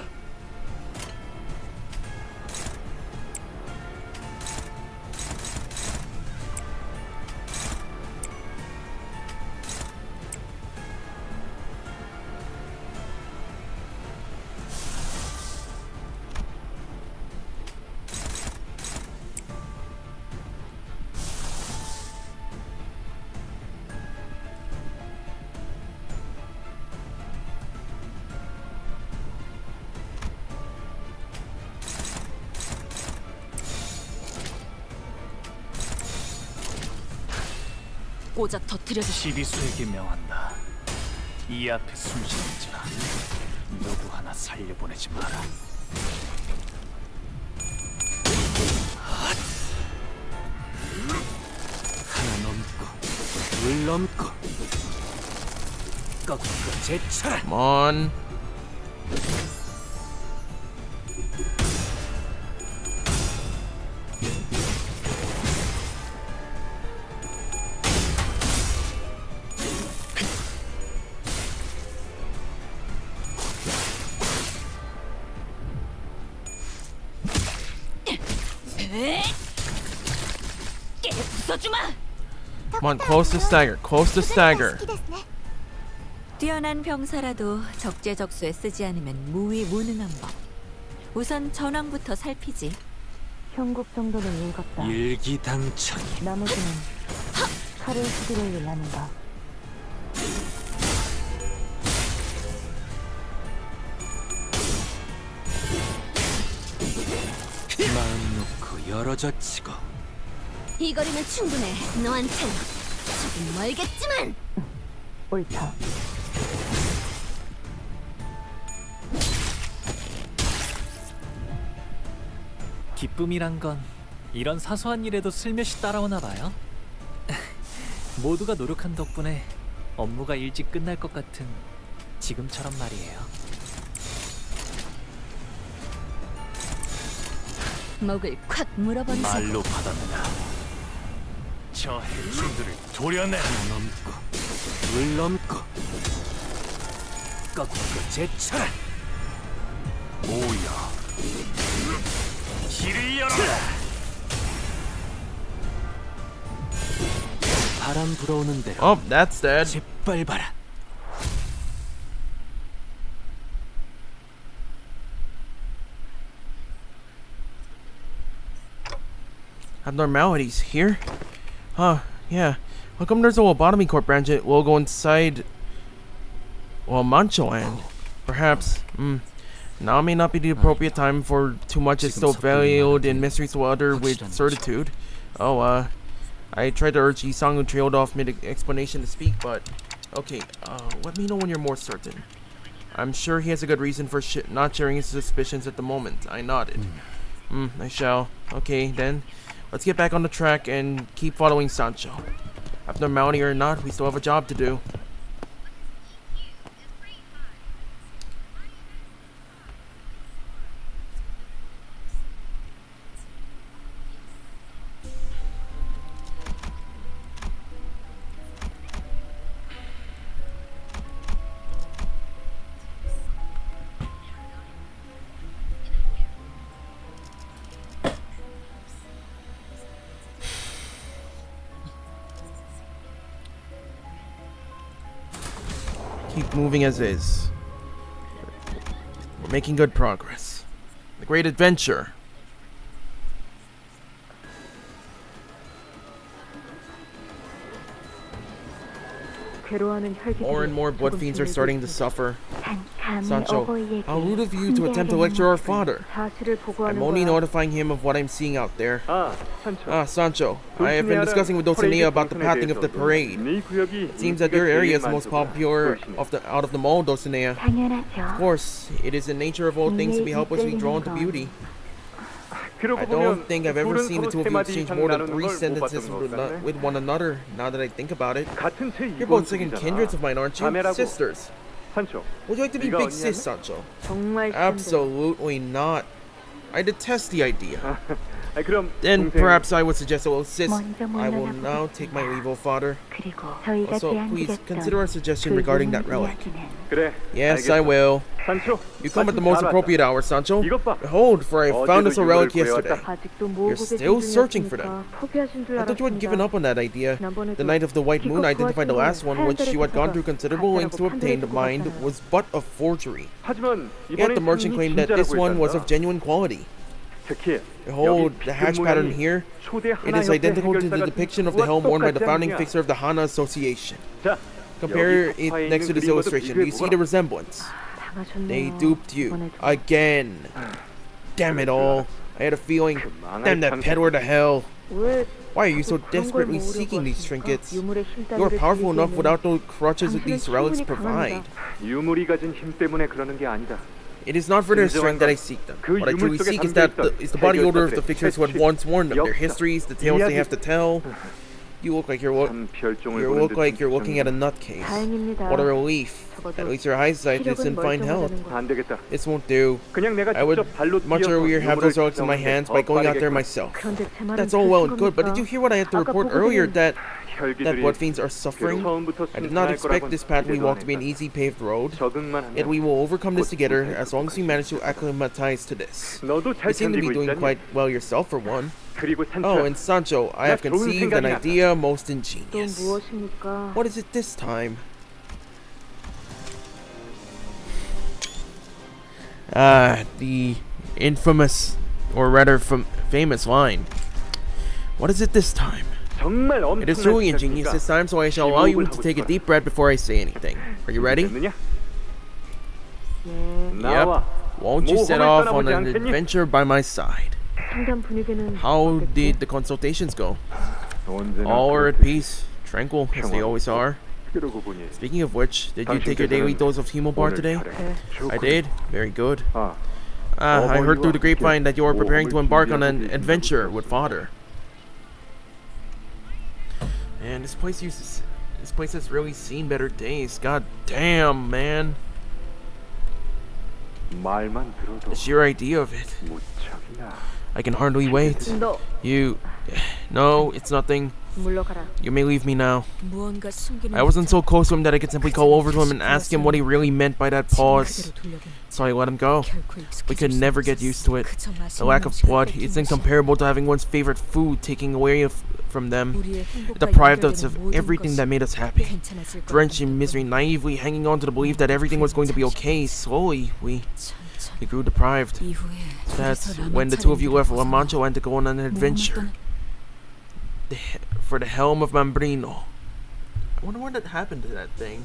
고작 터뜨려서 시비수에게 명한다. 이 앞에 숨쉬는 자 누구 하나 살려보내지 마라. 하나 넘고 둘 넘고 꺾고 제쳐라. Come on. Come on, close to stagger. Close to stagger. 뛰어난 병사라도 적재적소에 쓰지 않으면 무위무능한 법. 우선 전황부터 살피지. 형국 정도는 읽었다. 일기당천. 나머지는 칼을 수리를 일하는가. 마음 놓고 열어젖히고. 이 거리면 충분해. 너한텐 조금 멀겠지만. 옳다. 기쁨이란 건 이런 사소한 일에도 슬며시 따라오나 봐요. 모두가 노력한 덕분에 업무가 일찍 끝날 것 같은 지금처럼 말이에요. 목을 콱 물어버리자. 말로 받아내라. 저 해충들을 도려내. 하나 넘고 둘 넘고 꺾고 제쳐라. 모여 길을 열어라. 바람 불어오는 대로. Oh, that's dead. 짓밟아라. Abnormalities here? Huh, yeah. How come there's a lobotomy corp branch logo inside, well, Manchaland? Perhaps, now may not be the appropriate time for too much is still veiled in mysteries to utter with certitude. Oh, I tried to urge Isang who trailed off mid-explanation to speak, but... Okay, let me know when you're more certain. I'm sure he has a good reason for not sharing his suspicions at the moment. I nodded. I shall. Okay, then. Let's get back on the track and keep following Sancho. Abnormality or not, we still have a job to do. Keep moving as is. We're making good progress. The great adventure. More and more blood fiends are starting to suffer. Sancho, how rude of you to attempt to lecture our father. I'm only notifying him of what I'm seeing out there. Sancho, I have been discussing with Dulcinea about the pathing of the parade. It seems that your area is the most popular out of them all, Dulcinea. Of course, it is the nature of all things to be helplessly drawn to beauty. I don't think I've ever seen the two of you exchange more than 3 sentences with one another, now that I think about it. You're both second kindreds of mine, aren't you? Sisters. Would you like to be big sis, Sancho? Absolutely not. I detest the idea. Then perhaps I would suggest a little sis. I will now take my leave, O father. Also, please consider our suggestion regarding that relic. Yes, I will. You come at the most appropriate hour, Sancho. Behold, for I found us a relic yesterday. You're still searching for them. I thought you had given up on that idea. The night of the white moon identified the last one, which you had gone through considerable lengths to obtain to mind, was but a forgery. Yet the merchant claimed that this one was of genuine quality. Behold, the hatch pattern here. It is identical to the depiction of the helm worn by the founding fixer of the Hana Association. Compare it next to this illustration. Do you see the resemblance? They duped you. Again. Damn it all. I had a feeling. Damn that peddler to hell. Why are you so desperately seeking these trinkets? You are powerful enough without the crutches that these relics provide. 유물이 가진 힘 때문에 그러는 게 아니다. It is not for their strength that I seek them. What I truly seek is the body odor of the figures who had once worn them, their histories, the tales they have to tell. You look like you're looking at a nutcase. What a relief. At least your eyesight is in fine health. This won't do. I would much earlier have those relics in my hands by going out there myself. That's all well and good, but did you hear what I had to report earlier that blood fiends are suffering? I did not expect this path we walk to be an easy paved road. Yet we will overcome this together as long as we manage to acclimatize to this. You seem to be doing quite well yourself for one. Oh, and Sancho, I have conceived an idea most ingenious. What is it this time? The infamous, or rather famous line. What is it this time? It is truly ingenious this time, so I shall allow you to take a deep breath before I say anything. Are you ready? Yep. Won't you set off on an adventure by my side? How did the consultations go? All are at peace, tranquil, as they always are. Speaking of which, did you take your daily dose of Hemobar today? I did. Very good. I heard through the grapevine that you are preparing to embark on an adventure with Father. Man, this place has really seen better days. God damn, man. The sheer idea of it. I can hardly wait. No, it's nothing. You may leave me now. I wasn't so close to him that I could simply go over to him and ask him what he really meant by that pause. So I let him go. We could never get used to it. The lack of blood is incomparable to having one's favorite food taken away from them. It deprived us of everything that made us happy. Drenched in misery, naively hanging on to the belief that everything was going to be okay. Slowly, we grew deprived. That's when the two of you left Manchaland to go on an adventure. For the helm of Mambrino. I wonder what happened to that thing.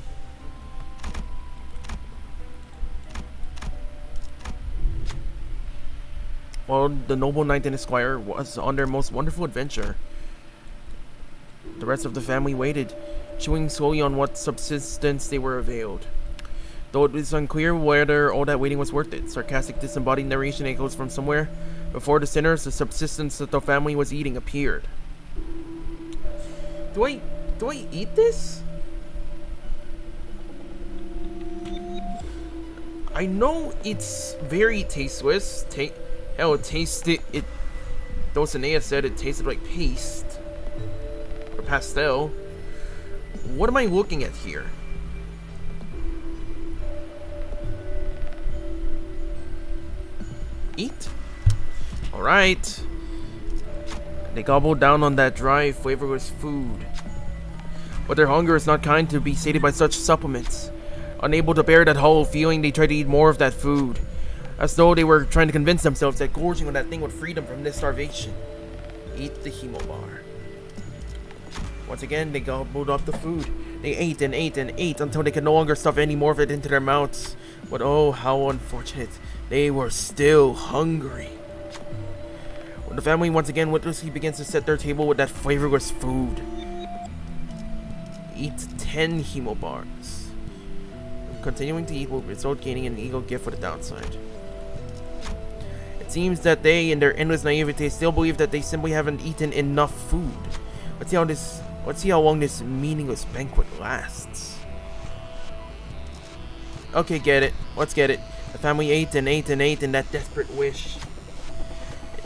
Well, the noble knight and his squire was on their most wonderful adventure. The rest of the family waited, chewing slowly on what subsistence they were availed. Though it was unclear whether all that waiting was worth it, sarcastic disembodied narration echoes from somewhere. Before the sinners, the subsistence that the family was eating appeared. Do I eat this? I know it's very tasteless. Hell, it tasted it. Dulcinea said it tasted like paste or pastel. What am I looking at here? Eat. All right. They gobbled down on that dry, flavorless food. But their hunger is not kind to be sated by such supplements. Unable to bear that hollow feeling, they tried to eat more of that food. As though they were trying to convince themselves that gorging on that thing would free them from this starvation. Eat the Hemobar. Once again, they gobbled up the food. They ate and ate and ate until they could no longer stuff any more of it into their mouths. But oh, how unfortunate. They were still hungry. The family once again witlessly begins to set their table with that flavorless food. Eat 10 Hemobars. Continuing to eat will result gaining an ego gift for the downside. It seems that they, in their endless naivete, still believe that they simply haven't eaten enough food. Let's see how long this meaningless banquet lasts. Okay, get it. Let's get it. The family ate and ate and ate in that desperate wish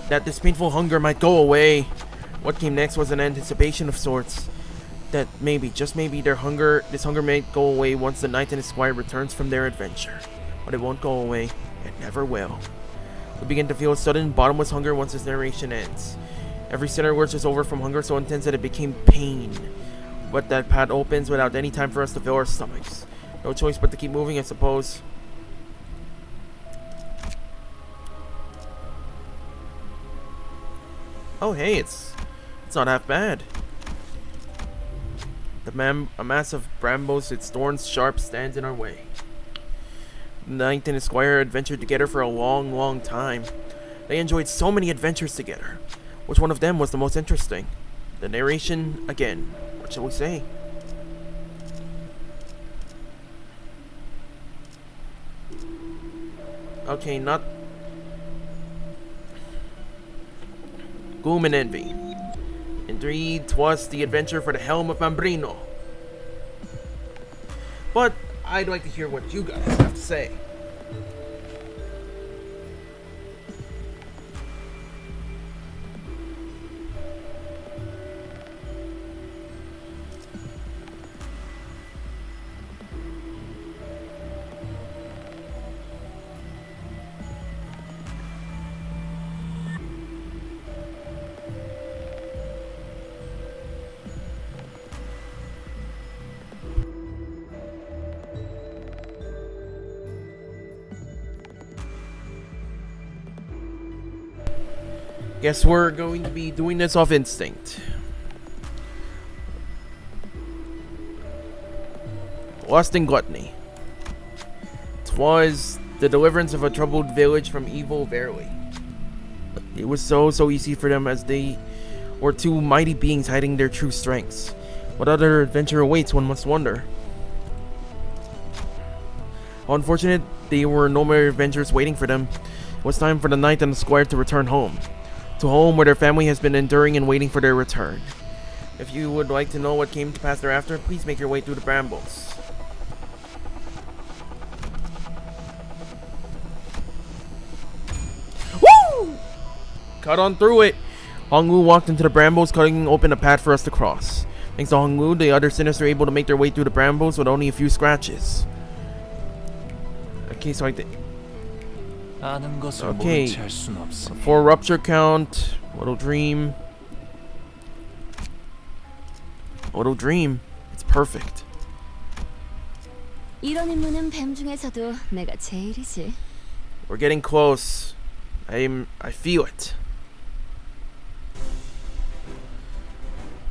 that this painful hunger might go away. What came next was an anticipation of sorts. That maybe, just maybe, this hunger may go away once the knight and his squire returns from their adventure. But it won't go away. It never will. We begin to feel a sudden, bottomless hunger once this narration ends. Every sinner lurches over from hunger so intense that it became pain. But that path opens without any time for us to fill our stomachs. No choice but to keep moving, I suppose. Oh hey, it's not half bad. A mass of brambles, its thorns sharp, stands in our way. The knight and his squire adventured together for a long, long time. They enjoyed so many adventures together. Which one of them was the most interesting? The narration again. What shall we say? Okay, not Gloom and Envy. Indeed, 'twas the adventure for the helm of Mambrino. But I'd like to hear what you guys have to say. Guess we're going to be doing this off instinct. Lust and Gluttony. 'Twas the deliverance of a troubled village from evil verily. It was so easy for them, as they were two mighty beings hiding their true strengths. What other adventure awaits, one must wonder. How unfortunate there were no more adventures waiting for them. It was time for the knight and the squire to return home. To home where their family has been enduring and waiting for their return. If you would like to know what came to pass thereafter, please make your way through the brambles. Woo! Cut on through it! Hongwu walked into the brambles, cutting open a path for us to cross. Thanks to Hongwu, the other sinners were able to make their way through the brambles with only a few scratches. Okay, so I think... Okay, for rupture count, little dream, it's perfect. 이런 임무는 뱀 중에서도 내가 제일이지. We're getting close. I feel it.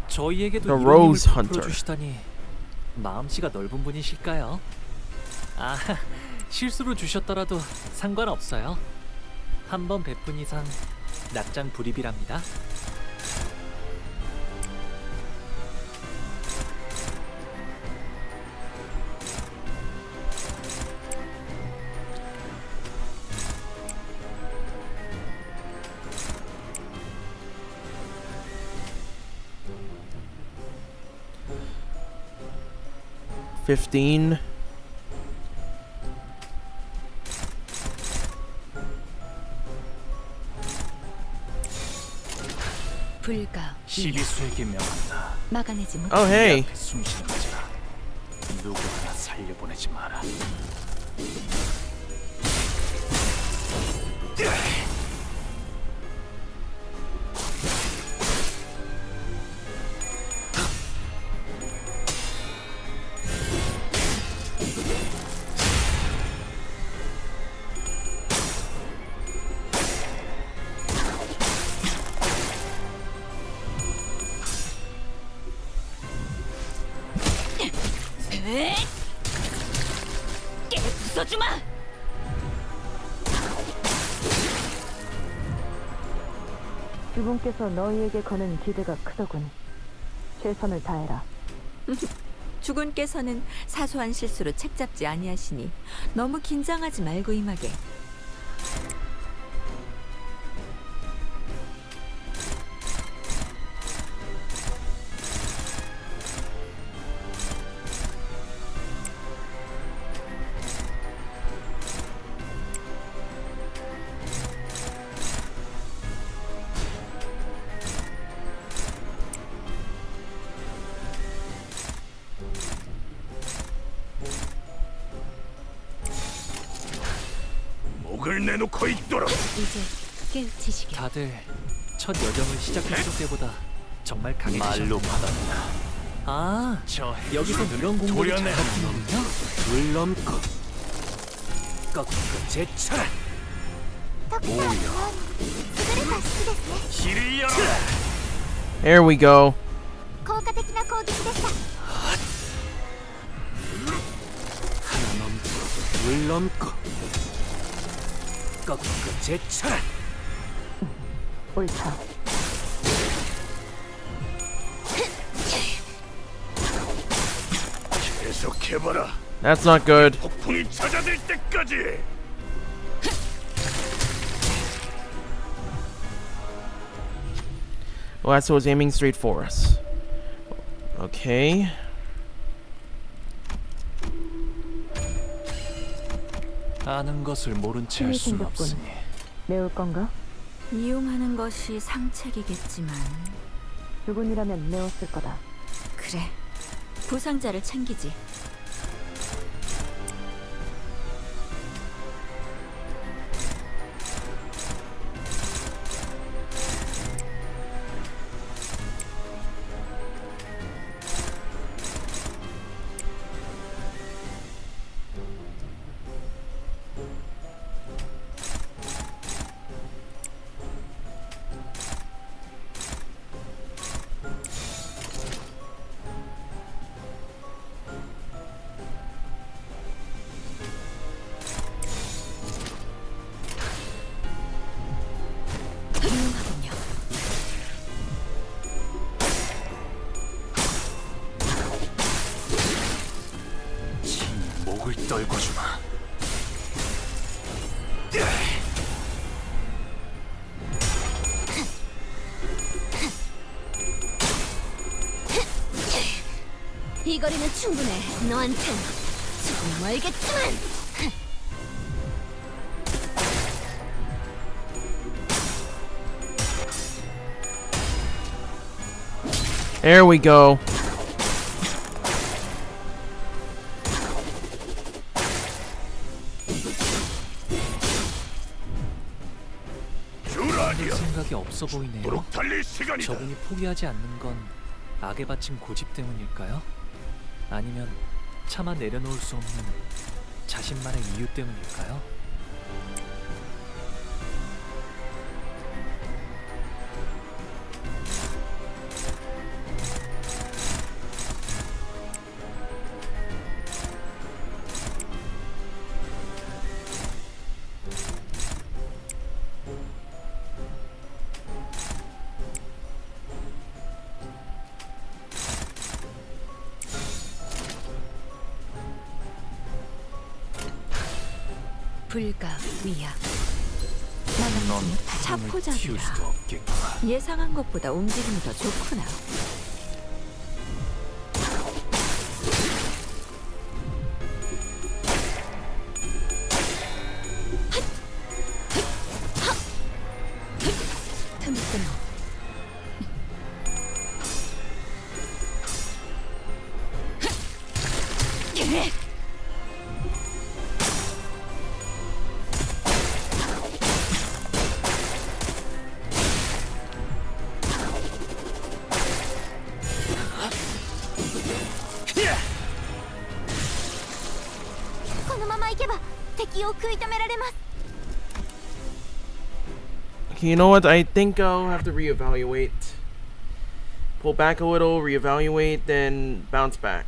저희에게도 The 이런 Rose 힘을 Hunter. 베풀어 주시다니 마음씨가 넓은 분이실까요? 아, 실수로 주셨더라도 상관없어요. 한 번 베푼 이상 낙장 불입이랍니다. $15. 불가 시비수에게 명한다. 막아내지 못해. Oh, hey. 앞에 숨쉬는 거지라. 누구 하나 살려보내지 마라. 부숴주마! 주분께서 너희에게 거는 기대가 크더군. 최선을 다해라. 주군께서는 사소한 실수로 책 잡지 아니하시니 너무 긴장하지 말고 임하게. 목을 내놓고 있도록. 이제 깨우치시게. 다들 첫 여정을 시작했을 때보다 정말 강해지셨네요. 말로 받았다. 아, 저 여기서 이런 공부를 잘하시는군요. 불 넘고 꺾고 제쳐라. 모여 길을 열어라. There we go. 効果的な攻撃でした。 하나 넘고 불 넘고 꺾고 제쳐라. 옳다. 기억해봐라. That's not good. 폭풍이 잦아들 때까지. Well, that's what's aiming straight for us. Okay. 아는 것을 모른 채 할 수는 없으니. 매울 건가? 이용하는 것이 상책이겠지만 주군이라면 매웠을 거다. 그래, 부상자를 챙기지. 훌륭하군요. 친히 목을 떨궈주마. 이 거리는 충분해. 너한텐 조금 멀겠지만. There we go. 듀라니아. 생각이 없어 보이네요. 도록 달릴 시간이다. 저분이 포기하지 않는 건 악에 바친 고집 때문일까요? 아니면 차마 내려놓을 수 없는 자신만의 이유 때문일까요? 불가 위약. 넌 푸름을 차포잡이라. 튀울 수도 없겠구나. 예상한 것보다 움직임이 더 좋구나. 틈을 끊어. Okay, you know what? I think I'll have to reevaluate. Pull back a little, reevaluate, then bounce back.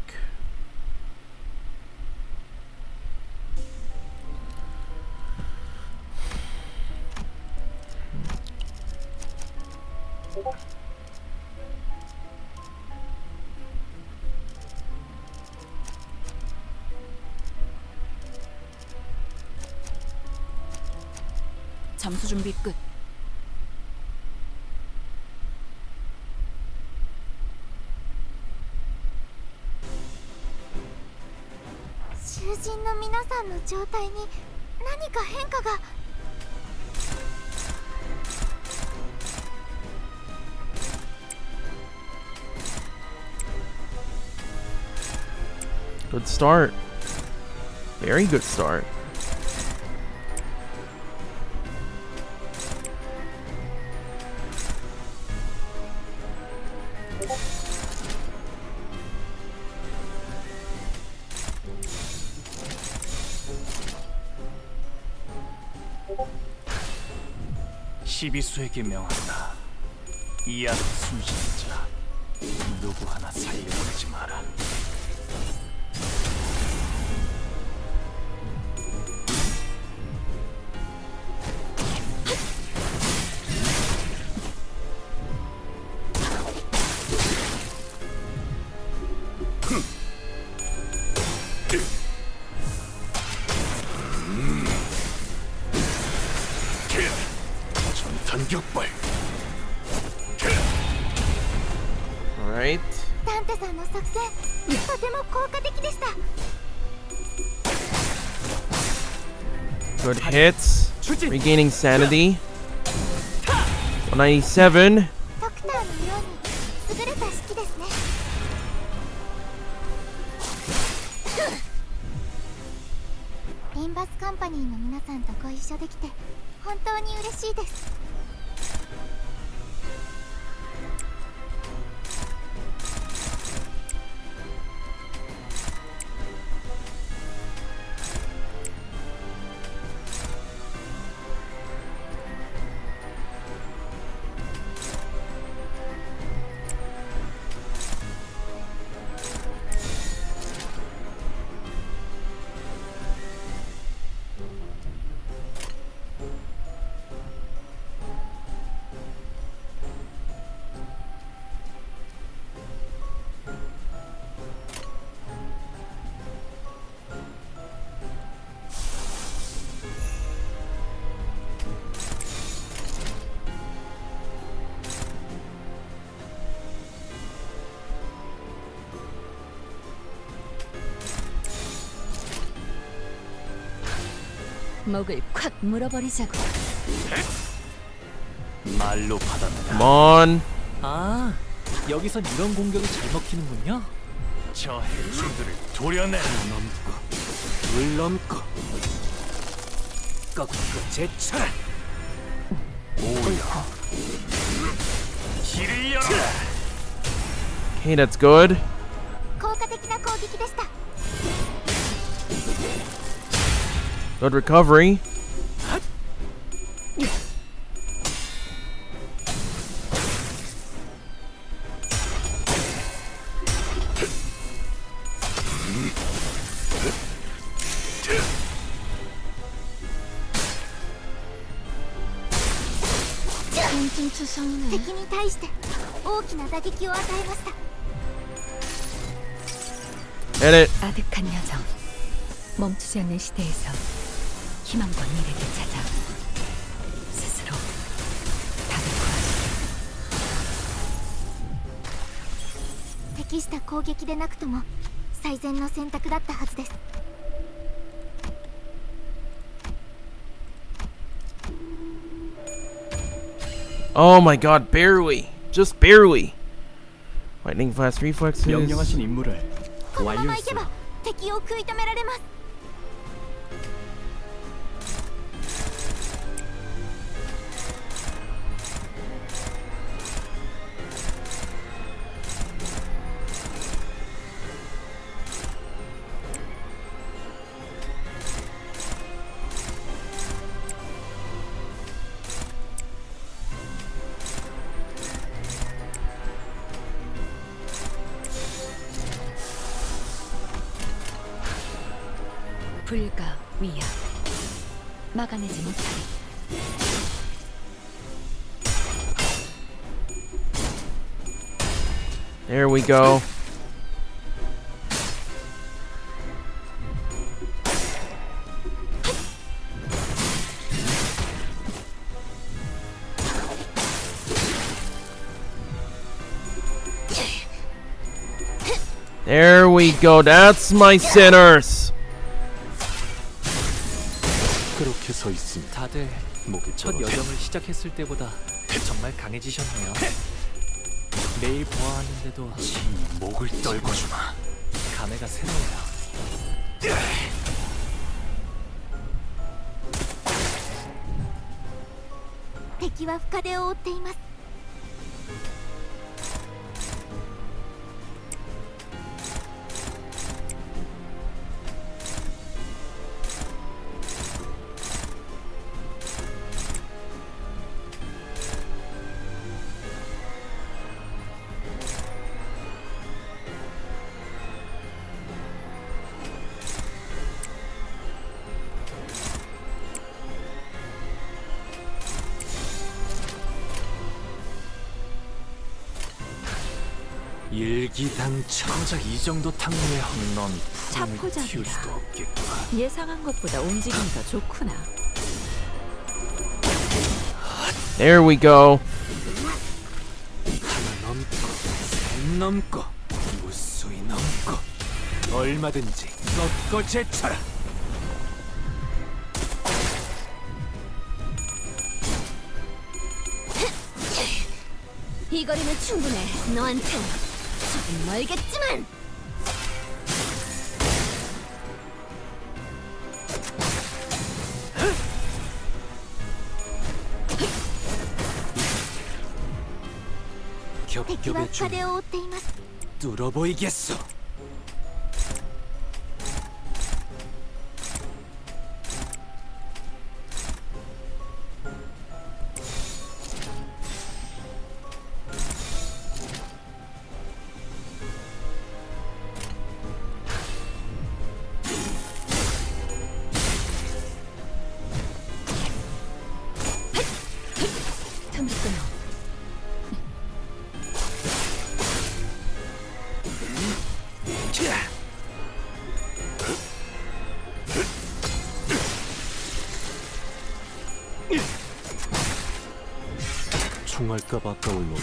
잠수 준비 끝. Good start. Very good start. 시비수에게 명한다. 이 안에 숨쉬는 자 누구 하나 살려보내지 마라. Alright. ダンテさんの作戦とても効果的でした。 Good hits. Regaining sanity. 197. ドクターのように優れた指揮ですね。リンバスカンパニーの皆さんとご一緒できて本当に嬉しいです。 목을 콱 물어버리자고. 말로 받았다. Come on. 아, 여기선 이런 공격이 잘 먹히는군요. 저 해충들을 도려내. 넘고 물 넘고 꺾고 제쳐라. 오야. 길을 열어라. Okay, that's good. 効果的な攻撃でした。 Good recovery. 음. 敵に対して大きな打撃を与えました。 Hit it. 아득한 여정. 멈추지 않는 시대에서 희망과 미래를 찾아 스스로 답을 구하시오. 適した攻撃でなくとも最善の選択だったはずです。 Oh my god, barely. Just barely. Lightning fast reflexes. 명령하신 임무를 このままいけ 완료했어요. ば敵を食い止められます。 불가 위야. 막아내지 못하리. There we go. There we go. That's my sinners. 그렇게 서 있으면 다들 목이 첫 떨어져. 여정을 시작했을 때보다 정말 강해지셨네요. 매일 보아왔는데도 목을 떨궈주마. 감회가 새로워요. 敵は深手を負っています。 일기당천. 정작 이 정도 탕후에 넌 푸름을 틔울 수도 없겠구나. 예상한 것보다 움직임이 더 좋구나. There we go. 하나 넘고 셋 넘고 무수히 넘고 얼마든지 꺾어 제쳐라. 이 거리는 충분해. 너한텐 조금 멀겠지만. 겹겹의 줄 뚫어 보이겠어. 틈을 끊어. 총알값 아까울 노릇.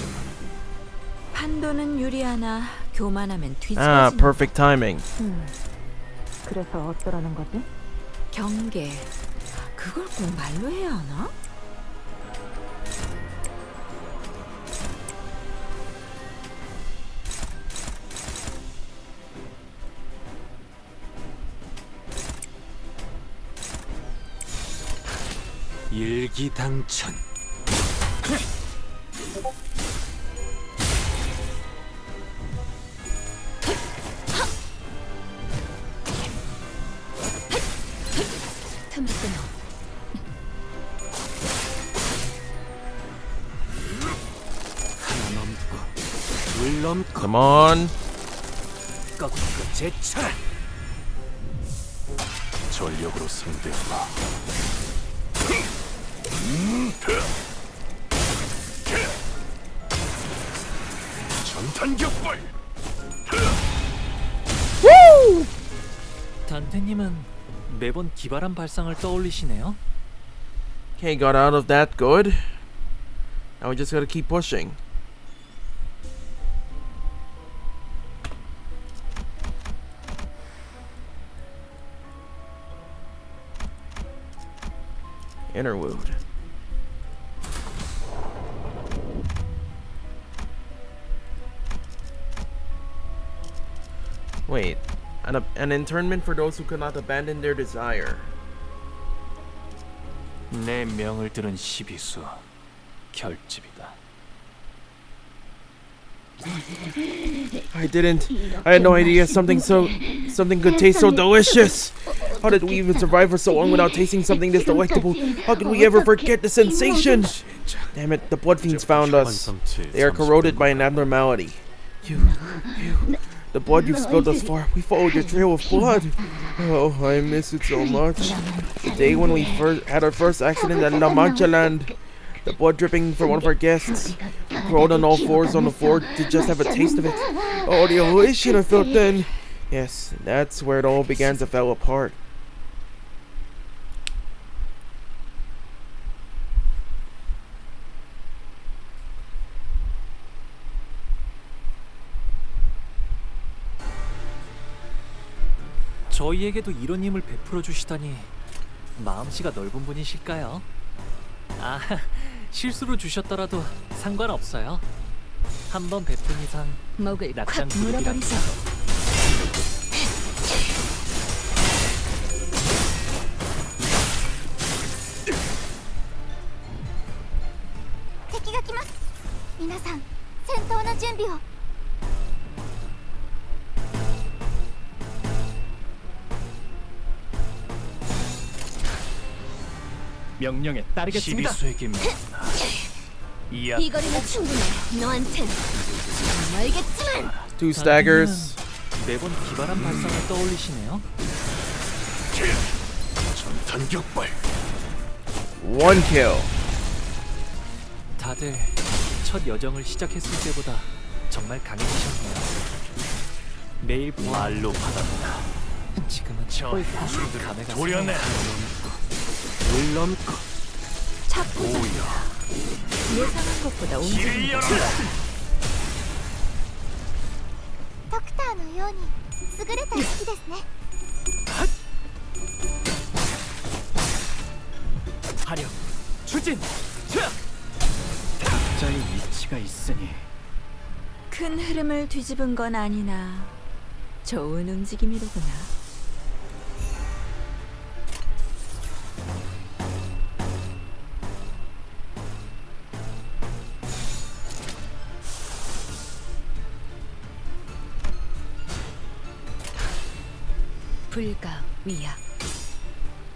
판도는 유리하나 교만하면 뒤처지는 Ah, perfect timing. 그래서 어쩌라는 거지? 경계. 그걸 꼭 말로 해야 하나? 일기당천. 틈을 끊어. 하나 넘고 둘 넘고 Come on. 꺾어 제쳐라. 전력으로 상대하라. 전탄격발. 단테님은 매번 기발한 발상을 떠올리시네요. Okay, got out of that. Good. Now we just gotta keep pushing. Interlude. Wait, an internment for those who could not abandon their desire. 내 명을 들은 시비수 결집이다. I had no idea something could taste so delicious. How did we even survive for so long without tasting something this delectable? How could we ever forget the sensation? Damn it, the blood fiends found us. They are corroded by an abnormality. The blood you've spilled thus far, we followed your trail of blood. Oh, I miss it so much. The day when we had our first accident at Manchaland. The blood dripping from one of our guests. We crawled on all fours on the floor to just have a taste of it. Oh, the elation I felt then. Yes, that's where it all began to fall apart. 저희에게도 이런 힘을 베풀어 주시다니 마음씨가 넓은 분이실까요? 아, 실수로 주셨더라도 상관없어요. 한번 베푼 이상 목을 콱 낙장 물어버리죠.敵が来ます。皆さん、戦闘の準備を。 명령에 따르겠습니다. 시비수에게 명하나. 이 거리는 충분해. 너한텐 조금 멀겠지만. Two staggers. 매번 기발한 발상을 떠올리시네요. 전탄격발. One kill. 다들 첫 여정을 시작했을 때보다 정말 강해지셨네요. 매일 말로 받았다. 지금은 저 감회가 도련해. 둘 넘고 착고자. 예상한 것보다 움직임이 ターのように優れた式ですね。 화력, 추진, 자! 각자의 위치가 있으니 큰 흐름을 뒤집은 건 아니나 좋은 움직임이로구나. 불가 위약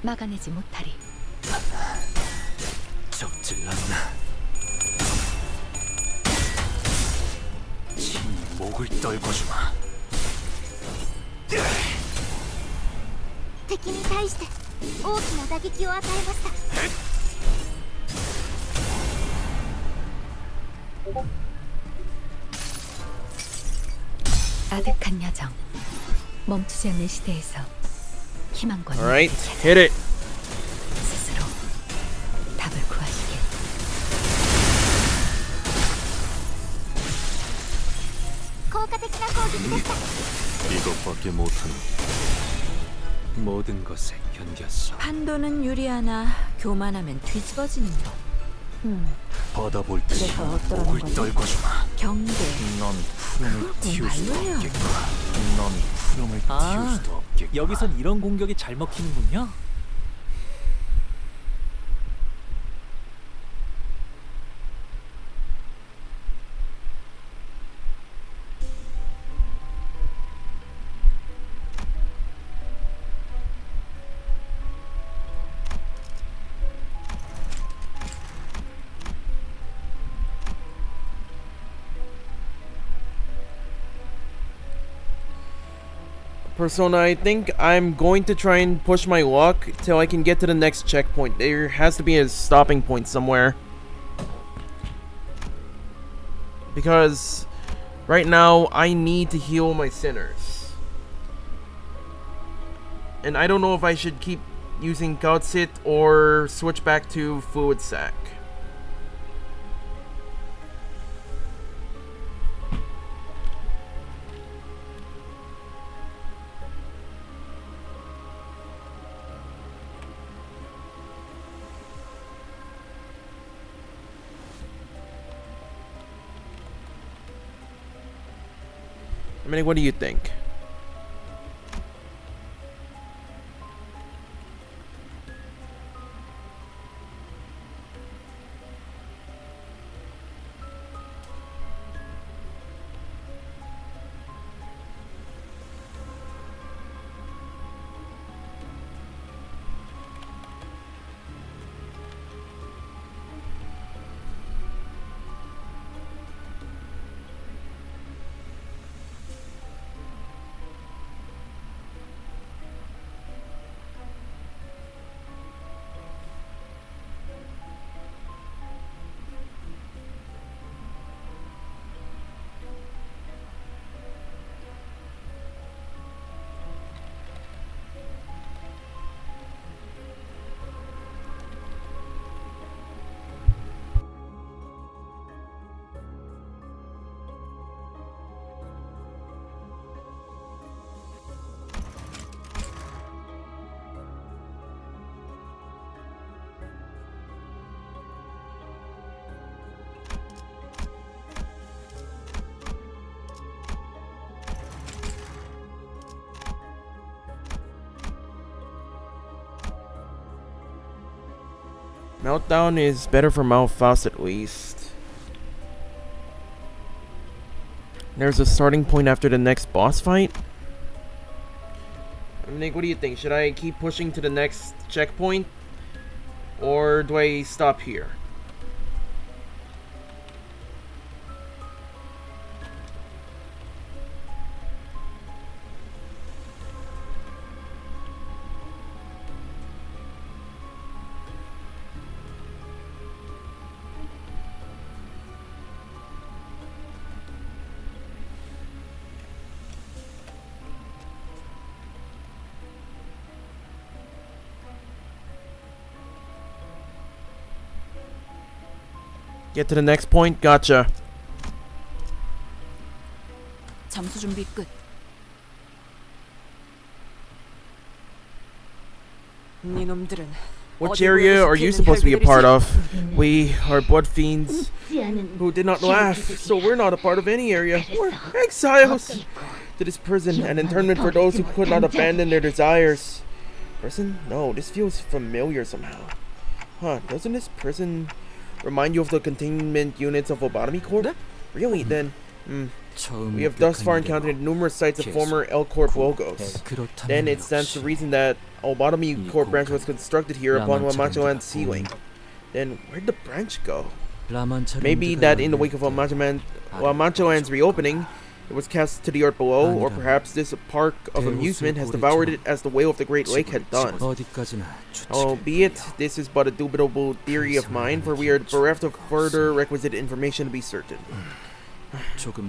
막아내지 못하리. 적질났나? 친히 목을 떨궈주마. 敵に対して大きな打撃を与えました。 아득한 여정. 멈추지 않는 시대에서 희망과 Alright, hit it. 스스로 답을 구하시길. 이것밖에 못하는 모든 것에 견뎠어. 판도는 유리하나 교만하면 뒤집어지는 법. 받아볼 듯이 그래서 어쩌라는 목을 거지? 떨궈주마. 경계. 넌 푸름을 그걸 틔울 수도 말로 해요. 없겠구나. 넌 푸름을 틔울 아, 수도 없겠구나. 여기선 이런 공격이 잘 먹히는군요. Persona, I think I'm going to try and push my luck till I can get to the next checkpoint. There has to be a stopping point somewhere. Because right now I need to heal my sinners. And I don't know if I should keep using Goutsit or switch back to Fluid Sac. I mean, what do you think? Meltdown is better for Malphite at least. There's a starting point after the next boss fight. Nick, what do you think? Should I keep pushing to the next checkpoint? Or do I stop here? Get to the next point? Gotcha. 점수 준비 끝. 니놈들은 Which area are you supposed to be a part of? We are blood fiends who did not laugh, so we're not a part of any area. We're exiles to this prison, an internment for those who could not abandon their desires. Prison? No, this feels familiar somehow. Huh, doesn't this prison remind you of the containment units of Lobotomy Corp? Really, then? We have thus far encountered numerous sites of former L Corp logos. Then it stands to reason that Lobotomy Corp branch was constructed here upon Manchaland's ceiling. Then where'd the branch go? Maybe that in the wake of Manchaland's reopening, it was cast to the earth below, or perhaps this park of amusement has devoured it as the whale of the Great Lake had done. Albeit, this is but a dubitable theory of mine, for we are bereft of further requisite information to be certain.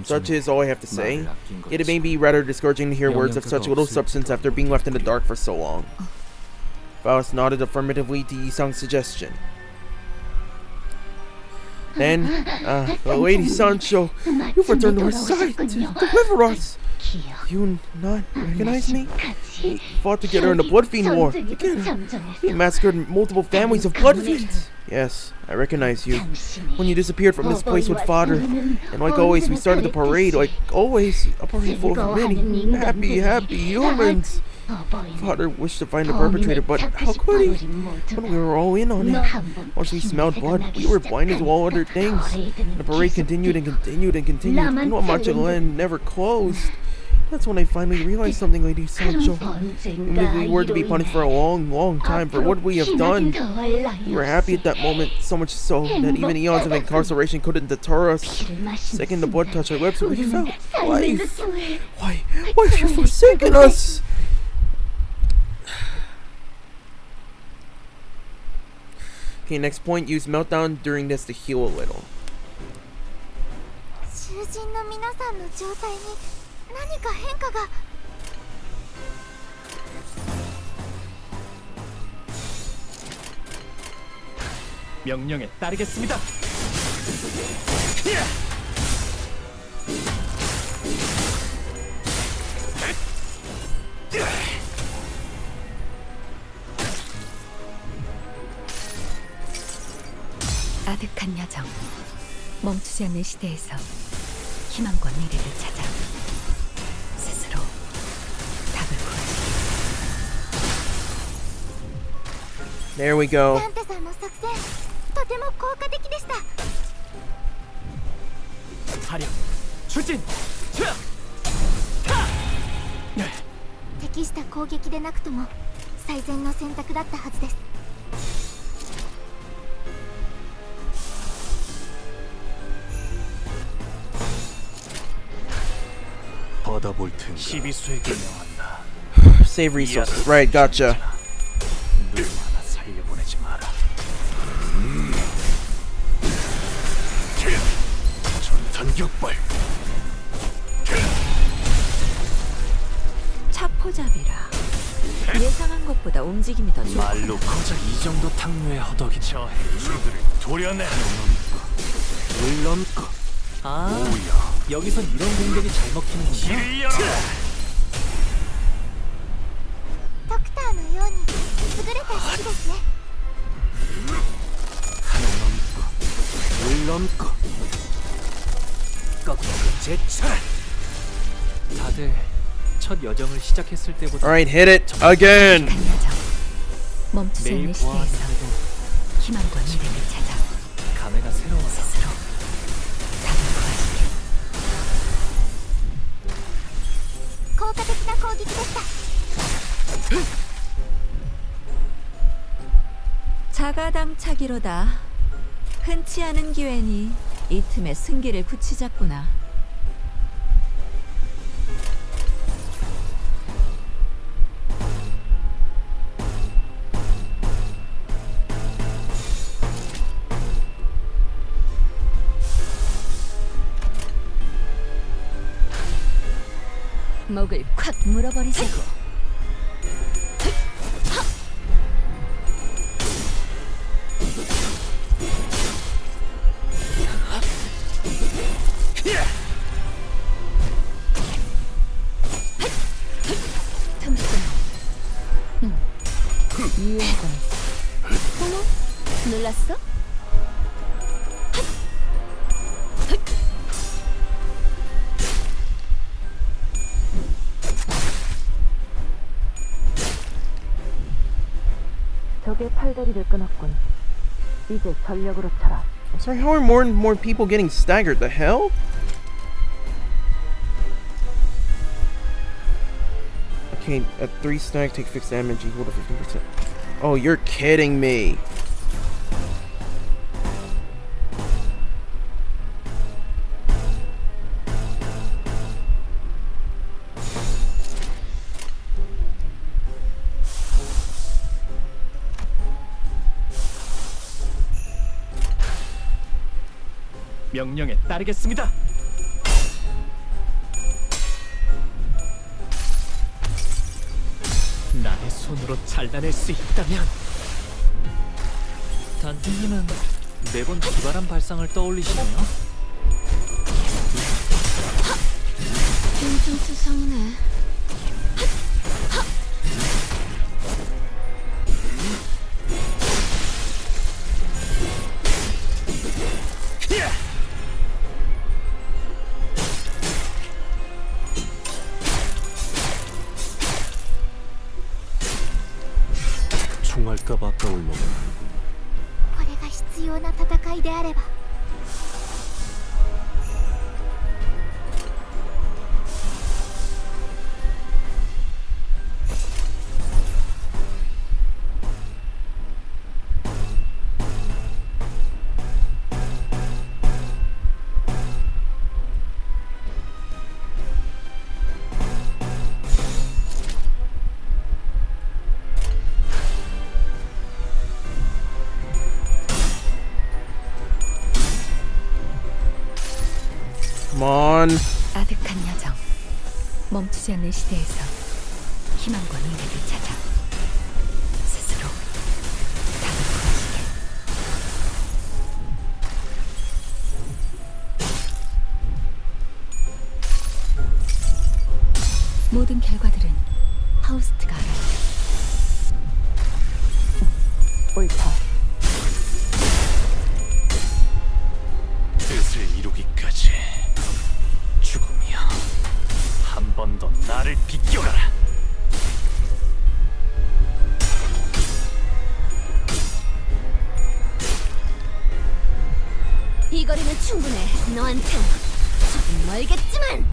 Such is all I have to say. Yet it may be rather discouraging to hear words of such little substance after being left in the dark for so long. Faust nodded affirmatively to Yisang's suggestion. Then, Lady Sancho, you've returned to our side to deliver us. You not recognize me? We fought together in the Blood Fiend War. Together, we massacred multiple families of Blood Fiends. Yes, I recognize you. When you disappeared from this place with Father, and like always, we started the parade. Like always, a parade full of many happy humans. Father wished to find the perpetrator, but how could he? When we were all in on it. Once we smelled blood, we were blinded to all other things. The parade continued and continued and continued. Meanwhile, Manchaland never closed. That's when I finally realized something, Lady Sancho. Even if we were to be punished for a long time for what we have done, we were happy at that moment, so much so that even eons of incarceration couldn't deter us. The second the blood touched our lips, we felt life. Why have you forsaken us? Okay, next point, use meltdown during this to heal a little. 囚人の皆さんの状態に何か変化が。 명령에 따르겠습니다. 아득한 여정, 멈추지 않는 시대에서 희망과 미래를 찾아 스스로 답을 구하시길. There we go. ダンテさんの作戦、とても効果的でした。 화력, 추진, 투약! 適した攻撃でなくとも最善の選択だったはずです。 받아볼 텐가. 12수에게 명한다. Save resources. Right, gotcha. 누구 하나 살려보내지 마라. 전탄격발. 차포잡이라. 예상한 것보다 움직임이 더 좋아. 말로 고작 이 정도 탕류의 허덕이 저 해수들을 도려내. 물 넘고. 아, 오야. 여기선 이런 공격이 잘 먹히는군요. ドクターのように優れた式ですね。 하늘 넘고. 물 넘고. 꺾고 제철. 다들 첫 여정을 시작했을 때보다 Alright, hit it again. 멈추지 매일 않는 보아하는 시대에서 대로 희망과 미래를 찾아 감회가 새로워서 스스로 답을 구하시길. 効果的な攻撃でした。 자가당차기로다. 흔치 않은 기회니 이 틈에 승기를 붙이자꾸나. 목을 콱 물어버리자고. 틈새. 유용한 함께 팔다리를 끊었군. 이제 전력으로 쳐라. I'm sorry, how are more and more people getting staggered? The hell? Okay, at 3 stag, take fixed damage equal to 15%. Oh, you're kidding me. 명령에 따르겠습니다. 나의 손으로 잘라낼 수 있다면. 단테님은 매번 기발한 발상을 떠올리시네요. 빈틈투성이네. 총알값 아까울 놈은 これが必要な戦いであれば。 Come on. 아득한 여정. 멈추지 않는 시대에서 희망과 미래를 찾아 스스로 답을 구하시게. 모든 결과들은 하우스트가 알아요. 옳다. 뜻을 이루기까지 죽음이여, 한 번 더 나를 비껴가라. 이 거리는 충분해. 너한텐 조금 멀겠지만.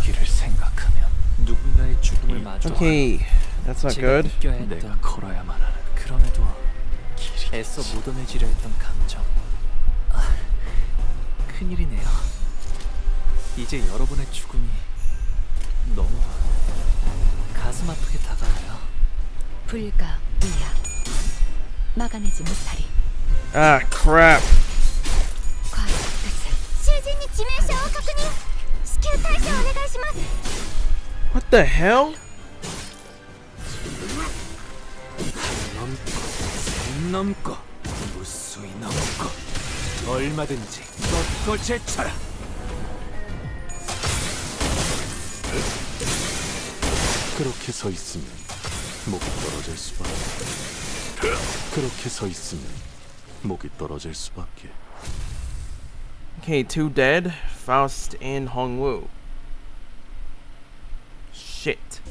길을 생각하면 누군가의 죽음을 마주. Okay, that's not 제가 good. 느껴야 내가 했던, 걸어야만 하는 그럼에도 길이 애써 묻어내지려 했던 감정. 큰일이네요. 이제 여러분의 죽음이 너무 가슴 아프게 다가와요. 불가 불야 막아내지 못하리. Ah, crap. 과학 뜻을 囚人に致命傷を確認。至急対処お願いします。 What the hell? 넘고 무수히 넘고 얼마든지 뻗고 제쳐라. 그렇게 서 있으면 목이 떨어질 수밖에. 그렇게 서 있으면 목이 떨어질 수밖에. Okay, 2 dead. Faust and Hongwoo. Shit.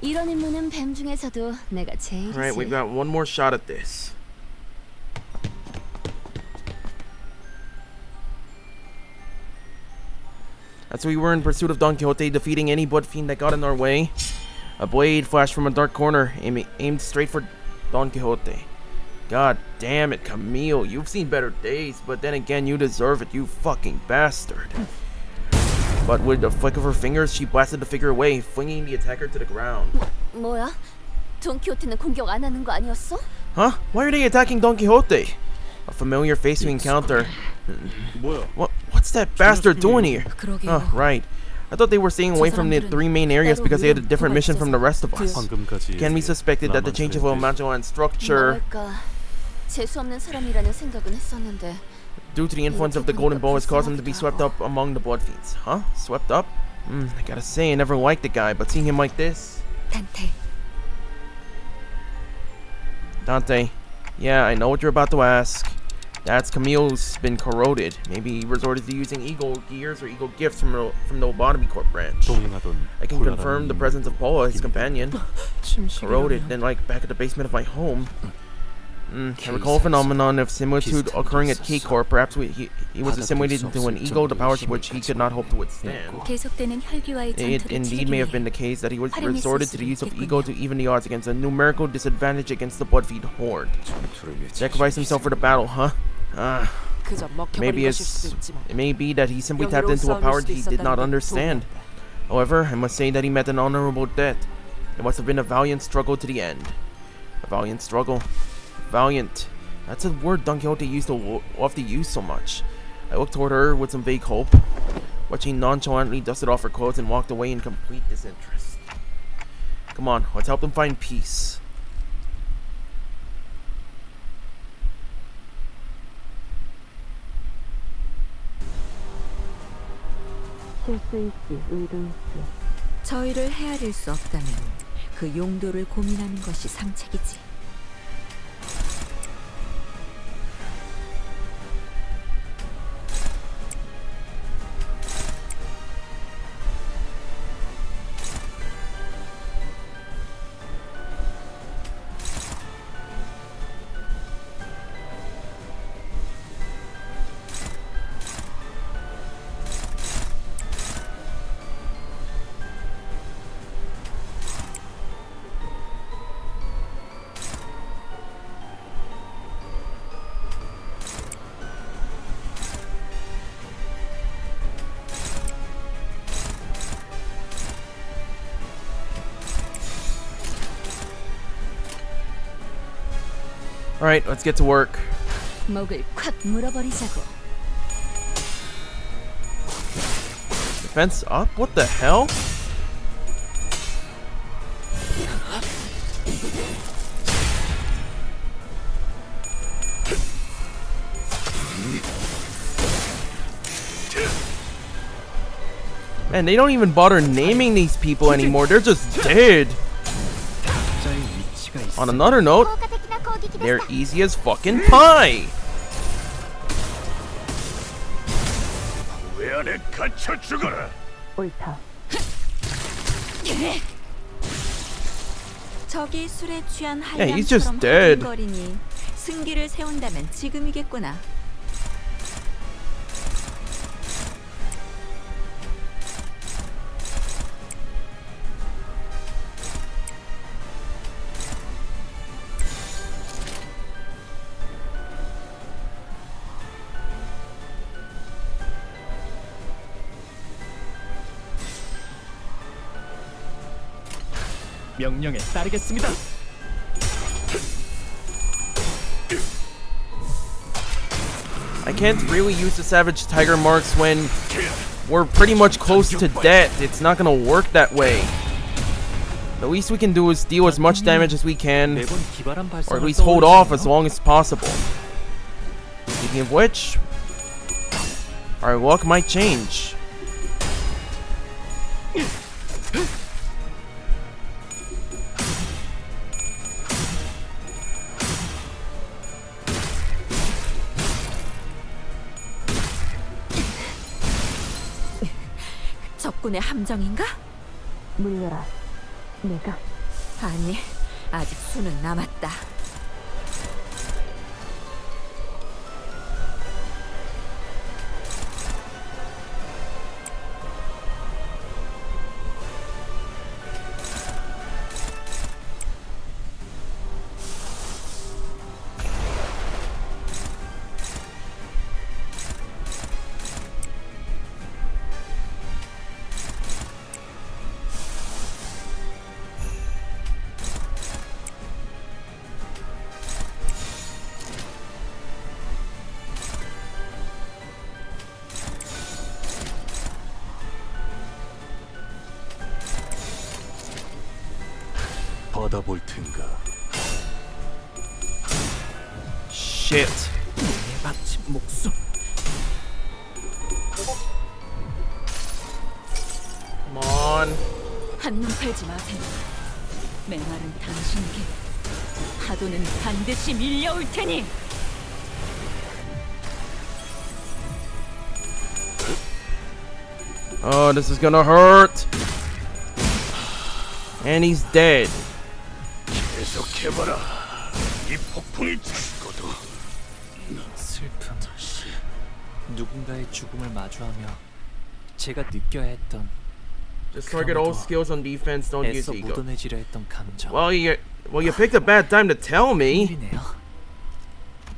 이런 임무는 뱀 중에서도 내가 제일이지. Alright, we've got one more shot at this. As we were in pursuit of Don Quixote, defeating any blood fiend that got in our way, a blade flashed from a dark corner, aimed straight for Don Quixote. God damn it, Camille, you've seen better days, but then again, you deserve it, you fucking bastard. But with a flick of her fingers, she blasted the figure away, flinging the attacker to the ground. 뭐야? 돈키호테는 공격 안 하는 거 아니었어? Huh? Why are they attacking Don Quixote? A familiar face we encounter. What's that bastard doing here? Oh, right. I thought they were staying away from the 3 main areas because they had a different mission from the rest of us. Can be suspected that the change of Manchaland structure, 뭐랄까, 재수 없는 사람이라는 생각은 했었는데. due to the influence of the Golden Bow, has caused him to be swept up among the Blood Fiends. Huh? Swept up? I gotta say, I never liked the guy, but seeing him like this... 단테. Dante, yeah, I know what you're about to ask. That's Camille's been corroded. Maybe he resorted to using eagle gears or eagle gifts from the Lobotomy Corp branch. I can confirm the presence of Paula, his companion. Corroded, then like back at the basement of my home. I recall a phenomenon of similitude occurring at K-Corp. Perhaps he was assimilated into an ego, the powers of which he could not hope to withstand. 계속되는 혈기와의 It 전투를 indeed may have 치르기 been 위해 the case that he was 활용했을 resorted to 수도 the use of 있겠군요. ego to even the odds against a numerical disadvantage against the Bloodfeed Horde. Sacrifice himself for the battle, huh? 그저 Maybe 먹혀버린 것일 수도 it 있지만 may be that he simply tapped into a power he did not understand. However, I must say that he met an honorable death. It must have been a valiant struggle to the end. A valiant struggle. Valiant. That's a word Don Quixote used to often use so much. I looked toward her with some vague hope, but she nonchalantly dusted off her clothes and walked away in complete disinterest. Come on, let's help them find peace. 실수일지 의도일지 저희를 헤아릴 수 없다면 그 용도를 고민하는 것이 상책이지. Alright, let's get to work. 목을 콱 물어버리자고. Defense up? What the hell? Man, they don't even bother naming these people anymore. They're just dead. On another note, they're easy as fucking pie. 옳다. 적이 술에 취한 Yeah, he's just 한량처럼 dead. 거리니 승기를 세운다면 지금이겠구나. 명령에 따르겠습니다. I can't really use the Savage Tiger marks when we're pretty much close to death. It's not gonna work that way. The least we can do is deal as much damage as we can, 매번 기발한 or at 발상을 least hold off 떠올리시네요. as long as possible. Speaking of which, our luck might change. 적군의 함정인가? 물려라. 내가 아니, 아직 수는 남았다. 받아볼 텐가. Shit. 마침 목숨. Come on. 한눈 팔지 마세요. 메말은 당신에게 파도는 반드시 밀려올 테니. Oh, this is gonna hurt. And he's dead. 계속해봐라. 이 폭풍이 죽거든. 슬픔. 누군가의 죽음을 마주하며 제가 느껴야 했던 Just target all skills on defense. Don't use 애써 ego. 묻어내지려 했던 감정. Well, you picked a bad time to tell me. 일이네요.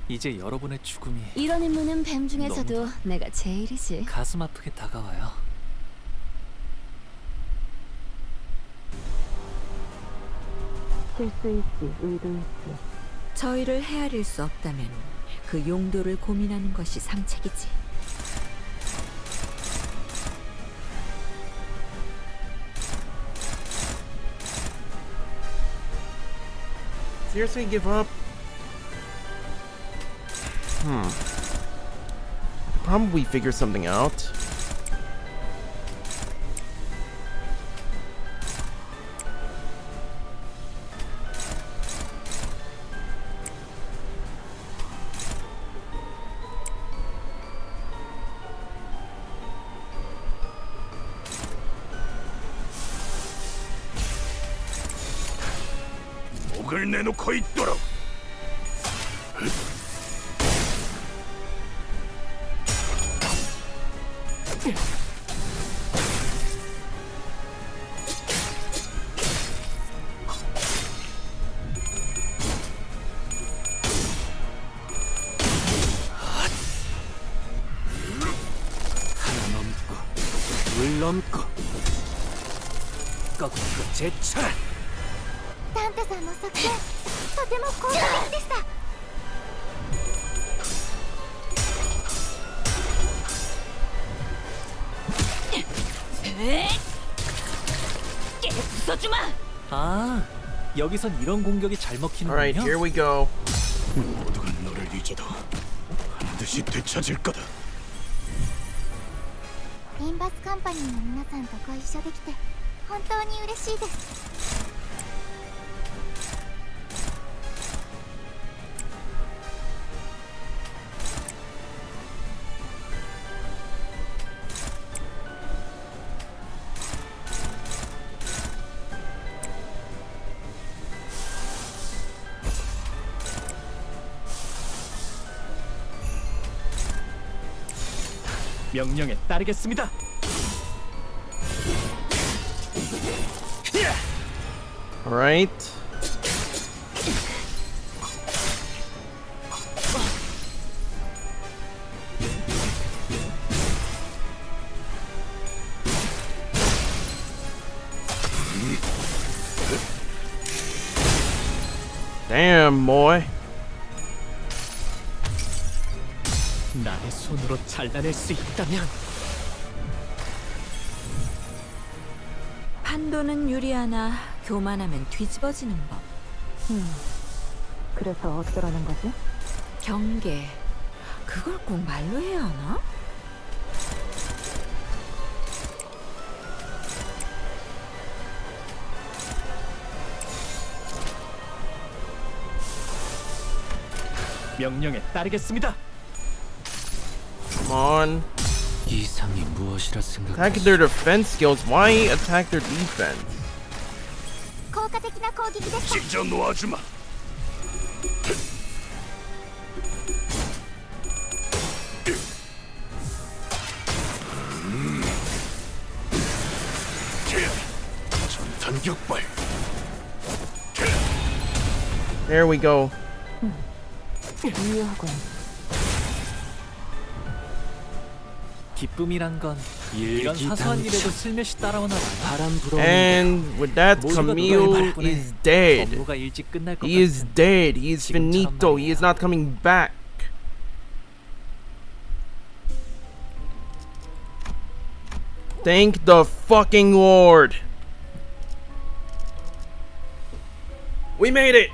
이제 여러분의 죽음이 이런 임무는 뱀 중에서도 내가 제일이지. 가슴 아프게 다가와요. 실수 있지, 의도 있지. 저희를 헤아릴 수 없다면 그 용도를 고민하는 것이 상책이지. Seriously, give up? Probably figure something out. 목을 내놓고 있도록. 하나 넘고 둘 넘고 꺾고 제쳐라. タンタさんの作戦とても効果的でした。아, 여기선 이런 공격이 잘 Alright, 먹히는군요. here we go. 모두가 너를 잊어도 반드시 되찾을 거다. リンバスカンパニーの皆さんとご一緒できて本当に嬉しいです。명령에 따르겠습니다. Alright. Damn, boy. 나의 손으로 잘라낼 수 있다면 판도는 유리하나 교만하면 뒤집어지는 법. 그래서 어쩌라는 거지? 경계. 그걸 꼭 말로 해야 하나? 명령에 따르겠습니다. Come on. 이상이 무엇이라 Attack their defense skills. Why attack their defense? 効果的な攻撃です。 찢어 놓아주마. 전탄 격발. There we go. 유효하군. 기쁨이란 건 이런 사소한 일에도 슬며시 따라오나 봐요. 바람 불어. And with that, Camille is dead. 업무가 일찍 끝날 것 He is 같은 dead. He is finito. He is not coming back. Thank the fucking Lord. We made it.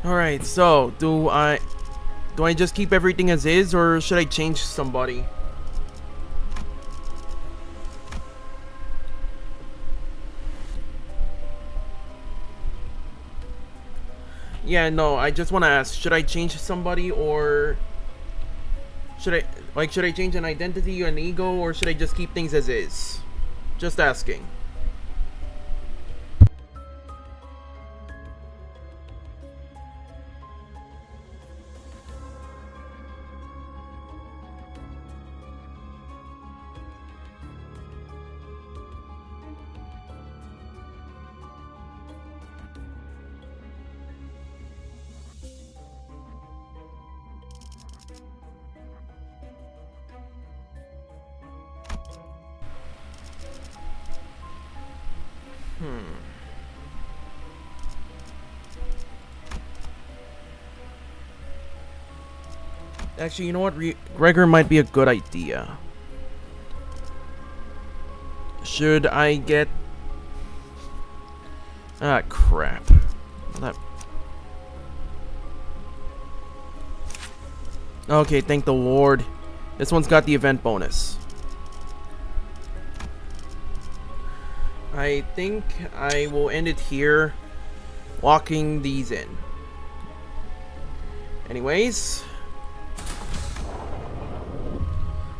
Alright, so do I just keep everything as is, or should I change somebody? Yeah, no, I just want to ask, should I change somebody, or should I change an identity or an ego, or should I just keep things as is? Just asking. Actually, you know what? Gregor might be a good idea. Should I get... Ah, crap. That... Okay, thank the Lord. This one's got the event bonus. I think I will end it here, locking these in. Anyways,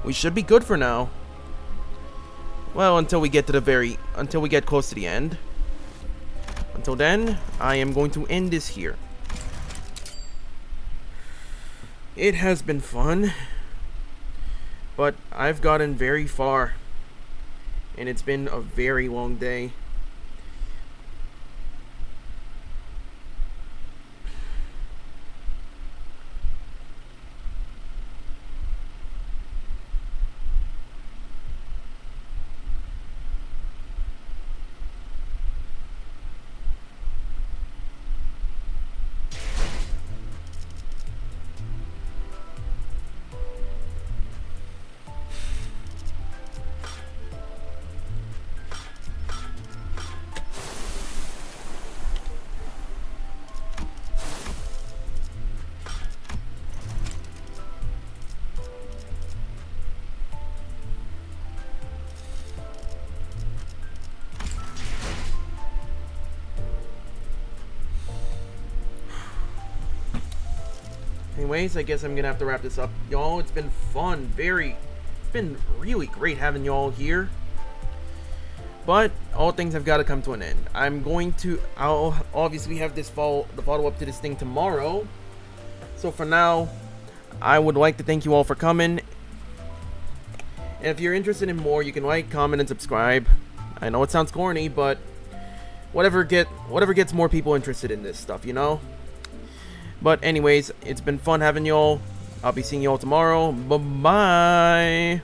we should be good for now. Well, until we get close to the end. Until then, I am going to end this here. It has been fun, but I've gotten very far, and it's been a very long day. Anyways, I guess I'm gonna have to wrap this up, y'all. It's been fun, it's been really great having y'all here. But all things have got to come to an end. I'll obviously have the follow-up to this thing tomorrow. So for now, I would like to thank you all for coming. And if you're interested in more, you can like, comment, and subscribe. I know it sounds corny, but whatever gets more people interested in this stuff, you know? But anyways, it's been fun having y'all. I'll be seeing y'all tomorrow. Bye-bye.